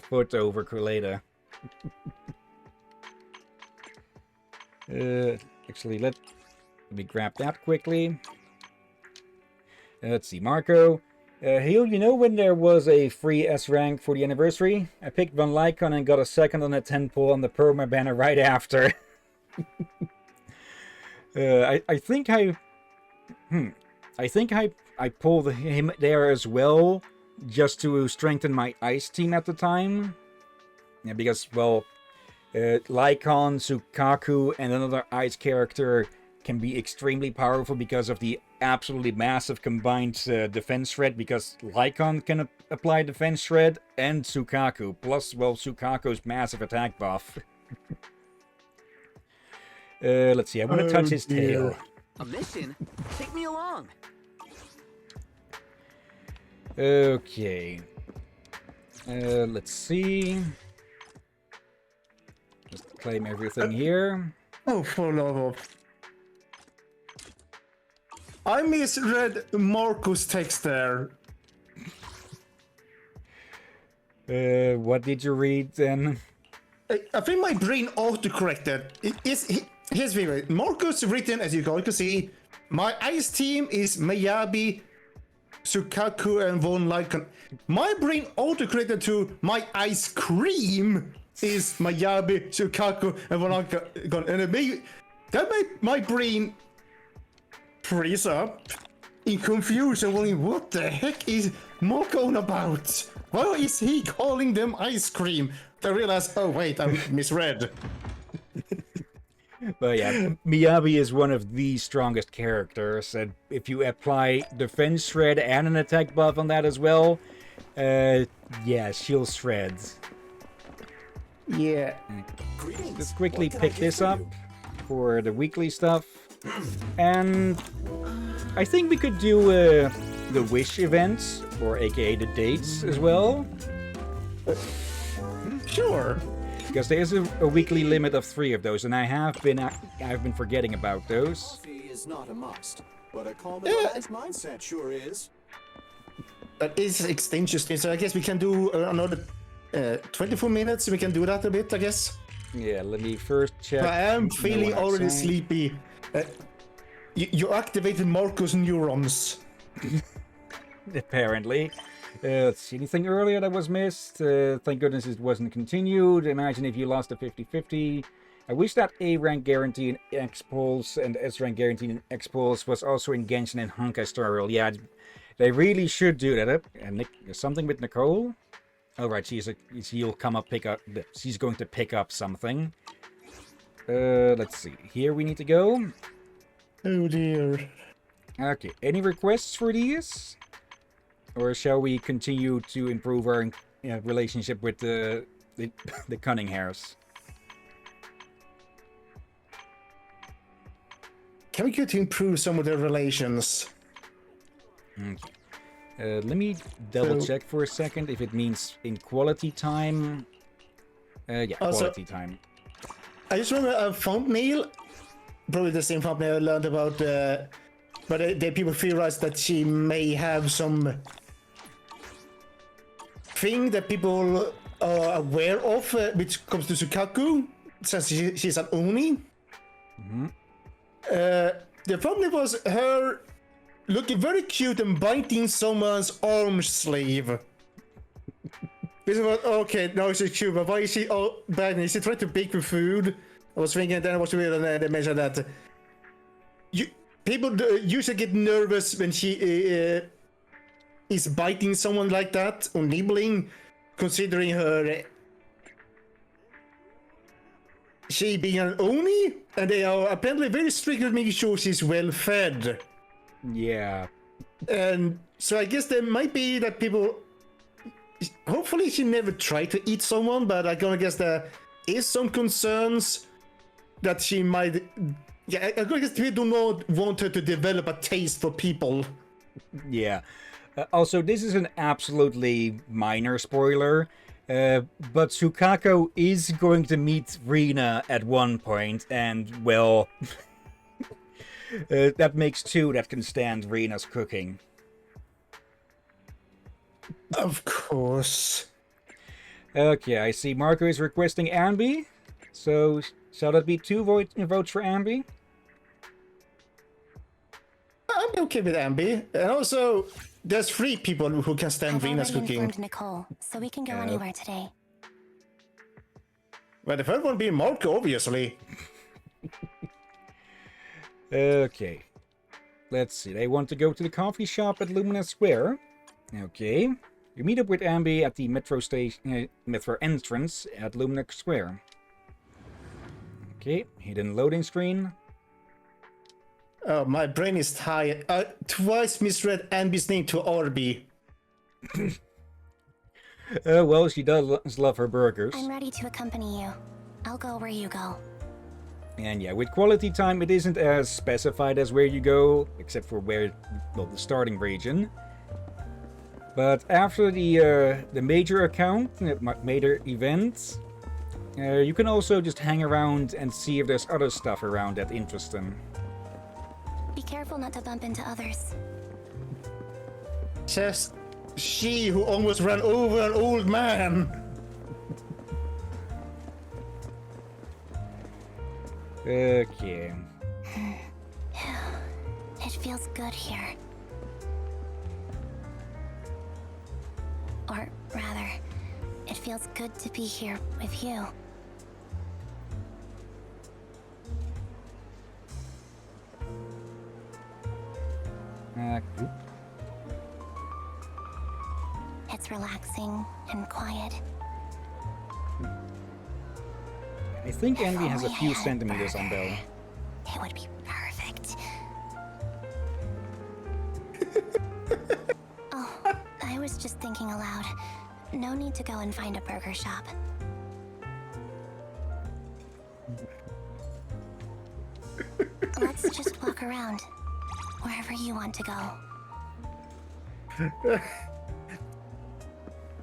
foot over Kruleta. Actually, let me grab that quickly. Let's see, Marco. Heel, you know when there was a free S rank for the anniversary? I picked Von Lycon and got a second on a 10 pull on the perma banner right after. I think I pulled him there as well, just to strengthen my ice team at the time. Yeah, because, well, Lycon, Sukaku, and another ice character can be extremely powerful because of the absolutely massive combined defense shred, because Lycon can apply defense shred and Sukaku, plus, well, Sukaku's massive attack buff. Let's see, I want to touch his tail. A mission? Take me along. Okay. Let's see. Just claim everything here. Oh, for love of... I misread Marco's text there. What did you read then? I think my brain autocorrected. Here's the way. Marco's written, as you guys can see, my ice team is Miyabi, Sukaku, and Von Lycon. My brain autocorrected to my ice cream is Miyabi, Sukaku, and Von Lycon. And that made my brain freeze up in confusion, wondering what the heck is Marco on about? Why is he calling them ice cream? I realized, oh wait, I misread. But yeah, Miyabi is one of the strongest characters, and if you apply defense shred and an attack buff on that as well, yeah, she'll shred. Yeah. Let's quickly pick this up for the weekly stuff. And I think we could do the wish events, or aka the dates as well. Sure. Because there's a weekly limit of 3 of those, and I've been forgetting about those. Coffee is not a must, but a calm and relaxed mindset sure is. That is interesting. So I guess we can do another 24 minutes. We can do that a bit, I guess. Yeah, let me first check. I am feeling already sleepy. You activated Marco's neurons. Apparently. Let's see, anything earlier that was missed? Thank goodness it wasn't continued. Imagine if you lost a 50-50. I wish that A rank guarantee in X-Pulse and S rank guarantee in X-Pulse was also in Genshin and Honkai Star Rail. Yeah, they really should do that. And something with Nicole? Alright, she'll come up, she's going to pick up something. Let's see, here we need to go. Oh dear. Okay, any requests for these? Or shall we continue to improve our relationship with the cunning hairs? Can we get to improve some of their relations? Okay. Let me double So- check for a second if it means in quality time. Yeah, Also- quality time. I just remember a thumbnail, probably the same thumbnail I learned about, but the people theorized that she may have some thing that people are aware of, which comes to Sukaku, since she's an Oni. The thumbnail was her looking very cute and biting someone's arm sleeve. This is what, okay, no, she's cute, but why is she biting? Is she trying to bake the food? I was thinking, then I was reading they mentioned that people usually get nervous when she is biting someone like that or nibbling, considering her she being an Oni, and they are apparently very strict with making sure she's well fed. Yeah. And so I guess there might be that people. Hopefully, she never tried to eat someone, but I gonna guess there is some concerns that she might. Yeah, I guess people do not want her to develop a taste for people. Yeah. Also, this is an absolutely minor spoiler, but Sukako is going to meet Rina at one point, and, well, that makes two that can stand Rina's cooking. Of course. Okay, I see Marco is requesting Ambi, so shall that be two votes for Ambi? I'm okay with Ambi, and also there's 3 people who can stand I've Rina's already cooking. informed Nicole, so we can go anywhere today. Well, the third one being Marco, obviously. Okay. Let's see, they want to go to the coffee shop at Lumina Square. Okay. You meet up with Ambi at the metro station, metro entrance at Lumina Square. Okay, hidden loading screen. Oh, my brain is tired. I twice misread Ambi's name to Arby. Well, she does love her burgers. I'm ready to accompany you. I'll go where you go. And yeah, with quality time, it isn't as specified as where you go, except for where, well, the starting region. But after the major account, major events, you can also just hang around and see if there's other stuff around that interests them. Be careful not to bump into others. Says she who almost ran over an old man. Okay. It feels good here. Or rather, it feels good to be here with you. Oop. It's relaxing and quiet. I think Andy has a only I few had centimeters on Belle. It would be perfect. Oh, I was just thinking aloud. No need to go and find a burger shop. Let's just walk around. Wherever you want to go.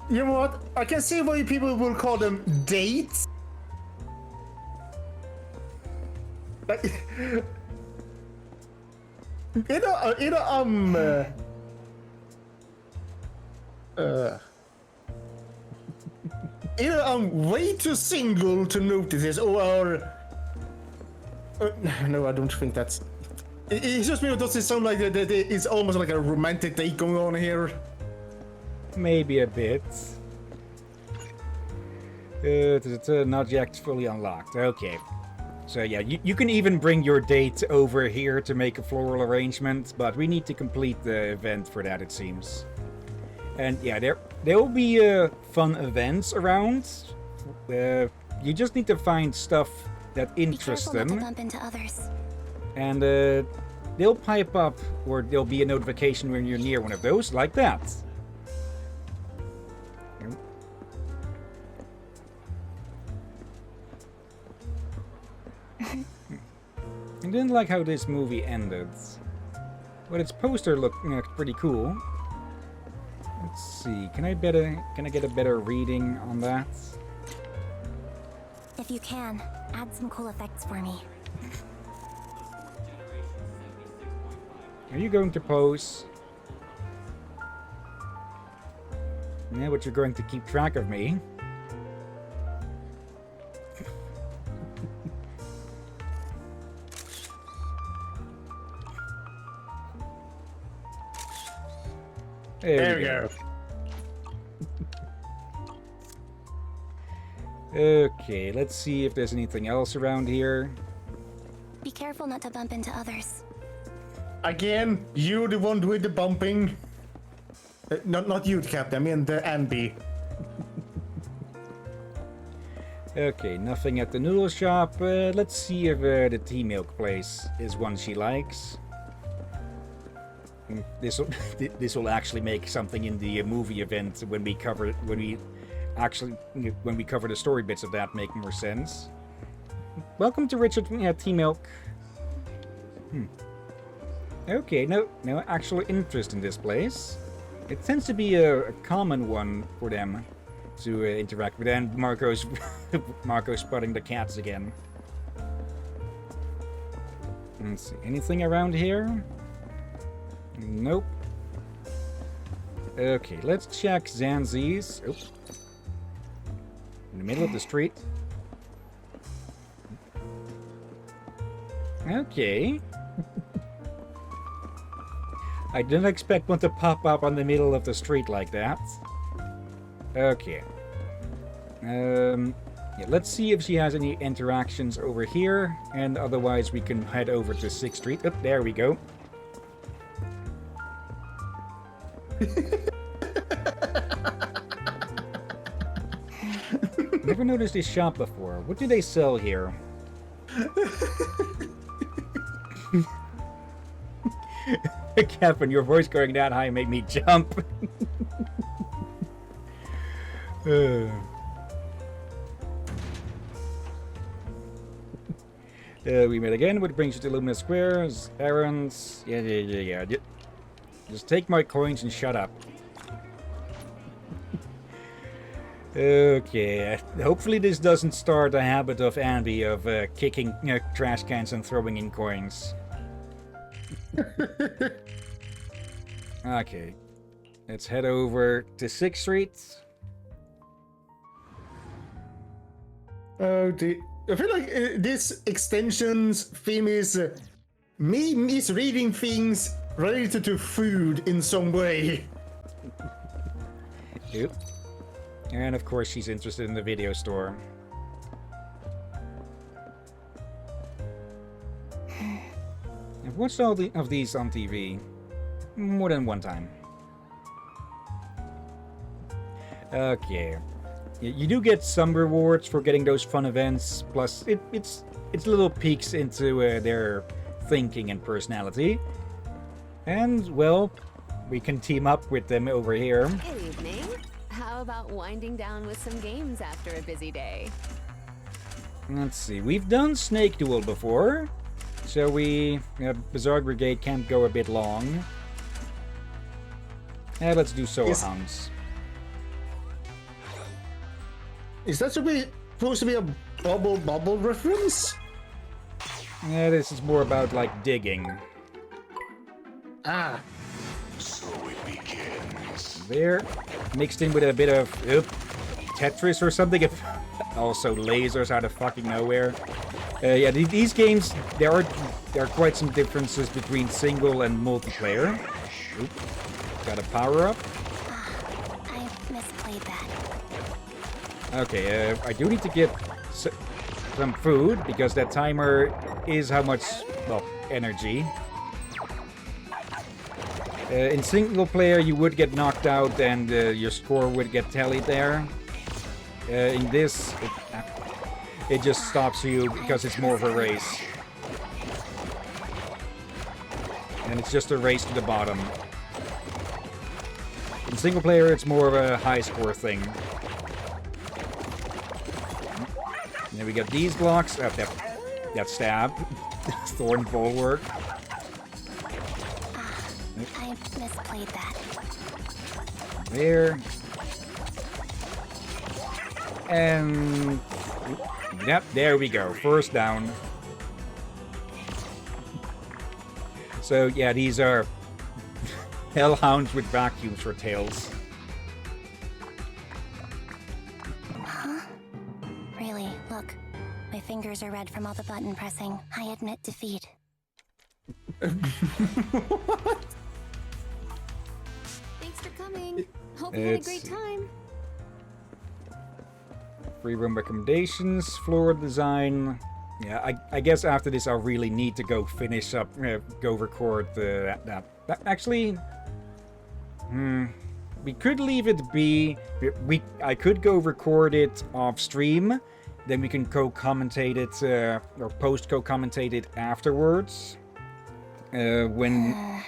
You know what? I can see why people will call them dates. Like, either I'm way too single to notice this, or no, I don't think that's. It's just me. Does it sound like that? It's almost like a romantic date going on here. Maybe a bit. Not yet fully unlocked. Okay. So yeah, you can even bring your date over here to make a floral arrangement, but we need to complete the event for that, it seems. And yeah, there will be fun events around. You just need to find stuff that interests Be careful them. not to bump into others. And they'll pipe up, or there'll be a notification when you're near one of those, like that. I didn't like how this movie ended. But its poster looked pretty cool. Let's see. Can I get a better reading on that? If you can, add some cool effects for me. Are you going to pose? Yeah, but you're going to keep track of me. There we go. Okay, let's see if there's anything else around here. Be careful not to bump into others. Again, you the one with the bumping. Not you, Captain. I mean the Andy. Okay, nothing at the noodle shop. Let's see if the tea milk place is one she likes. This will actually make something in the movie event when we cover the story bits of that make more sense. Welcome to Richard Tea Milk. Okay, no actual interest in this place. It tends to be a common one for them to interact with. And Marco's spotting the cats again. Let's see, anything around here? Nope. Okay, let's check Zanzi's. Oh. In the middle of the street. Okay. I didn't expect one to pop up on the middle of the street like that. Okay. Yeah, let's see if she has any interactions over here, and otherwise we can head over to 6th Street. Oh, there we go. Never noticed this shop before. What do they sell here? Kevin, your voice going that high made me jump. We met again, what brings you to Luminous Squares, errands. Yeah. Just take my coins and shut up. Okay, hopefully this doesn't start a habit of Andy of kicking trash cans and throwing in coins. Okay, let's head over to 6th Street. Oh, I feel like this extension's theme is me misreading things related to food in some way. Yep. And of course she's interested in the video store. I've watched all of these on TV more than one time. Okay. You do get some rewards for getting those fun events, plus it's little peeks into their thinking and personality. And, well, we can team up with them over here. Good evening. How about winding down with some games after a busy day? Let's see, we've done Snake Duel before, so Bizarre Brigade can't go a bit long. Let's do Soa Hounds. Is that supposed to be a bubble reference? Yeah, this is more about, like, digging. Ah. So it begins. There, mixed in with a bit of Tetris or something. Also lasers out of fucking nowhere. Yeah, these games, there are quite some differences between single and multiplayer. Oop. Got a power-up. I misplayed that. Okay, I do need to get some food, because that timer is how much, well, energy. In single player, you would get knocked out and your score would get tallied there. In this, it just stops you because it's more of a race. And it's just a race to the bottom. In single player, it's more of a high score thing. And then we got these blocks. Oh, that stab. Thorn Bulwark. I misplayed that. There. And... Yep, there we go. First down. So, yeah, these are hellhounds with vacuums for tails. Huh? Really, look. My fingers are red from all the button pressing. I admit defeat. Thanks for coming. Hope you had a great time. Free room recommendations, floor design. Yeah, I guess after this I'll really need to go finish up, go record that. Actually, we could leave it be. I could go record it off stream, then we can co-commentate it, or post co-commentate it afterwards. When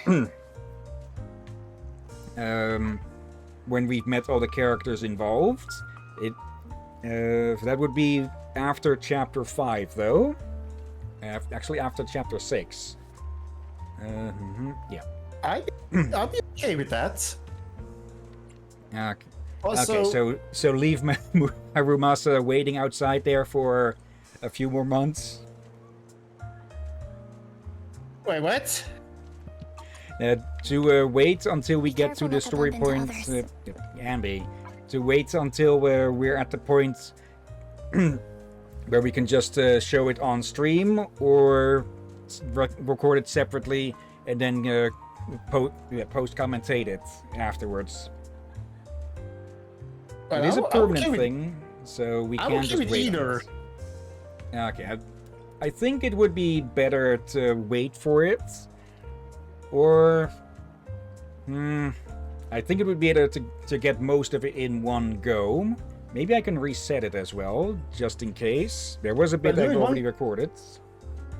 we've met all the characters involved. That would be after chapter 5, though. Actually, after chapter 6. Yeah. I'll be okay with that. Okay. Also, Okay, so leave Harumasa waiting outside there for a few more months. Wait, what? To wait until we get to the story point, Ambi. To wait until we're at the point where we can just show it on stream or record it separately and then post-commentate it afterwards. Well, it is a permanent thing, so we can't just wait. Either. Okay, I think it would be better to wait for it, or I think it would be better to get most of it in one go. Maybe I can reset it as well, just in case. There was a bit I've already recorded.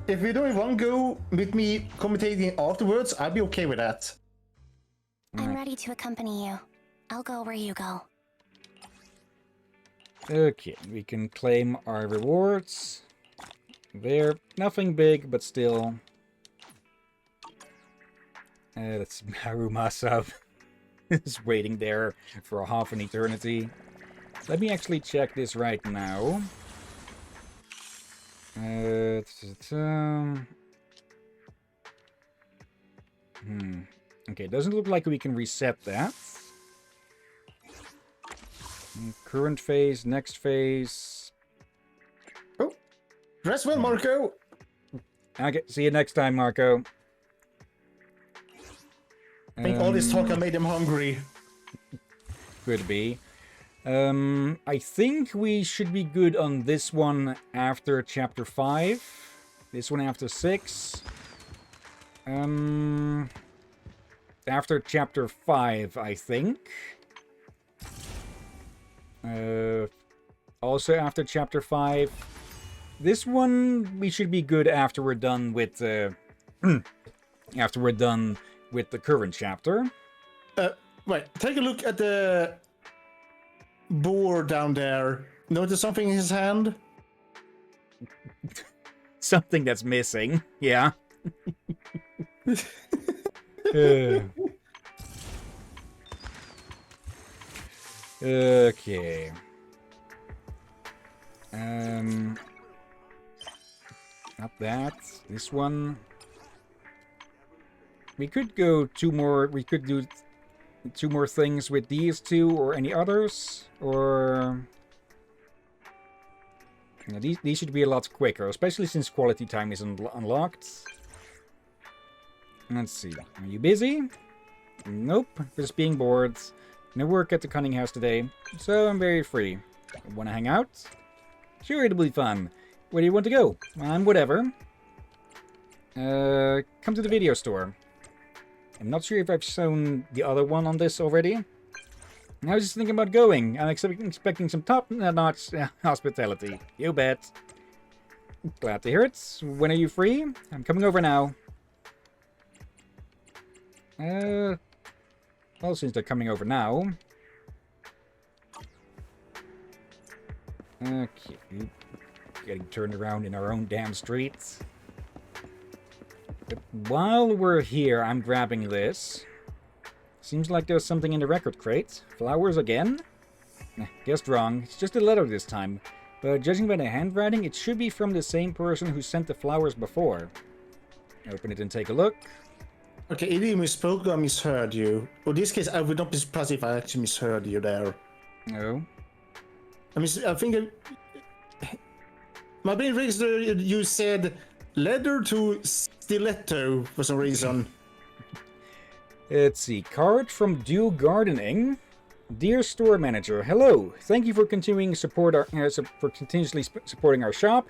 If we're doing one go with me commentating afterwards, I'd be okay with that. I'm ready to accompany you. I'll go where you go. Okay, we can claim our rewards. There, nothing big, but still. That's Harumasa is waiting there for half an eternity. Let me actually check this right now. Okay, doesn't look like we can reset that. Current phase, next phase. Oh, rest well, Marco. Okay, see you next time, Marco. I think all this talk made him hungry. Could be. I think we should be good on this one after chapter 5. This one after 6. After chapter 5, I think. Also after chapter 5. This one we should be good after we're done with after we're done with the current chapter. Wait, take a look at the board down there. Notice something in his hand? Something that's missing, yeah. Okay. Not that. This one. We could go two more. We could do 2 more things with these 2 or any others, or these should be a lot quicker, especially since quality time is unlocked. Let's see. Are you busy? Nope. Just being bored. No work at the Cunning House today, so I'm very free. Want to hang out? Sure, it'll be fun. Where do you want to go? I'm whatever. Come to the video store. I'm not sure if I've shown the other one on this already. I was just thinking about going. I'm expecting some top-notch hospitality. You bet. Glad to hear it. When are you free? I'm coming over now. Well, since they're coming over now. Okay. Getting turned around in our own damn streets. But while we're here, I'm grabbing this. Seems like there's something in the record crate. Flowers again? Guessed wrong. It's just a letter this time. But judging by the handwriting, it should be from the same person who sent the flowers before. Open it and take a look. Okay, either you misspoke or I misheard you. In this case, I would not be surprised if I actually misheard you there. No. I think my brain registered you said letter to stiletto for some reason. Let's see. Card from Dew Gardening. Dear store manager, hello. Thank you for continuously supporting our shop.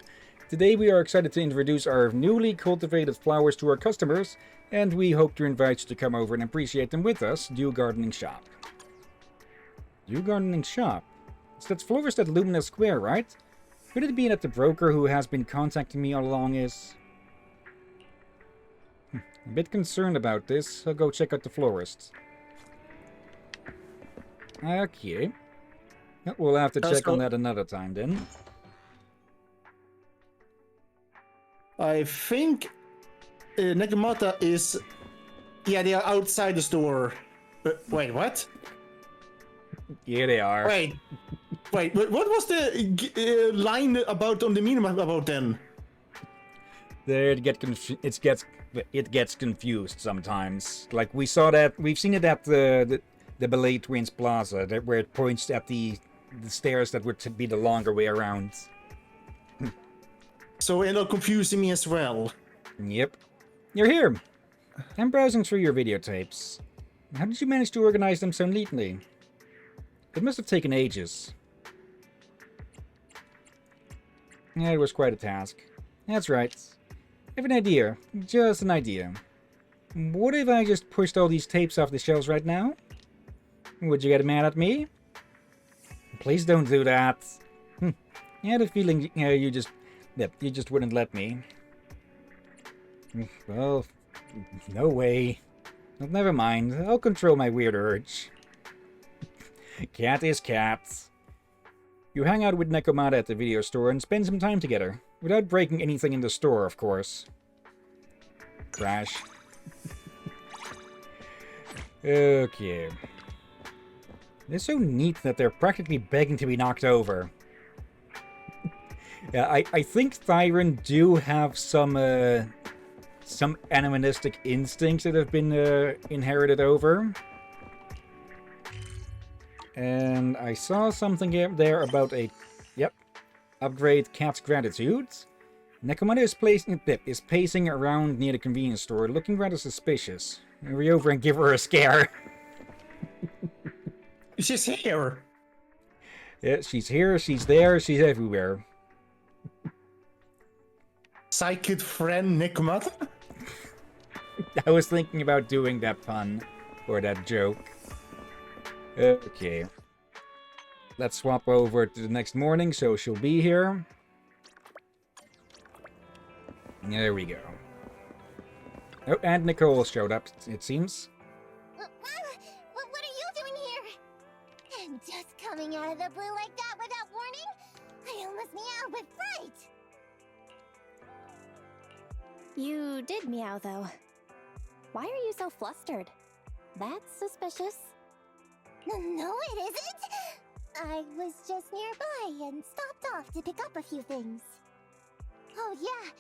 Today we are excited to introduce our newly cultivated flowers to our customers, and we hope to invite you to come over and appreciate them with us. Dew Gardening Shop. Dew Gardening Shop. That's florist at Lumina Square, right? Could it be that the broker who has been contacting me all along is... A bit concerned about this. I'll go check out the florist. Okay. We'll have to check on that another time then. I think Nekomata is... Yeah, they are outside the store. Wait, what? Yeah, they are. Wait, what was the line about on the minimap about then? It gets confused sometimes. Like we've seen it at the Ballet Twins Plaza, where it points at the stairs that would be the longer way around. So it ended up confusing me as well. Yep. You're here. I'm browsing through your videotapes. How did you manage to organize them so neatly? It must have taken ages. Yeah, it was quite a task. That's right. I have an idea. Just an idea. What if I just pushed all these tapes off the shelves right now? Would you get mad at me? Please don't do that. I had a feeling you just wouldn't let me. Well, no way. Well, never mind. I'll control my weird urge. Cat is cat. You hang out with Nekomata at the video store and spend some time together. Without breaking anything in the store, of course. Crash. Okay. It's so neat that they're practically begging to be knocked over. Yeah, I think Thyron do have some animalistic instincts that have been inherited over. And I saw something there about upgrade Cat's Gratitude. Nekomata is pacing around near the convenience store, looking rather suspicious. Hurry over and give her a scare. She's here. Yeah, she's here, she's there, she's everywhere. Psychic friend Nekomata? I was thinking about doing that pun, or that joke. Okay. Let's swap over to the next morning, so she'll be here. There we go. Oh, and Nicole showed up, it seems. What are you doing here? And just coming out of the blue like that without warning? I almost meowed with fright. You did meow, though. Why are you so flustered? That's suspicious. No, it isn't. I was just nearby and stopped off to pick up a few things. Oh yeah,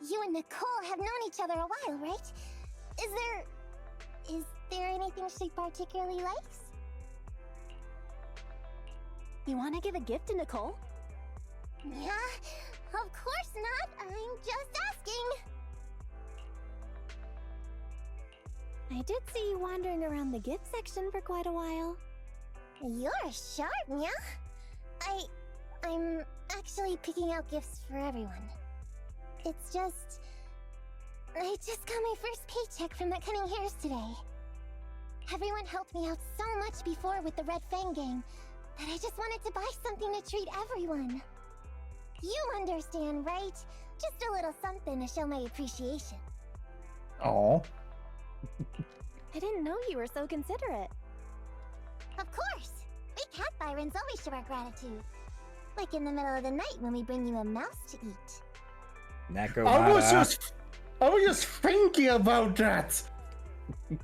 you and Nicole have known each other a while, right? Is there anything she particularly likes? You want to give a gift to Nicole? Yeah, of course not. I'm just asking. I did see you wandering around the gift section for quite a while. You're sharp, yeah? I'm actually picking out gifts for everyone. It's just... I just got my first paycheck from that Cunning Hairs today. Everyone helped me out so much before with the Red Fang Gang, but I just wanted to buy something to treat everyone. You understand, right? Just a little something to show my appreciation. Aww. I didn't know you were so considerate. Of course! We cat Byrons always show our gratitude. Like in the middle of the night when we bring you a mouse to eat. I was just thinking about that.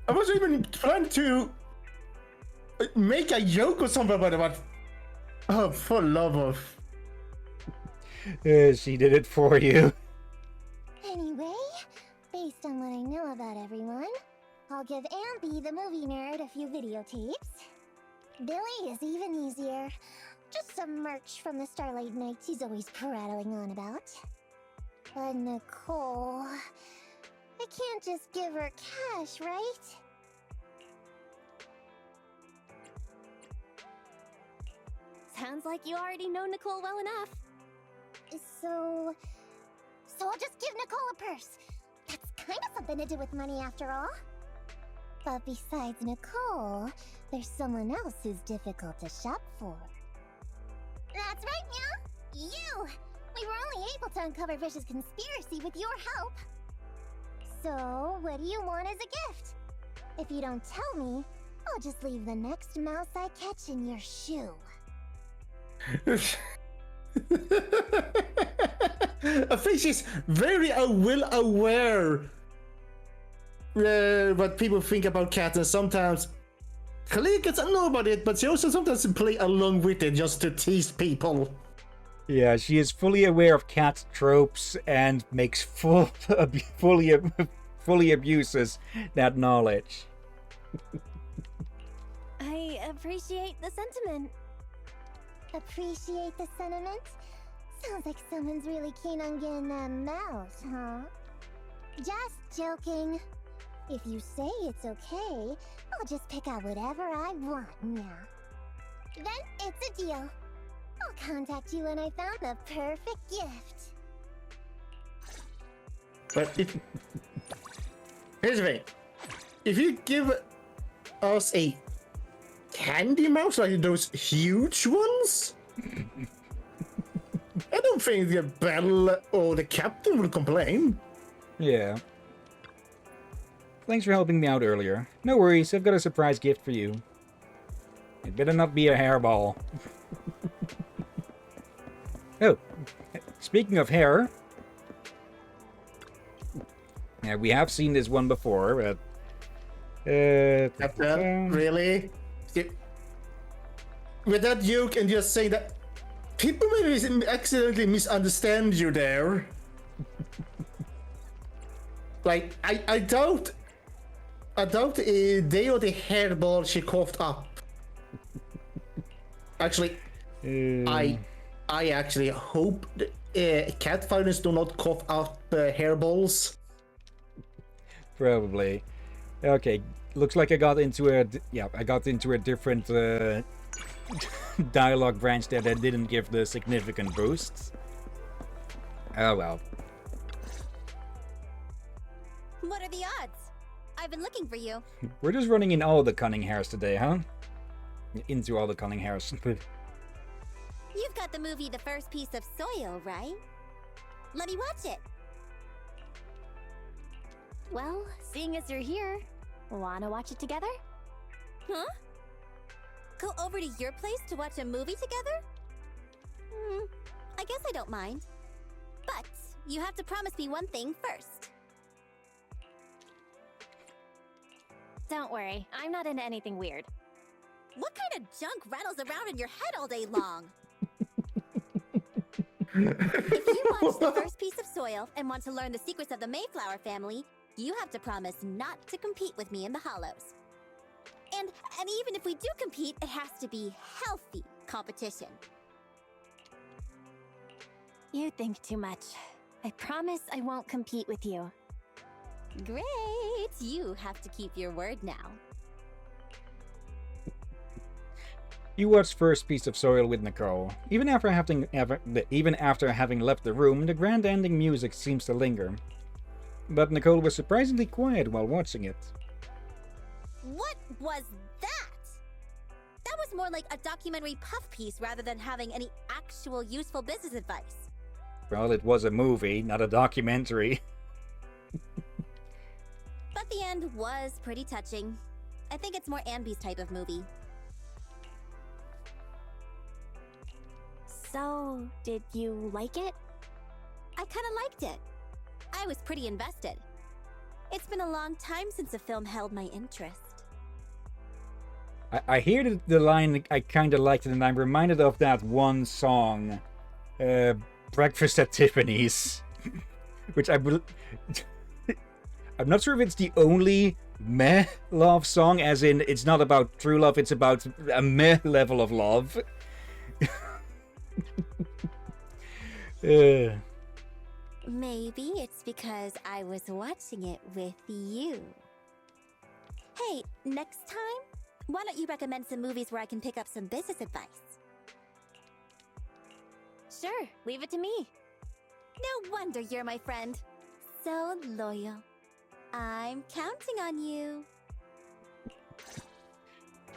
I wasn't even trying to make a joke or something about it, but oh, for love of. She did it for you. Anyway, based on what I know about everyone, I'll give Ampy the movie nerd a few videotapes. Billy is even easier. Just some merch from the Starlight Nights he's always prattling on about. But Nicole... I can't just give her cash, right? Sounds like you already know Nicole well enough. So I'll just give Nicole a purse. That's kind of something to do with money after all. But besides Nicole, there's someone else who's difficult to shop for. That's right, Meow! You! We were only able to uncover Vish's conspiracy with your help. So, what do you want as a gift? If you don't tell me, I'll just leave the next mouse I catch in your shoe. I think she's very well aware what people think about cats, and sometimes Kalia gets annoyed about it, but she also sometimes play along with it just to tease people. Yeah, she is fully aware of cat tropes and makes fully abuses that knowledge. I appreciate the sentiment. Appreciate the sentiment? Sounds like someone's really keen on getting that mouse, huh? Just joking. If you say it's okay, I'll just pick out whatever I want, yeah. Then it's a deal. I'll contact you when I found the perfect gift. But here's the thing. If you give us a candy mouse, like those huge ones, I don't think the Belle or the captain will complain. Yeah. Thanks for helping me out earlier. No worries, I've got a surprise gift for you. It better not be a hairball. Oh, speaking of hair... Yeah, we have seen this one before, but... Captain, really? With that joke and just saying that... People maybe accidentally misunderstand you there. Like, I doubt they or the hairball she coughed up. Actually, I actually hope cat fighters do not cough up hairballs. Probably. Okay, looks like I got into a different dialogue branch there that didn't give the significant boosts. Oh well. What are the odds? I've been looking for you. We're just running in all the cunning hairs today, huh? Into all the cunning hairs. You've got the movie The First Piece of Soil, right? Let me watch it. Well, seeing as you're here, wanna watch it together? Huh? Go over to your place to watch a movie together? I guess I don't mind. But you have to promise me one thing first. Don't worry, I'm not into anything weird. What kind of junk rattles around in your head all day long? If you watch The First Piece of Soil and want to learn the secrets of the Mayflower family, you have to promise not to compete with me in the Hollows. And even if we do compete, it has to be healthy competition. You think too much. I promise I won't compete with you. Great! You have to keep your word now. You watched First Piece of Soil with Nicole. Even after having left the room, the grand ending music seems to linger. But Nicole was surprisingly quiet while watching it. What was that? That was more like a documentary puff piece rather than having any actual useful business advice. Well, it was a movie, not a documentary. But the end was pretty touching. I think it's more Anby's type of movie. So, did you like it? I kinda liked it. I was pretty invested. It's been a long time since a film held my interest. I hear the line, I kind of liked it, and I'm reminded of that one song, Breakfast at Tiffany's, which I'm not sure if it's the only meh love song, as in it's not about true love, it's about a meh level of love. Maybe it's because I was watching it with you. Hey, next time, why don't you recommend some movies where I can pick up some business advice? Sure, leave it to me. No wonder you're my friend. So loyal. I'm counting on you.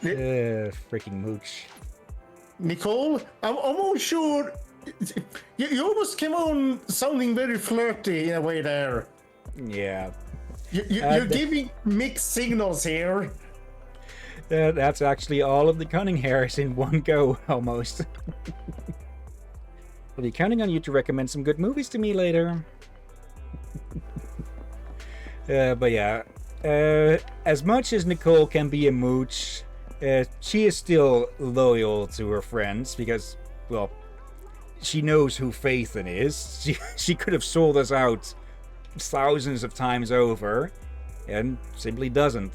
Freaking mooch. Nicole, I'm almost sure you almost came on sounding very flirty in a way there. Yeah. You're giving mixed signals here. That's actually all of the cunning hairs in one go, almost. I'll be counting on you to recommend some good movies to me later. But yeah, as much as Nicole can be a mooch, she is still loyal to her friends because, well, she knows who Phaethon is. She could have sold us out thousands of times over, and simply doesn't.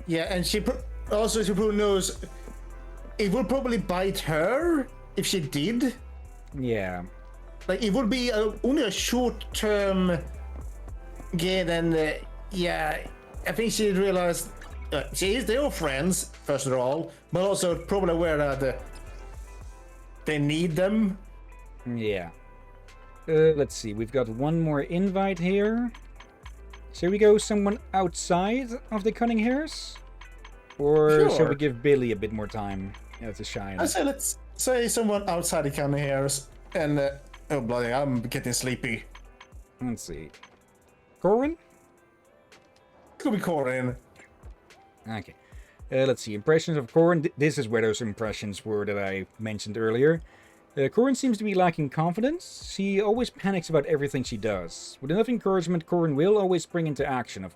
Yeah, and she probably knows it would probably bite her if she did. Yeah. Like, it would be only a short-term gain, and yeah, I think she realized they are friends, first of all, but also probably aware that they need them. Yeah. Let's see, we've got one more invite here. Shall we go someone outside of the cunning hairs? Or shall we give Billy a bit more time to shine? I say let's say someone outside the cunning hairs, and oh bloody, I'm getting sleepy. Let's see. Corin? Could be Corin. Okay. Let's see. Impressions of Corin. This is where those impressions were that I mentioned earlier. Corin seems to be lacking confidence. She always panics about everything she does. With enough encouragement, Corin will always spring into action. Of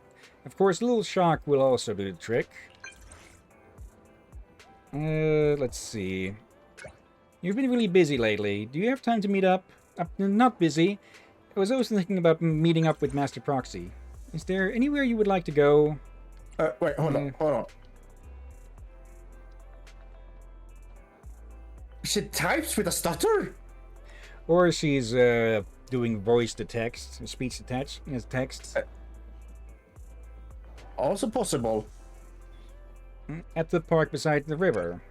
course, a little shock will also do the trick. Let's see. You've been really busy lately. Do you have time to meet up? Not busy. I was also thinking about meeting up with Master Proxy. Is there anywhere you would like to go? Wait, hold on. She types with a stutter? Or she's doing voice to text, speech to text. Also possible. At the park beside the river.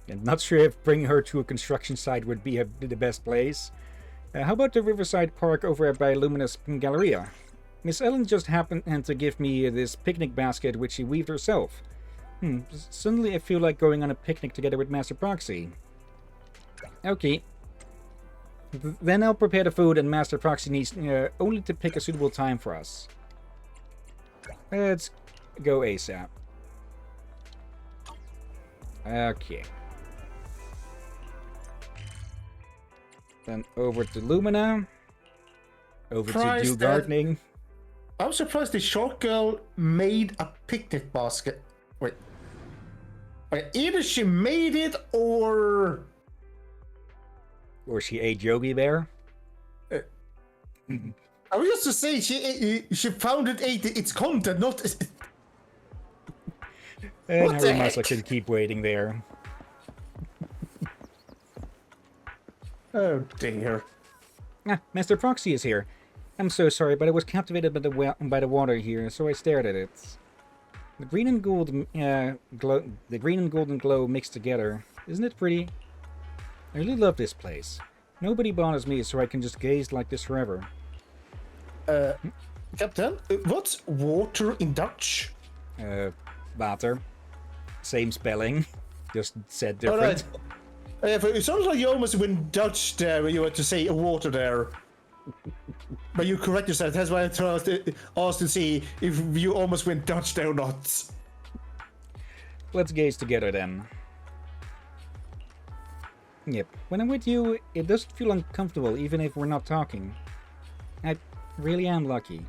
I'm not sure if bringing her to a construction site would be the best place. How about the Riverside Park over by Luminous Galleria? Miss Ellen just happened to give me this picnic basket which she weaved herself. Suddenly I feel like going on a picnic together with Master Proxy. Okay. Then I'll prepare the food and Master Proxy needs only to pick a suitable time for us. Let's go ASAP. Okay. Then over to Lumina. Over to Dew Gardening. I'm surprised the short girl made a picnic basket. Wait, either she made it or she ate Yogi Bear. I was just to say she found it, ate its content, not. And how much I should keep waiting there. Oh dear. Master Proxy is here. I'm so sorry, but I was captivated by the water here, so I stared at it. The green and golden glow mixed together. Isn't it pretty? I really love this place. Nobody bothers me, so I can just gaze like this forever. Captain, what's water in Dutch? Water. Same spelling, just said different. Alright. It sounds like you almost went Dutch there when you were to say water there. But you correct yourself, that's why I asked to see if you almost went Dutch there or not. Let's gaze together then. Yep, when I'm with you, it doesn't feel uncomfortable even if we're not talking. I really am lucky.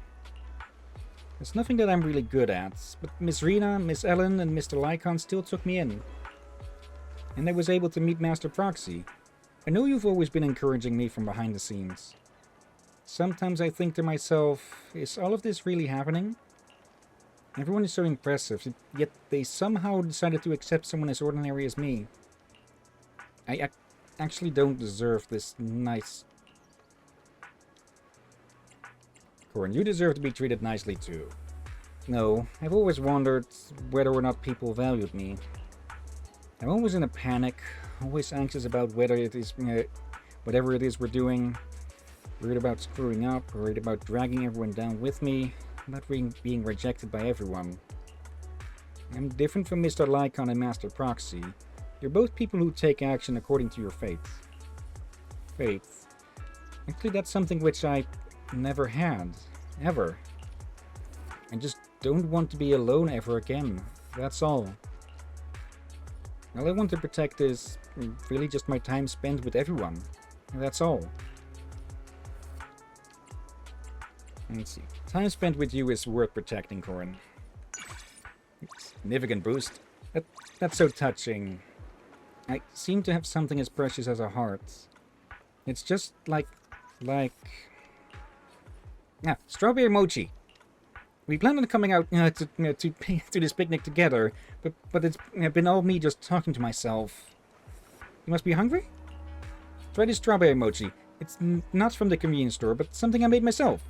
There's nothing that I'm really good at, but Miss Rena, Miss Ellen, and Mr. Lycon still took me in. And I was able to meet Master Proxy. I know you've always been encouraging me from behind the scenes. Sometimes I think to myself, is all of this really happening? Everyone is so impressive, yet they somehow decided to accept someone as ordinary as me. I actually don't deserve this nice... Corin, you deserve to be treated nicely too. No, I've always wondered whether or not people valued me. I'm always in a panic, always anxious about whether it is, whatever it is we're doing. Worried about screwing up, worried about dragging everyone down with me, about being rejected by everyone. I'm different from Mr. Lycon and Master Proxy. You're both people who take action according to your faith. Faith. Actually, that's something which I never had. Ever. I just don't want to be alone ever again. That's all. All I want to protect is really just my time spent with everyone. That's all. Let's see. Time spent with you is worth protecting, Corin. Significant boost. That's so touching. I seem to have something as precious as a heart. It's just like... strawberry mochi. We planned on coming out to this picnic together, but it's been all me just talking to myself. You must be hungry? Try this strawberry mochi. It's not from the convenience store, but something I made myself.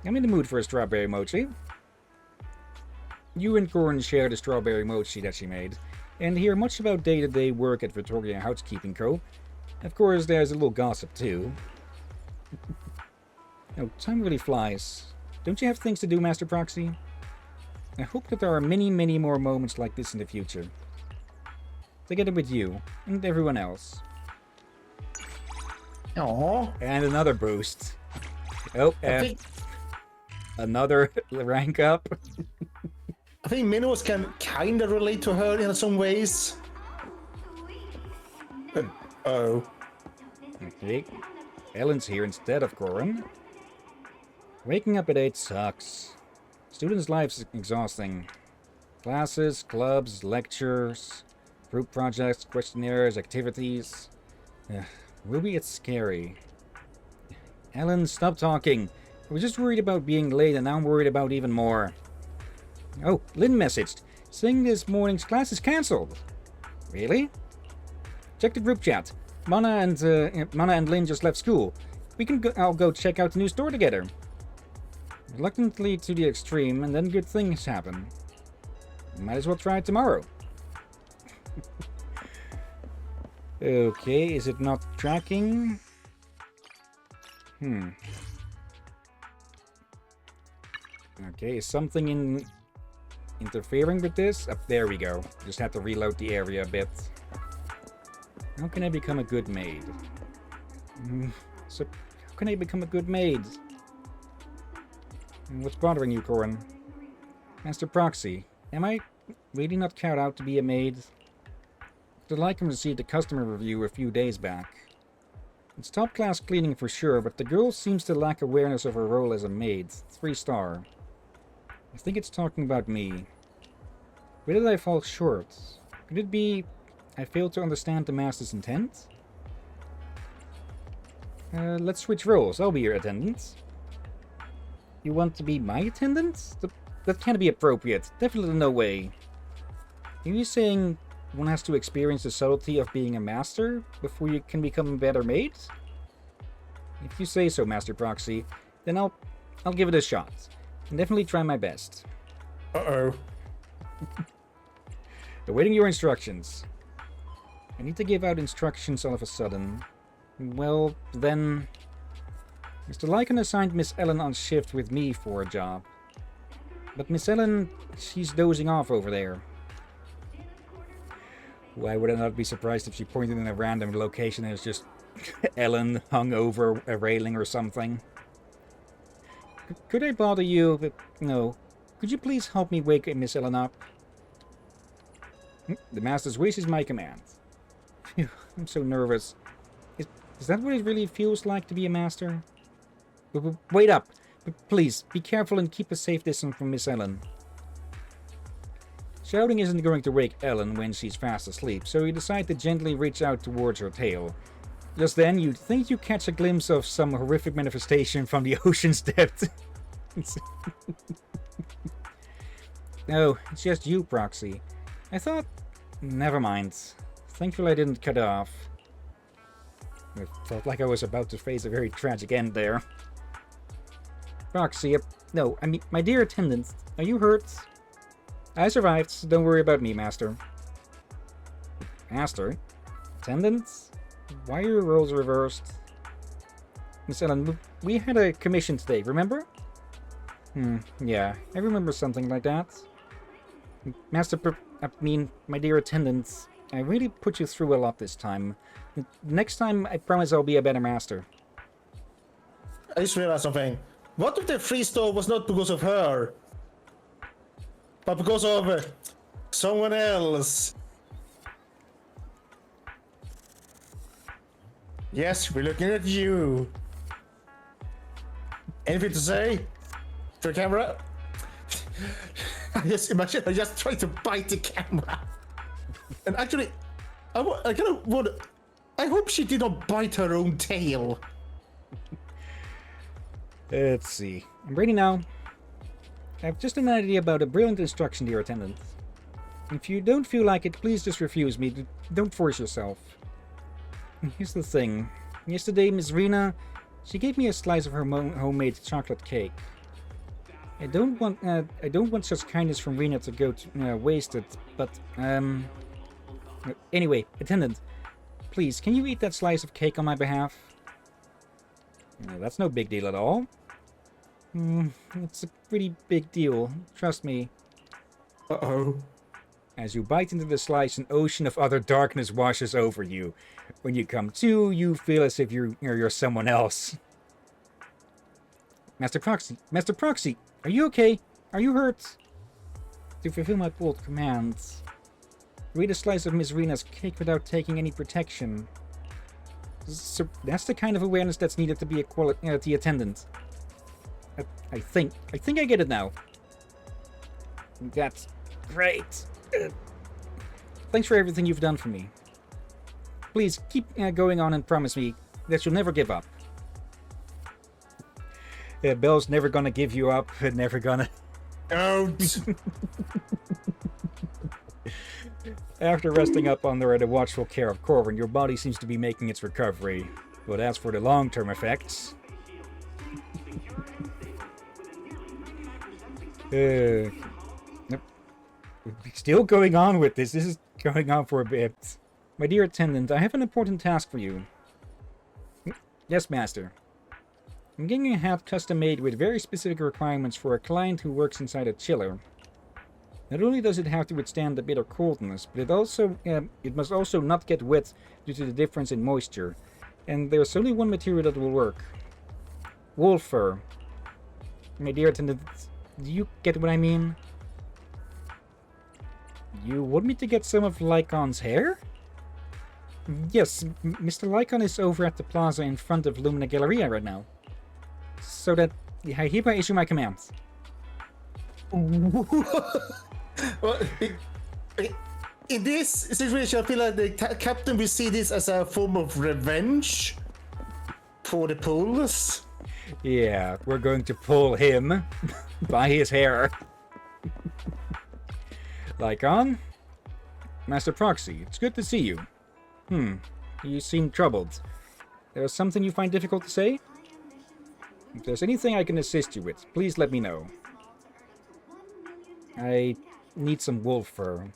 I'm in the mood for a strawberry mochi. You and Corin share the strawberry mochi that she made, and hear much about day-to-day work at Victoria Housekeeping Co. Of course, there's a little gossip too. Oh, time really flies. Don't you have things to do, Master Proxy? I hope that there are many, many more moments like this in the future. Together with you, and everyone else. Aww. And another boost. Oh, and another rank up. I think Minos can kind of relate to her in some ways. Oh. Okay. Ellen's here instead of Corin. Waking up at 8 sucks. Students' lives exhausting. Classes, clubs, lectures, group projects, questionnaires, activities. Ruby, it's scary. Ellen, stop talking. I was just worried about being late and now I'm worried about even more. Oh, Lynn messaged, saying this morning's class is cancelled. Really? Check the group chat. Mana and Lynn just left school. We can all go check out the new store together. Reluctantly to the extreme, and then good things happen. Might as well try it tomorrow. Okay, is it not tracking? Okay, is something interfering with this? Up there we go. Just have to reload the area a bit. How can I become a good maid? So, how can I become a good maid? What's bothering you, Corin? Master Proxy, am I really not cut out to be a maid? The Lycon received a customer review a few days back. It's top-class cleaning for sure, but the girl seems to lack awareness of her role as a maid. 3-star. I think it's talking about me. Where did I fall short? Could it be I failed to understand the Master's intent? Let's switch roles. I'll be your attendant. You want to be my attendant? That can't be appropriate. Definitely no way. Are you saying one has to experience the subtlety of being a master before you can become a better maid? If you say so, Master Proxy, then I'll give it a shot. And definitely try my best. Uh-oh. Awaiting your instructions. I need to give out instructions all of a sudden. Well, then... Mr. Lycon assigned Miss Ellen on shift with me for a job. But Miss Ellen, she's dozing off over there. Why would I not be surprised if she pointed in a random location and it was just Ellen hung over a railing or something? Could I bother you? But no. Could you please help me wake Miss Ellen up? The Master's wish is my command. Phew, I'm so nervous. Is that what it really feels like to be a master? Wait up! But please, be careful and keep a safe distance from Miss Ellen. Shouting isn't going to wake Ellen when she's fast asleep, so you decide to gently reach out towards her tail. Just then, you think you catch a glimpse of some horrific manifestation from the ocean's depth. No, it's just you, Proxy. I thought... Never mind. Thankfully I didn't cut it off. It felt like I was about to face a very tragic end there. Proxy, no, I mean, my dear attendant, are you hurt? I survived, so don't worry about me, Master. Master? Attendant? Why are your roles reversed? Miss Ellen, we had a commission today, remember? Yeah, I remember something like that. My dear attendant, I really put you through a lot this time. Next time, I promise I'll be a better master. I just realized something. What if the free store was not because of her, but because of someone else? Yes, we're looking at you. Anything to say? To the camera? I just imagine I just tried to bite the camera. And actually, I kind of would. I hope she did not bite her own tail. Let's see. I'm ready now. I have just an idea about a brilliant instruction, dear attendant. If you don't feel like it, please just refuse me. Don't force yourself. Here's the thing. Yesterday, Miss Rena, she gave me a slice of her homemade chocolate cake. I don't want such kindness from Rena to go wasted, but, Anyway, attendant, please, can you eat that slice of cake on my behalf? That's no big deal at all. It's a pretty big deal, trust me. Uh-oh. As you bite into the slice, an ocean of utter darkness washes over you. When you come to, you feel as if you're someone else. Master Proxy, are you okay? Are you hurt? To fulfill my bold commands, read a slice of Miss Rena's cake without taking any protection. So that's the kind of awareness that's needed to be a quality attendant. I think I get it now. That's great. Thanks for everything you've done for me. Please keep going on and promise me that you'll never give up. Belle's never gonna give you up. Never gonna. Don't. After resting up under the watchful care of Corwin, your body seems to be making its recovery. But as for the long-term effects... Still going on with this. This is going on for a bit. My dear attendant, I have an important task for you. Yes, Master. I'm getting a hat custom made with very specific requirements for a client who works inside a chiller. Not only does it have to withstand a bit of coldness, but it must also not get wet due to the difference in moisture. And there's only one material that will work. Wolf fur. My dear attendant, do you get what I mean? You want me to get some of Lycon's hair? Yes, Mr. Lycon is over at the plaza in front of Lumina Galleria right now. So that I hereby issue my commands. Well, in this situation, I feel like the captain will see this as a form of revenge for the pools. Yeah, we're going to pull him by his hair. Lycon? Master Proxy, it's good to see you. You seem troubled. There's something you find difficult to say? If there's anything I can assist you with, please let me know. I need some wolf fur.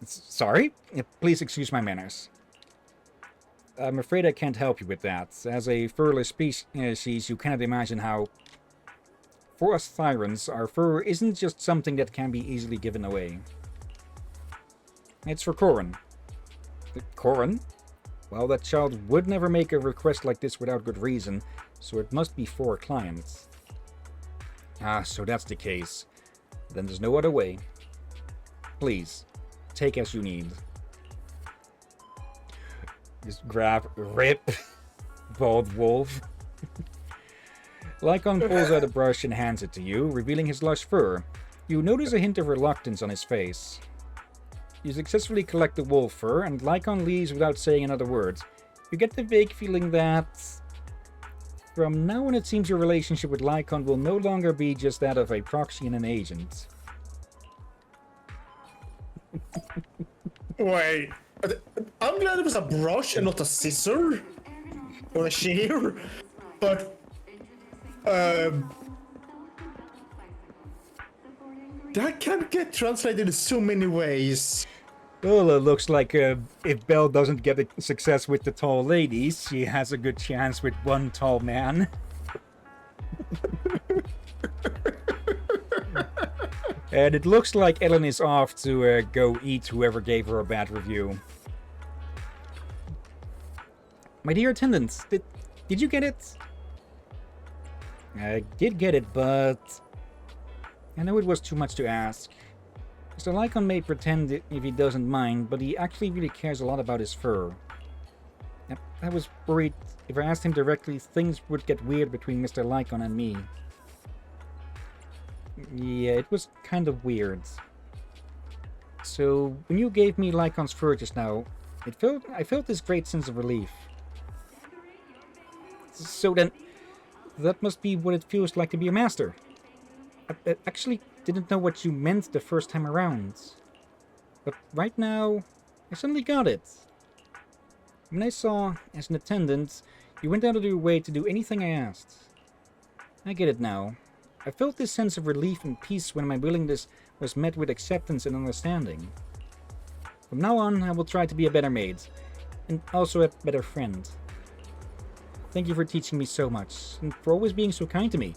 Sorry? Please excuse my manners. I'm afraid I can't help you with that. As a furless species, you cannot imagine how... For us Thyrans, our fur isn't just something that can be easily given away. It's for Corrin. Corrin? Well, that child would never make a request like this without good reason, so it must be for a client. Ah, so that's the case. Then there's no other way. Please, take as you need. Just grab, rip, bald wolf. Lycon pulls out a brush and hands it to you, revealing his lush fur. You notice a hint of reluctance on his face. You successfully collect the wolf fur, and Lycon leaves without saying another word. You get the vague feeling that from now on it seems your relationship with Lycon will no longer be just that of a proxy and an agent. Wait. I'm glad it was a brush and not a scissor. Or a shear. But... that can get translated in so many ways. Well, it looks like if Belle doesn't get a success with the tall ladies, she has a good chance with one tall man. And it looks like Ellen is off to go eat whoever gave her a bad review. My dear attendant, did you get it? I did get it, but I know it was too much to ask. Mr. Lycon may pretend if he doesn't mind, but he actually really cares a lot about his fur. I was worried if I asked him directly, things would get weird between Mr. Lycon and me. Yeah, it was kind of weird. So, when you gave me Lycon's fur just now, I felt this great sense of relief. So then, that must be what it feels like to be a master. I actually didn't know what you meant the first time around. But right now, I suddenly got it. When I saw, as an attendant, you went out of your way to do anything I asked. I get it now. I felt this sense of relief and peace when my willingness was met with acceptance and understanding. From now on, I will try to be a better maid, and also a better friend. Thank you for teaching me so much, and for always being so kind to me.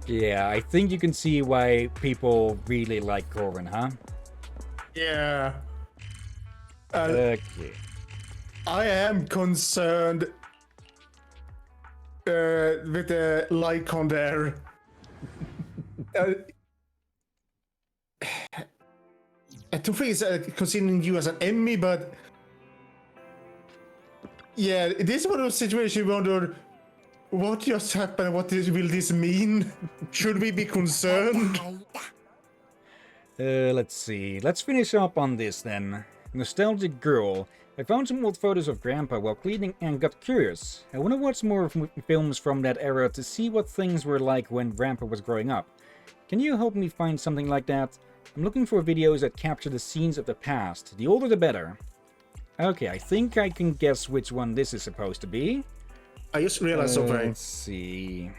Yeah, I think you can see why people really like Corin, huh? Yeah. Okay. I am concerned with the Lycon there. I don't think it's considering you as an enemy, but yeah, this is one of those situations you wonder what just happened. Will this mean? Should we be concerned? Let's see. Let's finish up on this then. Nostalgic girl. I found some old photos of Grandpa while cleaning and got curious. I want to watch more films from that era to see what things were like when Grandpa was growing up. Can you help me find something like that? I'm looking for videos that capture the scenes of the past. The older the better. Okay, I think I can guess which one this is supposed to be. I just realized something. Let's see.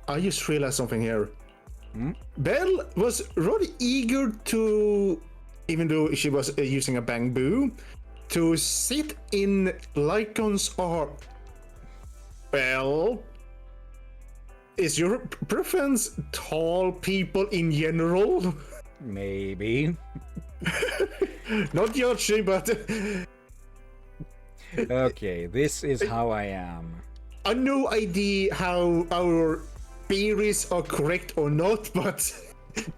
I just realized something here. Belle was really eager to, even though she was using a bamboo, to sit in Lycon's arm. Belle, is your preference tall people in general? Maybe. Not judging, but... Okay, this is how I am. I have no idea how our theories are correct or not, but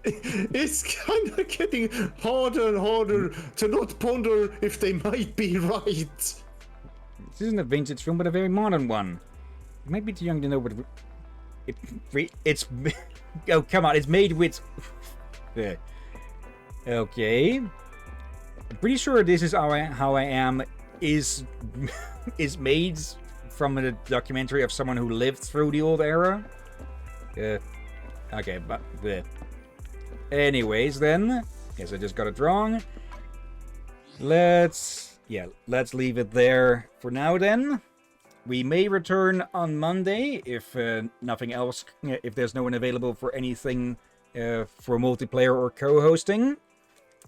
it's kind of getting harder and harder to not ponder if they might be right. This isn't a vintage film, but a very modern one. You might be too young to know what it's... Oh, come on, it's made with... Okay. I'm pretty sure this is how I am is made from a documentary of someone who lived through the old era. Okay, but... Anyways, then. Guess I just got it wrong. Let's leave it there for now, then. We may return on Monday if nothing else... If there's no one available for anything for multiplayer or co-hosting.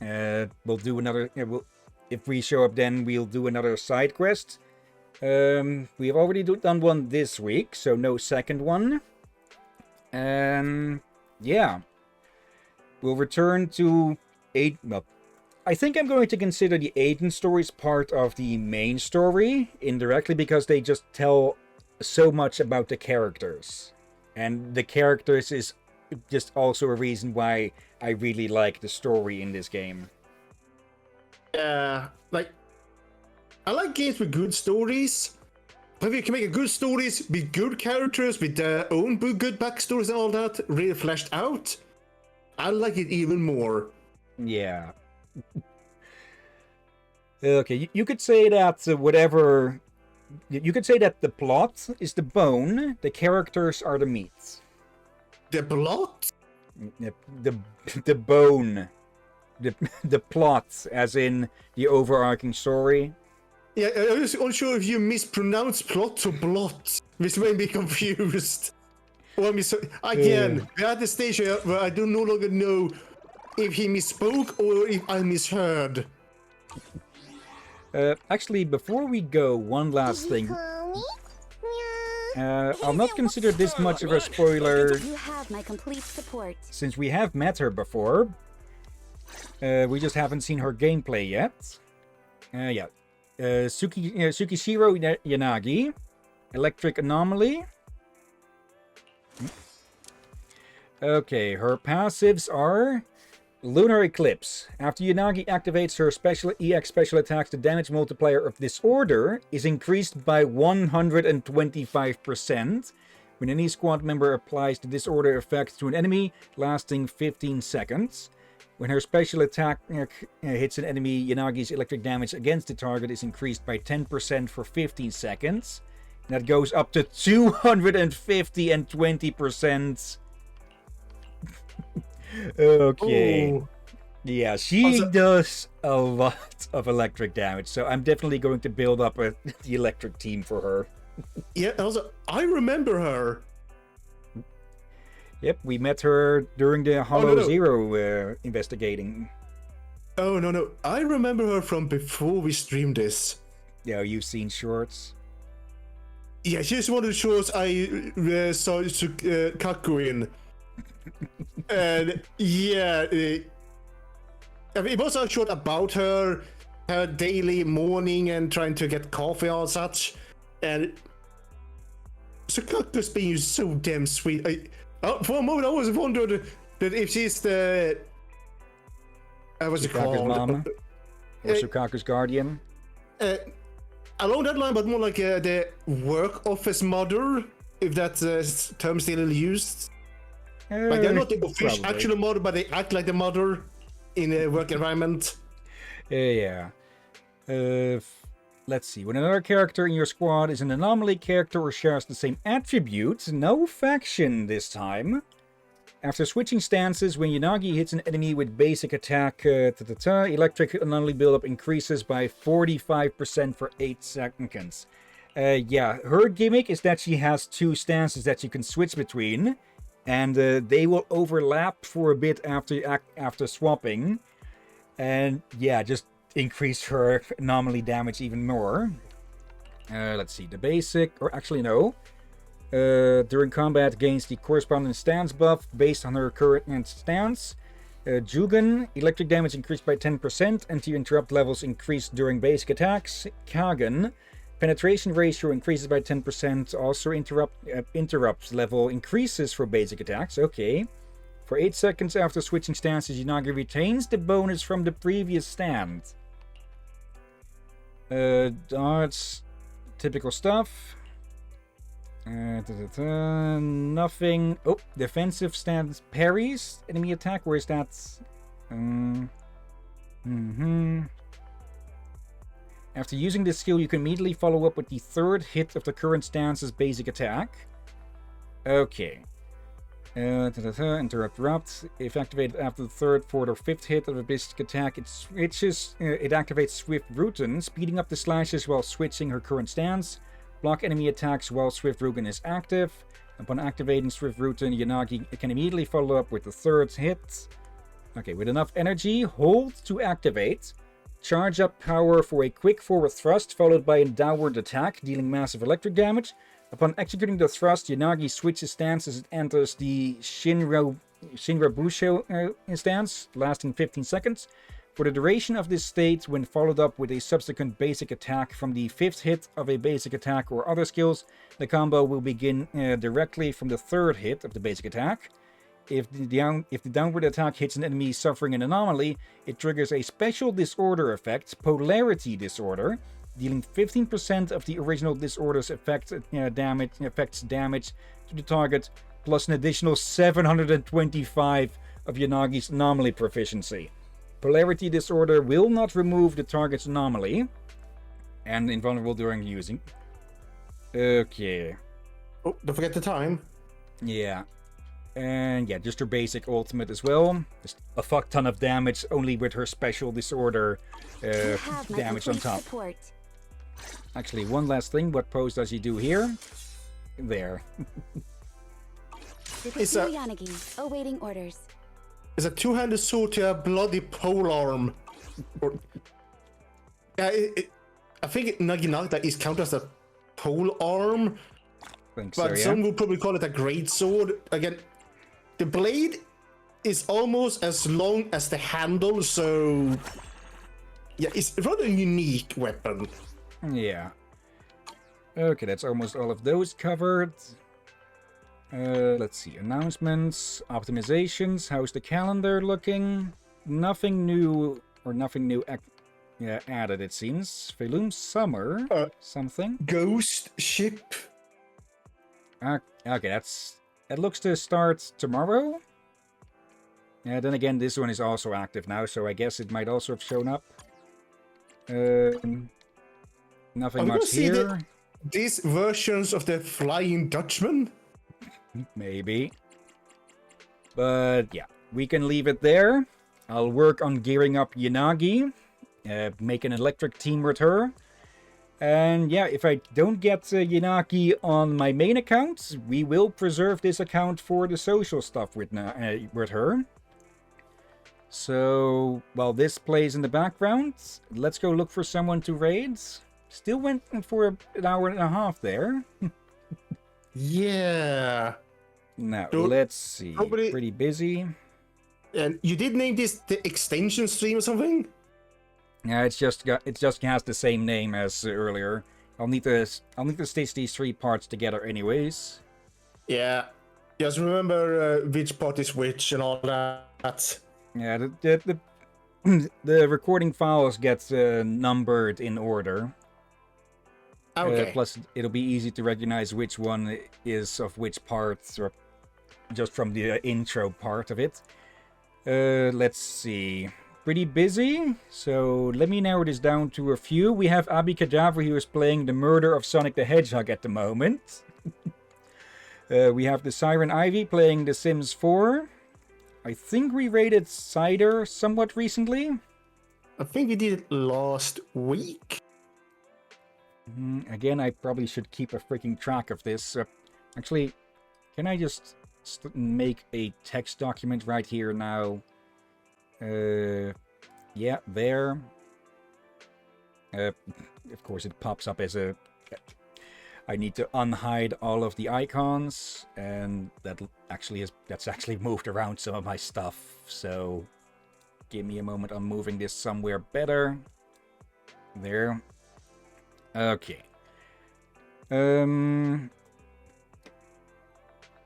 We'll do another... if we show up then, we'll do another side quest. We have already done one this week, so no second one. Yeah. We'll return to... Well, I think I'm going to consider the Aiden stories part of the main story, indirectly, because they just tell so much about the characters. And the characters is just also a reason why I really like the story in this game. Yeah, like, I like games with good stories. If you can make a good stories with good characters, with their own good backstories and all that, really fleshed out, I like it even more. Yeah. Okay, you could say that whatever... You could say that the plot is the bone, the characters are the meat. The plot? The bone. The plot, as in the overarching story. Yeah, I was unsure if you mispronounced plot or blot, which made me confused. Again, we're at the stage where I do no longer know if he misspoke or if I misheard. Actually, before we go, one last thing. I'll not consider this much of a spoiler. You have my complete support. Since we have met her before. We just haven't seen her gameplay yet. Yeah. Tsukishiro Yanagi. Electric Anomaly. Okay, her passives are... Lunar Eclipse. After Yanagi activates her special EX special attacks, the damage multiplier of this order is increased by 125% when any squad member applies the disorder effect to an enemy, lasting 15 seconds. When her special attack hits an enemy, Yanagi's electric damage against the target is increased by 10% for 15 seconds. And that goes up to 250 and 20%. Okay. Ooh. Yeah, she does a lot of electric damage, so I'm definitely going to build up the electric team for her. Yeah, also, I remember her. Yep, we met her during the Hollow Zero investigating. Oh, no. I remember her from before we streamed this. Yeah, you've seen shorts? Yeah, she's one of the shorts I saw Kaku in. And yeah, it was a short about her daily morning and trying to get coffee and such. And so Kaku's being so damn sweet. For a moment, I was wondering that if she's the... what's it called? Mama? Or Sukaku's guardian? Along that line, but more like the work office mother, if that term still used. Like they're not the official actual mother, but they act like the mother in a work environment. Yeah. Let's see. When another character in your squad is an anomaly character or shares the same attributes, no faction this time. After switching stances, when Yanagi hits an enemy with basic attack, electric anomaly buildup increases by 45% for 8 seconds. Yeah, her gimmick is that she has 2 stances that you can switch between, and they will overlap for a bit after swapping. And yeah, just increase her anomaly damage even more. Let's see, the basic, or actually no. During combat gains the corresponding stance buff based on her current stance. Jugen, electric damage increased by 10%, anti-interrupt levels increased during basic attacks. Kagen, penetration ratio increases by 10%, also interrupt level increases for basic attacks, okay. For 8 seconds after switching stances, Yanagi retains the bonus from the previous stand. Darts, typical stuff. Nothing. Oh, defensive stance parries enemy attack. Where is that? After using this skill, you can immediately follow up with the 3rd hit of the current stance's basic attack. Okay. Interrupt. If activated after the 3rd, 4th, or 5th hit of a basic attack, it activates Swift Rutan, speeding up the slashes while switching her current stance. Block enemy attacks while Swift Rutan is active. Upon activating Swift Rutan, Yanagi can immediately follow up with the 3rd hit. Okay, with enough energy, hold to activate. Charge up power for a quick forward thrust followed by a downward attack, dealing massive electric damage. Upon executing the thrust, Yanagi switches stances and enters the Shinra Busho stance, lasting 15 seconds. For the duration of this state, when followed up with a subsequent basic attack from the 5th hit of a basic attack or other skills, the combo will begin directly from the 3rd hit of the basic attack. If the downward attack hits an enemy suffering an anomaly, it triggers a special disorder effect, Polarity Disorder. dealing 15% of the original disorder's effects damage to the target, plus an additional 725 of Yanagi's anomaly proficiency. Polarity disorder will not remove the target's anomaly, and invulnerable during using. Okay. Oh, don't forget the time. Yeah. And yeah, just her basic ultimate as well. Just a fuck ton of damage, only with her special disorder damage on top. Support. Actually, one last thing. What pose does he do here? There. It's a, Yanagi, awaiting orders. it's a two-handed sword to a bloody polearm. Yeah, I think Naginata is counted as a polearm. But So, yeah. some would probably call it a great sword. Again, the blade is almost as long as the handle, so yeah, it's rather a unique weapon. Yeah. Okay, that's almost all of those covered. Let's see. Announcements, optimizations. How's the calendar looking? Nothing new added, it seems. Felum Summer. Something. Ghost ship. Okay, that looks to start tomorrow. Yeah, then again, this one is also active now, so I guess it might also have shown up. Nothing much here. These versions of the Flying Dutchman? Maybe. But yeah, we can leave it there. I'll work on gearing up Yanagi, make an electric team with her. And yeah, if I don't get Yanagi on my main account, we will preserve this account for the social stuff with her. So, while this plays in the background, let's go look for someone to raid. Still went for an hour and a half there. Yeah. Now, So, let's see. Pretty busy. And you did name this the extension stream or something? Yeah, it just has the same name as earlier. I'll need to stitch these three parts together anyways. Yeah. Just remember which part is which and all that. Yeah, the recording files get numbered in order. Okay. Plus, it'll be easy to recognize which one is of which parts, or just from the intro part of it. Let's see. Pretty busy, so let me narrow this down to a few. We have Abby Cadaver, who is playing the murder of Sonic the Hedgehog at the moment. We have the Siren Ivy playing The Sims 4. I think we rated Cider somewhat recently. I think we did it last week. Again, I probably should keep a freaking track of this. Actually, can I just make a text document right here now? Yeah, there. Of course, it pops up as a... I need to unhide all of the icons, and that's actually moved around some of my stuff, so give me a moment. I'm moving this somewhere better. There. Okay. Then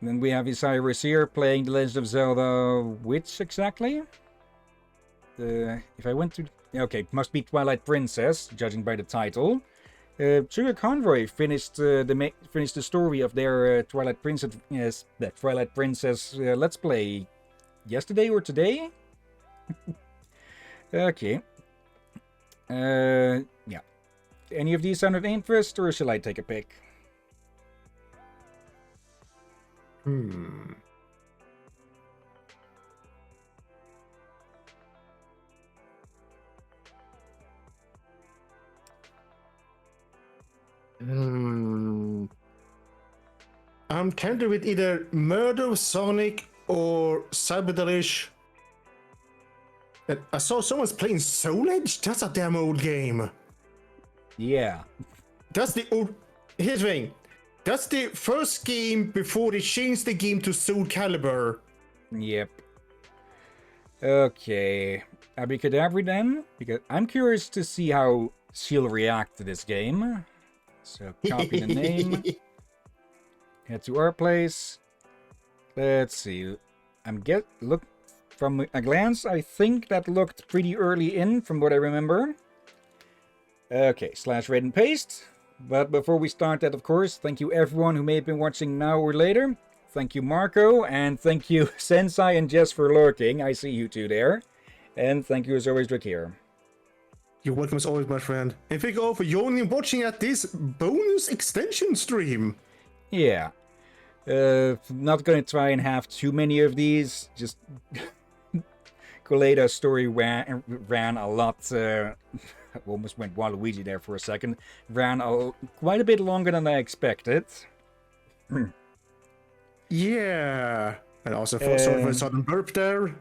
we have Isaiah here playing The Legend of Zelda. Which exactly? If I went to... Okay, must be Twilight Princess, judging by the title. Sugar Conroy finished the story of their Twilight Princess Let's Play yesterday or today. Okay. Yeah. Any of these sound of interest, or shall I take a pick? I'm tempted with either Murder of Sonic or Cyberdelish. I saw someone's playing Soul Edge. That's a damn old game. Yeah. That's the old... Here's the thing. That's the first game before they changed the game to Soul Calibur. Yep. Okay. Abby Cadabri then? Because I'm curious to see how she'll react to this game. So copy the name. Head to our place. Let's see. Look from a glance, I think that looked pretty early in from what I remember. Okay, /read and paste. But before we start that, of course, thank you everyone who may have been watching now or later. Thank you, Marco, and thank you, Sensei and Jess, for lurking. I see you two there. And thank you as always, Rick here. You're welcome as always, my friend. And thank you all for joining watching at this bonus extension stream. Yeah. Not going to try and have too many of these. Just Koleda's story ran a lot. Almost went Waluigi there for a second. Ran quite a bit longer than I expected. Yeah. And also sorry for a sudden burp there.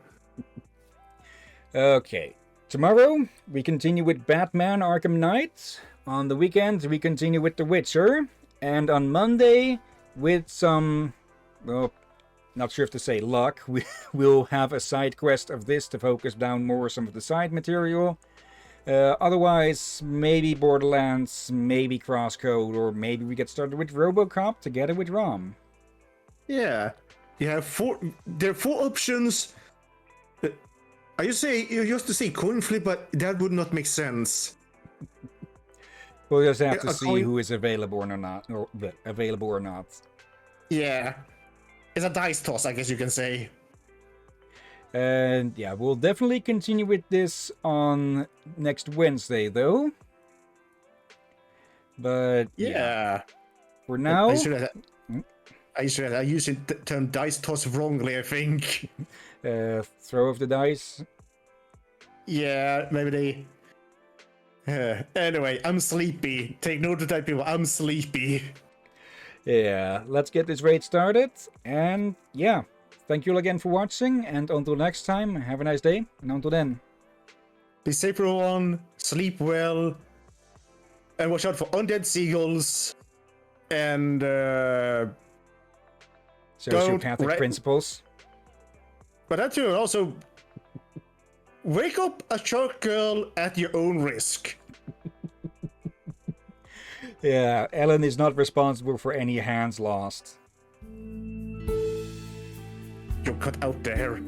Okay. Tomorrow, we continue with Batman Arkham Knight. On the weekend, we continue with The Witcher. And on Monday, with some, well, not sure if to say luck, we'll have a side quest of this to focus down more some of the side material. Otherwise, maybe Borderlands, maybe Crosscode, or maybe we get started with RoboCop together with Rom. Yeah. You have there are 4 options. I used to say coin flip, but that would not make sense. We'll just have to see who is available or not, Yeah. It's a dice toss, I guess you can say. And yeah, we'll definitely continue with this on next Wednesday, though. But yeah. For now, I used the term dice toss wrongly, I think. Throw of the dice. Yeah, maybe they. Anyway, I'm sleepy. Take note of that, people. I'm sleepy. Yeah, let's get this raid started. And yeah, thank you all again for watching. And until next time, have a nice day. And until then, be safe, everyone. Sleep well. And watch out for undead seagulls. And sociopathic principles. But that too, also wake up a shark girl at your own risk. Yeah, Ellen is not responsible for any hands lost. You're cut out there.